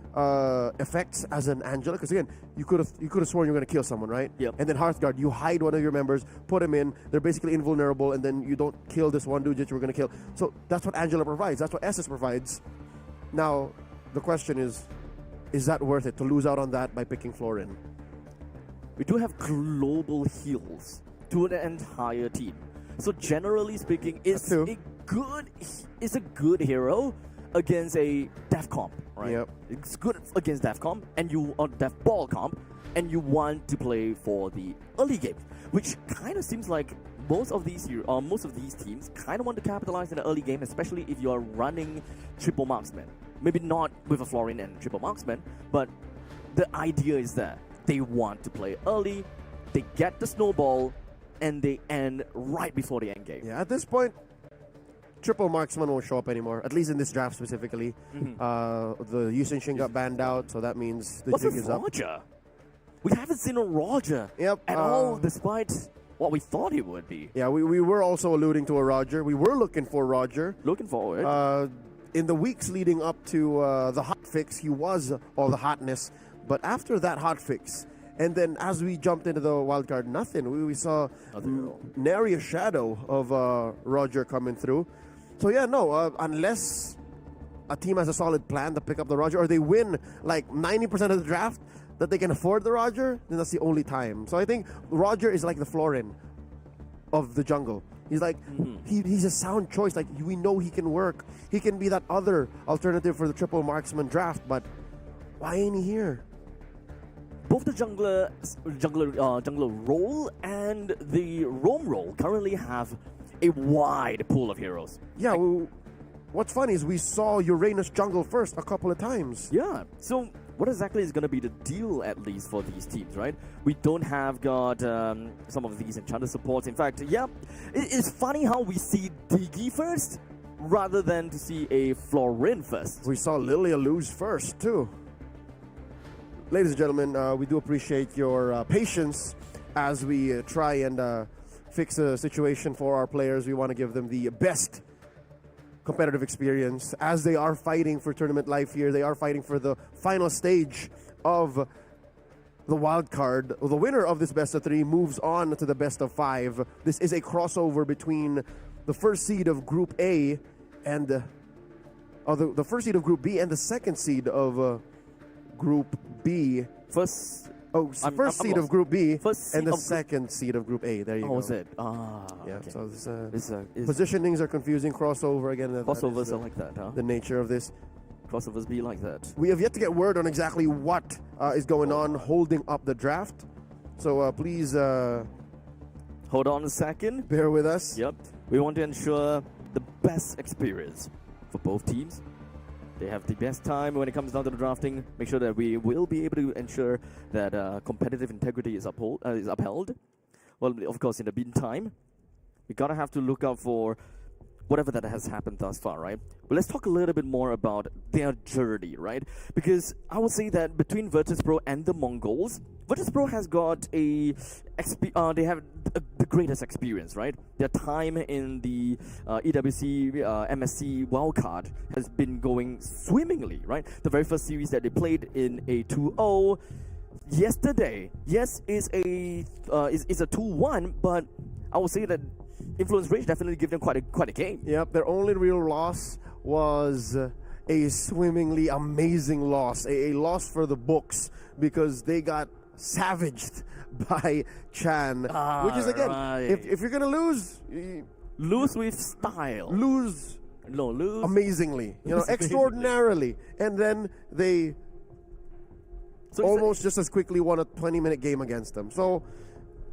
effects as an Angela. Because again, you could have sworn you're going to kill someone, right? Yep. And then Hearthguard, you hide one of your members, put them in. They're basically invulnerable, and then you don't kill this one dude that you were going to kill. So that's what Angela provides. That's what Estes provides. Now the question is that worth it to lose out on that by picking Florin? We do have global heals to the entire team. So generally speaking, it's a good hero against a Def comp, right? Yep. It's good against Def comp and Def ball comp, and you want to play for the early game, which kind of seems like most of these teams kind of want to capitalize in the early game, especially if you are running triple marksman. Maybe not with a Florin and triple marksman, but the idea is that they want to play early, they get the snowball, and they end right before the end game. Yeah, at this point, triple marksman won't show up anymore, at least in this draft specifically. The Yusin Shin got banned out, so that means the jig is up. Roger? We haven't seen a Roger at all, despite what we thought it would be. Yeah, we were also alluding to a Roger. We were looking for Roger. Looking forward. In the weeks leading up to the hot fix, he was all the hotness. But after that hot fix, and then as we jumped into the wild card, nothing. We saw nary a shadow of Roger coming through. So yeah, no, unless a team has a solid plan to pick up the Roger, or they win like 90% of the draft that they can afford the Roger, then that's the only time. So I think Roger is like the Florin of the jungle. He's like, he's a sound choice. Like, we know he can work. He can be that other alternative for the triple marksman draft, but why ain't he here? Both the jungler role and the roam role currently have a wide pool of heroes. Yeah, what's funny is we saw Uranus jungle first a couple of times. Yeah, so what exactly is going to be the deal, at least, for these teams, right? We don't have got some of these enchanted supports. In fact, yeah, it's funny how we see Diggy first rather than to see a Florin first. We saw Lilia lose first, too. Ladies and gentlemen, we do appreciate your patience as we try and fix the situation for our players. We want to give them the best competitive experience as they are fighting for tournament life here. They are fighting for the final stage of the wild card. The winner of this best of 3 moves on to the best of 5. This is a crossover between the first seed of Group A and the first seed of Group B and the second seed of Group B. First seed of Group B and the second second seed of Group A. There you go. Oh, is it? Yeah, okay. so It's positionings are confusing. Crossover again. Crossovers are like that, huh? The nature of this. Crossovers be like that. We have yet to get word on exactly what is going on holding up the draft. So please hold on a second. Bear with us. Yep. We want to ensure the best experience for both teams. They have the best time when it comes down to the drafting. Make sure that we will be able to ensure that competitive integrity is upheld. Well, of course, in the meantime, we gotta have to look out for whatever that has happened thus far, right? But let's talk a little bit more about their journey, right? Because I would say that between Virtus.pro and the Mongols, Virtus.pro has got they have the greatest experience, right? Their time in the EWC MSC wildcard has been going swimmingly, right? The very first series that they played in a 2-0 yesterday, yes, is a 2-1, but I would say that Influence Rage definitely gave them quite a game. Yep, their only real loss was a swimmingly amazing loss, a loss for the books because they got savaged by Chan, which is again, if you're gonna lose with style, lose amazingly, lose extraordinarily, and then they almost just as quickly won a 20-minute game against them. So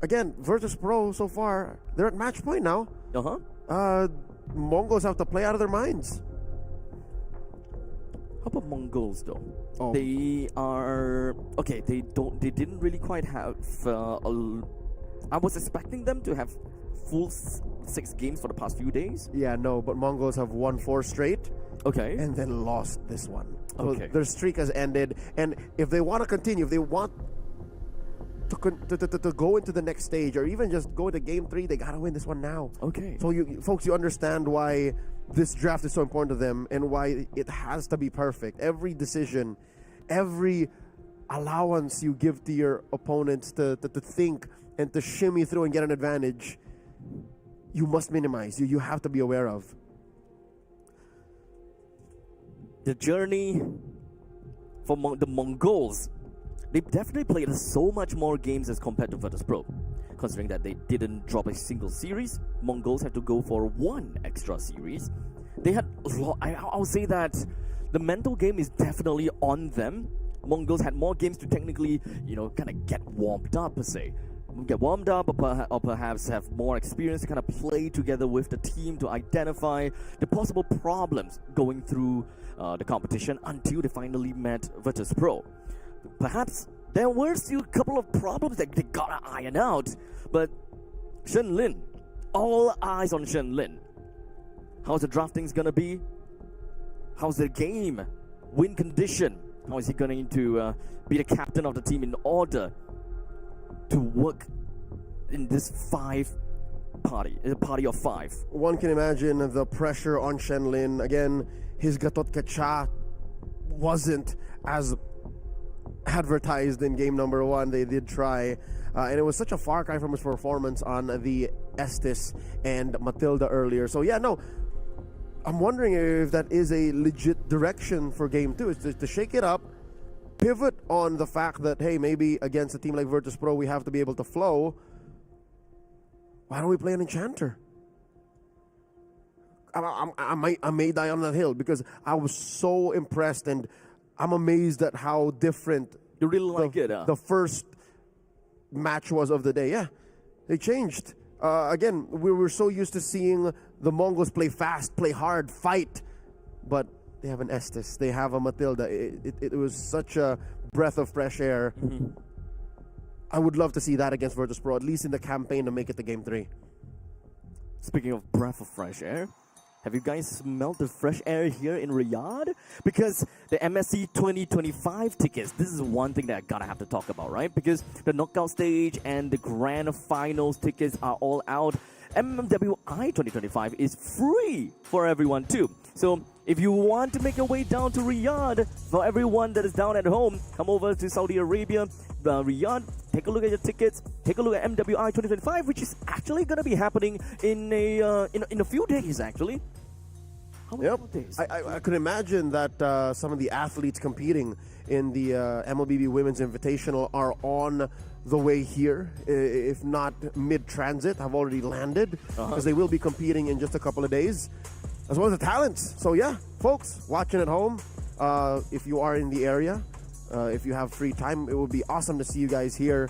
again, Virtus.pro so far, they're at match point now. Mongols have to play out of their minds. How about Mongols though? Oh. They are okay. They didn't really quite have. I was expecting them to have full 6 games for the past few days. Yeah, no, but Mongols have won 4 straight. Okay. And then lost this one. So okay. Their streak has ended, and if they want to continue, if they want to go into the next stage, or even just go to Game 3, they gotta win this one now. Okay. So you understand why this draft is so important to them and why it has to be perfect. Every decision, every allowance you give to your opponents to think and to shimmy through and get an advantage, you must minimize. You have to be aware of. The journey for the Mongols, they definitely played so much more games as compared to Virtus.pro. Considering that they didn't drop a single series, Mongols had to go for 1 extra series. They had I'll say that the mental game is definitely on them. Mongols had more games to technically, kind of get warmed up, per se. Get warmed up, or perhaps have more experience to kind of play together with the team to identify the possible problems going through the competition until they finally met Virtus.pro. Perhaps there were still a couple of problems that they gotta iron out, but Shenlin, all eyes on Shenlin. How's the draftings gonna be? How's the game? Win condition? How is he going to be the captain of the team in order to work in this party of five? One can imagine the pressure on Shenlin. Again, his gatot kacha wasn't as advertised in game number one. They did try, and it was such a far cry from his performance on the Estes and Matilda earlier. So yeah, no, I'm wondering if that is a legit direction for game two, is to shake it up, pivot on the fact that, hey, maybe against a team like Virtus Pro, we have to be able to flow. Why don't we play an Enchanter? I may die on that hill because I was so impressed, and I'm amazed at how different you really like the first match was of the day. Yeah, they changed. Again, we were so used to seeing the Mongols play fast, play hard, fight, but they have an Estes, they have a Matilda. It was such a breath of fresh air. Mm-hmm. I would love to see that against Virtus Pro, at least in the campaign, to make it to game three. Speaking of breath of fresh air, have you guys smelled the fresh air here in Riyadh? Because the MSC 2025 tickets, this is one thing that I gotta have to talk about, right? Because the knockout stage and the grand finals tickets are all out. MWI 2025 is free for everyone too. So if you want to make your way down to Riyadh, for everyone that is down at home, come over to Saudi Arabia, Riyadh, take a look at your tickets, take a look at MWI 2025, which is actually going to be happening in a few days, actually. How many more days? I could imagine that some of the athletes competing in the MLBB Women's Invitational are on the way here, if not mid-transit, have already landed, because they will be competing in just a couple of days, as well as the talents. So yeah, folks, watching at home, if you are in the area, if you have free time, it would be awesome to see you guys here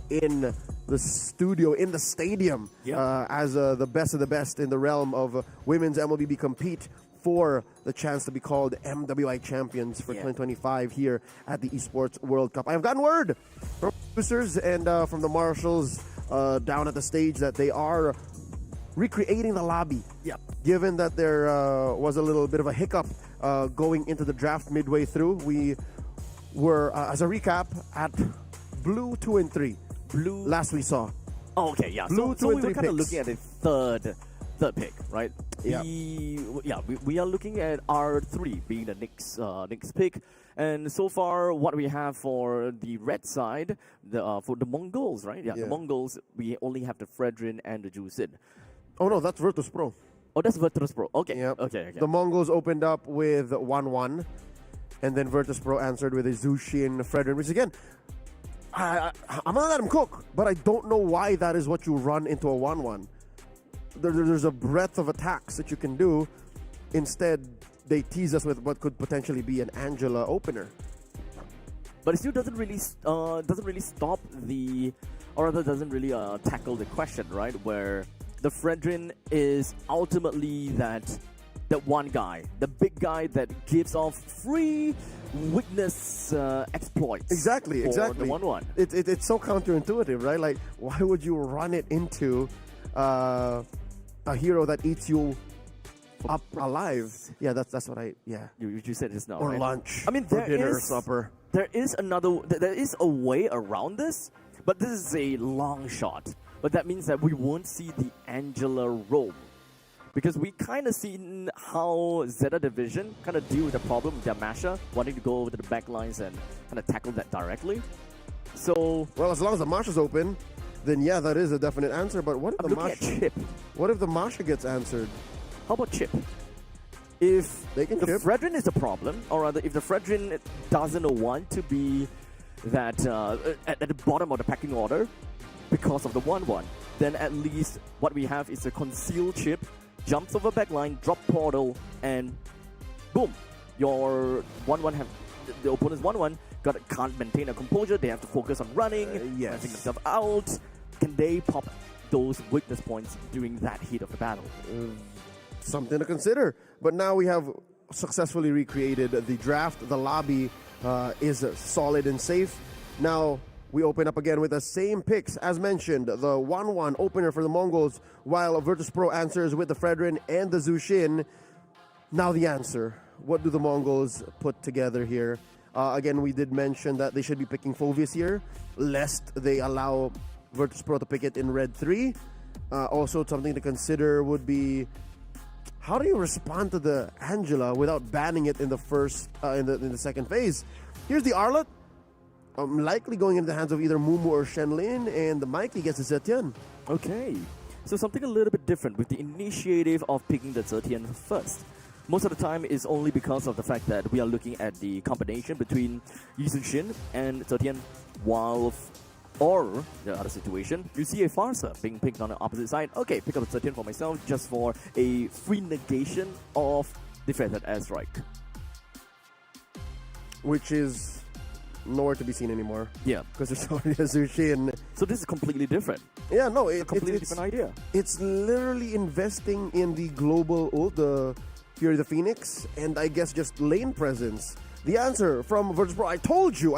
in the studio, in the stadium, as the best of the best in the realm of women's MLBB compete for the chance to be called MWI champions for 2025 here at the Esports World Cup. I have gotten word from producers and from the marshals down at the stage that they are recreating the lobby. Given that there was a little bit of a hiccup going into the draft midway through, we were, as a recap, at blue 2 and 3. Blue. Last we saw. Oh, okay, yeah. Blue So 2 we and 3 were kind of picks. looking at the third pick, right? Yeah. We are looking at R3 being the next pick. And so far, what we have for the red side, for the Mongols, right? Yeah, the Mongols, we only have the Fredrin and the Jusin. Oh no, that's Virtus Pro. Oh, that's Virtus Pro. Okay. Yep. Okay. The Mongols opened up with 1-1, and then Virtus Pro answered with a Zushin Fredrin, which again, I'm gonna let him cook, but I don't know why that is what you run into a 1-1. There's a breadth of attacks that you can do. Instead, they tease us with what could potentially be an Angela opener. But it still doesn't really stop the, or rather doesn't really tackle the question, right? Where the Fredrin is ultimately that one guy, the big guy that gives off free witness exploits. Exactly. The 1-1. It's so counterintuitive, right? Like, why would you run it into a hero that eats you up alive? Yeah, that's what You said just now. Or right? lunch. I mean, for dinner or supper. There is a way around this, but this is a long shot. But that means that we won't see the Angela roam. Because we kind of seen how Zeta Division kind of deal with the problem with their Masha, wanting to go over to the back lines and kind of tackle that directly. So, well, as long as the Masha's open, then yeah, that is a definite answer. But what if I'm looking at Chip. What if the Masha gets answered? How about Chip? If they can the chip. Fredrin is a problem, or rather, if the Fredrin doesn't want to be that at the bottom of the pecking order because of the 1-1, then at least what we have is a concealed Chip, jumps over backline, drop portal, and boom, your 1-1 have the opponent's 1-1 can't maintain a composure. They have to focus on running, balancing themselves out. Can they pop those weakness points during that heat of the battle? Something to consider. But now we have successfully recreated the draft. The lobby is solid and safe. Now we open up again with the same picks as mentioned. The 1-1 opener for the Mongols, while Virtus Pro answers with the Fredrin and the Zushin. Now the answer. What do the Mongols put together here? Again, we did mention that they should be picking Phoveus here, lest they allow Virtus Pro to pick it in red 3. Also, something to consider would be how do you respond to the Angela without banning it in the first in the second phase? Here's the Arlot. Likely going into the hands of either Mumu or Shenlin, and the Mikey gets the Zetian. Okay, so something a little bit different with the initiative of picking the Zetian first. Most of the time is only because of the fact that we are looking at the combination between Yi Sun-shin and Zetian, while or the other situation, you see a Farsa being picked on the opposite side. Okay, pick up a Zetian for myself just for a free negation of the feathered airstrike. Which is nowhere to be seen anymore. Yeah. Because there's already a Zushin. So this is completely different. Yeah, no, it's a completely different idea. It's literally investing in the global ult, the Fury the Phoenix, and I guess just lane presence. The answer from Virtus Pro, I told you.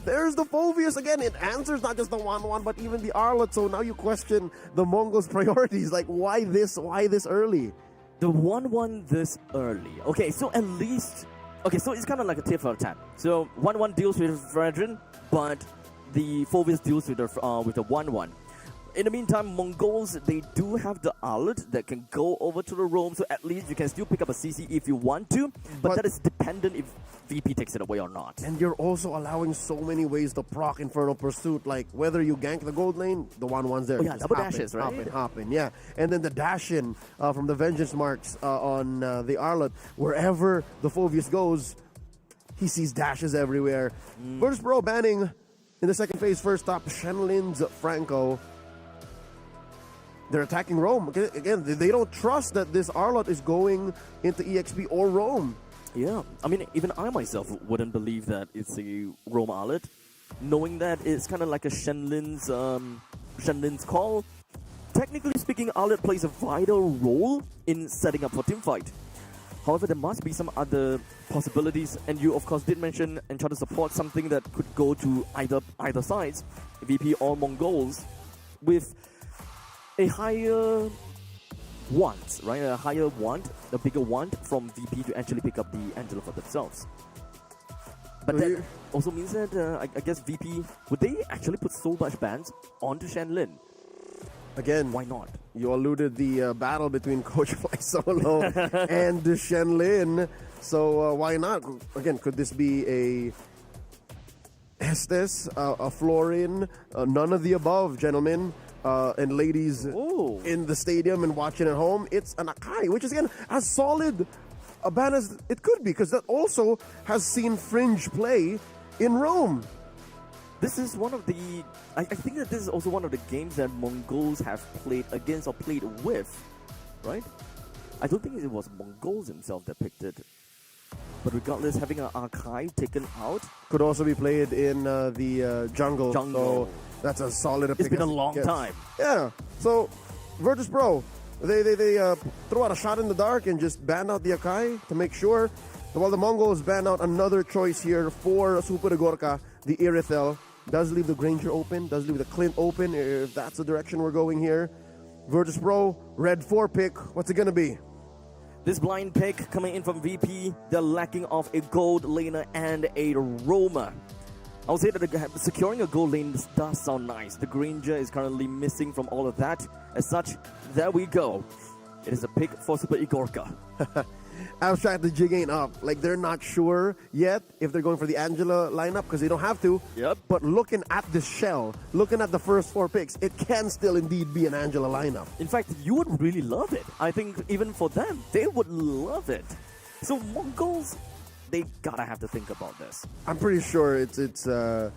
There's the Fulvius again. It answers not just the 1-1, but even the Arlot. So now you question the Mongols' priorities. Like, why this early? The 1-1 this early. Okay, so at least... Okay, so it's kind of like a tit for tat. So 1-1 deals with Fredrin, but the Fulvius deals with the 1-1. In the meantime, Mongols, they do have the Arlot that can go over to the roam, so at least you can still pick up a CC if you want to, but that is dependent if VP takes it away or not. And you're also allowing so many ways to proc Infernal Pursuit, like whether you gank the gold lane, the 1-1's there. Oh yeah, double dashes, right? Hop in, yeah. And then the dash-in from the Vengeance Marks on the Arlot, wherever the Fulvius goes, he sees dashes everywhere. Virtus Pro banning in the second phase first stop, Shenlin's Franco. They're attacking Rome. Again, they don't trust that this Arlot is going into EXP or Rome. Yeah, I mean, even I myself wouldn't believe that it's a Rome Arlot, knowing that it's kind of like a Shenlin's call. Technically speaking, Arlot plays a vital role in setting up for teamfight. However, there must be some other possibilities, and you of course did mention and try to support something that could go to either sides, VP or Mongols, with a higher want, right? A higher want, a bigger want from VP to actually pick up the Angela for themselves. But that also means that I guess VP, would they actually put so much bans onto Shenlin? Again, why not? You alluded the battle between Coach Fly Solo and Shenlin. So why not? Again, could this be a Estes, a Florin, none of the above, gentlemen? And ladies in the stadium and watching at home, it's an Akai, which is again as solid a ban as it could be, because that also has seen fringe play in Rome. This is one of the... I think that this is also one of the games that Mongols have played against or played with, right? I don't think it was Mongols themselves that picked it. But regardless, having an archive taken out... Could also be played in the jungle. So that's a solid pick. It's been a long time. Yeah. So, Virtus Pro, they throw out a shot in the dark and just ban out the Akai to make sure. While the Mongols ban out another choice here for Super de Gorka, the Irithel. Does leave the Granger open, does leave the Clint open, if that's the direction we're going here. Virtus Pro, red 4 pick, what's it gonna be? This blind pick coming in from VP, they're lacking of a gold laner and a roamer. I would say that securing a gold lane does sound nice. The Granger is currently missing from all of that. As such, there we go. It is a pick for Super Igorka. Abstract, the jig ain't up. Like, they're not sure yet if they're going for the Angela lineup because they don't have to. Yep. But looking at the shell, looking at the first 4 picks, it can still indeed be an Angela lineup. In fact, you would really love it. I think even for them, they would love it. So Mongols, they gotta have to think about this. I'm pretty sure it's an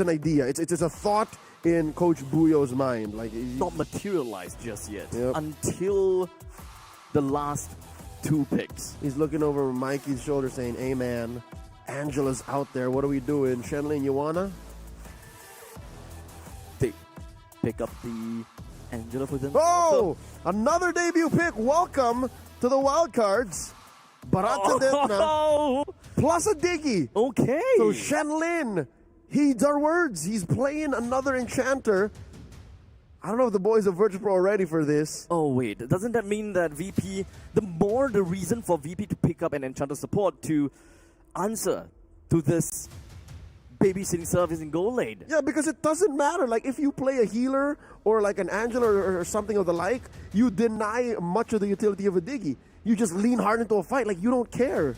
idea. It's a thought in Coach Buyo's mind. Like, not materialized just yet. Yep. Until the last 2 picks. He's looking over Mikey's shoulder saying, hey man, Angela's out there. What are we doing? Shenlin, you wanna? They pick up the Angela for them. Oh! Another debut pick. Welcome to the wildcards. Barata Detna. Plus a Diggy. Okay. So Shenlin heeds our words. He's playing another enchanter. I don't know if the boys of Virtus Pro are ready for this. Oh wait, doesn't that mean that VP, the reason for VP to pick up an enchanter support to answer to this babysitting service in goal lane. Yeah, because it doesn't matter. Like, if you play a healer or like an Angela or something of the like, you deny much of the utility of a Diggy. You just lean hard into a fight. Like, you don't care.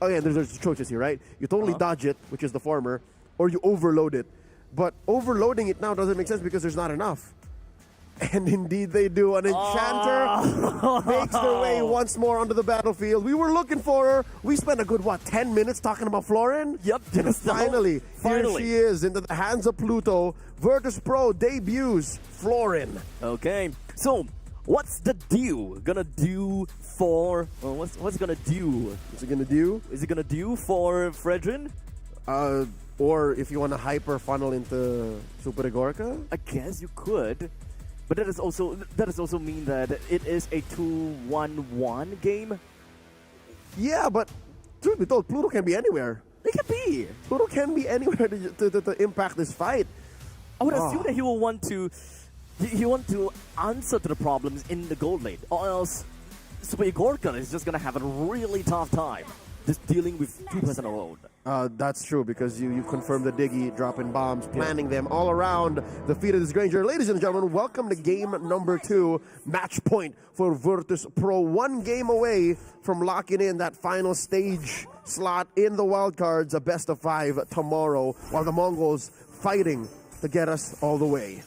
Oh, yeah, there's choices here, right? You totally dodge it, which is the former, or you overload it. But overloading it now doesn't make sense because there's not enough. And indeed they do. An enchanter makes their way once more onto the battlefield. We were looking for her. We spent a good, 10 minutes talking about Florin? Yep. And finally, here she is into the hands of Pluto. Virtus Pro debuts Florin. Okay, so what's the deal gonna do for... what's gonna do? What's it gonna do? Is it gonna do for Fredrin? Or if you want to hyper funnel into Super Igorka? I guess you could. But that is also mean that it is a 2-1-1 game. Yeah, but truth be told, Pluto can be anywhere. It can be. Pluto can be anywhere to impact this fight. I would assume that he will want to answer to the problems in the gold lane, or else Super Igorka is just gonna have a really tough time just dealing with 2% alone. That's true, because you confirmed the Diggy, dropping bombs, planning them all around the feet of this Granger. Ladies and gentlemen, welcome to game number 2. Match point for Virtus Pro. 1 game away from locking in that final stage slot in the wildcards. A best of 5 tomorrow, while the Mongols fighting to get us all the way.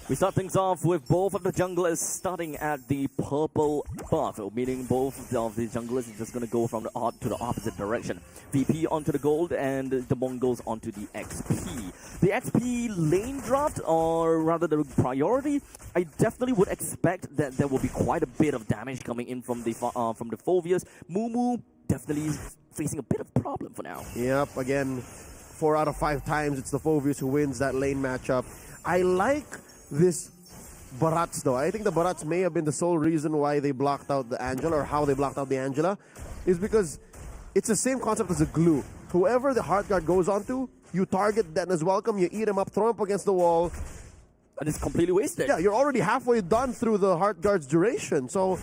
We start things off with both of the junglers starting at the purple buff, meaning both of the junglers are just going to go from to the opposite direction. VP onto the gold and the Mongols onto the XP. The XP lane draft, or rather the priority, I definitely would expect that there will be quite a bit of damage coming in from the Phovius. Mumu definitely facing a bit of problem for now. Yep, again, 4 out of 5 times it's the Phovius who wins that lane matchup. I like this Barats though. I think the Barats may have been the sole reason why they blocked out the Angela, or how they blocked out the Angela, is because it's the same concept as a glue. Whoever the Heart Guard goes onto, you target that as welcome, you eat him up, throw him up against the wall. And it's completely wasted. Yeah, you're already halfway done through the Heart Guard's duration. So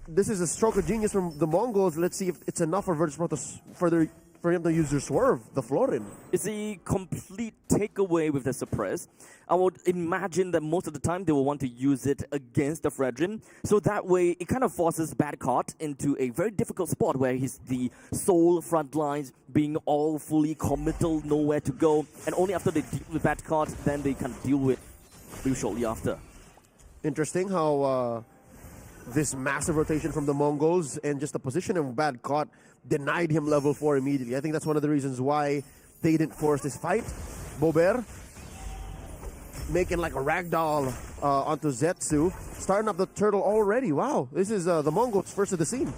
this is a stroke of genius from the Mongols. Let's see if it's enough for Virtus Pro for him to use their swerve, the Florin. It's a complete takeaway with the suppress. I would imagine that most of the time they will want to use it against the Fredrin, so that way it kind of forces Badcott into a very difficult spot where he's the sole front lines, being all fully committal, nowhere to go, and only after they deal with Badcott, then they can deal with Liu shortly after. Interesting how this massive rotation from the Mongols and just the position of Badcott denied him level 4 immediately. I think that's one of the reasons why they didn't force this fight. Bober making like a ragdoll onto Zetsu, starting up the turtle already. Wow, this is the Mongols first of the scene.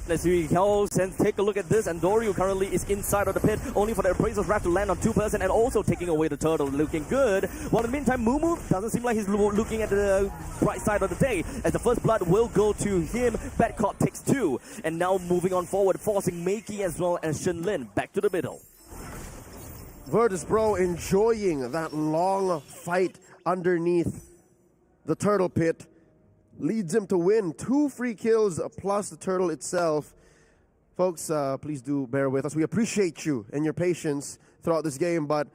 Let's see how, and take a look at this, and Doryu currently is inside of the pit, only for the Appraiser's Wrath to land on 2% and also taking away the turtle, looking good. While in the meantime, Mumu doesn't seem like he's looking at the bright side of the day, as the first blood will go to him. Badcott takes 2, and now moving on forward, forcing Meiki as well as Shenlin back to the middle. Virtus Pro enjoying that long fight underneath the turtle pit. Leads him to win 2 free kills plus the turtle itself. Folks, please do bear with us. We appreciate you and your patience throughout this game, but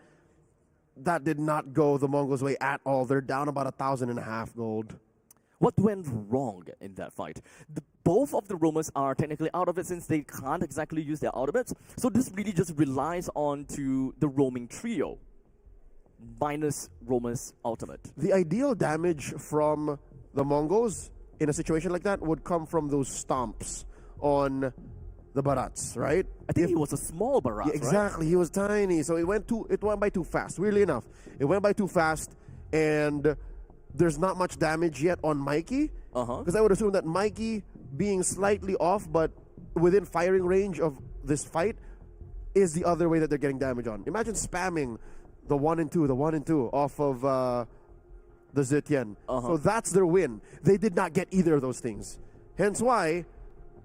that did not go the Mongols' way at all. They're down about 1,500 gold. What went wrong in that fight? Both of the roamers are technically out of it since they can't exactly use their ultimates. So this really just relies on to the roaming trio, minus roamer's ultimate. The ideal damage from the Mongols in a situation like that would come from those stomps on the Barats, right? I think he was a small Barat, yeah, exactly. Right? He was tiny, so it went by too fast. Weirdly enough, it went by too fast, and there's not much damage yet on Mikey. Because I would assume that Mikey being slightly off, but within firing range of this fight, is the other way that they're getting damage on. Imagine spamming the 1 and 2 off of the Zetian. So that's their win. They did not get either of those things. Hence why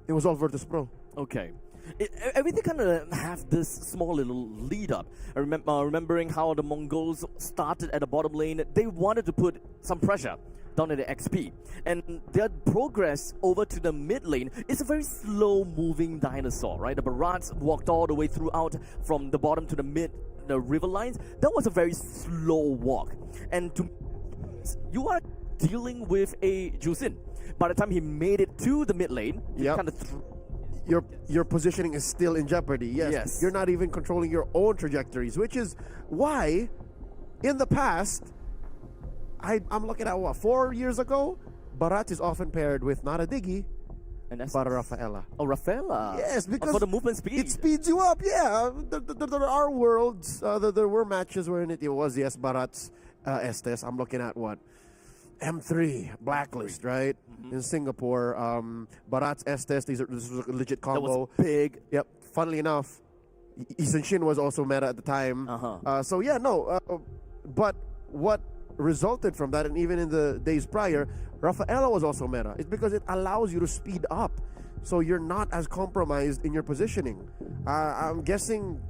it was all Virtus Pro. Okay. Everything kind of have this small little lead up. I remembering how the Mongols started at the bottom lane. They wanted to put some pressure down at the XP. And their progress over to the mid lane is a very slow moving dinosaur, right? The Barats walked all the way throughout from the bottom to the mid the river lines, that was a very slow walk. And you are dealing with a Jusin. By the time he made it to the mid lane, Yep. kind of your positioning is still in jeopardy. Yes. You're not even controlling your own trajectories, which is why in the past, I'm looking at 4 years ago, Barat is often paired with not a Diggy, and that's but a Rafaela. Oh, Rafaela. Yes, because for the movement speed. It speeds you up, yeah. There are worlds, there were matches wherein it was, yes, Barat's Estes. I'm looking at what? M3, Blacklist, right? In Singapore. Barat's Estes, this was a legit combo. That was big. Yep. Funnily enough, Isan Shin was also meta at the time. So yeah, no. But what resulted from that, and even in the days prior, Rafaela was also meta. It's because it allows you to speed up. So you're not as compromised in your positioning. I'm guessing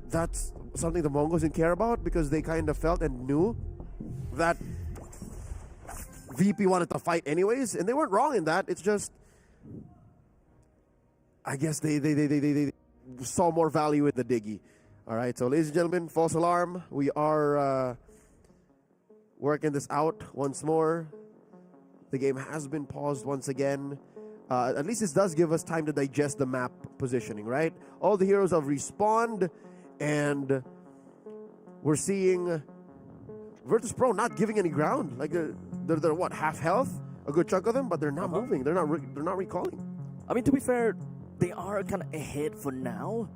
that's something the Mongols didn't care about because they kind of felt and knew that VP wanted to fight anyways, and they weren't wrong in that. It's just, I guess they saw more value in the Diggy. All right, so ladies and gentlemen, false alarm. We are working this out once more. The game has been paused once again. At least this does give us time to digest the map positioning, right? All the heroes have respawned, and we're seeing Virtus Pro not giving any ground. Like they're what, half health? A good chunk of them, but they're not moving. They're not recalling. I mean, to be fair, they are kind of ahead for now.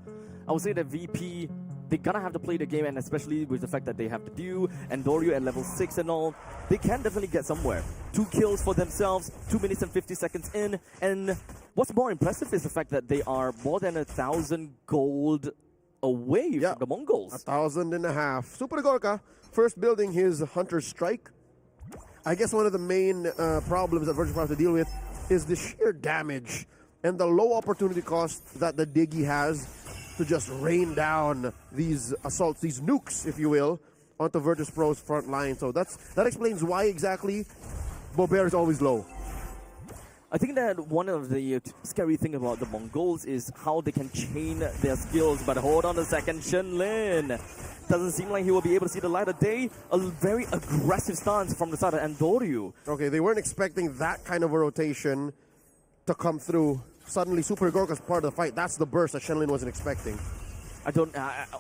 I would say that VP, they're gonna have to play the game, and especially with the fact that they have the Dew and Doryu at level 6 and all, they can definitely get somewhere. 2 kills for themselves, 2 minutes and 50 seconds in, and what's more impressive is the fact that they are more than 1,000 gold away from the Mongols. 1,500. Super Gorka, first building his Hunter's Strike. I guess one of the main problems that Virtus Pro have to deal with is the sheer damage and the low opportunity cost that the Diggy has to just rain down these assaults, these nukes, if you will, onto Virtus Pro's front line. So that explains why exactly Bobear is always low. I think that one of the scary thing about the Mongols is how they can chain their skills. But hold on a second, Shenlin. Doesn't seem like he will be able to see the light of day. A very aggressive stance from the side of Andoryu. Okay, they weren't expecting that kind of a rotation to come through. Suddenly, Super Gorka's part of the fight. That's the burst that Shenlin wasn't expecting.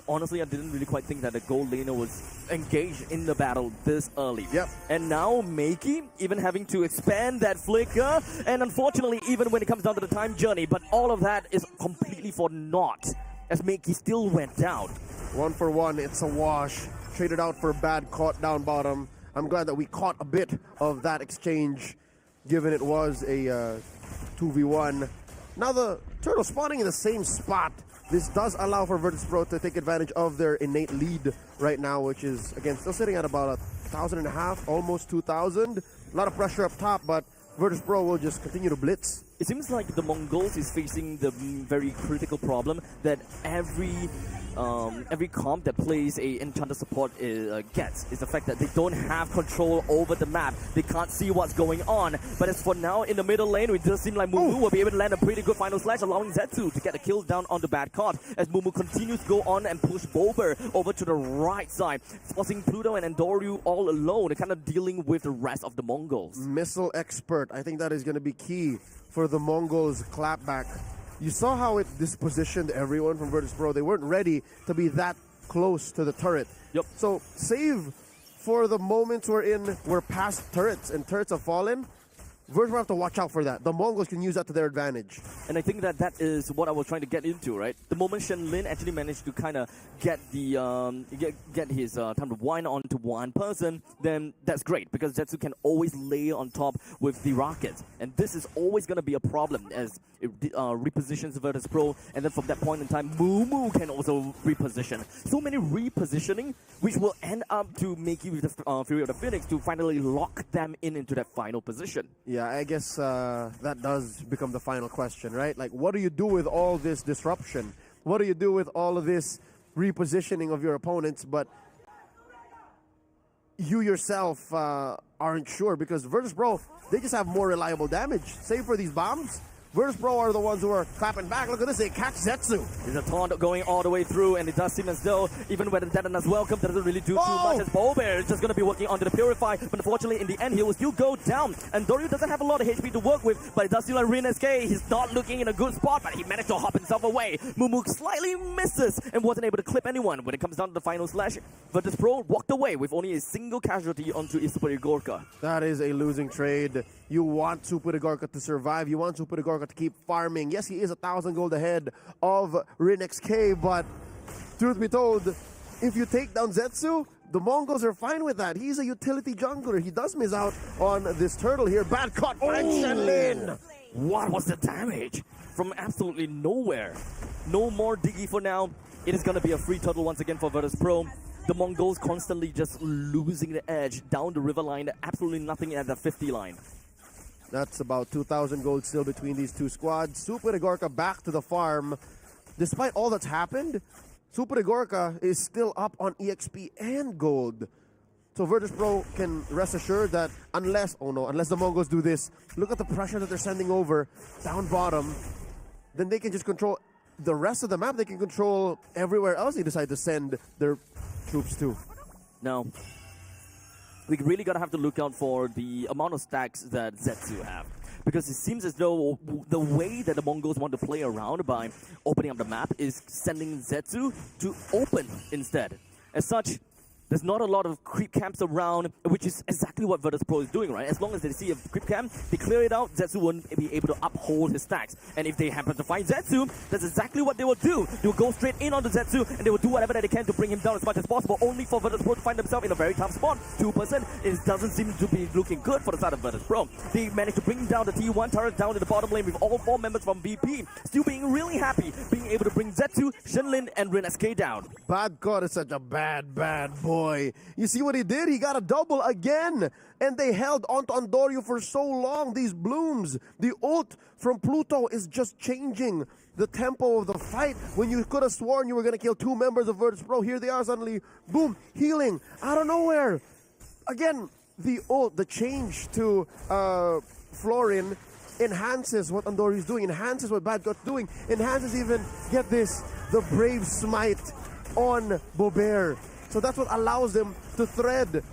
Honestly, I didn't really quite think that the gold laner was engaged in the battle this early. Yep. And now Makey even having to expand that flicker, and unfortunately, even when it comes down to the time journey, but all of that is completely for naught, as Makey still went down. 1 for 1, it's a wash. Traded out for bad caught down bottom. I'm glad that we caught a bit of that exchange, given it was a 2v1. Now the turtle spawning in the same spot. This does allow for Virtus Pro to take advantage of their innate lead right now, which is, again, still sitting at about 1,500, almost 2,000. A lot of pressure up top, but Virtus Pro will just continue to blitz. It seems like the Mongols is facing the very critical problem that every comp that plays a enchanter support gets is the fact that they don't have control over the map. They can't see what's going on. But as for now, in the middle lane, it does seem like Mumu will be able to land a pretty good final slash, allowing Zetsu to get the kill down on the bad card as Mumu continues to go on and push Bober over to the right side, forcing Pluto and Andoryu all alone. They're kind of dealing with the rest of the Mongols. Missile expert. I think that is going to be key for the Mongols' clapback. You saw how it dispositioned everyone from Virtus Pro. They weren't ready to be that close to the turret. Yep. So save for the moments we're past turrets and turrets have fallen. Virtus Pro have to watch out for that. The Mongols can use that to their advantage. And I think that is what I was trying to get into, right? The moment Shenlin actually managed to kind of get the get his time to wind onto one person, then that's great because Zetsu can always lay on top with the rockets, and this is always going to be a problem as it repositions Virtus Pro, and then from that point in time, Mumu can also reposition. So many repositioning, which will end up to make you with the Fury of the Phoenix to finally lock them into that final position. Yeah, I guess that does become the final question, right? Like, what do you do with all this disruption? What do you do with all of this repositioning of your opponents? But you yourself aren't sure because Virtus Pro, they just have more reliable damage. Save for these bombs, Virtus Pro are the ones who are clapping back. Look at this, they catch Zetsu. There's a taunt going all the way through, and it does seem as though even when the Detonus welcome, that doesn't really do too much, as Bear is just going to be working onto the Purify, but unfortunately in the end he will still go down, and Doryu doesn't have a lot of HP to work with, but it does seem like Rin SK, he's not looking in a good spot, but he managed to hop himself away. Mumu slightly misses and wasn't able to clip anyone. When it comes down to the final slash, Virtus Pro walked away with only a single casualty onto Super Igorka. That is a losing trade. You want Super Igorka to survive, you want Super Igorka to keep farming. Yes, he is 1,000 gold ahead of Rin XK, but truth be told, if you take down Zetsu, the Mongols are fine with that. He's a utility jungler. He does miss out on this turtle here. Bad cut by Shenlin. What was the damage? From absolutely nowhere. No more Diggy for now. It is going to be a free turtle once again for Virtus Pro. The Mongols constantly just losing the edge down the river line. Absolutely nothing at the 50 line. That's about 2,000 gold still between these two squads. Super Igorka back to the farm. Despite all that's happened, Super Igorka is still up on EXP and gold. So Virtus Pro can rest assured that unless the Mongols do this, look at the pressure that they're sending over down bottom, then they can just control the rest of the map. They can control everywhere else they decide to send their troops to. Now, we really gotta have to look out for the amount of stacks that Zetsu have. Because it seems as though the way that the Mongols want to play around by opening up the map is sending Zetsu to open instead. As such, there's not a lot of creep camps around, which is exactly what Virtus Pro is doing, right? As long as they see a creep camp, they clear it out, Zetsu won't be able to uphold his stacks. And if they happen to find Zetsu, that's exactly what they will do. They will go straight in onto Zetsu, and they will do whatever that they can to bring him down as much as possible, only for Virtus Pro to find themselves in a very tough spot. 2%, it doesn't seem to be looking good for the side of Virtus Pro. They managed to bring down the T1 turret down to the bottom lane with all 4 members from BP, still being really happy, being able to bring Zetsu, Shenlin, and Rin SK down. Bad God is such a bad boy. You see what he did? He got a double again. And they held onto Andoryu for so long. These blooms, the ult from Pluto is just changing the tempo of the fight. When you could have sworn you were going to kill 2 members of Virtus Pro, here they are suddenly, boom, healing out of nowhere. Again, the ult, the change to Florin enhances what Andoryu is doing, enhances what Bad God's doing, enhances even, get this, the Brave Smite on Bober. So that's what allows them to thread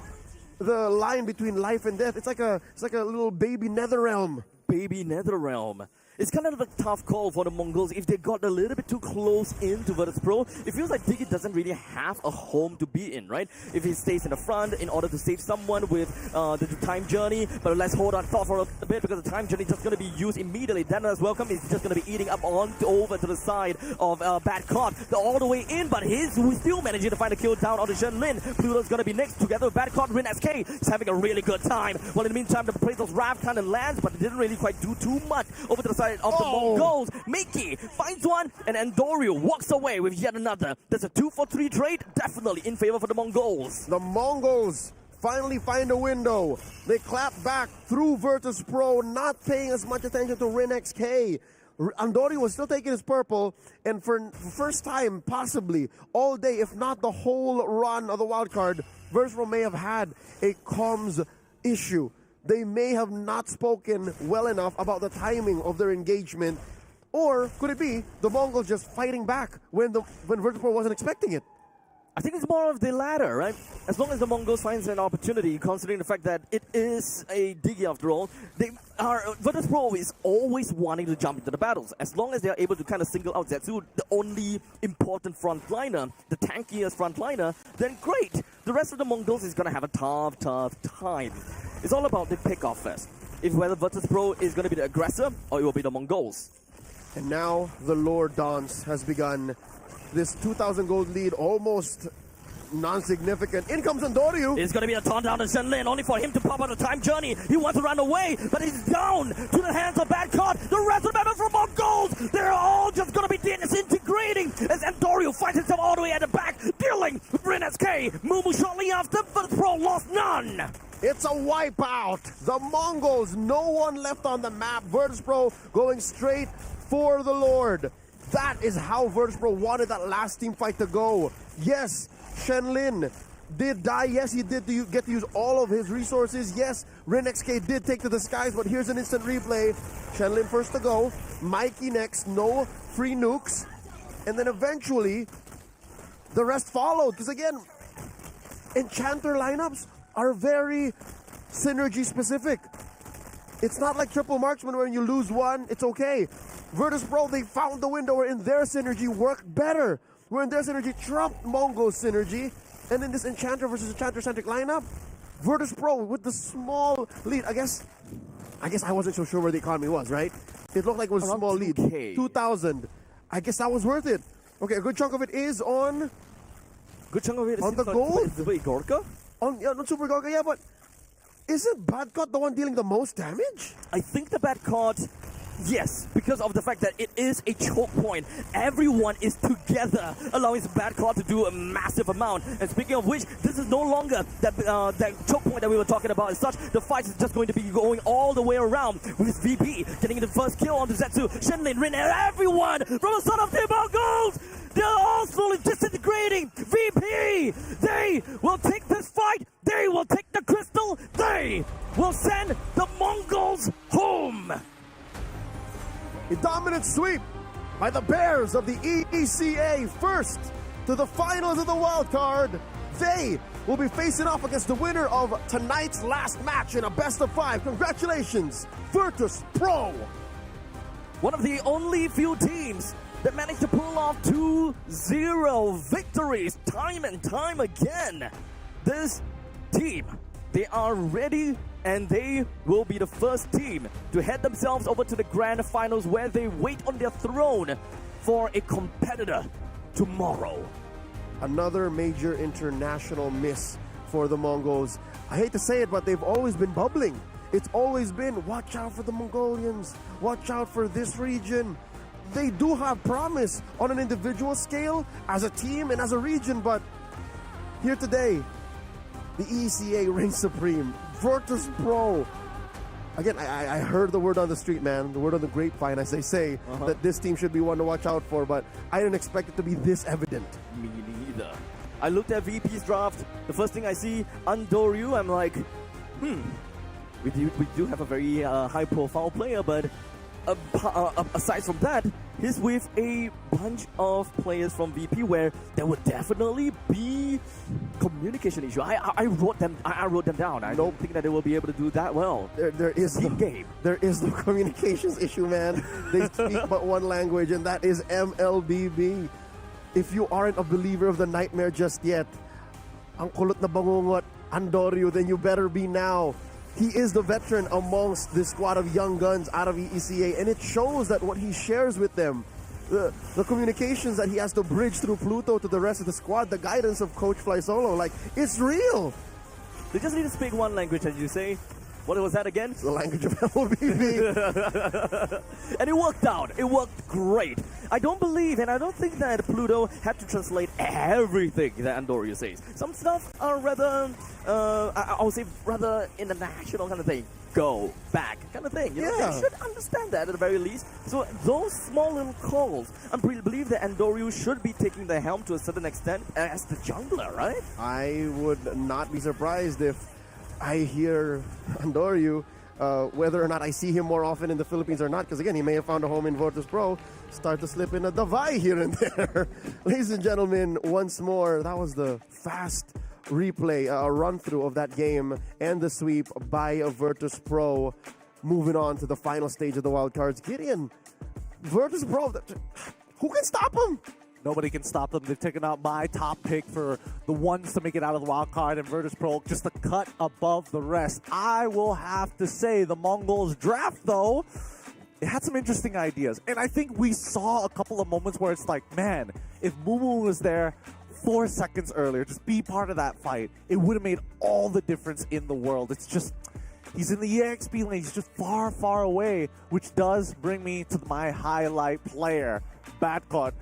the line between life and death. It's like a little baby Netherrealm. Baby Netherrealm. It's kind of a tough call for the Mongols. If they got a little bit too close into Virtus Pro, it feels like Diggy doesn't really have a home to be in, right? If he stays in the front in order to save someone with the time journey, but let's hold on thought for a bit because the time journey is just going to be used immediately. Dana's welcome is just going to be eating up on over to the side of Bad Cod. They're all the way in, but he's still managing to find a kill down on the Shenlin. Pluto's going to be next together with Bad Cod. Rin SK is having a really good time. Well, in the meantime, the Appraisal's Wrath kind of lands, but it didn't really quite do too much over to the side of the Mongols. Miki finds one, and Andoryu walks away with yet another. There's a 2-for-3 trade, definitely in favor for the Mongols. The Mongols finally find a window. They clap back through Virtus Pro, not paying as much attention to Rin XK. Andoryu was still taking his purple, and for the first time, possibly, all day, if not the whole run of the wildcard, Virtus Pro may have had a comms issue. They may have not spoken well enough about the timing of their engagement. Or could it be the Mongols just fighting back when Virtus Pro wasn't expecting it? I think it's more of the latter, right? As long as the Mongols finds an opportunity, considering the fact that it is a Diggy after all, Virtus Pro is always wanting to jump into the battles. As long as they are able to kind of single out Zetsu, the only important frontliner, the tankiest frontliner, then great. The rest of the Mongols is going to have a tough time. It's all about the pick-off first. If whether Virtus Pro is going to be the aggressor or it will be the Mongols. And now the lore dance has begun. This 2,000 gold lead almost non-significant. In comes Andoryu. It's going to be a taunt down to Shenlin, only for him to pop out a time journey. He wants to run away, but he's down to the hands of Bad Cod. The rest of the members from Mongols, they're all just going to be disintegrating as Andoryu finds himself all the way at the back, dealing with Rin SK. Mumu shortly after, Virtus Pro lost none. It's a wipeout. The Mongols, no one left on the map. Virtus Pro going straight for the Lord. That is how Virtus Pro wanted that last team fight to go. Yes, Shenlin did die. Yes, he did get to use all of his resources. Yes, Rin XK did take to the skies, but here's an instant replay. Shenlin first to go. Mikey next. No free nukes. And then eventually, the rest followed. Because again, Enchanter lineups are very synergy specific. It's not like triple marksman where when you lose one, it's okay. Virtus Pro, they found the window where in their synergy worked better. Where in their synergy trumped Mongo's synergy. And in this Enchanter versus Enchanter-centric lineup, Virtus Pro with the small lead. I guess I wasn't so sure where the economy was, right? It looked like it was a small lead. 2,000. I guess that was worth it. Okay, a good chunk of it is on... Good chunk of it is on the gold. Super Gorka? On Super Gorka, yeah, but isn't Badcott the one dealing the most damage? I think the Badcott, yes, because of the fact that it is a choke point. Everyone is together, allowing Badcott to do a massive amount. And speaking of which, this is no longer that choke point that we were talking about. As such, the fight is just going to be going all the way around with VP getting the first kill on the Zetsu, Shenlin, Rin, and everyone from the Son of Team Mongols. They're all slowly disintegrating. VP, they will take this fight. They will take the crystal. They will send the Mongols home. A dominant sweep by the Bears of the EECA, first to the finals of the wild card. They will be facing off against the winner of tonight's last match in a best of 5. Congratulations, Virtus Pro. One of the only few teams that managed to pull off 2-0 victories time and time again. This team, they are ready, and they will be the first team to head themselves over to the grand finals where they wait on their throne for a competitor tomorrow. Another major international miss for the Mongols. I hate to say it, but they've always been bubbling. It's always been, watch out for the Mongolians, watch out for this region. They do have promise on an individual scale, as a team and as a region, but here today, the ECA reigns supreme. Virtus Pro. Again, I heard the word on the street, man, the word on the grapevine, as they say, that this team should be one to watch out for, but I didn't expect it to be this evident. Me neither. I looked at VP's draft. The first thing I see, Andoryu, I'm like, we do have a very high-profile player, but aside from that, he's with a bunch of players from VP where there would definitely be communication issue. I wrote them down. I don't think that they will be able to do that well. There is no communications issue, man. They speak but one language, and that is MLBB. If you aren't a believer of the nightmare just yet, ang kulot na bangungot, Andoryu, then you better be now. He is the veteran amongst this squad of young guns out of ECA, and it shows that what he shares with them, the communications that he has to bridge through Pluto to the rest of the squad, the guidance of Coach Fly Solo, like, it's real. They just need to speak one language, as you say. What was that again? The language of MLBB. And it worked out. It worked great. I don't believe, and I don't think that Pluto had to translate everything that Andoryu says. Some stuff are rather, I would say, rather international kind of thing. Go, back, kind of thing. You know, they should understand that at the very least. So those small little calls, I believe that Andoryu should be taking the helm to a certain extent as the jungler, right? I would not be surprised if I hear Andoryu, whether or not I see him more often in the Philippines or not, because again, he may have found a home in Virtus Pro, start to slip in a Davai here and there. Ladies and gentlemen, once more, that was the fast replay, a run-through of that game and the sweep by Virtus Pro, moving on to the final stage of the wild cards. Gideon, Virtus Pro, who can stop him? Nobody can stop them. They've taken out my top pick for the ones to make it out of the wild card, and Virtus Pro just a cut above the rest. I will have to say the Mongols draft, though, it had some interesting ideas. And I think we saw a couple of moments where it's like, man, if Mumu was there 4 seconds earlier, just be part of that fight, it would have made all the difference in the world. It's just, he's in the EXP lane. He's just far, far away, which does bring me to my highlight player, Badcott.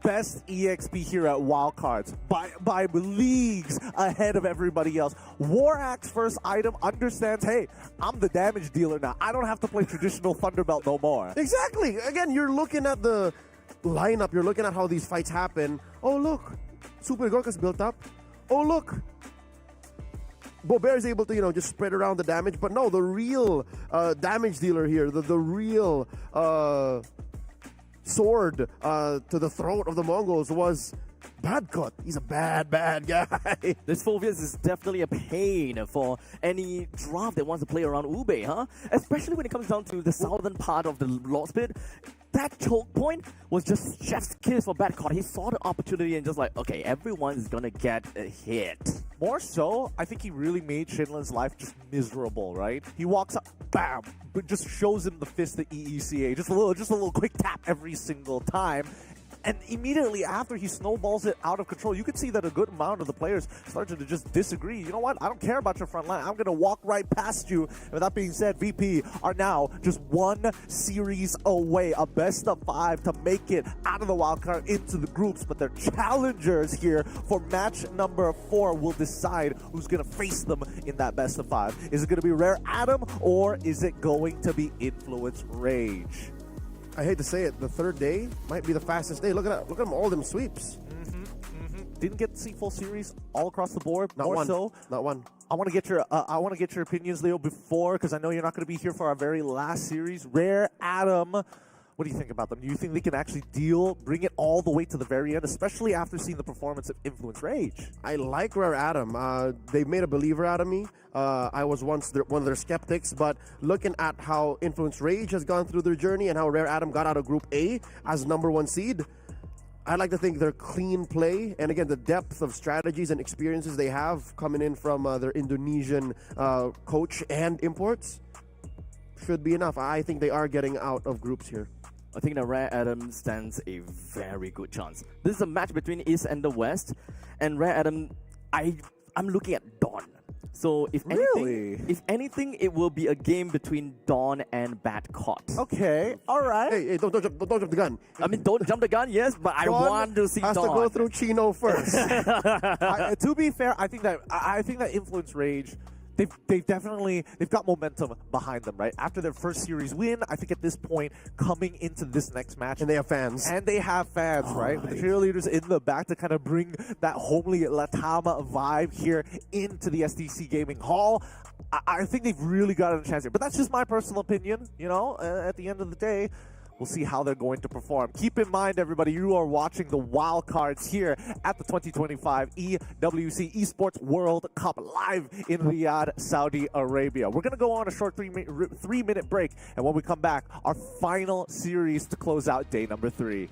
Best EXP here at Wildcards by leagues ahead of everybody else. War Axe first item understands, hey, I'm the damage dealer now. I don't have to play traditional Thunderbelt no more. Exactly. Again, you're looking at the lineup. You're looking at how these fights happen. Oh, look. Super Gorka's built up. Oh, look. Bobert's able to, just spread around the damage. But no, the real damage dealer here, the real sword to the throat of the Mongols was Badcut. He's a bad guy. This Phobius is definitely a pain for any draft that wants to play around Ube, huh? Especially when it comes down to the southern part of the Lord's Pit. That choke point was just chef's kiss for Badcut. He saw the opportunity and just like, okay, everyone's gonna get a hit. More so, I think he really made Shinlan's life just miserable, right? He walks up, bam, but just shows him the fist, the EECA, just a little quick tap every single time. And immediately after he snowballs it out of control, you can see that a good amount of the players started to just disagree. You know what? I don't care about your front line. I'm going to walk right past you. And with that being said, VP are now just one series away, a best of 5 to make it out of the wild card into the groups. But their challengers here for match number 4 will decide who's going to face them in that best of 5. Is it going to be Rare Adam or is it going to be Influence Rage? I hate to say it, the third day might be the fastest day. Look at them, all them sweeps. Didn't get to see full series all across the board. Not one. I want to get your opinions, Leo, before, because I know you're not going to be here for our very last series. Rare Adam, what do you think about them? Do you think they can actually bring it all the way to the very end, especially after seeing the performance of Influence Rage? I like Rare Adam. They made a believer out of me. I was once one of their skeptics, but looking at how Influence Rage has gone through their journey and how Rare Adam got out of Group A as #1 seed, I like to think their clean play, and again, the depth of strategies and experiences they have coming in from their Indonesian coach and imports should be enough. I think they are getting out of groups here. I think that Rare Adam stands a very good chance. This is a match between East and the West, and Rare Adam, I'm looking at Dawn. So if anything, it will be a game between Dawn and Badcut. Okay, all right. Hey, don't jump the gun. I mean, don't jump the gun, yes, but I want to see Dawn. Has to go through Chino first. To be fair, I think that Influence Rage, they've got momentum behind them, right? After their first series win, I think at this point, coming into this next match, and they have fans, right? With the cheerleaders in the back to kind of bring that homely Latama vibe here into the SDC Gaming Hall. I think they've really got a chance here, but that's just my personal opinion. At the end of the day, we'll see how they're going to perform. Keep in mind, everybody, you are watching the wild cards here at the 2025 EWC Esports World Cup live in Riyadh, Saudi Arabia. We're going to go on a short 3-minute break, and when we come back, our final series to close out day number 3.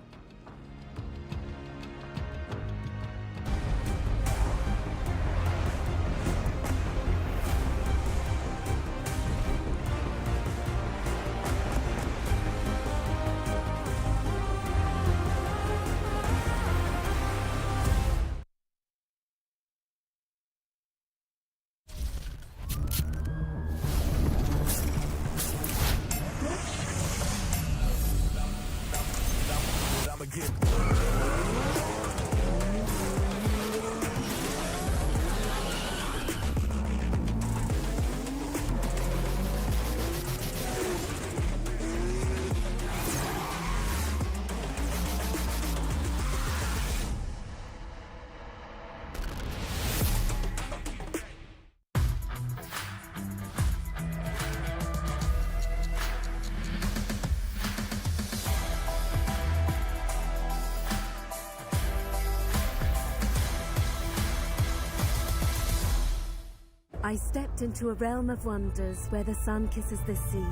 I stepped into a realm of wonders where the sun kisses the sea.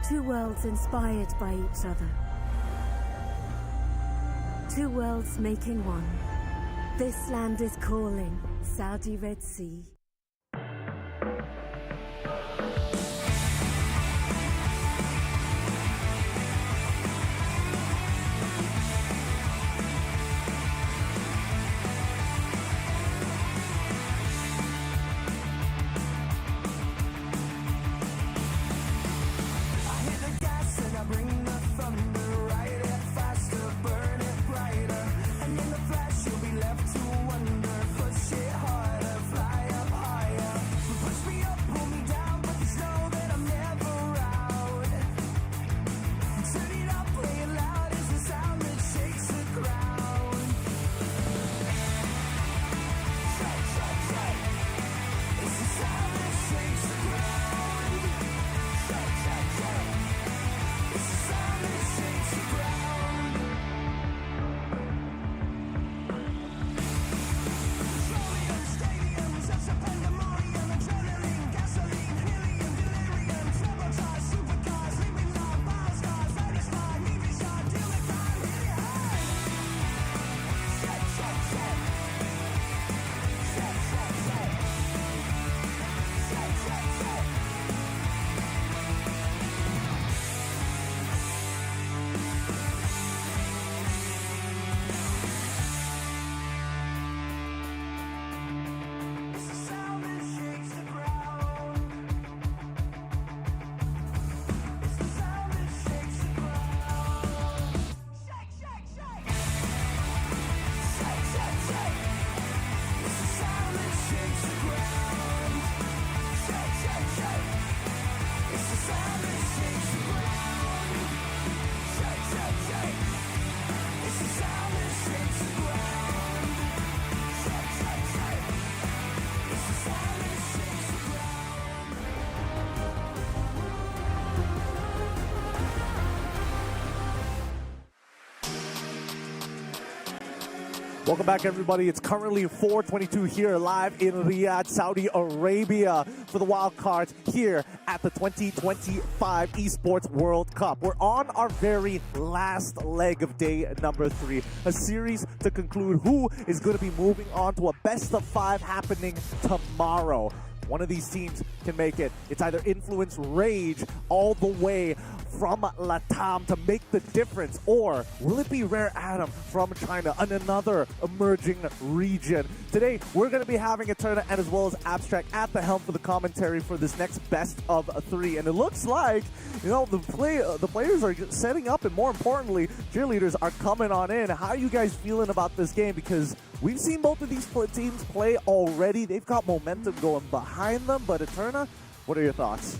Two worlds inspired by each other. Two worlds making one. This land is calling, Saudi Red Sea. Fly up Welcome back, everybody. It's currently 4:22 here live in Riyadh, Saudi Arabia for the wild cards here at the 2025 Esports World Cup. We're on our very last leg of day number 3, a series to conclude who is going to be moving on to a best of 5 happening tomorrow. One of these teams can make it. It's either Influence Rage all the way from Latam to make the difference, or will it be Rare Atom from China and another emerging region? Today, we're going to be having a tournament and as well as Abstract at the helm for the commentary for this next best of 3. And it looks like, you know, the players are setting up, and more importantly, cheerleaders are coming on in. How are you guys feeling about this game? Because we've seen both of these teams play already. They've got momentum going behind them, but Eterna, what are your thoughts?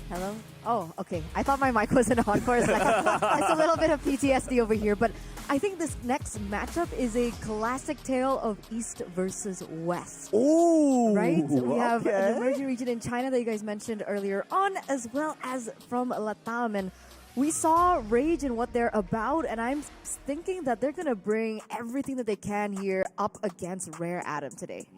Hello? Oh, okay. I thought my mic wasn't on for a second. That's a little bit of PTSD over here. But I think this next matchup is a classic tale of East versus West. Ooh! Right? We have an emerging region in China that you guys mentioned earlier on, as well as from Latam. And we saw Rage and what they're about, and I'm thinking that they're going to bring everything that they can here up against Rare Atom today.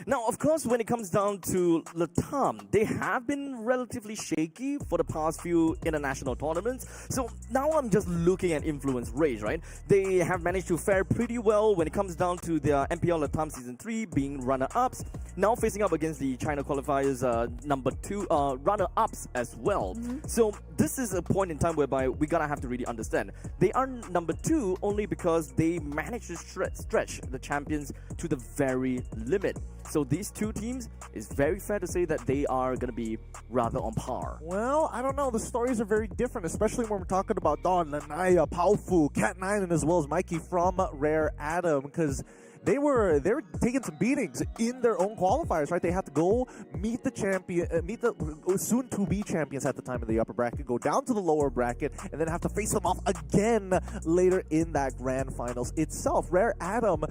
Now, of course, when it comes down to Latam, they have been relatively shaky for the past few international tournaments. So now I'm just looking at Influence Rage, right? They have managed to fare pretty well when it comes down to their MPL Latam Season 3 being runner-ups. Now facing up against the China qualifiers number 2 runner-ups as well. So this is a point in time whereby we gotta have to really understand. They are number 2 only because they managed to stretch the champions to the very limit. So these two teams, it's very fair to say that they are going to be rather on par. Well, I don't know. The stories are very different, especially when we're talking about Dawn, Lanaya, Paufu, Cat9, and as well as Mikey from Rare Atom, because they were taking some beatings in their own qualifiers, right? They had to go meet the champion, meet the soon-to-be champions at the time in the upper bracket, go down to the lower bracket, and then have to face them off again later in that grand finals itself. Rare Atom,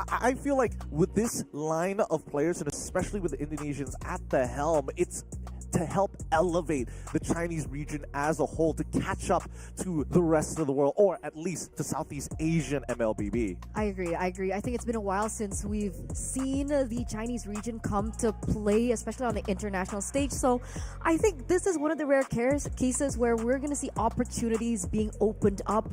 I feel like with this line of players, and especially with the Indonesians at the helm, it's to help elevate the Chinese region as a whole to catch up to the rest of the world, or at least to Southeast Asian MLBB. I agree. I think it's been a while since we've seen the Chinese region come to play, especially on the international stage. So I think this is one of the rare cases where we're going to see opportunities being opened up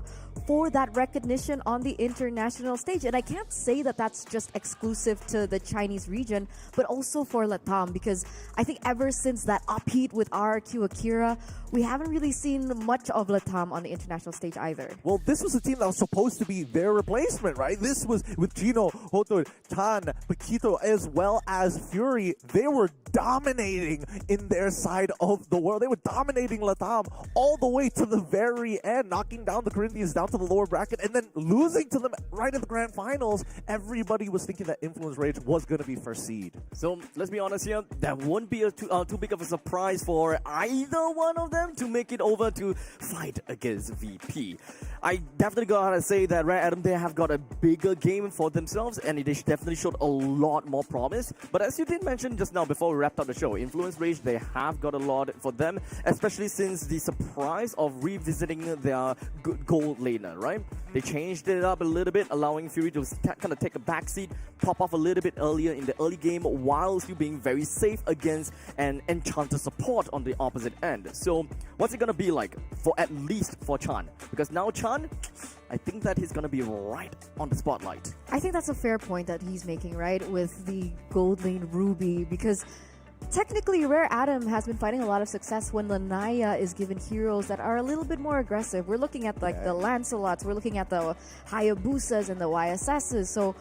for that recognition on the international stage. And I can't say that that's just exclusive to the Chinese region, but also for Latam, because I think ever since that upheat with RRQ Akira, we haven't really seen much of Latam on the international stage either. Well, this was a team that was supposed to be their replacement, right? This was with Gino, Hoto, Tan, Paquito, as well as Fury. They were dominating in their side of the world. They were dominating Latam all the way to the very end, knocking down the Corinthians down to the lower bracket and then losing to them right in the grand finals. Everybody was thinking that Influence Rage was going to be first seed. So let's be honest here, that won't be too big of a surprise for either one of them to make it over to fight against VP. I definitely gotta say that Rare Atom, they have got a bigger game for themselves, and they definitely showed a lot more promise. But as you did mention just now before we wrapped up the show, Influence Rage, they have got a lot for them, especially since the surprise of revisiting their gold laner, right? They changed it up a little bit, allowing Fury to kind of take a backseat, pop off a little bit earlier in the early game, while still being very safe against an Enchanter support on the opposite end. So what's it gonna be like for at least for Chan? Because now Chan, I think that he's gonna be right on the spotlight. I think that's a fair point that he's making, right, with the gold lane Ruby, because technically Rare Atom has been finding a lot of success when Lanaya is given heroes that are a little bit more aggressive. We're looking at like the Lancelots, we're looking at the Hayabusas and the YSSs. So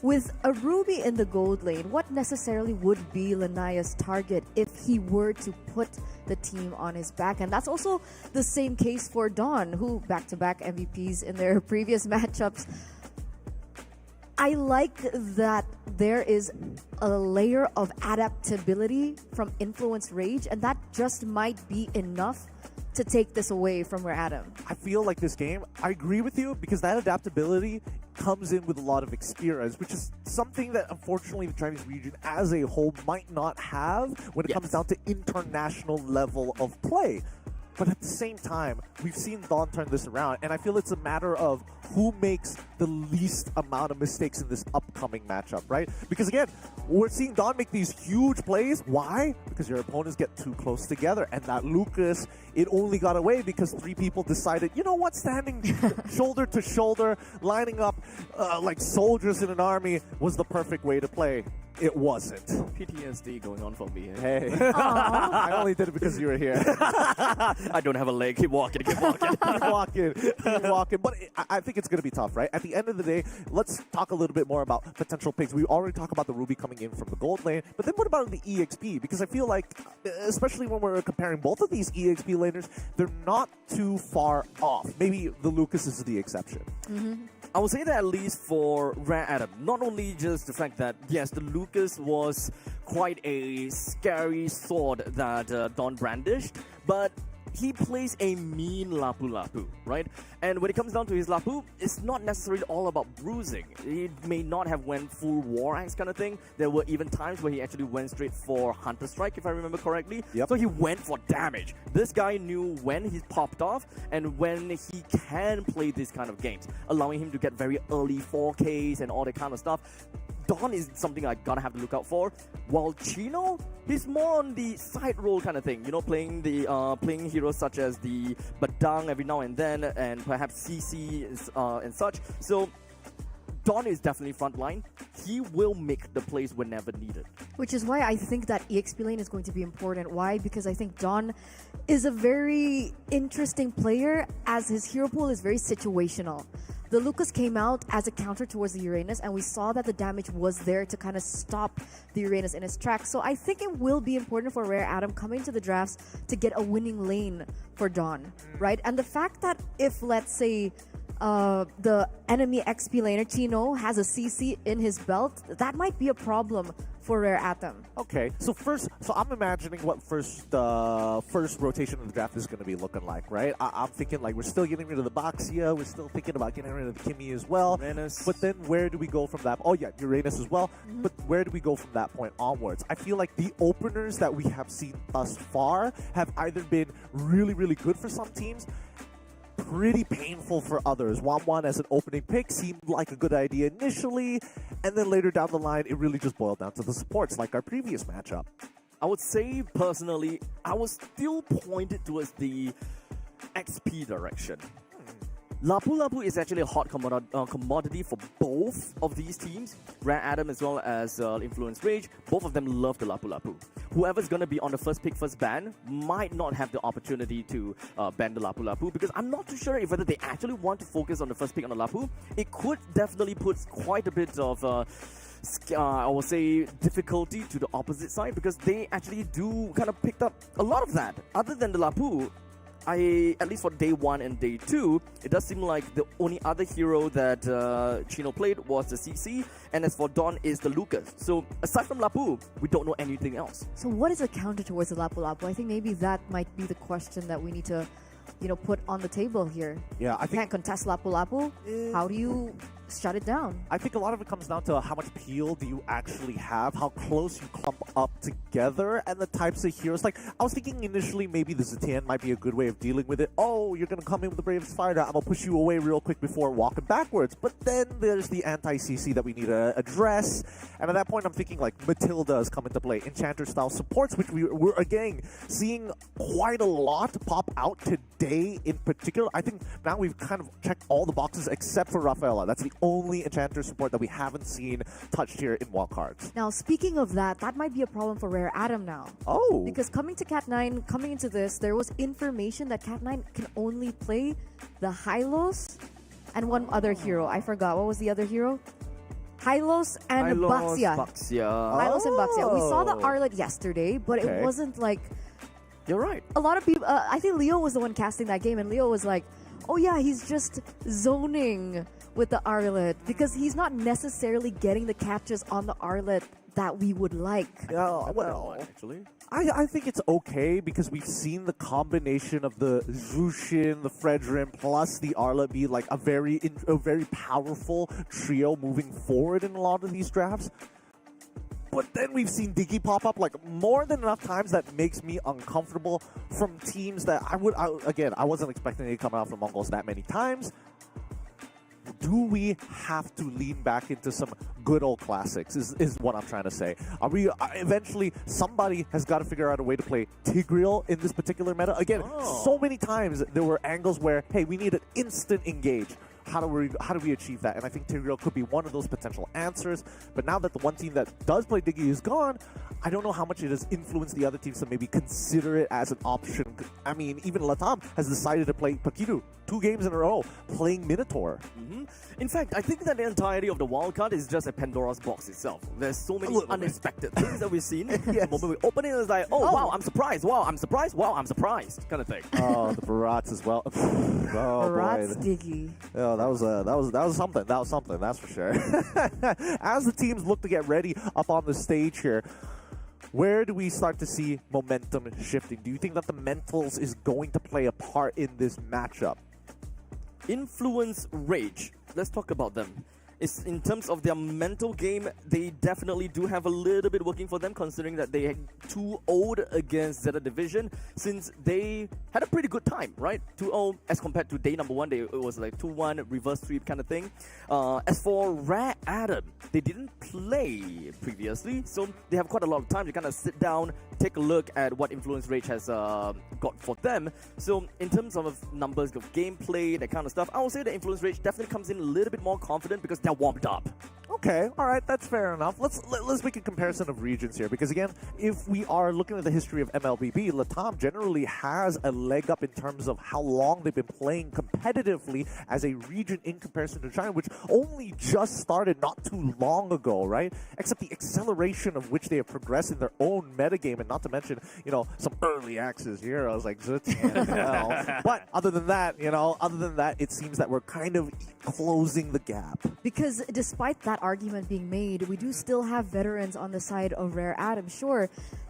with a Ruby in the gold lane, what necessarily would be Lanaya's target if he were to put the team on his back? And that's also the same case for Dawn, who back-to-back MVPs in their previous matchups. I like that there is a layer of adaptability from Influence Rage, and that just might be enough to take this away from Rare Atom. I feel like this game, I agree with you, because that adaptability comes in with a lot of experience, which is something that unfortunately the Chinese region as a whole might not have when it comes down to international level of play. But at the same time, we've seen Dawn turn this around, and I feel it's a matter of who makes the least amount of mistakes in this upcoming matchup, right? Because again, we're seeing Don make these huge plays. Why? Because your opponents get too close together. And that Lucas, it only got away because 3 people decided, you know what, standing shoulder to shoulder, lining up like soldiers in an army was the perfect way to play. It wasn't. PTSD going on for me. Hey. I only did it because you were here. I don't have a leg. Keep walking. Keep walking. Keep walking. But I think it's going to be tough, right? At the end of the day, let's talk a little bit more about potential picks. We already talked about the Ruby coming in from the gold lane, but then what about the EXP? Because I feel like, especially when we're comparing both of these EXP laners, they're not too far off. Maybe the Lucas is the exception. I would say that at least for Rare Adam, not only just the fact that, yes, the Lucas was quite a scary sword that Don brandished, but he plays a mean Lapu Lapu, right? And when it comes down to his Lapu, it's not necessarily all about bruising. He may not have went full War Axe kind of thing. There were even times where he actually went straight for Hunter Strike, if I remember correctly. Yep. So he went for damage. This guy knew when he popped off and when he can play these kind of games, allowing him to get very early 4Ks and all that kind of stuff. Don is something I gotta have to look out for. While Chino, he's more on the side role kind of thing. You know, playing heroes such as the Badang every now and then, and perhaps CC and such. So Don is definitely frontline. He will make the plays whenever needed. Which is why I think that EXP lane is going to be important. Why? Because I think Don is a very interesting player as his hero pool is very situational. The Lucas came out as a counter towards the Uranus, and we saw that the damage was there to kind of stop the Uranus in its tracks. So I think it will be important for Rare Adam coming to the drafts to get a winning lane for Dawn, right? And the fact that if, let's say, the enemy XP laner Chino has a CC in his belt, that might be a problem for Rare Atom. Okay, so I'm imagining what first rotation of the draft is going to be looking like, right? I'm thinking like we're still getting rid of the Baxia, we're still thinking about getting rid of the Kimmy as well. Uranus. But then where do we go from that? Oh yeah, Uranus as well. But where do we go from that point onwards? I feel like the openers that we have seen thus far have either been really, really good for some teams, pretty painful for others. 1-1 as an opening pick seemed like a good idea initially, and then later down the line, it really just boiled down to the supports, like our previous matchup. I would say, personally, I was still pointed towards the XP direction. Lapu Lapu is actually a hot commodity for both of these teams. Rare Adam as well as Influence Rage, both of them love the Lapu Lapu. Whoever's going to be on the first pick, first ban might not have the opportunity to ban the Lapu Lapu, because I'm not too sure if whether they actually want to focus on the first pick on the Lapu. It could definitely put quite a bit of I would say difficulty to the opposite side, because they actually do kind of picked up a lot of that. Other than the Lapu, at least for day 1 and day 2, it does seem like the only other hero that Chino played was the CC, and as for Dawn is the Lucas. So aside from Lapu, we don't know anything else. So what is a counter towards the Lapu Lapu? I think maybe that might be the question that we need to, put on the table here. Yeah, I think can't contest Lapu Lapu. How do you shut it down? I think a lot of it comes down to how much peel do you actually have, how close you clump up together, and the types of heroes. Like, I was thinking initially maybe the Zetian might be a good way of dealing with it. Oh, you're going to come in with the Bravest Fighter, I'm going to push you away real quick before walking backwards. But then there's the anti-CC that we need to address. And at that point, I'm thinking like Matilda has come into play. Enchanter-style supports, which we're again seeing quite a lot pop out today in particular. I think now we've kind of checked all the boxes except for Rafaela. That's the only Enchanter support that we haven't seen touched here in wildcards. Now, speaking of that might be a problem for Rare Adam now. Oh! Because coming into this, there was information that Cat9 can only play the Hylos and one other hero. I forgot. What was the other hero? Hylos and Baxia. Hylos and Baxia. We saw the Arlet yesterday, but it wasn't like... You're right. A lot of people... I think Leo was the one casting that game, and Leo was like, oh yeah, he's just zoning with the Arlet because he's not necessarily getting the catches on the Arlet that we would like. Yeah, well, actually, I think it's okay because we've seen the combination of the Zushin, the Fredrin, plus the Arlet be like a very powerful trio moving forward in a lot of these drafts. But then we've seen Diggy pop up like more than enough times that makes me uncomfortable from teams that I wasn't expecting it to come out from Mongols that many times. do we have to lean back into some good old classics is what I'm trying to say. Are we eventually somebody has got to figure out a way to play Tigreal in this particular meta? Again, so many times there were angles where, hey, we need an instant engage. How do we achieve that? And I think Tigreal could be one of those potential answers. But now that the one team that does play Diggy is gone, I don't know how much it has influenced the other teams to maybe consider it as an option. I mean, even Latam has decided to play Pakiru 2 games in a row, playing Minotaur. In fact, I think that the entirety of the wildcard is just a Pandora's box itself. There's so many unexpected things that we've seen. The moment we open it, it's like, wow, I'm surprised. Wow, I'm surprised. Wow, I'm surprised, kind of thing. Oh, the Barats as well. Barats boy. Diggy. Oh, that was something. That was something. That's for sure. As the teams look to get ready up on the stage here, where do we start to see momentum shifting? Do you think that the mentals is going to play a part in this matchup? Influence Rage. Let's talk about them. It's in terms of their mental game, they definitely do have a little bit working for them, considering that they had 2-0 against Zeta Division, since they had a pretty good time, right? 2-0 as compared to day number 1, it was like 2-1 reverse sweep kind of thing. As for Rare Adam, they didn't play previously, so they have quite a lot of time to kind of sit down, take a look at what Influence Rage has got for them. So in terms of numbers of gameplay, that kind of stuff, I would say that Influence Rage definitely comes in a little bit more confident because they're warmed up. Okay, all right, that's fair enough. Let's make a comparison of regions here, because again, if we are looking at the history of MLBB, Latam generally has a leg up in terms of how long they've been playing competitively as a region in comparison to China, which only just started not too long ago, right? Except the acceleration of which they have progressed in their own metagame, and not to mention, some early access heroes like Zutian. But other than that, it seems that we're kind of closing the gap. Because despite that argument being made, we do still have veterans on the side of Rare Adam. Sure,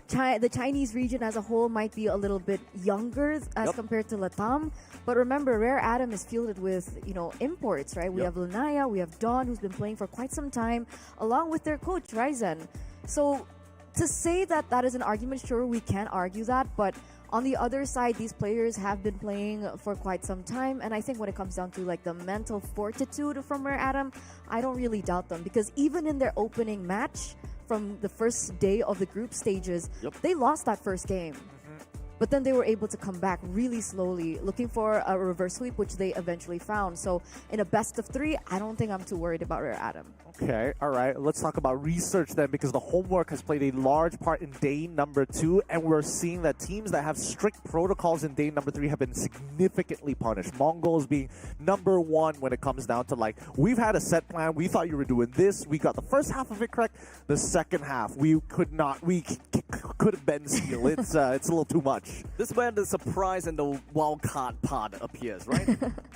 the Chinese region as a whole might be a little bit younger as compared to Latam, but remember, Rare Adam is fielded with, imports, right? We have Lunaya, we have Dawn, who's been playing for quite some time, along with their coach, Ryzen. So to say that that is an argument, sure, we can argue that, but on the other side, these players have been playing for quite some time, and I think when it comes down to like the mental fortitude from Rare Adam, I don't really doubt them, because even in their opening match from the first day of the group stages, they lost that first game. But then they were able to come back really slowly, looking for a reverse sweep, which they eventually found. So in a best of 3, I don't think I'm too worried about Rare Adam. Okay, all right. Let's talk about research then, because the homework has played a large part in day number 2, and we're seeing that teams that have strict protocols in day number 3 have been significantly punished. Mongols being number 1 when it comes down to, like, we've had a set plan. We thought you were doing this. We got the first half of it correct. The second half, we could not. We couldn't bend steel. It's a little too much. This is where the surprise and the wild card part appears, right?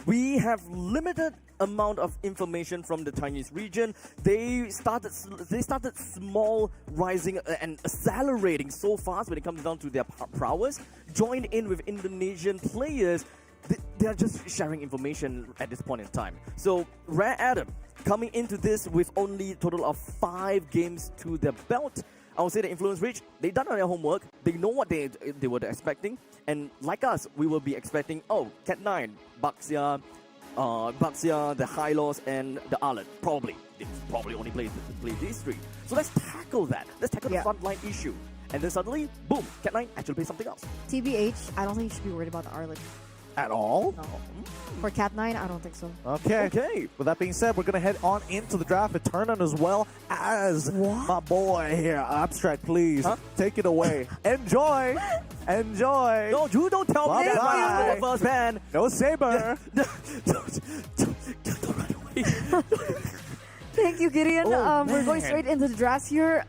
We have limited amount of information from the Chinese region. They started small, rising and accelerating so fast when it comes down to their prowess. Joined in with Indonesian players, they are just sharing information at this point in time. So Rare Adam coming into this with only a total of 5 games to their belt. I would say the Influence Rage, they've done their homework, they know what they were expecting, and like us, we will be expecting, Cat9, Baxia, the Hylos, and the Arlet. Probably. They probably only play these 3. So let's tackle that. Let's tackle the frontline issue. And then suddenly, boom, Cat9 actually plays something else. TBH, I don't think you should be worried about the Arlet. At all? No. For Cat9, I don't think so. Okay. With that being said, we're going to head on into the draft and turn on as well as my boy here. Abstract, please. Take it away. Enjoy. Enjoy. No, you don't tell me that right after the first ban. No saber. Don't run away. Thank you, Gideon. We're going straight into the draft here.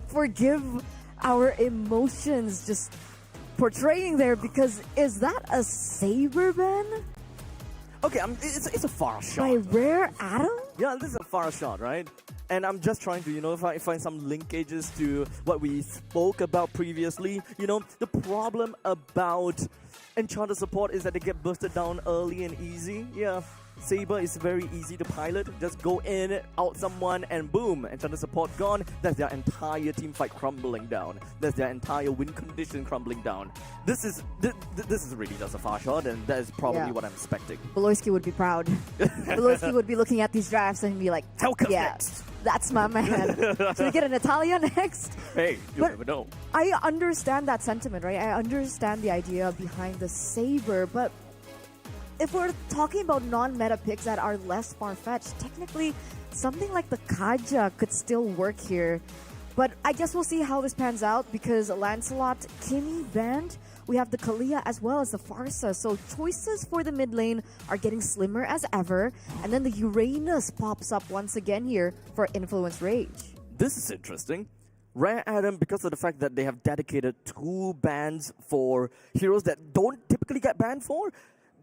Forgive our emotions just portraying there, because is that a saber ban? Okay, it's a far shot. By Rare Adam? Yeah, this is a far shot, right? And I'm just trying to, find some linkages to what we spoke about previously. The problem about Enchanter support is that they get busted down early and easy. Yeah, Saber is very easy to pilot. Just go in, out someone, and boom, enchanter support gone. That's their entire team fight crumbling down. That's their entire win condition crumbling down. This is really just a far shot, and that is probably what I'm expecting. Beloyski would be proud. Beloyski would be looking at these drafts and be like, Helka yeah, next. that's my man. Should we get an Italia next? Hey, you But never know. I understand that sentiment, right? I understand the idea behind the Saber, but if we're talking about non-meta picks that are less far-fetched, technically something like the Kaja could still work here. But I guess we'll see how this pans out because Lancelot, Kimi banned. We have the Kalia as well as the Farsa. So choices for the mid lane are getting slimmer as ever. And then the Uranus pops up once again here for Influence Rage. This is interesting. Rare Adam, because of the fact that they have dedicated 2 bans for heroes that don't typically get banned for,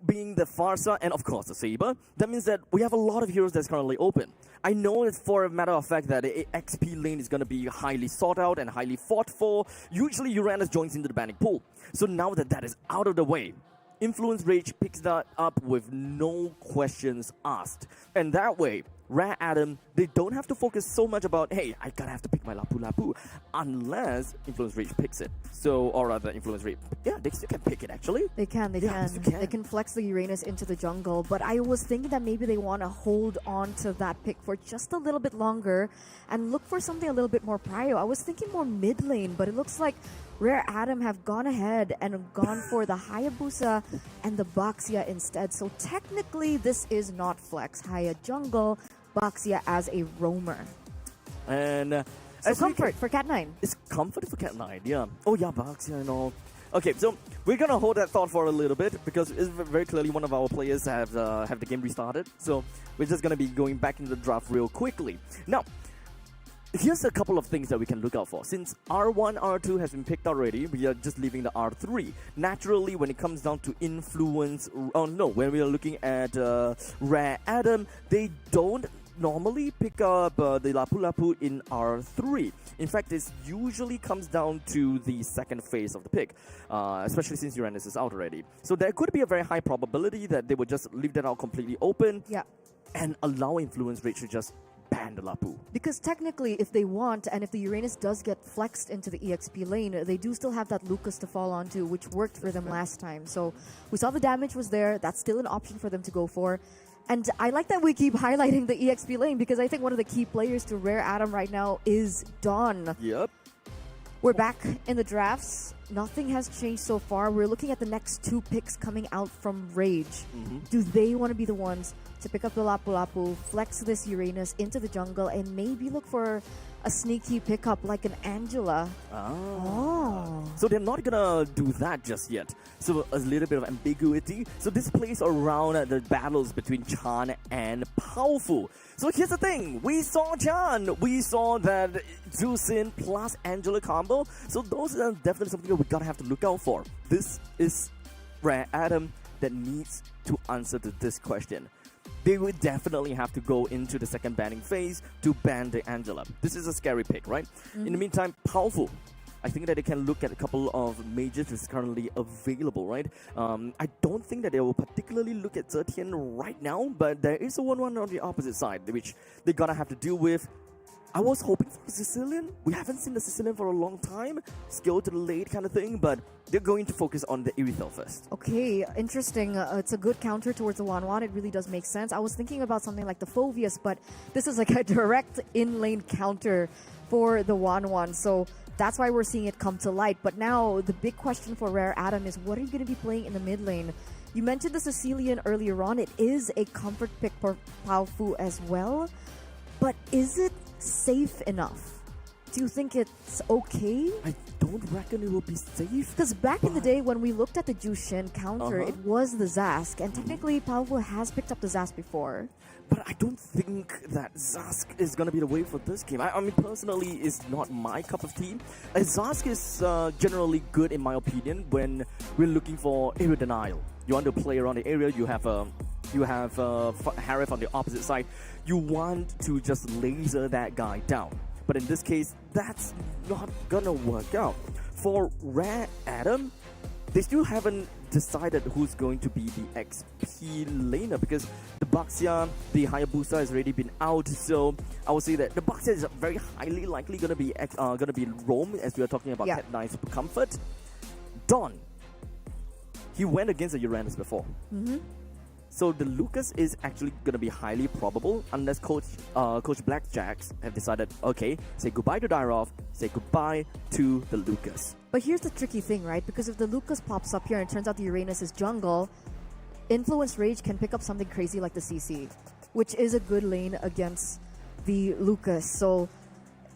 being the Farsa and of course the Saber, that means that we have a lot of heroes that's currently open. I know it's for a matter of fact that the XP lane is going to be highly sought out and highly fought for. Usually Uranus joins into the banning pool. So now that that is out of the way, Influence Rage picks that up with no questions asked. And that way, Rare Adam, they don't have to focus so much about, hey, I gotta have to pick my Lapu Lapu, unless Influence Rage picks it. So, or rather, Influence Rage, yeah, they still can pick it actually. They can. They can flex the Uranus into the jungle, but I was thinking that maybe they want to hold on to that pick for just a little bit longer and look for something a little bit more prio. I was thinking more mid lane, but it looks like Rare Adam have gone ahead and gone for the Hayabusa and the Baxia instead. So technically, this is not flex. Haya jungle, Baxia as a roamer. And so comfort for Cat9. It's comfort for Cat9, yeah. Oh yeah, Baxia and all. Okay, so we're gonna hold that thought for a little bit because it's very clearly one of our players have the game restarted. So we're just gonna be going back into the draft real quickly. Now, here's a couple of things that we can look out for. Since R1, R2 has been picked already, we are just leaving the R3. Naturally, when it comes down to influence, when we are looking at Rare Adam, they don't normally pick up the Lapu Lapu in R3. In fact, this usually comes down to the second phase of the pick, especially since Uranus is out already. So there could be a very high probability that they would just leave that out completely open and allow Influence Rage to just ban the Lapu. Because technically, if they want, and if the Uranus does get flexed into the EXP lane, they do still have that Lucas to fall onto, which worked for them last time. So we saw the damage was there. That's still an option for them to go for. And I like that we keep highlighting the EXP lane because I think one of the key players to Rare Adam right now is Dawn. Yep. We're back in the drafts. Nothing has changed so far. We're looking at the next 2 picks coming out from Rage. Do they want to be the ones to pick up the Lapu Lapu, flex this Uranus into the jungle, and maybe look for a sneaky pickup like an Angela? So they're not gonna do that just yet. So a little bit of ambiguity. So this plays around the battles between Chan and Powerful. So here's the thing. We saw Chan. We saw that Zusin plus Angela combo. So those are definitely something that we gotta have to look out for. This is Rare Adam that needs to answer to this question. They would definitely have to go into the second banning phase to ban the Angela. This is a scary pick, right? In the meantime, Powerful, I think that they can look at a couple of mages that's currently available, right? I don't think that they will particularly look at Zetian right now, but there is a 1-1 on the opposite side, which they're gonna have to deal with. I was hoping for a Sicilian. We haven't seen the Sicilian for a long time. Skill to the late kind of thing, but they're going to focus on the Irithel first. Okay, interesting. It's a good counter towards the 1-1. It really does make sense. I was thinking about something like the Phoveus, but this is like a direct in-lane counter for the 1-1. So that's why we're seeing it come to light. But now the big question for Rare Adam is, what are you going to be playing in the mid lane? You mentioned the Sicilian earlier on. It is a comfort pick for Paufu as well. But is it safe enough? Do you think it's okay? I don't reckon it will be safe. Because back in the day when we looked at the Jushin counter, it was the Zask. And technically, Paufu has picked up the Zask before. But I don't think that Zask is going to be the way for this game. I mean, personally, it's not my cup of tea. Zask is generally good, in my opinion, when we're looking for area denial. You want to play around the area, you have Harif on the opposite side. You want to just laser that guy down. But in this case, that's not gonna work out. For Rare Adam, they still haven't decided who's going to be the XP laner, because the Baxia, the Hayabusa has already been out. So I would say that the Baxia is very highly likely going to be Rome, as we are talking about Pet 9 Super Comfort. Don, he went against the Uranus before. So the Lucas is actually going to be highly probable unless Coach Blackjacks have decided, okay, say goodbye to Dyrov, say goodbye to the Lucas. But here's the tricky thing, right? Because if the Lucas pops up here and it turns out the Uranus is jungle, Influence Rage can pick up something crazy like the CC, which is a good lane against the Lucas. So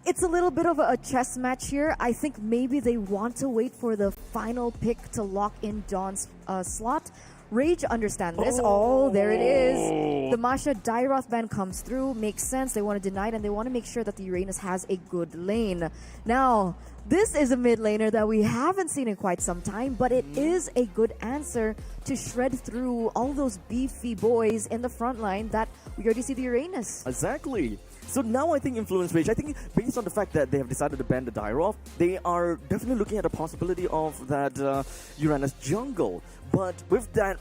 it's a little bit of a chess match here. I think maybe they want to wait for the final pick to lock in Dawn's slot. Rage understand this. Oh, there it is. The Masha Dairoth ban comes through. Makes sense. They want to deny it and they want to make sure that the Uranus has a good lane. Now, this is a mid laner that we haven't seen in quite some time, but it is a good answer to shred through all those beefy boys in the front line that we already see the Uranus. Exactly. So now I think Influence Rage, I think based on the fact that they have decided to ban the Dyrov, they are definitely looking at the possibility of that Uranus jungle. But with that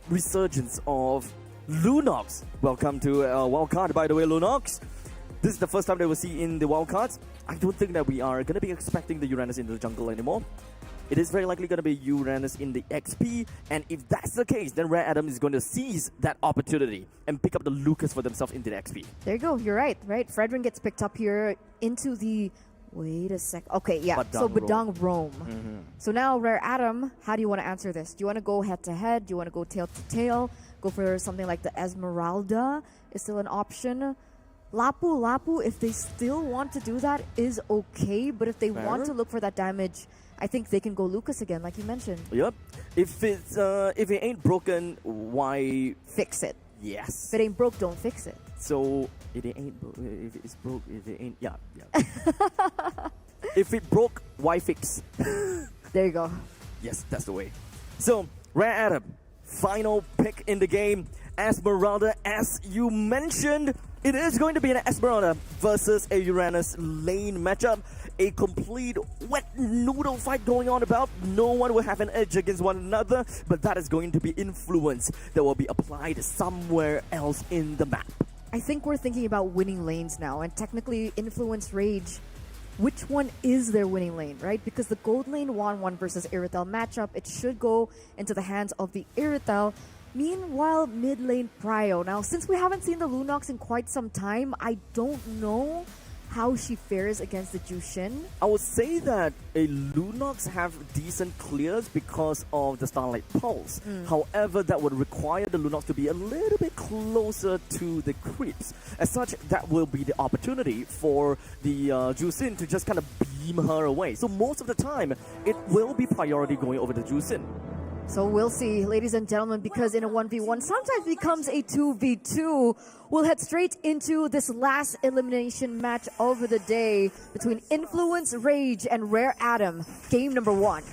resurgence of Lunox, welcome to Wildcard, by the way, Lunox. This is the first time that we'll see in the Wildcards. I don't think that we are going to be expecting the Uranus in the jungle anymore. It is very likely going to be Uranus in the XP, and if that's the case, then Rare Adam is going to seize that opportunity and pick up the Lucas for themselves into the XP. There you go, you're right? Fredrin gets picked up here into the... Wait a sec. Okay, yeah. So Badang Rome. So now, Rare Adam, how do you want to answer this? Do you want to go head to head? Do you want to go tail to tail? Go for something like the Esmeralda is still an option. Lapu, if they still want to do that, is okay. But if they want to look for that damage, I think they can go Lucas again, like you mentioned. Yep. If it ain't broken, why fix it? Yes. If it ain't broke, don't fix it. So if it is broke, if it ain't, yeah. If it broke, why fix? There you go. Yes, that's the way. So Rare Adam, final pick in the game, Esmeralda. As you mentioned, it is going to be an Esmeralda versus a Uranus lane matchup. A complete wet noodle fight going on about. No one will have an edge against one another, but that is going to be influence that will be applied somewhere else in the map. I think we're thinking about winning lanes now, and technically Influence Rage, which one is their winning lane, right? Because the gold lane 1-1 versus Irithel matchup, it should go into the hands of the Irithel. Meanwhile, mid lane Prio. Now, since we haven't seen the Lunox in quite some time, I don't know how she fares against the Jushin. I would say that a Lunox have decent clears because of the Starlight Pulse. However, that would require the Lunox to be a little bit closer to the creeps. As such, that will be the opportunity for the Jushin to just kind of beam her away. So most of the time, it will be priority going over the Jushin. So we'll see, ladies and gentlemen, because in a 1v1 sometimes becomes a 2v2. We'll head straight into this last elimination match of the day between Influence Rage and Rare Adam. Game number 1.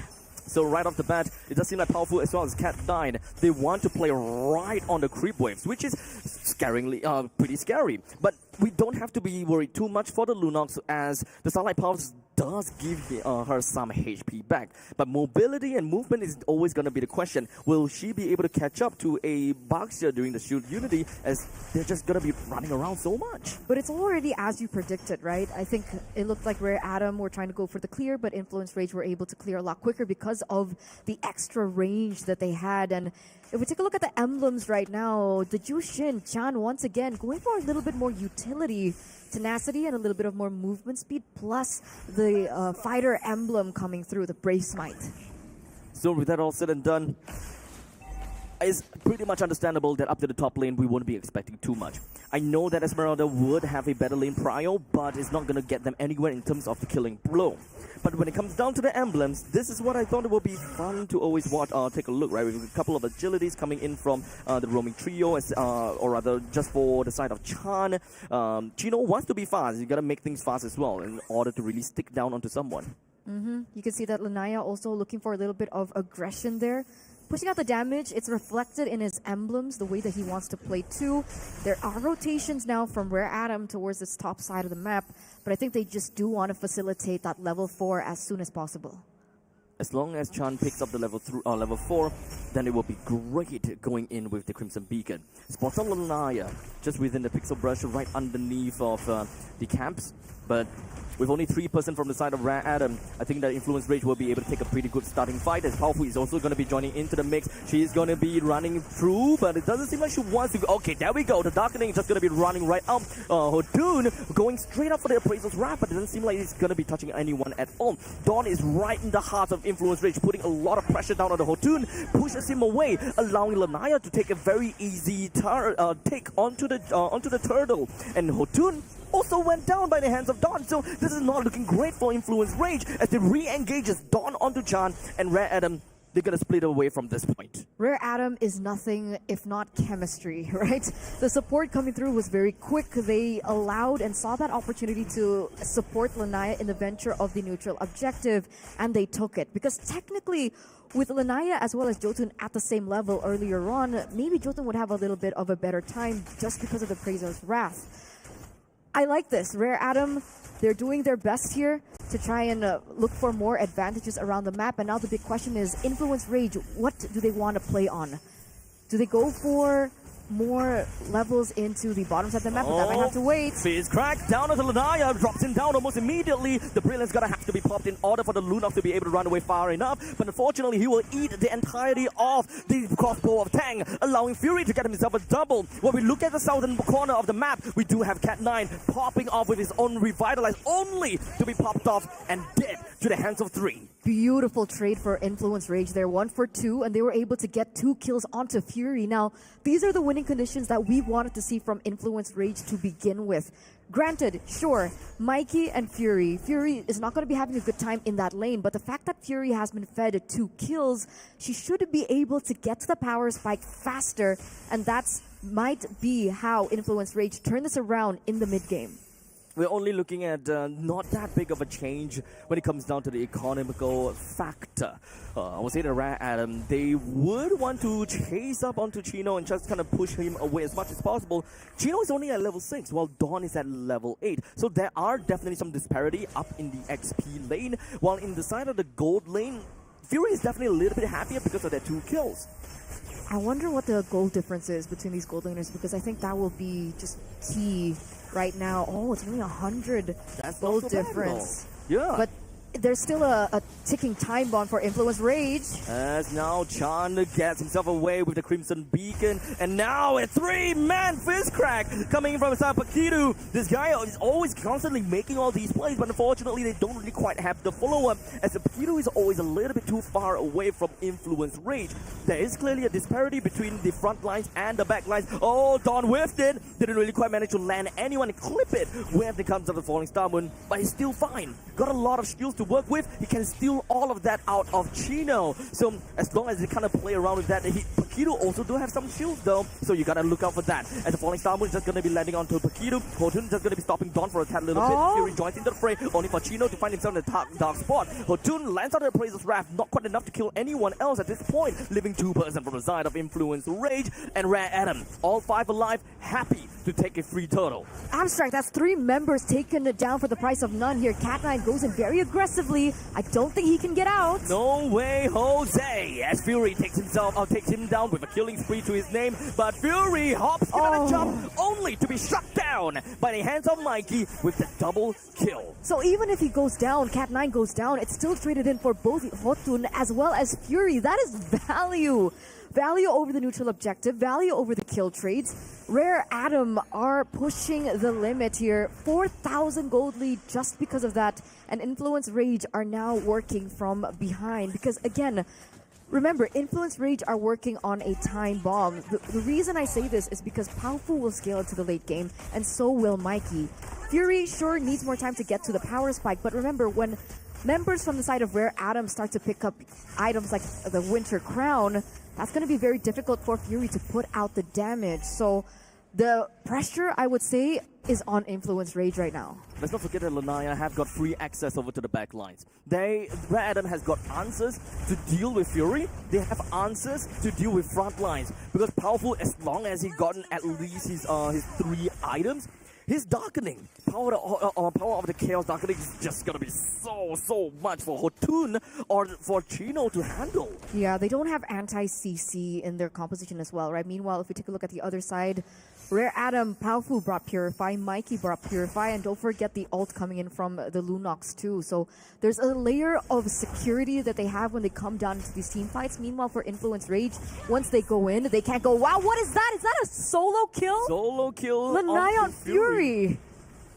So right off the bat, it does seem like Powerful as well as Cat 9. They want to play right on the creep waves, which is scaringly, pretty scary. But we don't have to be worried too much for the Lunox, as the Starlight Pulse does give her some HP back. But mobility and movement is always going to be the question. Will she be able to catch up to a Baxia during the Shield Unity, as they're just going to be running around so much? But it's already as you predicted, right? I think it looked like Rare Adam were trying to go for the clear, but Influence Rage were able to clear a lot quicker because of the extra range that they had. And if we take a look at the emblems right now, the Jushin Chan once again going for a little bit more utility, tenacity, and a little bit of more movement speed, plus the fighter emblem coming through, the Brave Smite. So with that all said and done, it's pretty much understandable that up to the top lane we won't be expecting too much. I know that Esmeralda would have a better lane prio, but it's not going to get them anywhere in terms of the killing blow. But when it comes down to the emblems, this is what I thought it would be fun to always watch, take a look, right? With a couple of agilities coming in from the roaming trio, or rather just for the side of Chan. Chino wants to be fast. You got to make things fast as well in order to really stick down onto someone. You can see that Lanaya also looking for a little bit of aggression there. Pushing out the damage, it's reflected in his emblems, the way that he wants to play too. There are rotations now from Rare Adam towards this top side of the map, but I think they just do want to facilitate that level 4 as soon as possible. As long as Chan picks up the level 4, then it will be great going in with the Crimson Beacon. Spots on Lanaya, just within the pixel brush, right underneath of the camps. But with only 3% from the side of Rare Adam, I think that Influence Rage will be able to take a pretty good starting fight, as Powerful is also going to be joining into the mix. She's going to be running through, but it doesn't seem like she wants to go. Okay, there we go. The Darkening is just going to be running right up. Hodun going straight up for the Appraiser's Wrath, but it doesn't seem like it's going to be touching anyone at all. Dawn is right in the heart of Influence Rage, putting a lot of pressure down on the Hodun, pushes him away, allowing Lanaya to take a very easy take onto the turtle. And Hodun also went down by the hands of Dawn, so this is not looking great for Influence Rage as they re-engages Dawn onto Chan, and Rare Adam, they're gonna split away from this point. Rare Adam is nothing if not chemistry, right? The support coming through was very quick. They allowed and saw that opportunity to support Lanaya in the venture of the neutral objective, and they took it. Because technically, with Lanaya as well as Jotun at the same level earlier on, maybe Jotun would have a little bit of a better time just because of the Appraiser's Wrath. I like this. Rare Adam, they're doing their best here to try and look for more advantages around the map. And now the big question is, Influence Rage, what do they want to play on? Do they go for more levels into the bottom side of the map? But that might have to wait. Fizz crack down onto Lanaya, drops him down almost immediately. The Brilliant's gonna have to be popped in order for the Lunaf to be able to run away far enough. But unfortunately, he will eat the entirety of the crossbow of Tang, allowing Fury to get himself a double. When we look at the southern corner of the map, we do have Cat9 popping off with his own Revitalize, only to be popped off and dead to the hands of 3. Beautiful trade for Influence Rage there, 1 for 2, and they were able to get 2 kills onto Fury. Now, these are the winning conditions that we wanted to see from Influence Rage to begin with. Granted, sure, Mikey and Fury is not going to be having a good time in that lane, but the fact that Fury has been fed 2 kills, she should be able to get to the power spike faster, and that's might be how Influence Rage turn this around in the mid-game. We're only looking at not that big of a change when it comes down to the economical factor. I would say that Rare Adam, they would want to chase up onto Chino and just kind of push him away as much as possible. Chino is only at level 6, while Dawn is at level 8. So there are definitely some disparity up in the XP lane, while in the side of the gold lane, Fury is definitely a little bit happier because of their 2 kills. I wonder what the gold difference is between these gold laners, because I think that will be just key right now. Oh, it's only 100 gold difference. Yeah. But there's still a ticking time bomb for Influence Rage. As now Chan gets himself away with the Crimson Beacon, and now a 3-man Fizz crack coming from inside Pakitu. This guy is always constantly making all these plays, but unfortunately they don't really quite have the follow-up, as the Pakitu is always a little bit too far away from Influence Rage. There is clearly a disparity between the front lines and the back lines. Oh, Dawn whiffed it. Didn't really quite manage to land anyone and clip it when it comes to the Falling Star Moon, but he's still fine. Got a lot of shields to work with. He can steal all of that out of Chino. So as long as they kind of play around with that, Pakitu also do have some shields though, so you gotta look out for that. And the Falling Star Moon is just gonna be landing onto Pakitu. Hotun just gonna be stopping Dawn for a tad little bit. Fury joins into the fray, only for Chino to find himself in the dark spot. Hotun lands out the Appraiser's Wrath, not quite enough to kill anyone else at this point, leaving 2% from the side of Influence Rage. And Rare Adam, all 5 alive, happy to take a free turtle. Abstract, that's 3 members taken down for the price of none here. Cat9 goes in very aggressively. I don't think he can get out. No way, Jose! As Fury takes him down with a killing spree to his name, but Fury hops gonna jump, only to be shut down by the hands of Mikey with the double kill. So even if he goes down, Cat9 goes down, it's still traded in for both Hotun as well as Fury. That is value. Value over the neutral objective, value over the kill trades. Rare Adam are pushing the limit here. 4,000 gold lead just because of that. And Influence Rage are now working from behind. Because again, remember, Influence Rage are working on a time bomb. The reason I say this is because Powerful will scale into the late game, and so will Mikey. Fury sure needs more time to get to the power spike, but remember, when members from the side of Rare Adam start to pick up items like the Winter Crown, that's going to be very difficult for Fury to put out the damage. So the pressure, I would say, is on Influence Rage right now. Let's not forget that Lanaya have got free access over to the back lines. Rare Adam has got answers to deal with Fury. They have answers to deal with front lines. Because Powerful, as long as he gotten at least his 3 items, his darkening, power of the chaos darkening is just gonna be so much for Hotun or for Chino to handle. Yeah, they don't have anti-CC in their composition as well, right? Meanwhile, if we take a look at the other side, Rare Adam, Paufu brought Purify, Mikey brought Purify, and don't forget the ult coming in from the Lunox too. So there's a layer of security that they have when they come down into these team fights. Meanwhile, for Influence Rage, once they go in, they can't go, wow, what is that? Is that a solo kill? Solo kill Lanaya on Fury.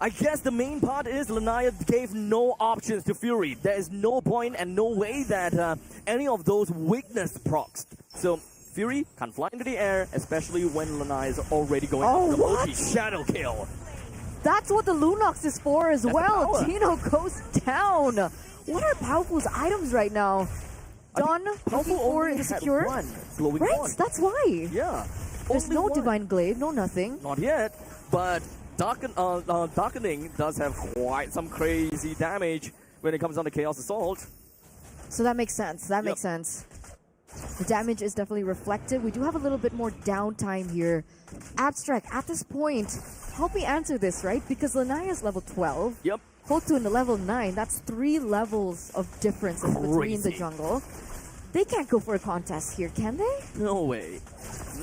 I guess the main part is Lanaya gave no options to Fury. There is no point and no way that any of those weakness procs. So Fury can't fly into the air, especially when Lanaya is already going for the multi shadow kill. That's what the Lunox is for as That's well. Tino goes down. What are Paufu's items right now? Done before the secure? Glowing right, one. That's why. Yeah. There's Only no one. Divine Glaive, no nothing. Not yet, but Darkening does have quite some crazy damage when it comes down to Chaos Assault. So that makes sense. That makes sense. The damage is definitely reflected. We do have a little bit more downtime here. Abstract, at this point, help me answer this, right? Because Lanaya is level 12. Yep. Hotun level 9. That's 3 levels of difference between the jungle. They can't go for a contest here, can they? No way.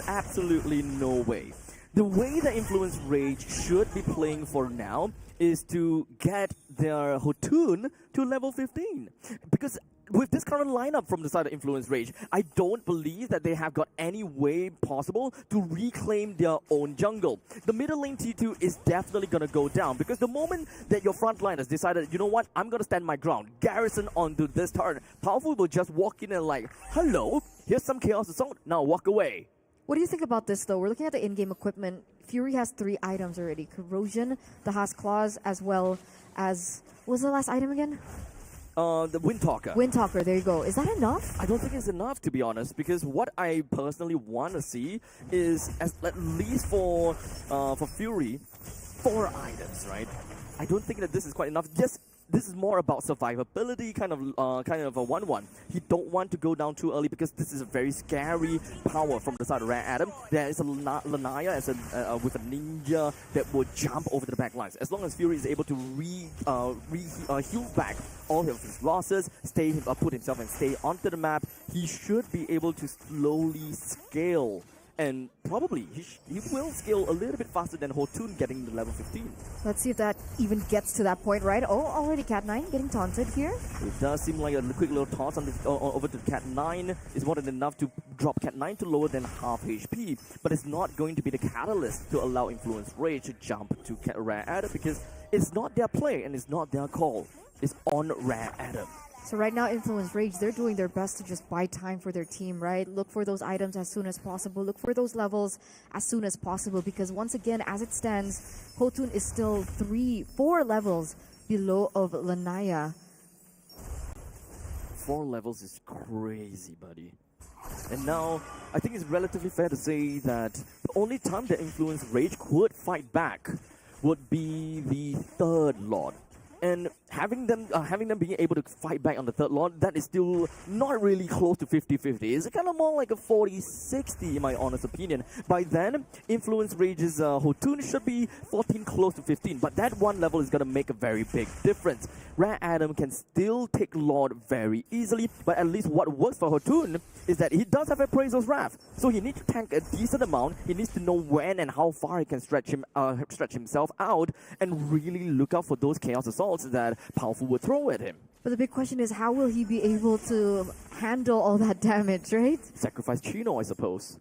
Absolutely no way. The way the Influence Rage should be playing for now is to get their Hotun to level 15. Because with this current lineup from the side of Influence Rage, I don't believe that they have got any way possible to reclaim their own jungle. The middle lane T2 is definitely going to go down because the moment that your frontliners decided, you know what, I'm going to stand my ground, garrison onto this turret, Powerful will just walk in and like, hello, here's some Chaos Assault, now walk away. What do you think about this, though? We're looking at the in-game equipment. Fury has 3 items already. Corrosion, the Haas Claws, as well as... What was the last item again? The Windtalker. Windtalker, there you go. Is that enough? I don't think it's enough, to be honest, because what I personally want to see is, at least for Fury, 4 items, right? I don't think that this is quite enough. Yes, this is more about survivability, kind of a 1-1. He don't want to go down too early because this is a very scary power from the side of Rare Adam. There is a Lanaya as with a ninja that will jump over the back lines. As long as Fury is able to heal back all of his losses, put himself and stay onto the map, he should be able to slowly scale. And probably he will scale a little bit faster than Hotun getting to level 15. Let's see if that even gets to that point, right? Oh, already Cat9 getting taunted here. It does seem like a quick little toss on over to Cat9 is more than enough to drop Cat9 to lower than half HP. But it's not going to be the catalyst to allow Influence Rage to jump to Rare Adam because it's not their play and it's not their call. It's on Rare Adam. So right now, Influence Rage, they're doing their best to just buy time for their team, right? Look for those items as soon as possible. Look for those levels as soon as possible. Because once again, as it stands, Hotun is still 4 levels below of Lanaya. 4 levels is crazy, buddy. And now, I think it's relatively fair to say that the only time that Influence Rage could fight back would be the 3rd Lord. And having them being able to fight back on the 3rd Lord, that is still not really close to 50-50. It's kind of more like a 40-60 in my honest opinion. By then, Influence Rage's Hotun should be 14 close to 15, but that 1 level is going to make a very big difference. Rare Adam can still take Lord very easily, but at least what works for Hotun is that he does have Appraiser's Wrath, so he needs to tank a decent amount. He needs to know when and how far he can stretch himself out and really look out for those Chaos Assaults that Powerful would throw at him. But the big question is, how will he be able to handle all that damage, right? Sacrifice Chino, I suppose.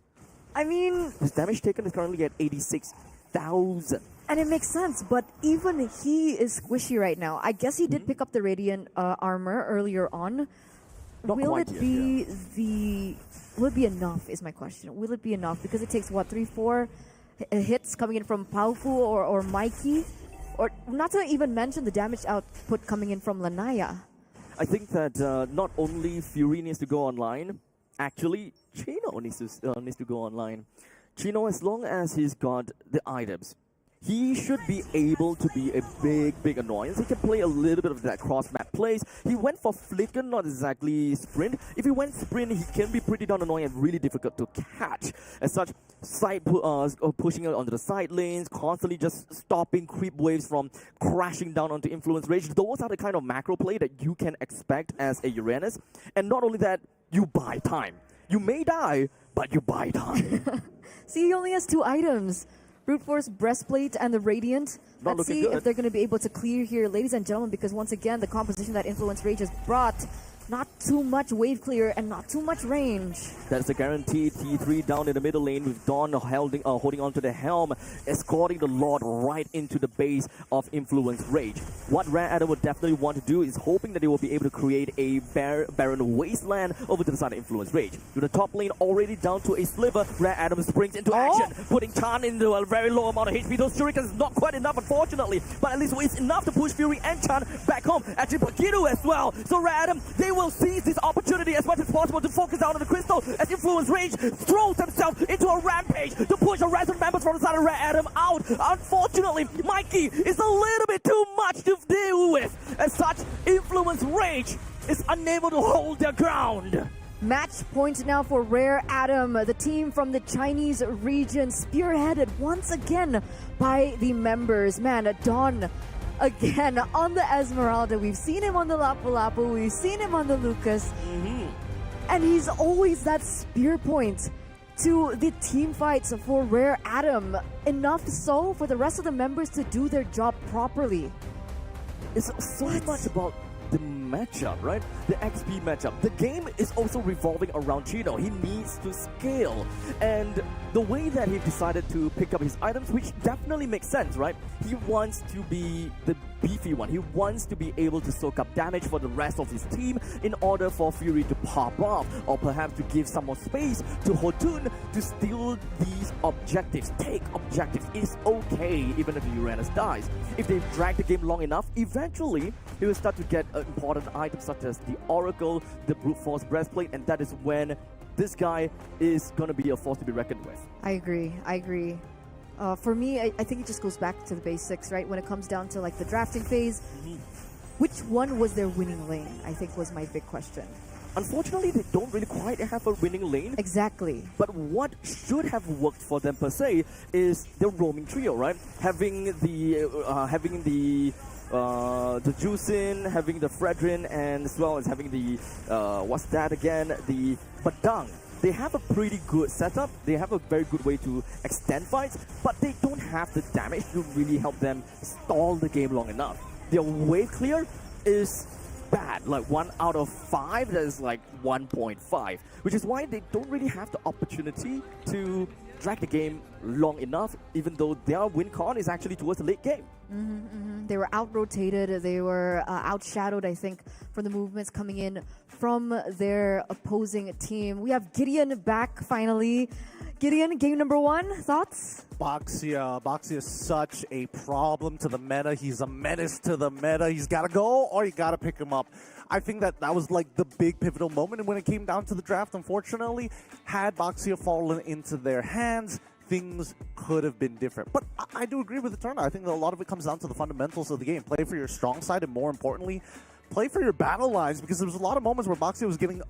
I mean... His damage taken is currently at 86,000. And it makes sense, but even he is squishy right now. I guess he did pick up the Radiant armor earlier on. Will it be enough is my question. Will it be enough? Because it takes, what, 3-4 hits coming in from Paufu or Mikey? Or not to even mention the damage output coming in from Lanaya. I think that not only Fury needs to go online, actually Chino needs to go online. Chino, as long as he's got the items, he should be able to be a big annoyance. He can play a little bit of that cross-map plays. He went for flicker, not exactly sprint. If he went sprint, he can be pretty darn annoying and really difficult to catch. As such, pushing it onto the side lanes, constantly just stopping creep waves from crashing down onto influence rage. Those are the kind of macro play that you can expect as a Uranus. And not only that, you buy time. You may die, but you buy time. See, he only has 2 items. Brute Force Breastplate and the Radiant. Let's see if they're going to be able to clear here, ladies and gentlemen, because once again, the composition that Influence Rage has brought, not too much wave clear and not too much range. That's a guaranteed T3 down in the middle lane with Dawn holding onto the helm, escorting the Lord right into the base of Influence Rage. What Rare Adam would definitely want to do is hoping that they will be able to create a barren wasteland over to the side of Influence Rage. With the top lane already down to a sliver, Rare Adam springs into action, putting Chan into a very low amount of HP. Those shurikens is not quite enough, unfortunately, but at least it's enough to push Fury and Chan back home. Actually, Pakiru as well. So Rare Adam, they will seize this opportunity as much as possible to focus down on the crystal as Influence Rage throws themselves into a rampage to push the rest of the members from the side of Rare Adam out. Unfortunately, Mikey is a little bit too much to deal with. As such, Influence Rage is unable to hold their ground. Match point now for Rare Adam, the team from the Chinese region, spearheaded once again by the members. Man, Dawn again on the Esmeralda. We've seen him on the Lapu Lapu, we've seen him on the Lucas. And he's always that spear point to the team fights for Rare Adam. Enough so for the rest of the members to do their job properly. It's so much about the matchup, right? The XP matchup. The game is also revolving around Chino. He needs to scale. And the way that he decided to pick up his items, which definitely makes sense, right? He wants to be the beefy one. He wants to be able to soak up damage for the rest of his team in order for Fury to pop off, or perhaps to give some more space to Hotun to steal these objectives. Take objectives. It's okay even if Uranus dies. If they drag the game long enough, eventually he will start to get important items such as the Oracle, the Brute Force Breastplate, and that is when this guy is going to be a force to be reckoned with. I agree. For me, I think it just goes back to the basics, right? When it comes down to like the drafting phase, which one was their winning lane, I think was my big question. Unfortunately, they don't really quite have a winning lane. Exactly. But what should have worked for them per se is the roaming trio, right? Having the Juicin, having the Fredrin, and as well as having the what's that again? The Badang. They have a pretty good setup. They have a very good way to extend fights, but they don't have the damage to really help them stall the game long enough. Their wave clear is bad, like 1 out of 5, that is like 1.5, which is why they don't really have the opportunity to drag the game long enough, even though their win con is actually towards the late game. They were out-rotated, they were outshadowed, I think, from the movements coming in from their opposing team. We have Gideon back finally. Gideon, game number 1, thoughts? Boxia is such a problem to the meta. He's a menace to the meta. He's got to go or you got to pick him up. I think that was like the big pivotal moment. And when it came down to the draft, unfortunately, had Boxia fallen into their hands, things could have been different. But I do agree with the turn. I think that a lot of it comes down to the fundamentals of the game. Play for your strong side, and more importantly, play for your battle lines, because there was a lot of moments where Boxia was getting,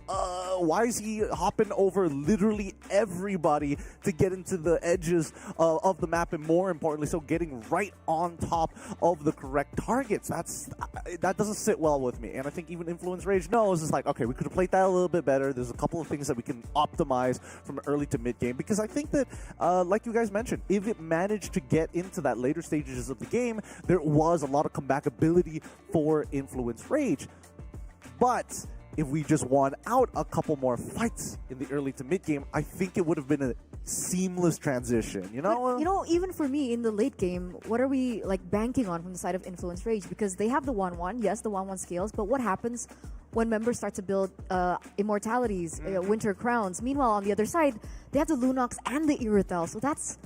why is he hopping over literally everybody to get into the edges of the map, and more importantly, so getting right on top of the correct targets. That doesn't sit well with me. And I think even Influence Rage knows, it's like, okay, we could have played that a little bit better. There's a couple of things that we can optimize from early to mid game, because I think that, like you guys mentioned, if it managed to get into that later stages of the game, there was a lot of comeback ability for Influence Rage. But if we just won out a couple more fights in the early to mid game, I think it would have been a seamless transition, you know? But, you know, even for me in the late game, what are we like banking on from the side of Influence Rage? Because they have the 1-1, yes, the 1-1 scales, but what happens when members start to build immortalities, winter crowns? Meanwhile, on the other side, they have the Lunox and the Irithel, so that's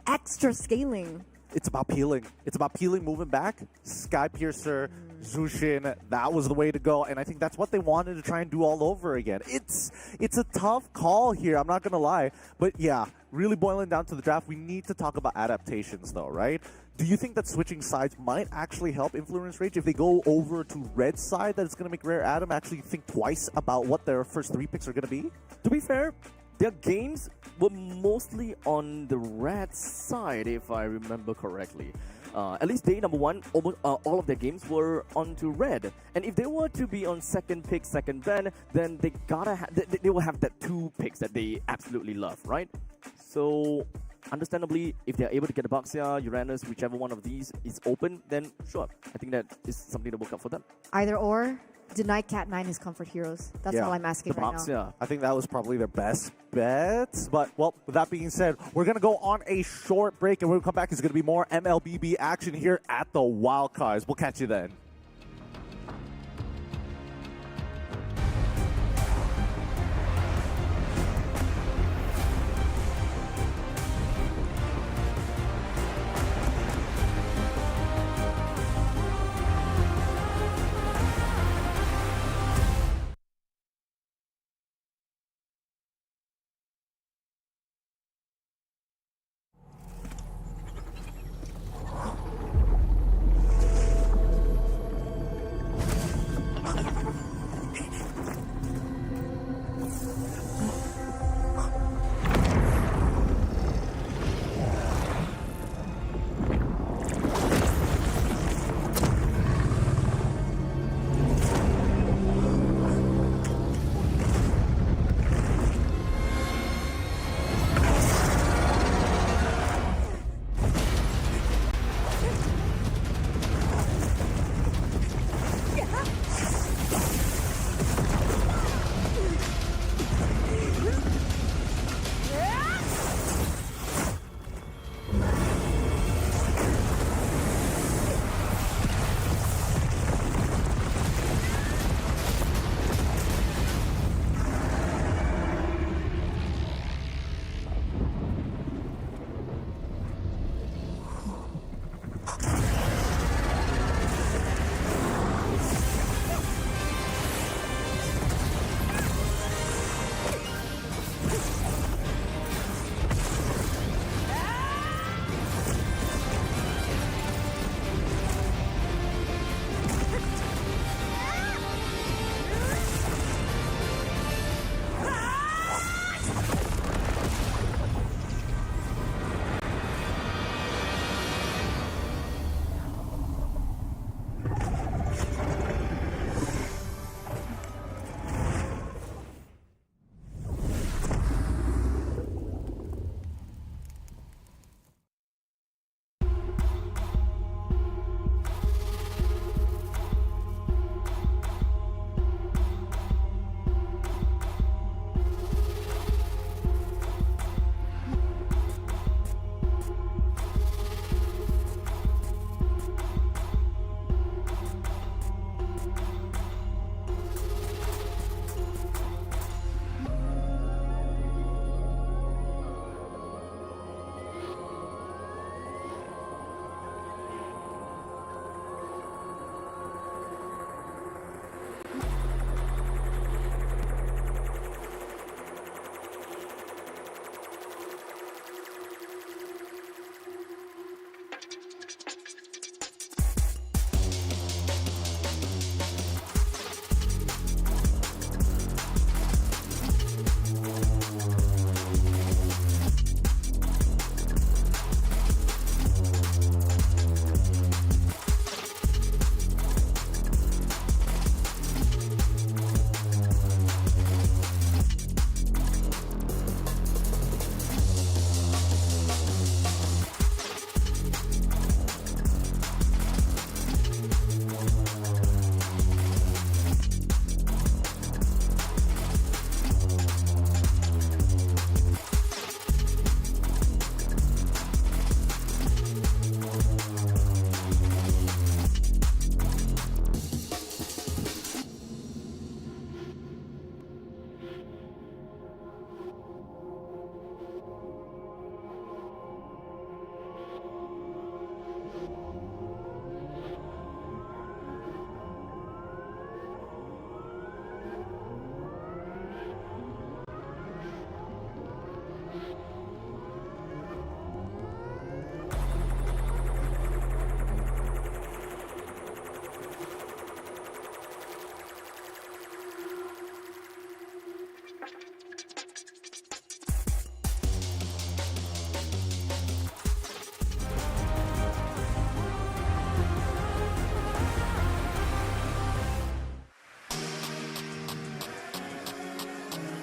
extra scaling. It's about peeling. It's about peeling, moving back. Sky Piercer, Zushin, that was the way to go. And I think that's what they wanted to try and do all over again. It's a tough call here, I'm not going to lie. But yeah, really boiling down to the draft, we need to talk about adaptations though, right? Do you think that switching sides might actually help Influence Rage? If they go over to red side, that it's going to make Rare Adam actually think twice about what their first 3 picks are going to be? To be fair, their games were mostly on the red side, if I remember correctly. At least day number 1, almost all of their games were onto red. And if they were to be on second pick, second ban, then they gotta they will have that 2 picks that they absolutely love, right? So, understandably, if they're able to get a Baxia, Uranus, whichever one of these is open, then sure, I think that is something to work out for them. Either or, deny Cat9 his comfort heroes. That's all I'm asking the right now. I think that was probably their best bet. But, well, with that being said, we're going to go on a short break, and when we come back, it's going to be more MLBB action here at the Wildcards. We'll catch you then.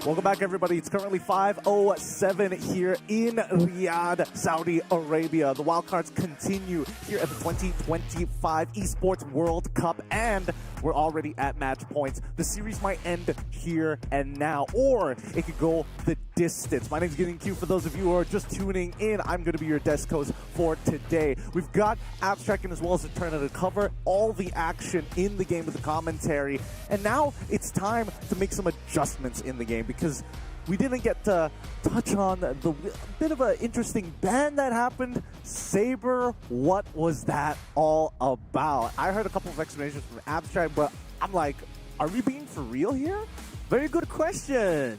Welcome back, everybody. It's currently 5:07 here in Riyadh, Saudi Arabia. The wildcards continue here at the 2025 Esports World Cup, and we're already at match points. The series might end here and now, or it could go the distance. My name's Getting Q. For those of you who are just tuning in, I'm going to be your desk host for today. We've got Abstract in as well as Eterna to cover all the action in the game with the commentary, and now it's time to make some adjustments in the game, because we didn't get to touch on the bit of an interesting ban that happened. Saber, what was that all about? I heard a couple of explanations from Abstract, but I'm like, are we being for real here? Very good question.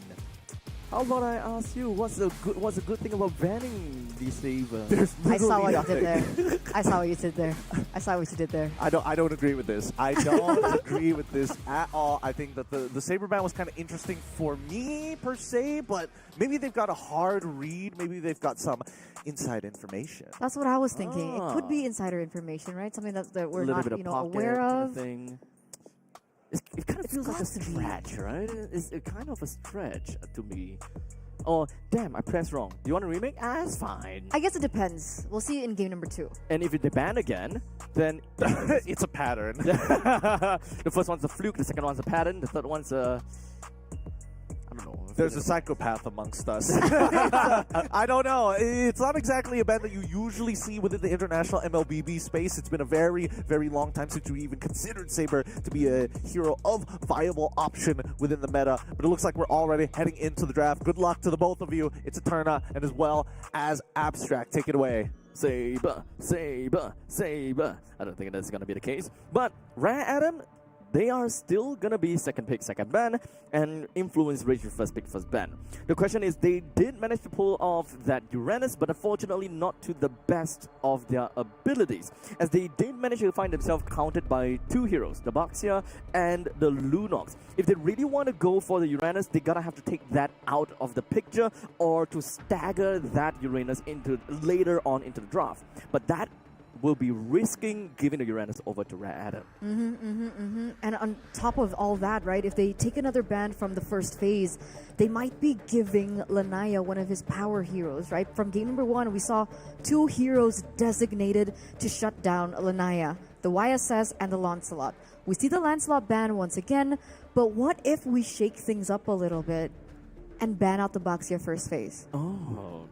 How about I ask you, what's a good thing about banning the Saber? I saw what you did there. I saw what you did there. I saw what you did there. I don't agree with this. I don't agree with this at all. I think that the Saber ban was kind of interesting for me per se, but maybe they've got a hard read. Maybe they've got some inside information. That's what I was thinking. It could be insider information, right? Something that we're not, aware of. Thing. It kind of feels like a stretch, right? It's kind of a stretch to me. Oh, damn, I pressed wrong. Do you want to remake? It's fine. I guess it depends. We'll see it in game number 2. And if they ban again, then it's a pattern. The first one's a fluke, the second one's a pattern, the third one's a... I don't know. There's a psychopath amongst us. I don't know. It's not exactly a ban that you usually see within the international MLBB space. It's been a very, very long time since we even considered Saber to be a hero of viable option within the meta. But it looks like we're already heading into the draft. Good luck to the both of you. It's Eterna and as well as Abstract. Take it away. Saber, Saber, Saber. I don't think that's going to be the case. But Rare Adam, they are still gonna be second pick, second ban, and Influence Rage first pick, first ban. The question is, they did manage to pull off that Uranus, but unfortunately not to the best of their abilities, as they did manage to find themselves counted by 2 heroes, the Baxia and the Lunox. If they really want to go for the Uranus, they gotta have to take that out of the picture, or to stagger that Uranus into later on into the draft. But that will be risking giving the Uranus over to Rare Adam. And on top of all that, right, if they take another ban from the first phase, they might be giving Lanaya one of his power heroes, right? From game number 1, we saw 2 heroes designated to shut down Lanaya, the YSS and the Lancelot. We see the Lancelot ban once again, but what if we shake things up a little bit and ban out the Baxia first phase? Oh.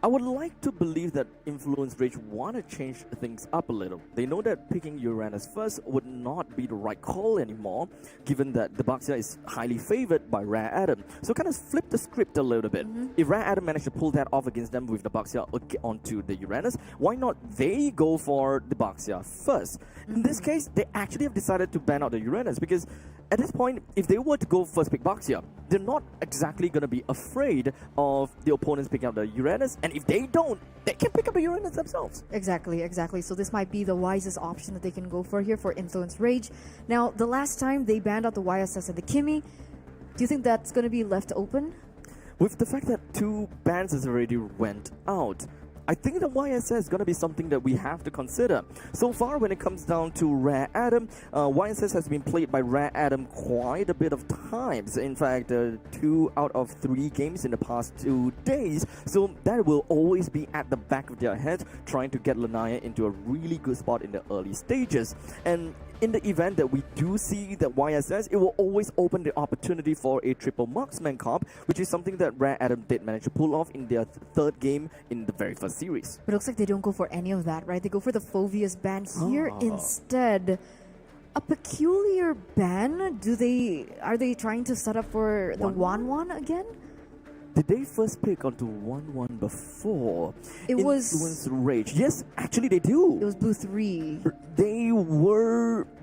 I would like to believe that Influence Rage want to change things up a little. They know that picking Uranus first would not be the right call anymore, given that the Baxia is highly favored by Rare Adam. So kind of flip the script a little bit. If Rare Adam managed to pull that off against them with the Baxia onto the Uranus, why not they go for the Baxia first? In this case, they actually have decided to ban out the Uranus, because at this point, if they were to go first pick Baxia, they're not exactly going to be afraid of the opponents picking up the Uranus, and if they don't, they can pick up the Uranus themselves. Exactly. So this might be the wisest option that they can go for here for Influence Rage. Now, the last time they banned out the YSS and the Kimi, do you think that's going to be left open? With the fact that 2 bans has already went out, I think the YSS is going to be something that we have to consider. So far, when it comes down to Rare Adam, YSS has been played by Rare Adam quite a bit of times. In fact, 2 out of 3 games in the past 2 days. So that will always be at the back of their head, trying to get Lanaya into a really good spot in the early stages. And in the event that we do see that YSS, it will always open the opportunity for a triple marksman comp, which is something that Rare Adam did manage to pull off in their 3rd game in the very first series. But it looks like they don't go for any of that, right? They go for the Foveus ban here instead. A peculiar ban? Are they trying to set up for the 1-1 again? Did they first pick onto 1-1 before? It was Influence Rage. Yes, actually they do. It was Blue 3. They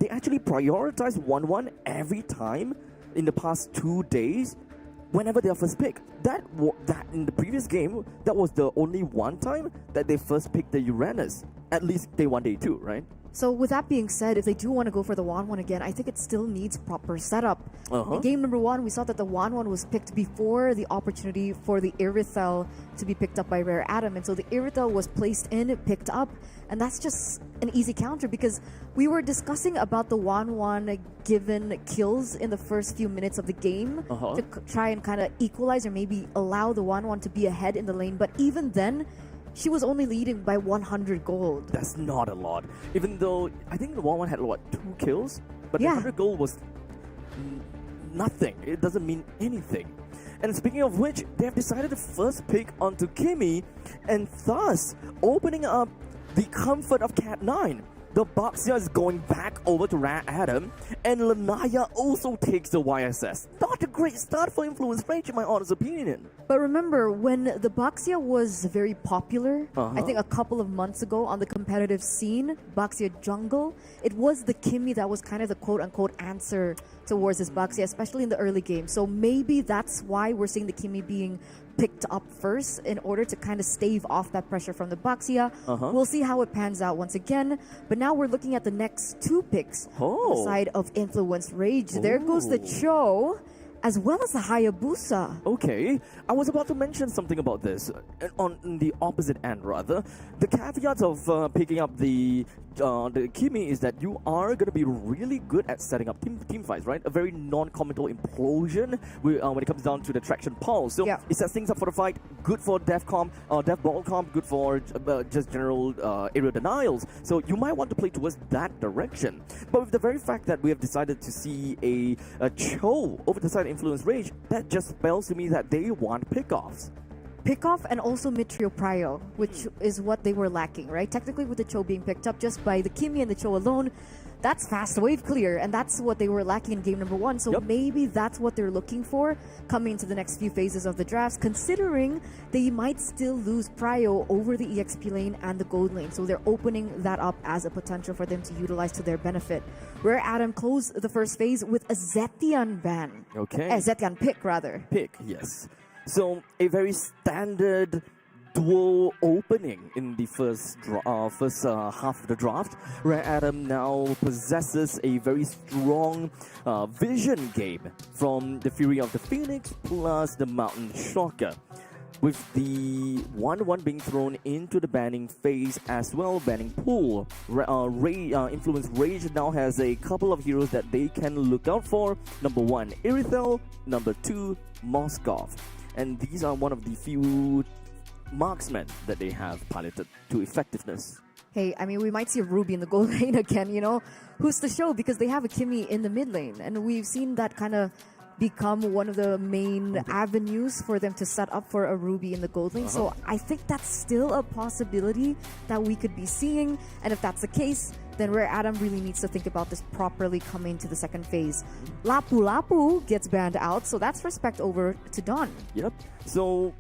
actually prioritized 1-1 every time in the past 2 days whenever their first pick. That in the previous game, that was the only one time that they first picked the Uranus. At least day 1, day 2, right? So with that being said, if they do want to go for the 1-1 again, I think it still needs proper setup. In game number 1, we saw that the 1-1 was picked before the opportunity for the Irithel to be picked up by Rare Atom. And so the Irithel was placed in, picked up, and that's just an easy counter because we were discussing about the 1-1 given kills in the first few minutes of the game to try and kind of equalize or maybe allow the 1-1 to be ahead in the lane. But even then, she was only leading by 100 gold. That's not a lot. Even though I think the 1-1 had, 2 kills? But Yeah. 100 gold was nothing. It doesn't mean anything. And speaking of which, they have decided to first pick onto Kimmy and thus opening up the comfort of Cat 9. The Baxia is going back over to Rare Adam, and Lanaya also takes the YSS. Not a great start for Influence Rage, in my honest opinion. But remember, when the Baxia was very popular, I think a couple of months ago on the competitive scene, Baxia Jungle, it was the Kimmy that was kind of the quote-unquote answer towards this Baxia, especially in the early game. So maybe that's why we're seeing the Kimmy being picked up first in order to kind of stave off that pressure from the Baxia. We'll see how it pans out once again. But now we're looking at the next 2 picks on the side of Influence Rage. There goes the Cho, as well as the Hayabusa. Okay, I was about to mention something about this. On the opposite end, rather, the caveats of picking up the Kimmy is that you are going to be really good at setting up team fights, right? A very non-committal implosion when it comes down to the traction pulse. So it sets things up for the fight. Good for dev ball comp. Good for just general area denials. So you might want to play towards that direction. But with the very fact that we have decided to see a Cho over the side of Influence Rage, that just spells to me that they want pickoffs. Pickoff and also mid-trio prio, which is what they were lacking, right? Technically, with the Cho being picked up just by the Kimmy and the Cho alone, that's fast wave clear, and that's what they were lacking in game number 1. So maybe that's what they're looking for coming into the next few phases of the drafts, considering they might still lose prio over the EXP lane and the gold lane. So they're opening that up as a potential for them to utilize to their benefit. Rare Adam closed the first phase with a Zetian ban. Okay. Zetian pick, rather. Pick, yes. So a very standard dual opening in the first half of the draft. Rare Adam now possesses a very strong vision game from the Fury of the Phoenix plus the Mountain Shocker. With the 1-1 being thrown into the banning phase as well, banning pool. Influence Rage now has a couple of heroes that they can look out for. Number 1, Irithel. Number 2, Moskov. And these are one of the few marksmen that they have piloted to effectiveness. Hey, I mean, we might see a Ruby in the gold lane again, you know? Who's to show? Because they have a Kimmy in the mid lane. And we've seen that kind of become one of the main avenues for them to set up for a Ruby in the gold lane. So I think that's still a possibility that we could be seeing. And if that's the case, then Rare Adam really needs to think about this properly coming into the second phase. Lapu Lapu gets banned out, so that's respect over to Dawn. Yep. So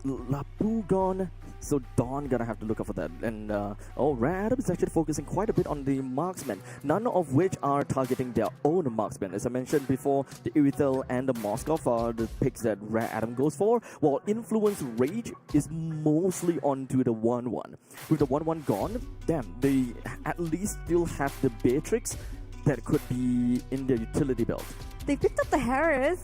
Lapu gone. So Dawn gonna have to look out for that. And Rare Adam is actually focusing quite a bit on the marksmen, none of which are targeting their own marksmen. As I mentioned before, the Irithel and the Moskov are the picks that Rare Adam goes for, while Influence Rage is mostly onto the 1-1. With the 1-1 gone, damn, they at least still have the Beatrix that could be in their utility belt. They picked up the Harris.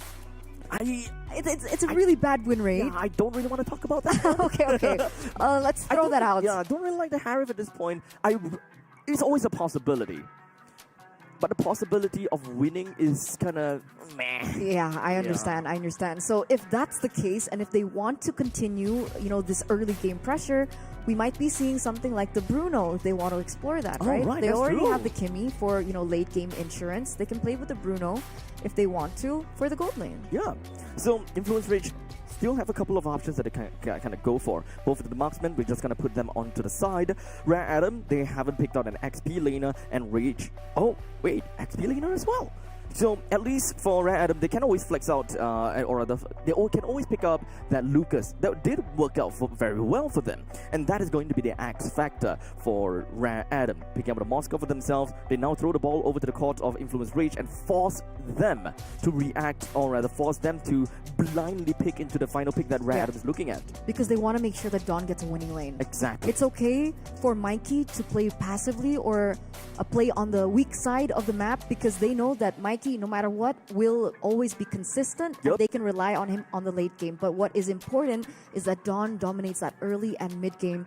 It's a really bad win rate. Yeah, I don't really want to talk about that. okay. Let's throw that out. Yeah, I don't really like the Harif at this point. It's always a possibility. But the possibility of winning is kind of meh. Yeah, I understand. So if that's the case, and if they want to continue, this early game pressure, we might be seeing something like the Bruno if they want to explore that, right? Right, they already true. have the Kimmy for, late game insurance. They can play with the Bruno if they want to for the gold lane. Yeah. So Influence Rage still have a couple of options that they can kind of go for. Both of the marksmen, we're just going to put them onto the side. Rare Adam, they haven't picked out an XP laner, and Rage... Oh, wait, XP laner as well. So at least for Rare Adam, they can always flex out, or rather, can always pick up that Lucas. That did work out very well for them. And that is going to be the X factor for Rare Adam. Picking up the Moscow for themselves, they now throw the ball over to the court of Influence Rage and force them to react, or rather force them to blindly pick into the final pick that Rare Adam is looking at. Because they want to make sure that Dawn gets a winning lane. Exactly. It's okay for Mikey to play passively or play on the weak side of the map because they know that Mikey, no matter what, will always be consistent. Yep. And they can rely on him on the late game. But what is important is that Dawn dominates that early and mid game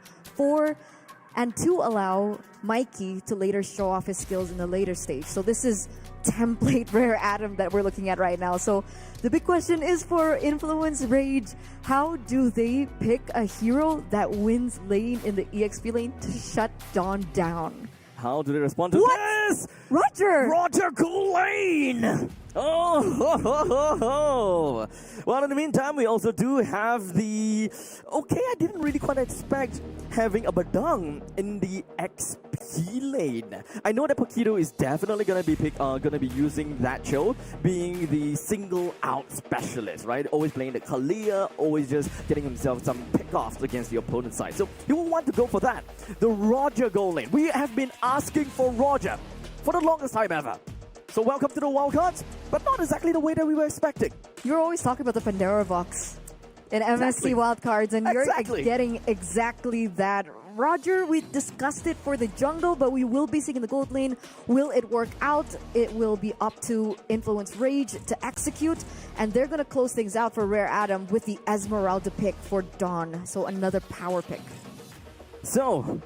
and to allow Mikey to later show off his skills in the later stage. So this is template Rare Adam that we're looking at right now. So the big question is for Influence Rage, how do they pick a hero that wins lane in the EXP lane to shut Dawn down? How do they respond to this? Roger Gouldlane! Oh, ho, ho, ho, ho. Well, in the meantime, we also do have the... Okay, I didn't really quite expect having a Badang in the XP lane. I know that Paquito is definitely going to be using that Cho, being the single-out specialist, right? Always playing the Kalia, always just getting himself some pickoffs against the opponent's side. So you will want to go for that. The Roger goal lane. We have been asking for Roger for the longest time ever. So welcome to the wildcards, but not exactly the way that we were expecting. You're always talking about the Pandora box in MSC wildcards, and you're getting exactly that. Roger, we discussed it for the jungle, but we will be seeing in the gold lane. Will it work out? It will be up to Influence Rage to execute, and they're going to close things out for Rare Adam with the Esmeralda pick for Dawn. So another power pick. So,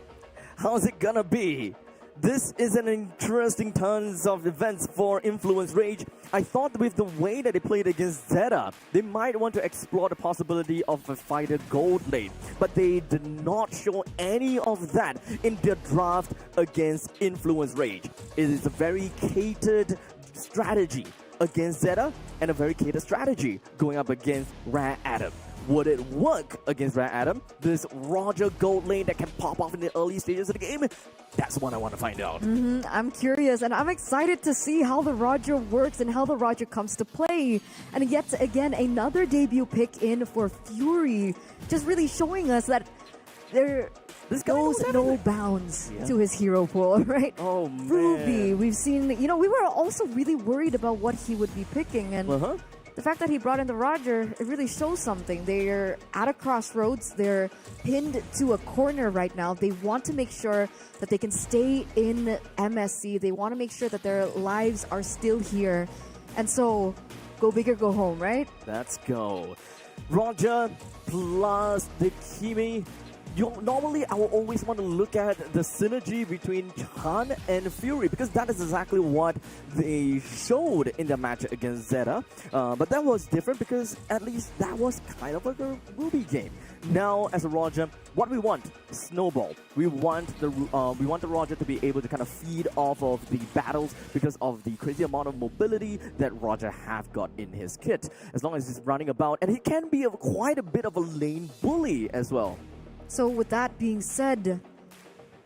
how's it gonna be? This is an interesting turns of events for Influence Rage. I thought with the way that they played against Zeta, they might want to explore the possibility of a fighter gold lane. But they did not show any of that in their draft against Influence Rage. It is a very catered strategy against Zeta and a very catered strategy going up against Rare Adam. Would it work against Rare Adam? This Roger gold lane that can pop off in the early stages of the game? That's what I want to find out. I'm curious, and I'm excited to see how the Roger works and how the Roger comes to play. And yet again, another debut pick in for Fury, just really showing us that there goes no bounds to his hero pool, right? Oh, man. Ruby, we've seen, we were also really worried about what he would be picking, and the fact that he brought in the Roger, it really shows something. They're at a crossroads. They're pinned to a corner right now. They want to make sure that they can stay in MSC. They want to make sure that their lives are still here. And so, go big or go home, right? Let's go. Roger plus the Kimi. Normally, I will always want to look at the synergy between Chan and Fury because that is exactly what they showed in the match against Zeta. But that was different because at least that was kind of like a Ruby game. Now, as a Roger, what we want is snowball. We want the Roger to be able to kind of feed off of the battles because of the crazy amount of mobility that Roger have got in his kit. As long as he's running about, and he can be quite a bit of a lane bully as well. So with that being said,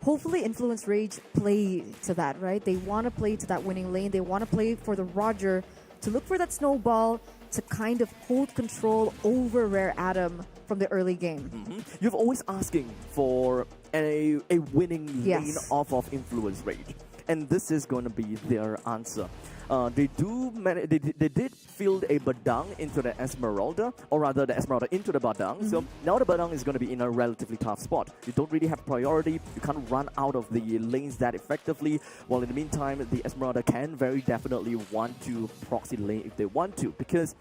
hopefully Influence Rage play to that, right? They want to play to that winning lane. They want to play for the Roger to look for that snowball to kind of hold control over Rare Adam from the early game. You're always asking for a winning lane off of Influence Rage. And this is going to be their answer. They did field a Badang into the Esmeralda, or rather the Esmeralda into the Badang. So now the Badang is going to be in a relatively tough spot. You don't really have priority. You can't run out of the lanes that effectively. While in the meantime, the Esmeralda can very definitely want to proxy the lane if they want to. Because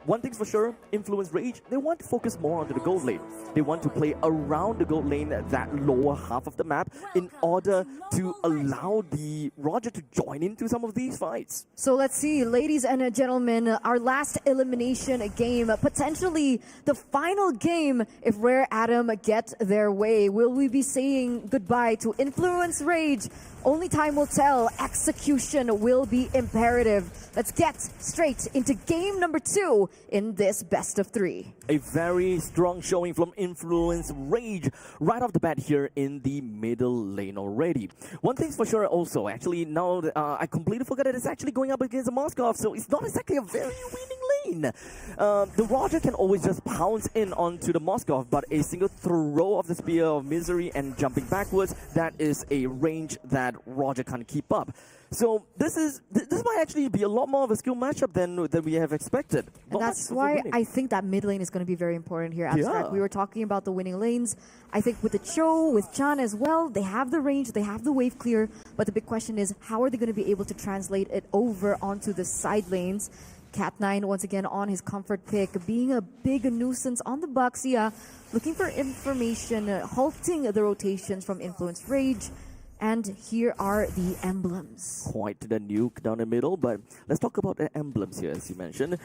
one thing's for sure, Influence Rage, they want to focus more onto the gold lane. They want to play around the gold lane, that lower half of the map, in order to allow the Roger to join into some of these fights. So let's see, ladies and gentlemen, our last elimination game, potentially the final game if Rare Adam get their way. Will we be saying goodbye to Influence Rage Only time will tell. Execution will be imperative. Let's get straight into game number 2 in this best of 3. A very strong showing from Influence Rage right off the bat here in the middle lane already. One thing's for sure also, actually, now I completely forgot that it's actually going up against the Moskov, so it's not exactly a very winning lane. The Roger can always just pounce in onto the Moskov, but a single throw of the Spear of Misery and jumping backwards, that is a range that Roger can't keep up. So this might actually be a lot more of a skill matchup than we have expected. And that's why I think that mid lane is going to be very important here, Abstract. Yeah. We were talking about the winning lanes. I think with the Cho, with Chan as well, they have the range, they have the wave clear, but the big question is, how are they going to be able to translate it over onto the side lanes? Cat9 once again on his comfort pick, being a big nuisance on the Baxia, looking for information, halting the rotations from Influence Rage. And here are the emblems. Quite the nuke down the middle, but let's talk about the emblems here, as you mentioned.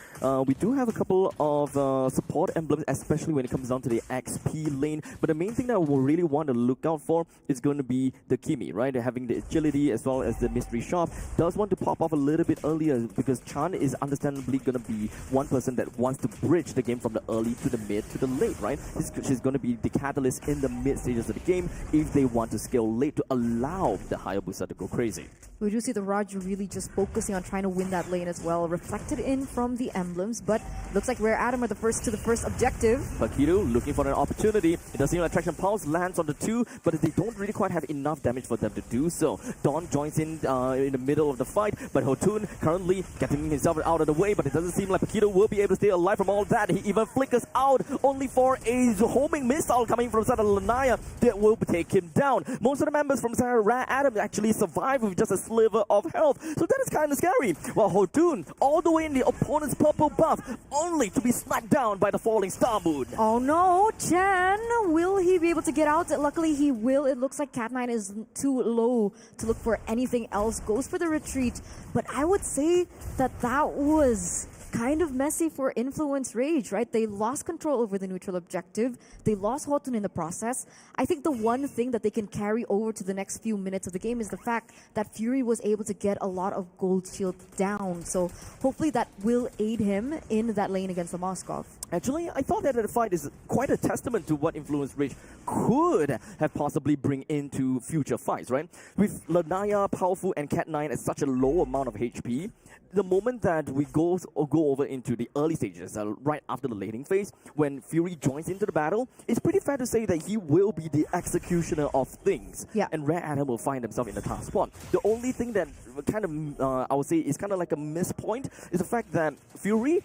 We do have a couple of support emblems, especially when it comes down to the XP lane. But the main thing that we really want to look out for is going to be the Kimi, right? Having the agility as well as the mystery shop. Does want to pop off a little bit earlier because Chan is understandably going to be one person that wants to bridge the game from the early to the mid to the late, right? She's going to be the catalyst in the mid stages of the game if they want to scale late to allow the Hayabusa to go crazy. We do see the Raj really just focusing on trying to win that lane as well, reflected in from the emblems, but looks like Rare Atom are the first to the first objective. Pakido looking for an opportunity. It does seem like Traction Pulse lands on the 2, but they don't really quite have enough damage for them to do so. Dawn joins in the middle of the fight, but Hotun currently getting himself out of the way, but it doesn't seem like Pakido will be able to stay alive from all that. He even flickers out, only for a homing missile coming from Santa Lanaya that will take him down. Most of the members from Rare Atom actually survive with just a sliver of health, so that is kind of scary. While Hotun, all the way in the opponent's purple buff, only to be smacked down by the falling Star Moon. Oh no, Chen, will he be able to get out? Luckily he will. It looks like Cat9 is too low to look for anything else. Goes for the retreat, but I would say that was kind of messy for Influence Rage, right? They lost control over the neutral objective. They lost Hotun in the process. I think the one thing that they can carry over to the next few minutes of the game is the fact that Fury was able to get a lot of gold shield down. So hopefully that will aid him in that lane against the Moskov. Actually, I thought that the fight is quite a testament to what Influence Rage could have possibly bring into future fights, right? With Lanaya, Powerful, and Cat9 at such a low amount of HP, the moment that we go over into the early stages, right after the laning phase, when Fury joins into the battle, it's pretty fair to say that he will be the executioner of things. Yeah. And Rare Atom will find himself in the top spot. The only thing that kind of, I would say, is kind of like a miss point is the fact that Fury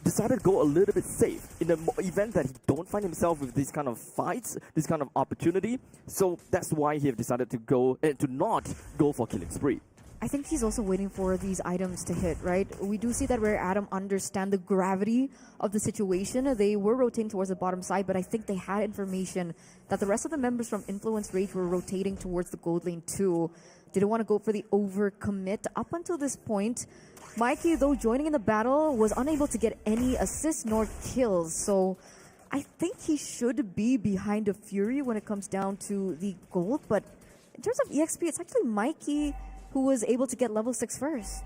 decided to go a little bit safe in the event that he don't find himself with these kind of fights, this kind of opportunity. So that's why he have decided to go to not go for killing spree. I think he's also waiting for these items to hit, right? We do see that Rare Atom understand the gravity of the situation. They were rotating towards the bottom side, but I think they had information that the rest of the members from Influence Rage were rotating towards the gold lane too. Didn't want to go for the overcommit up until this point. Mikey, though, joining in the battle, was unable to get any assists nor kills, so I think he should be behind a Fury when it comes down to the gold, but in terms of EXP, it's actually Mikey who was able to get level 6 first.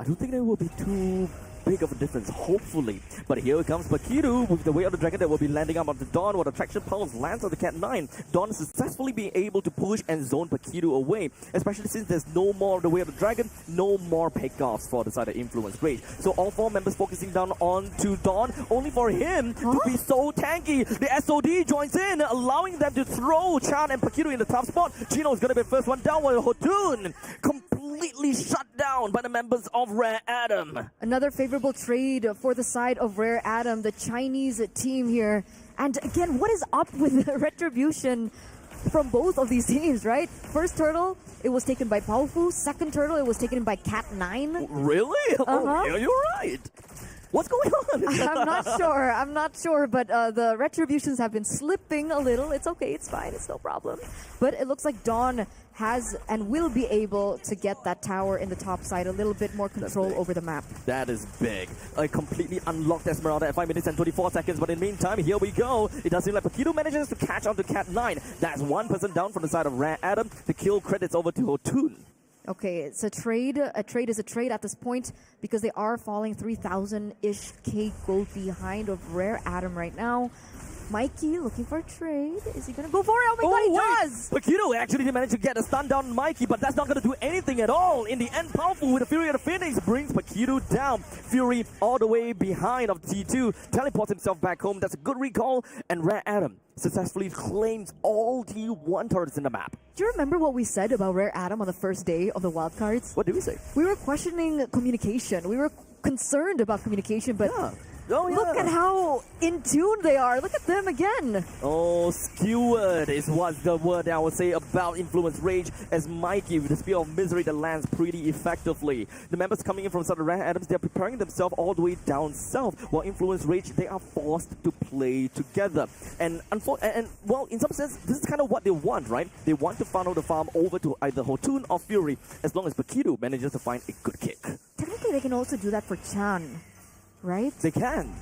I don't think there will be too big of a difference, hopefully. But here comes Pakiru with the Way of the Dragon that will be landing up on the Dawn, while the Traction Pulse lands on the Cat9. Dawn successfully being able to push and zone Pakiru away, especially since there's no more of the Way of the Dragon, no more pickoffs for the side of Influence Rage. So all 4 members focusing down on to Dawn, only for him to be so tanky. The SOD joins in, allowing them to throw Chan and Pakiru in the top spot. Chino is going to be the first one down, while Hotun completely shut down by the members of Rare Atom. Another favorable trade for the side of Rare Atom, the Chinese team here. And again, what is up with the retribution from both of these teams, right? First turtle, it was taken by Paufu. Second turtle, it was taken by Cat9. Really? Oh, yeah, you're right. What's going on? I'm not sure, but the retributions have been slipping a little. It's okay, it's fine, it's no problem. But it looks like Dawn has and will be able to get that tower in the top side, a little bit more control over the map. That is big. A completely unlocked Esmeralda at 5 minutes and 24 seconds, but in the meantime, here we go. It does seem like Paquito manages to catch on to Cat 9. That's one person down from the side of Rare Adam. The kill credits over to Hotun. Okay, it's a trade. A trade is a trade at this point because they are falling 3,000-ish K gold behind of Rare Adam right now. Mikey looking for a trade. Is he going to go for it? Oh my god, he does! Paquito actually did manage to get a stun down on Mikey, but that's not going to do anything at all. In the end, Powerful with the Fury of the Phoenix brings Paquito down. Fury all the way behind of T2, teleports himself back home. That's a good recall, and Rare Adam successfully claims all T1 turrets in the map. Do you remember what we said about Rare Adam on the first day of the wildcards? What did we say? We were questioning communication. We were concerned about communication, but look at how in tune they are. Look at them again. Oh, skewered is what the word I would say about Influence Rage, as Mikey with the Spear of Misery that lands pretty effectively. The members coming in from Southern Rare Adams, they're preparing themselves all the way down south, while Influence Rage, they are forced to play together. And well, in some sense, this is kind of what they want, right? They want to funnel the farm over to either Hotun or Fury, as long as Paquito manages to find a good kick. Technically, they can also do that for Chan, right? They can.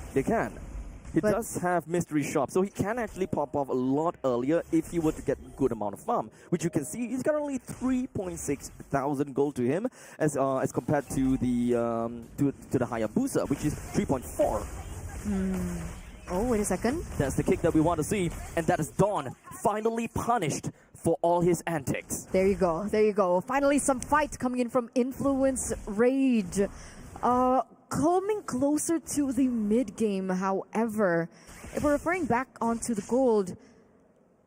He does have Mystery Shop, so he can actually pop off a lot earlier if he were to get a good amount of farm, which you can see he's currently 3.6 thousand gold to him, as compared to the Hayabusa, which is 3.4. Oh, wait a second. That's the kick that we want to see, and that is Dawn finally punished for all his antics. There you go. There you go. Finally, some fight coming in from Influence Rage. Coming closer to the mid-game, however, if we're referring back onto the gold,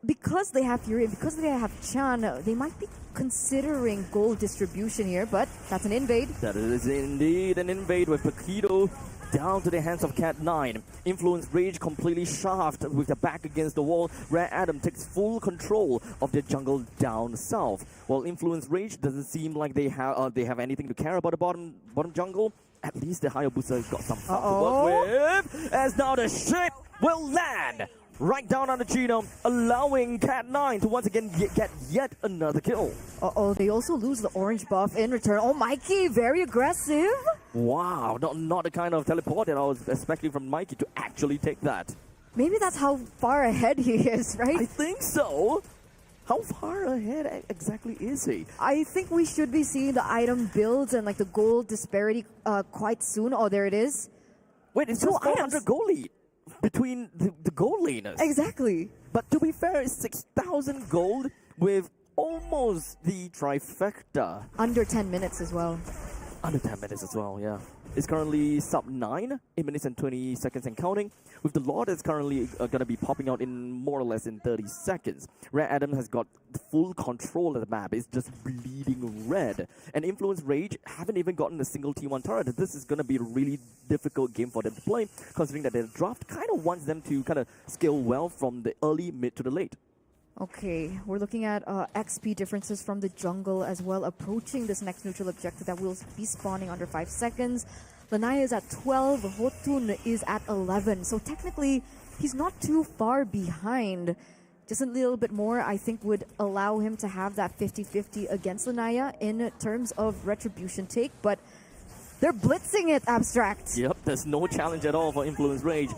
because they have Fury and because they have Chan, they might be considering gold distribution here, but that's an invade. That is indeed an invade with Paquito down to the hands of Cat 9. Influence Rage completely shafted with the back against the wall. Rare Adam takes full control of the jungle down south. While Influence Rage doesn't seem like they have anything to care about the bottom jungle, at least the Hayabusa got some fun to work with. As now the ship will land right down on the genome, allowing Cat 9 to once again get yet another kill. They also lose the orange buff in return. Oh, Mikey, very aggressive. Wow, not the kind of teleport that I was expecting from Mikey to actually take that. Maybe that's how far ahead he is, right? I think so. How far ahead exactly is he? I think we should be seeing the item builds and like the gold disparity quite soon. Oh, there it is. Wait, it's just 400 gold lead between the gold laners. Exactly. But to be fair, it's 6,000 gold with almost the trifecta. Under 10 minutes as well. Under 10 minutes as well, yeah. It's currently sub 9, 8 minutes and 20 seconds and counting, with the Lord that's currently going to be popping out in more or less in 30 seconds. Rare Adam has got full control of the map. It's just bleeding red. And Influence Rage haven't even gotten a single T1 turret. This is going to be a really difficult game for them to play, considering that their draft kind of wants them to kind of scale well from the early, mid to the late. Okay, we're looking at XP differences from the jungle as well, approaching this next neutral objective that will be spawning under 5 seconds. Lanaya is at 12, Hotun is at 11, so technically he's not too far behind. Just a little bit more, I think, would allow him to have that 50-50 against Lanaya in terms of retribution take, but they're blitzing it, Abstract. Yep, there's no challenge at all for Influence Rage.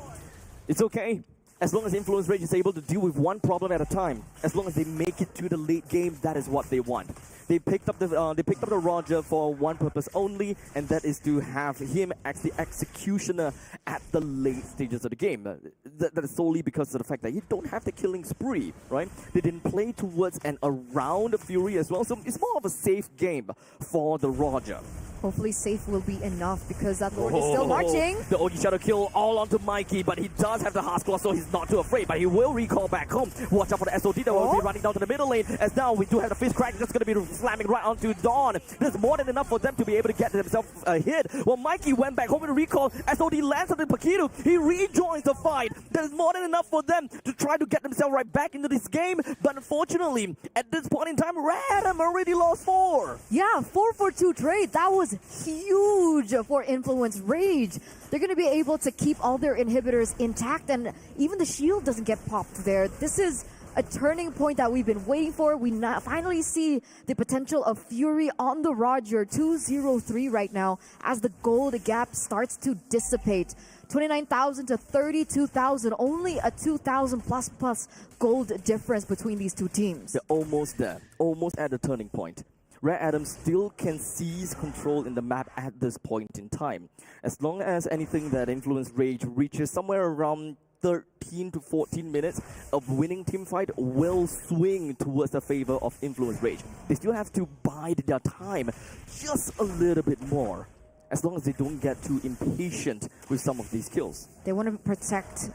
It's okay. As long as Influence Rage is able to deal with one problem at a time, as long as they make it to the late game, that is what they want. They picked up the Roger for one purpose only, and that is to have him as the executioner at the late stages of the game. That is solely because of the fact that you don't have the killing spree, right? They didn't play towards and around the Fury as well, so it's more of a safe game for the Roger. Hopefully safe will be enough because that Lord is still marching. The OG Shadow kill all onto Mikey, but he does have the Heart Claw, so he's not too afraid, but he will recall back home. Watch out for the SOD that will be running down to the middle lane, as now we do have the Fist Crack that's going to be slamming right onto Dawn. There's more than enough for them to be able to get themselves a hit. Well, Mikey went back home with a recall. SOD lands on the Paquito. He rejoins the fight. There's more than enough for them to try to get themselves right back into this game, but unfortunately, at this point in time, Radam already lost 4. Yeah, 4-4-2 trade. That was huge for Influence Rage. They're going to be able to keep all their inhibitors intact, and even the shield doesn't get popped there. This is a turning point that we've been waiting for. We finally see the potential of Fury on the Roger, 2-0-3 right now, as the gold gap starts to dissipate. 29,000 to 32,000, only a 2,000 plus gold difference between these two teams. They're almost there, almost at the turning point. Rare Adam still can seize control in the map at this point in time. As long as anything that Influence Rage reaches somewhere around 13 to 14 minutes of winning team fight will swing towards the favor of Influence Rage. They still have to bide their time just a little bit more, as long as they don't get too impatient with some of these kills. They want to protect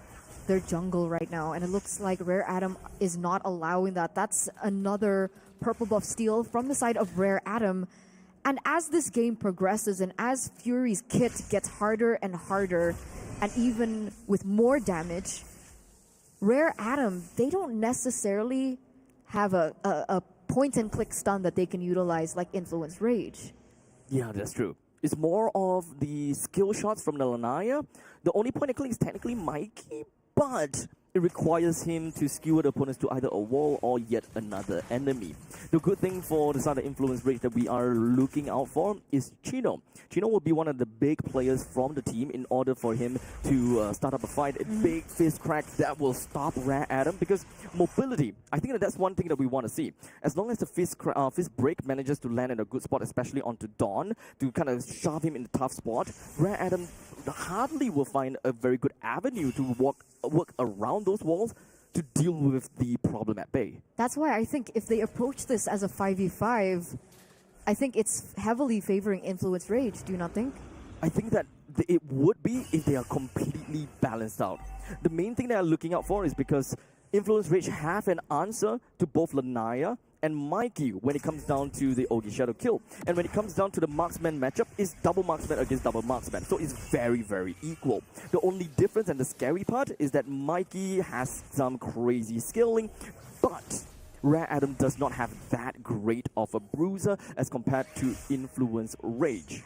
their jungle right now, and it looks like Rare Adam is not allowing that. That's another purple buff steal from the side of Rare Adam. And as this game progresses and as Fury's kit gets harder and harder, and even with more damage, Rare Adam, they don't necessarily have a point-and-click stun that they can utilize like Influence Rage. Yeah, that's true. It's more of the skill shots from the Lanaya. The only point-and-click is technically Mikey, but it requires him to skewer the opponents to either a wall or yet another enemy. The good thing for the side of Influence Rage that we are looking out for is Chino. Chino will be one of the big players from the team in order for him to start up a fight. A big fist crack that will stop Rare Adam, because mobility, I think that's one thing that we want to see. As long as the fist break manages to land in a good spot, especially onto Dawn, to kind of shove him in the tough spot, Rare Adam hardly will find a very good avenue to work around those walls to deal with the problem at bay. That's why I think if they approach this as a 5v5, I think it's heavily favoring Influence Rage, do you not think? I think that it would be if they are completely balanced out. The main thing they are looking out for is because Influence Rage have an answer to both Lanaya and Mikey when it comes down to the Ogi Shadow kill. And when it comes down to the marksman matchup, it's double marksman against double marksman. So it's very, very equal. The only difference and the scary part is that Mikey has some crazy skilling, but Rare Adam does not have that great of a bruiser as compared to Influence Rage.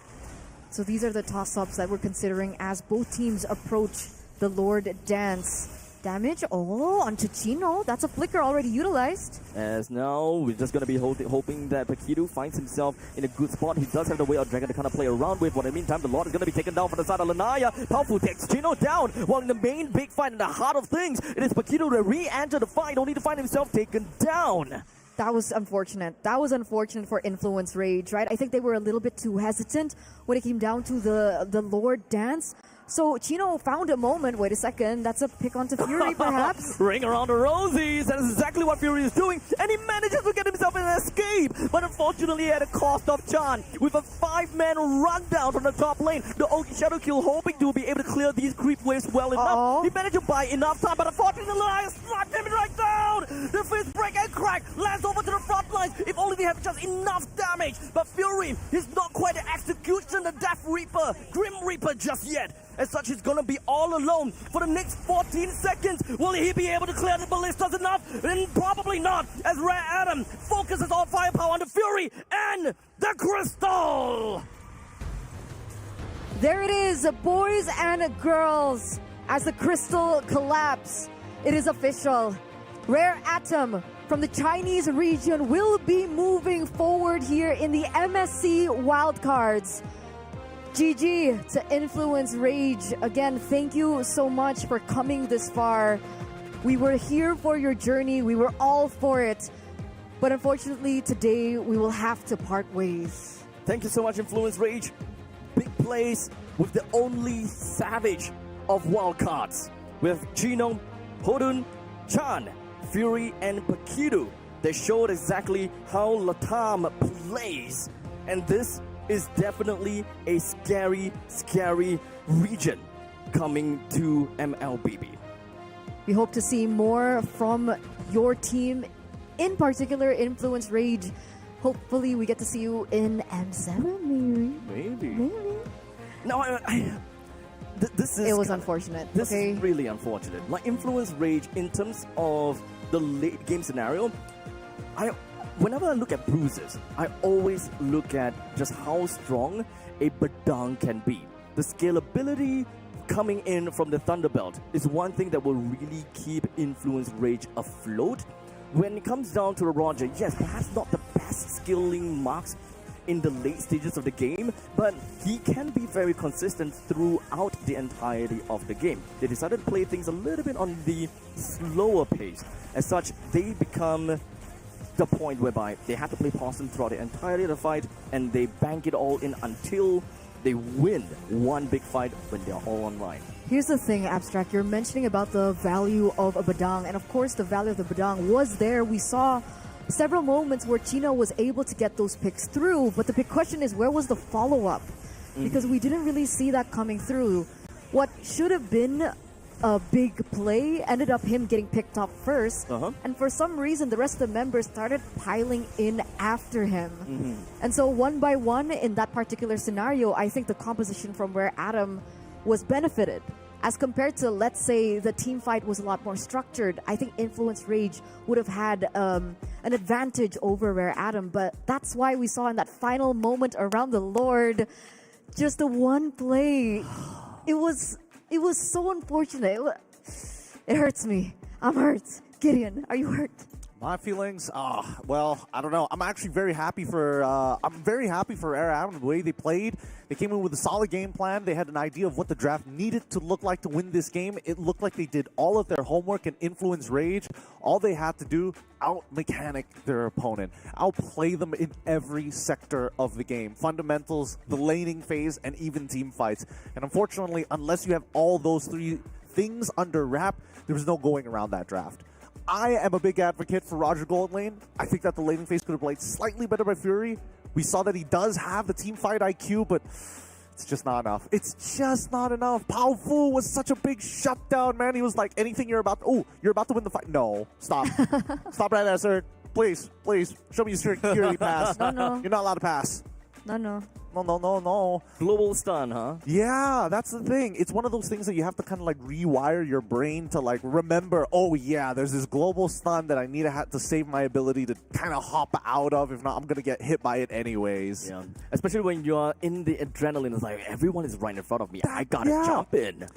So these are the toss-ups that we're considering as both teams approach the Lord Dance. Damage, onto Chino. That's a flicker already utilized. As now, we're just going to be hoping that Pakido finds himself in a good spot. He does have the way of Dragon to kind of play around with, but in the meantime, the Lord is going to be taken down from the side of Lanaya. Powerful takes Chino down, while in the main big fight in the heart of things, it is Pakido to re-enter the fight, only to find himself taken down. That was unfortunate. That was unfortunate for Influence Rage, right? I think they were a little bit too hesitant when it came down to the Lord Dance. So Chino found a moment. Wait a second, that's a pick onto Fury, perhaps? Ring around the rosies. That is exactly what Fury is doing. And he manages to get himself an escape. But unfortunately at a cost of Chan. With a 5-man rundown from the top lane. The Ogi Shadow Kill hoping to be able to clear these creep waves well enough. He managed to buy enough time, but unfortunately Lanaya slapped him right down. The fist break and crack lands over to the front lines. If only they have just enough damage. But Fury is not quite the execution, the Death Reaper, Grim Reaper just yet. As such, he's gonna be all alone for the next 14 seconds. Will he be able to clear the ballistas enough? And probably not, as Rare Adam focuses all firepower on the Fury and the Crystal! There it is, boys and girls. As the Crystal collapse, it is official. Rare Atom from the Chinese region will be moving forward here in the MSC wildcards. GG to Influence Rage. Again, thank you so much for coming this far. We were here for your journey. We were all for it. But unfortunately, today we will have to part ways. Thank you so much, Influence Rage. Big plays with the only savage of wildcards. With Chino, Hodun, Chan, Fury, and Pakido. They showed exactly how Latam plays. And this is definitely a scary, scary region coming to MLBB. We hope to see more from your team, in particular Influence Rage. Hopefully we get to see you in M7 Maybe. No, this is... It was unfortunate. This is really unfortunate. Like Influence Rage, in terms of the late game scenario, whenever I look at bruises, I always look at just how strong a Badang can be. The scalability coming in from the Thunderbelt is one thing that will really keep Influence Rage afloat. when it comes down to Roger, yes, perhaps not the best skilling marks in the late stages of the game, but he can be very consistent throughout the entirety of the game. They decided to play things a little bit on the slower pace. As such, they become the point whereby they have to play possum throughout the entirety of the fight, and they bank it all in until they win one big fight when they're all online. Here's the thing, Abstract. You're mentioning about the value of a Badang, and of course the value of the Badang was there. We saw several moments where Chino was able to get those picks through, but the big question is, where was the follow-up? Because we didn't really see that coming through. What should have been a big play ended up him getting picked up first, and for some reason the rest of the members started piling in after him. And so one by one in that particular scenario, I think the composition from Rare Atom was benefited. As compared to, let's say, the team fight was a lot more structured, I think Influence Rage would have had an advantage over Rare Atom. But that's why we saw in that final moment around the Lord, just the one play. It was so unfortunate. It hurts me. I'm hurt. Gideon, are you hurt? My feelings, well, I don't know. I'm actually very happy for Rare Atom, the way they played. They came in with a solid game plan. They had an idea of what the draft needed to look like to win this game. It looked like they did all of their homework and Influence Rage. All they had to do, out-mechanic their opponent, outplay them in every sector of the game. Fundamentals, the laning phase, and even team fights. And unfortunately, unless you have all those three things under wrap, there was no going around that draft. I am a big advocate for Roger Goldlane. I think that the laning phase could have played slightly better by Fury. We saw that he does have the team fight IQ, but it's just not enough. It's just not enough. Pao Fu was such a big shutdown, man. He was like, anything you're about to win the fight. No, stop. Stop right there, sir. Please, show me your security pass. No. You're not allowed to pass. No. No. Global stun, huh? Yeah, that's the thing. It's one of those things that you have to kind of like rewire your brain to like remember, oh yeah, there's this global stun that I need to save my ability to kind of hop out of. If not, I'm going to get hit by it anyways. Yeah, especially when you're in the adrenaline. It's like, everyone is right in front of me. I got to jump in.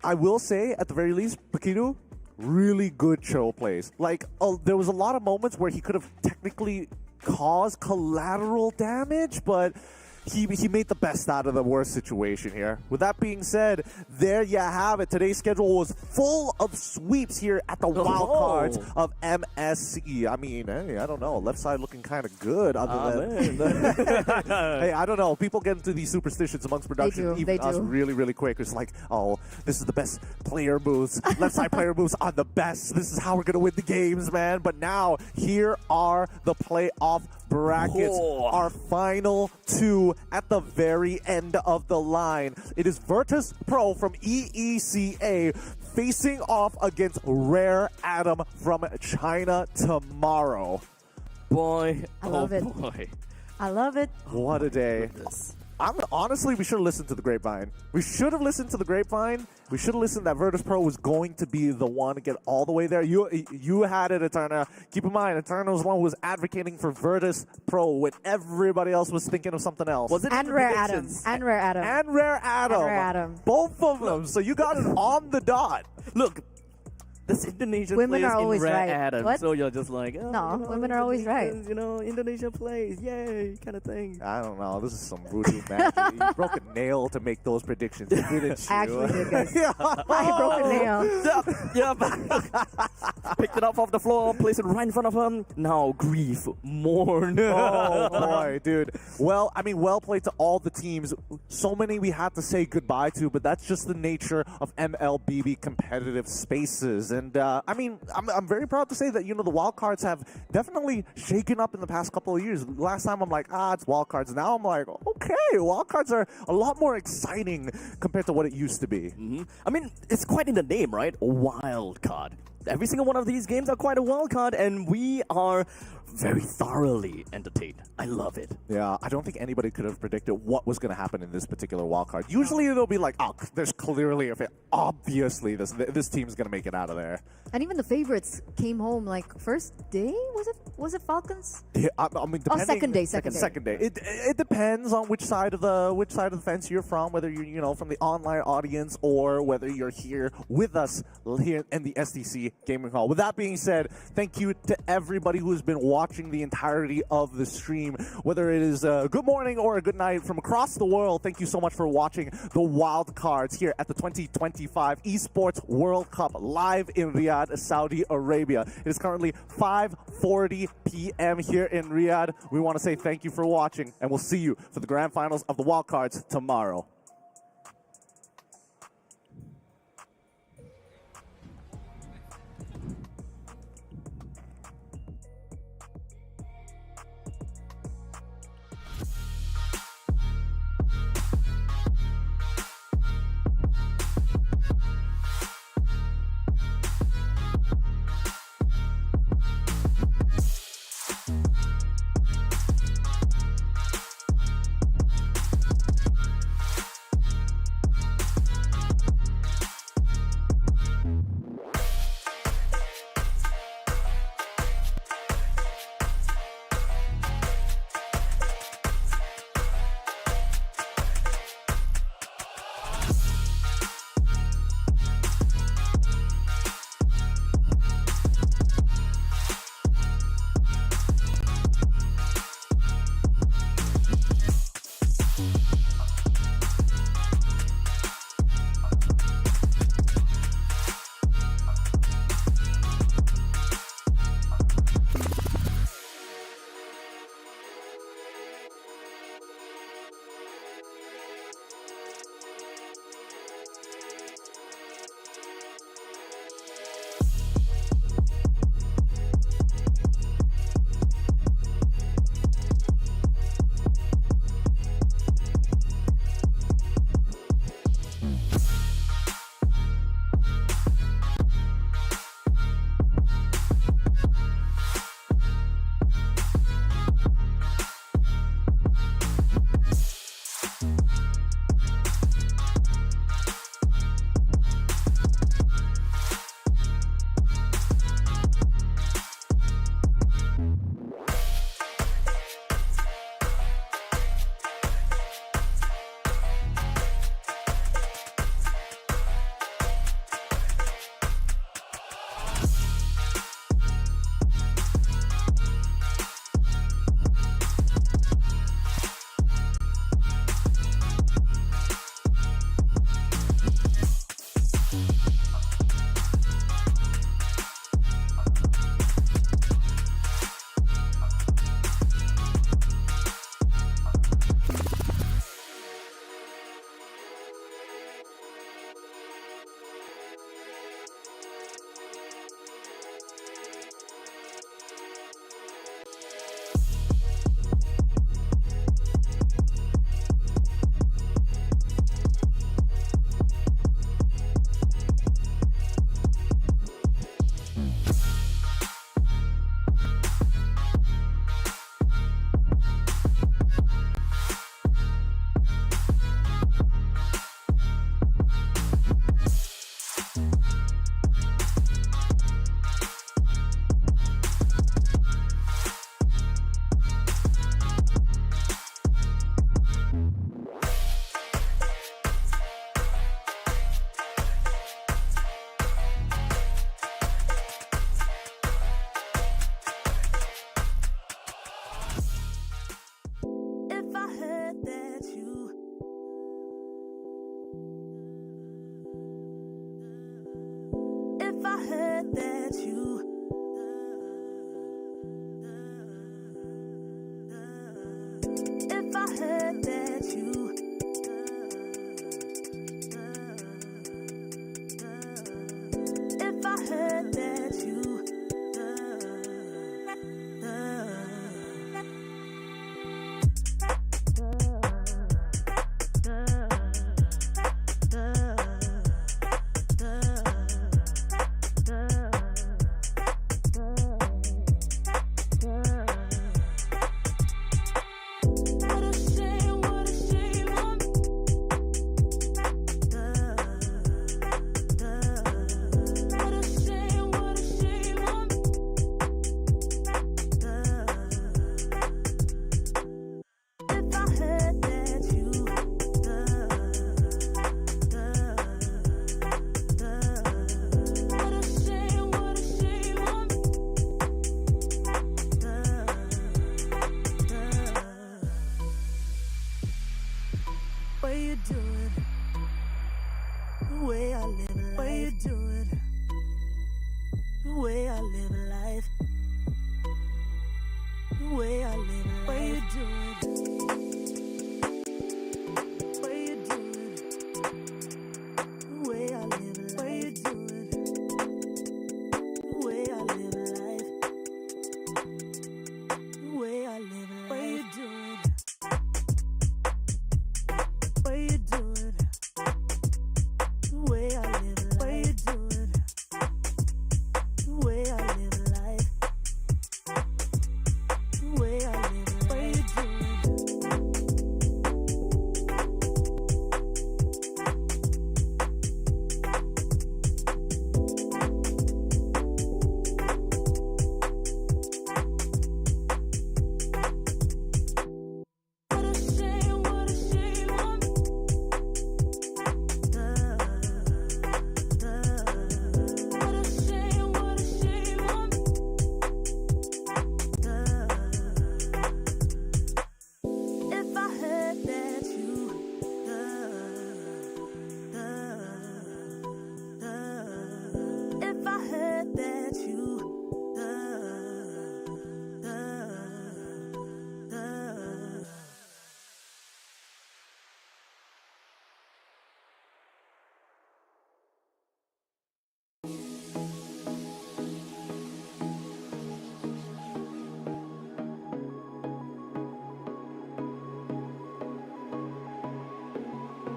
I will say, at the very least, Pakitu, really good Cho plays. Like, there was a lot of moments where he could have technically caused collateral damage, but he made the best out of the worst situation here. With that being said, there you have it. Today's schedule was full of sweeps here at the wild cards of MSC. I mean, hey, I don't know. Left side looking kind of good. Hey, I don't know. People get into these superstitions amongst production, even us, really, really quick. It's like, oh, this is the best player moves. Left side player moves are the best. This is how we're going to win the games, man. But now, here are the playoff brackets, our final two at the very end of the line. It is Virtus Pro from EECA facing off against Rare Atom from China tomorrow. Boy, I love it. Boy. I love it. What a day. Honestly, we should have listened to the grapevine. We should have listened to the grapevine. We should have listened that Virtus Pro was going to be the one to get all the way there. You had it, Eterna. Keep in mind, Eterna was the one who was advocating for Virtus Pro when everybody else was thinking of something else. Was it And Rare Atom. And Rare Atom. And Rare Atom. Both of them. So you got it on the dot. Look, this Indonesian Women plays are always in Rare right. Atom, What? so you're just like, oh, No, you know, women are always right. You know, Indonesia plays, yay, kind of thing. I don't know. This is some voodoo magic. You broke a nail to make those predictions, didn't you? I actually did, guys. Yeah. I broke a nail. Yep. Picked it up off the floor, placed it right in front of him. Now grief, mourn. Oh boy, dude. Well, I mean, well played to all the teams. So many we had to say goodbye to, but that's just the nature of MLBB competitive spaces. And I mean, I'm very proud to say that, you know, the wild cards have definitely shaken up in the past couple of years. Last time I'm like, it's wild cards. Now I'm like, okay, wild cards are a lot more exciting compared to what it used to be. I mean, it's quite in the name, right? Wild card. Every single one of these games are quite a wild card, and we are very thoroughly entertained. I love it. Yeah, I don't think anybody could have predicted what was going to happen in this particular wild card. Usually they'll be like, oh, there's clearly a fit. Obviously, this team's going to make it out of there. And even the favorites came home like first day, was it? Was it Falcons? Yeah, I mean, depending, second day. Second day. It depends on which side of the fence you're from, whether you're from the online audience or whether you're here with us here in the SDC Gaming Hall. With that being said, thank you to everybody who's been watching the entirety of the stream, whether it is a good morning or a good night from across the world. Thank you so much for watching the wild cards here at the 2025 Esports World Cup live in Riyadh, Saudi Arabia. It is currently 5:40 p.m. here in Riyadh. We want to say thank you for watching, and we'll see you for the grand finals of the wild cards tomorrow. The way I live life. Why you do it? The way I live life. The way I live life. Why you do it? Why you do it? The way I live life. Why you do it? The way I live life. The way I live life. Why you do it? Why you do it? The way I live life. Why you do it? The way I live life. The way I live life. Why you do it? What a shame, what a shame. What a shame, what a shame. If I heard that you if I heard that you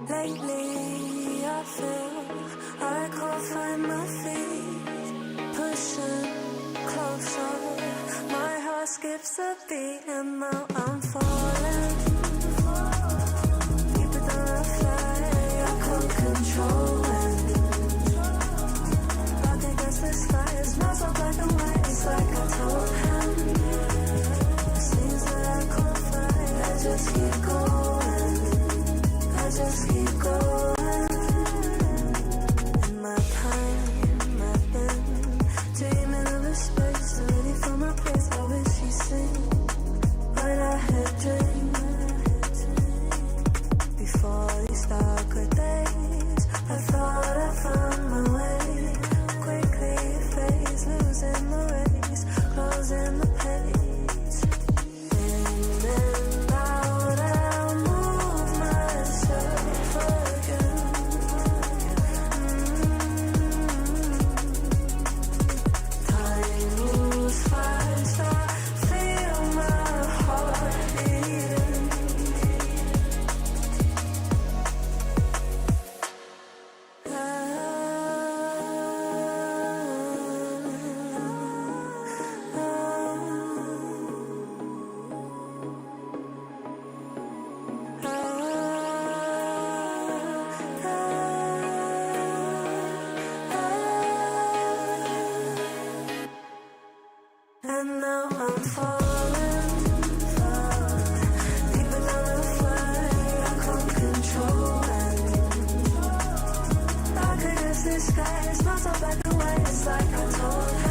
lately I feel I can't find my feet, pushing closer. My heart skips a beat and now I'm falling. Deeper than I fly, I can't control it. Back against the sky, it smells so black and white. It's like I told him. It seems that I can't fight. I just keep going. I just keep going. In my time, I've been dreaming of a space ready for my place. I wish he'd sing what I had dreamed. Before these darker days, I thought I found my way. Quickly it fades, losing the race, closing the page. In and out, I'll move myself again. Time moves fast, I feel my heart beating. And now I'm falling, deeper than I fly. I can't control it. Dark against the sky, it smells so black and white. It's like I told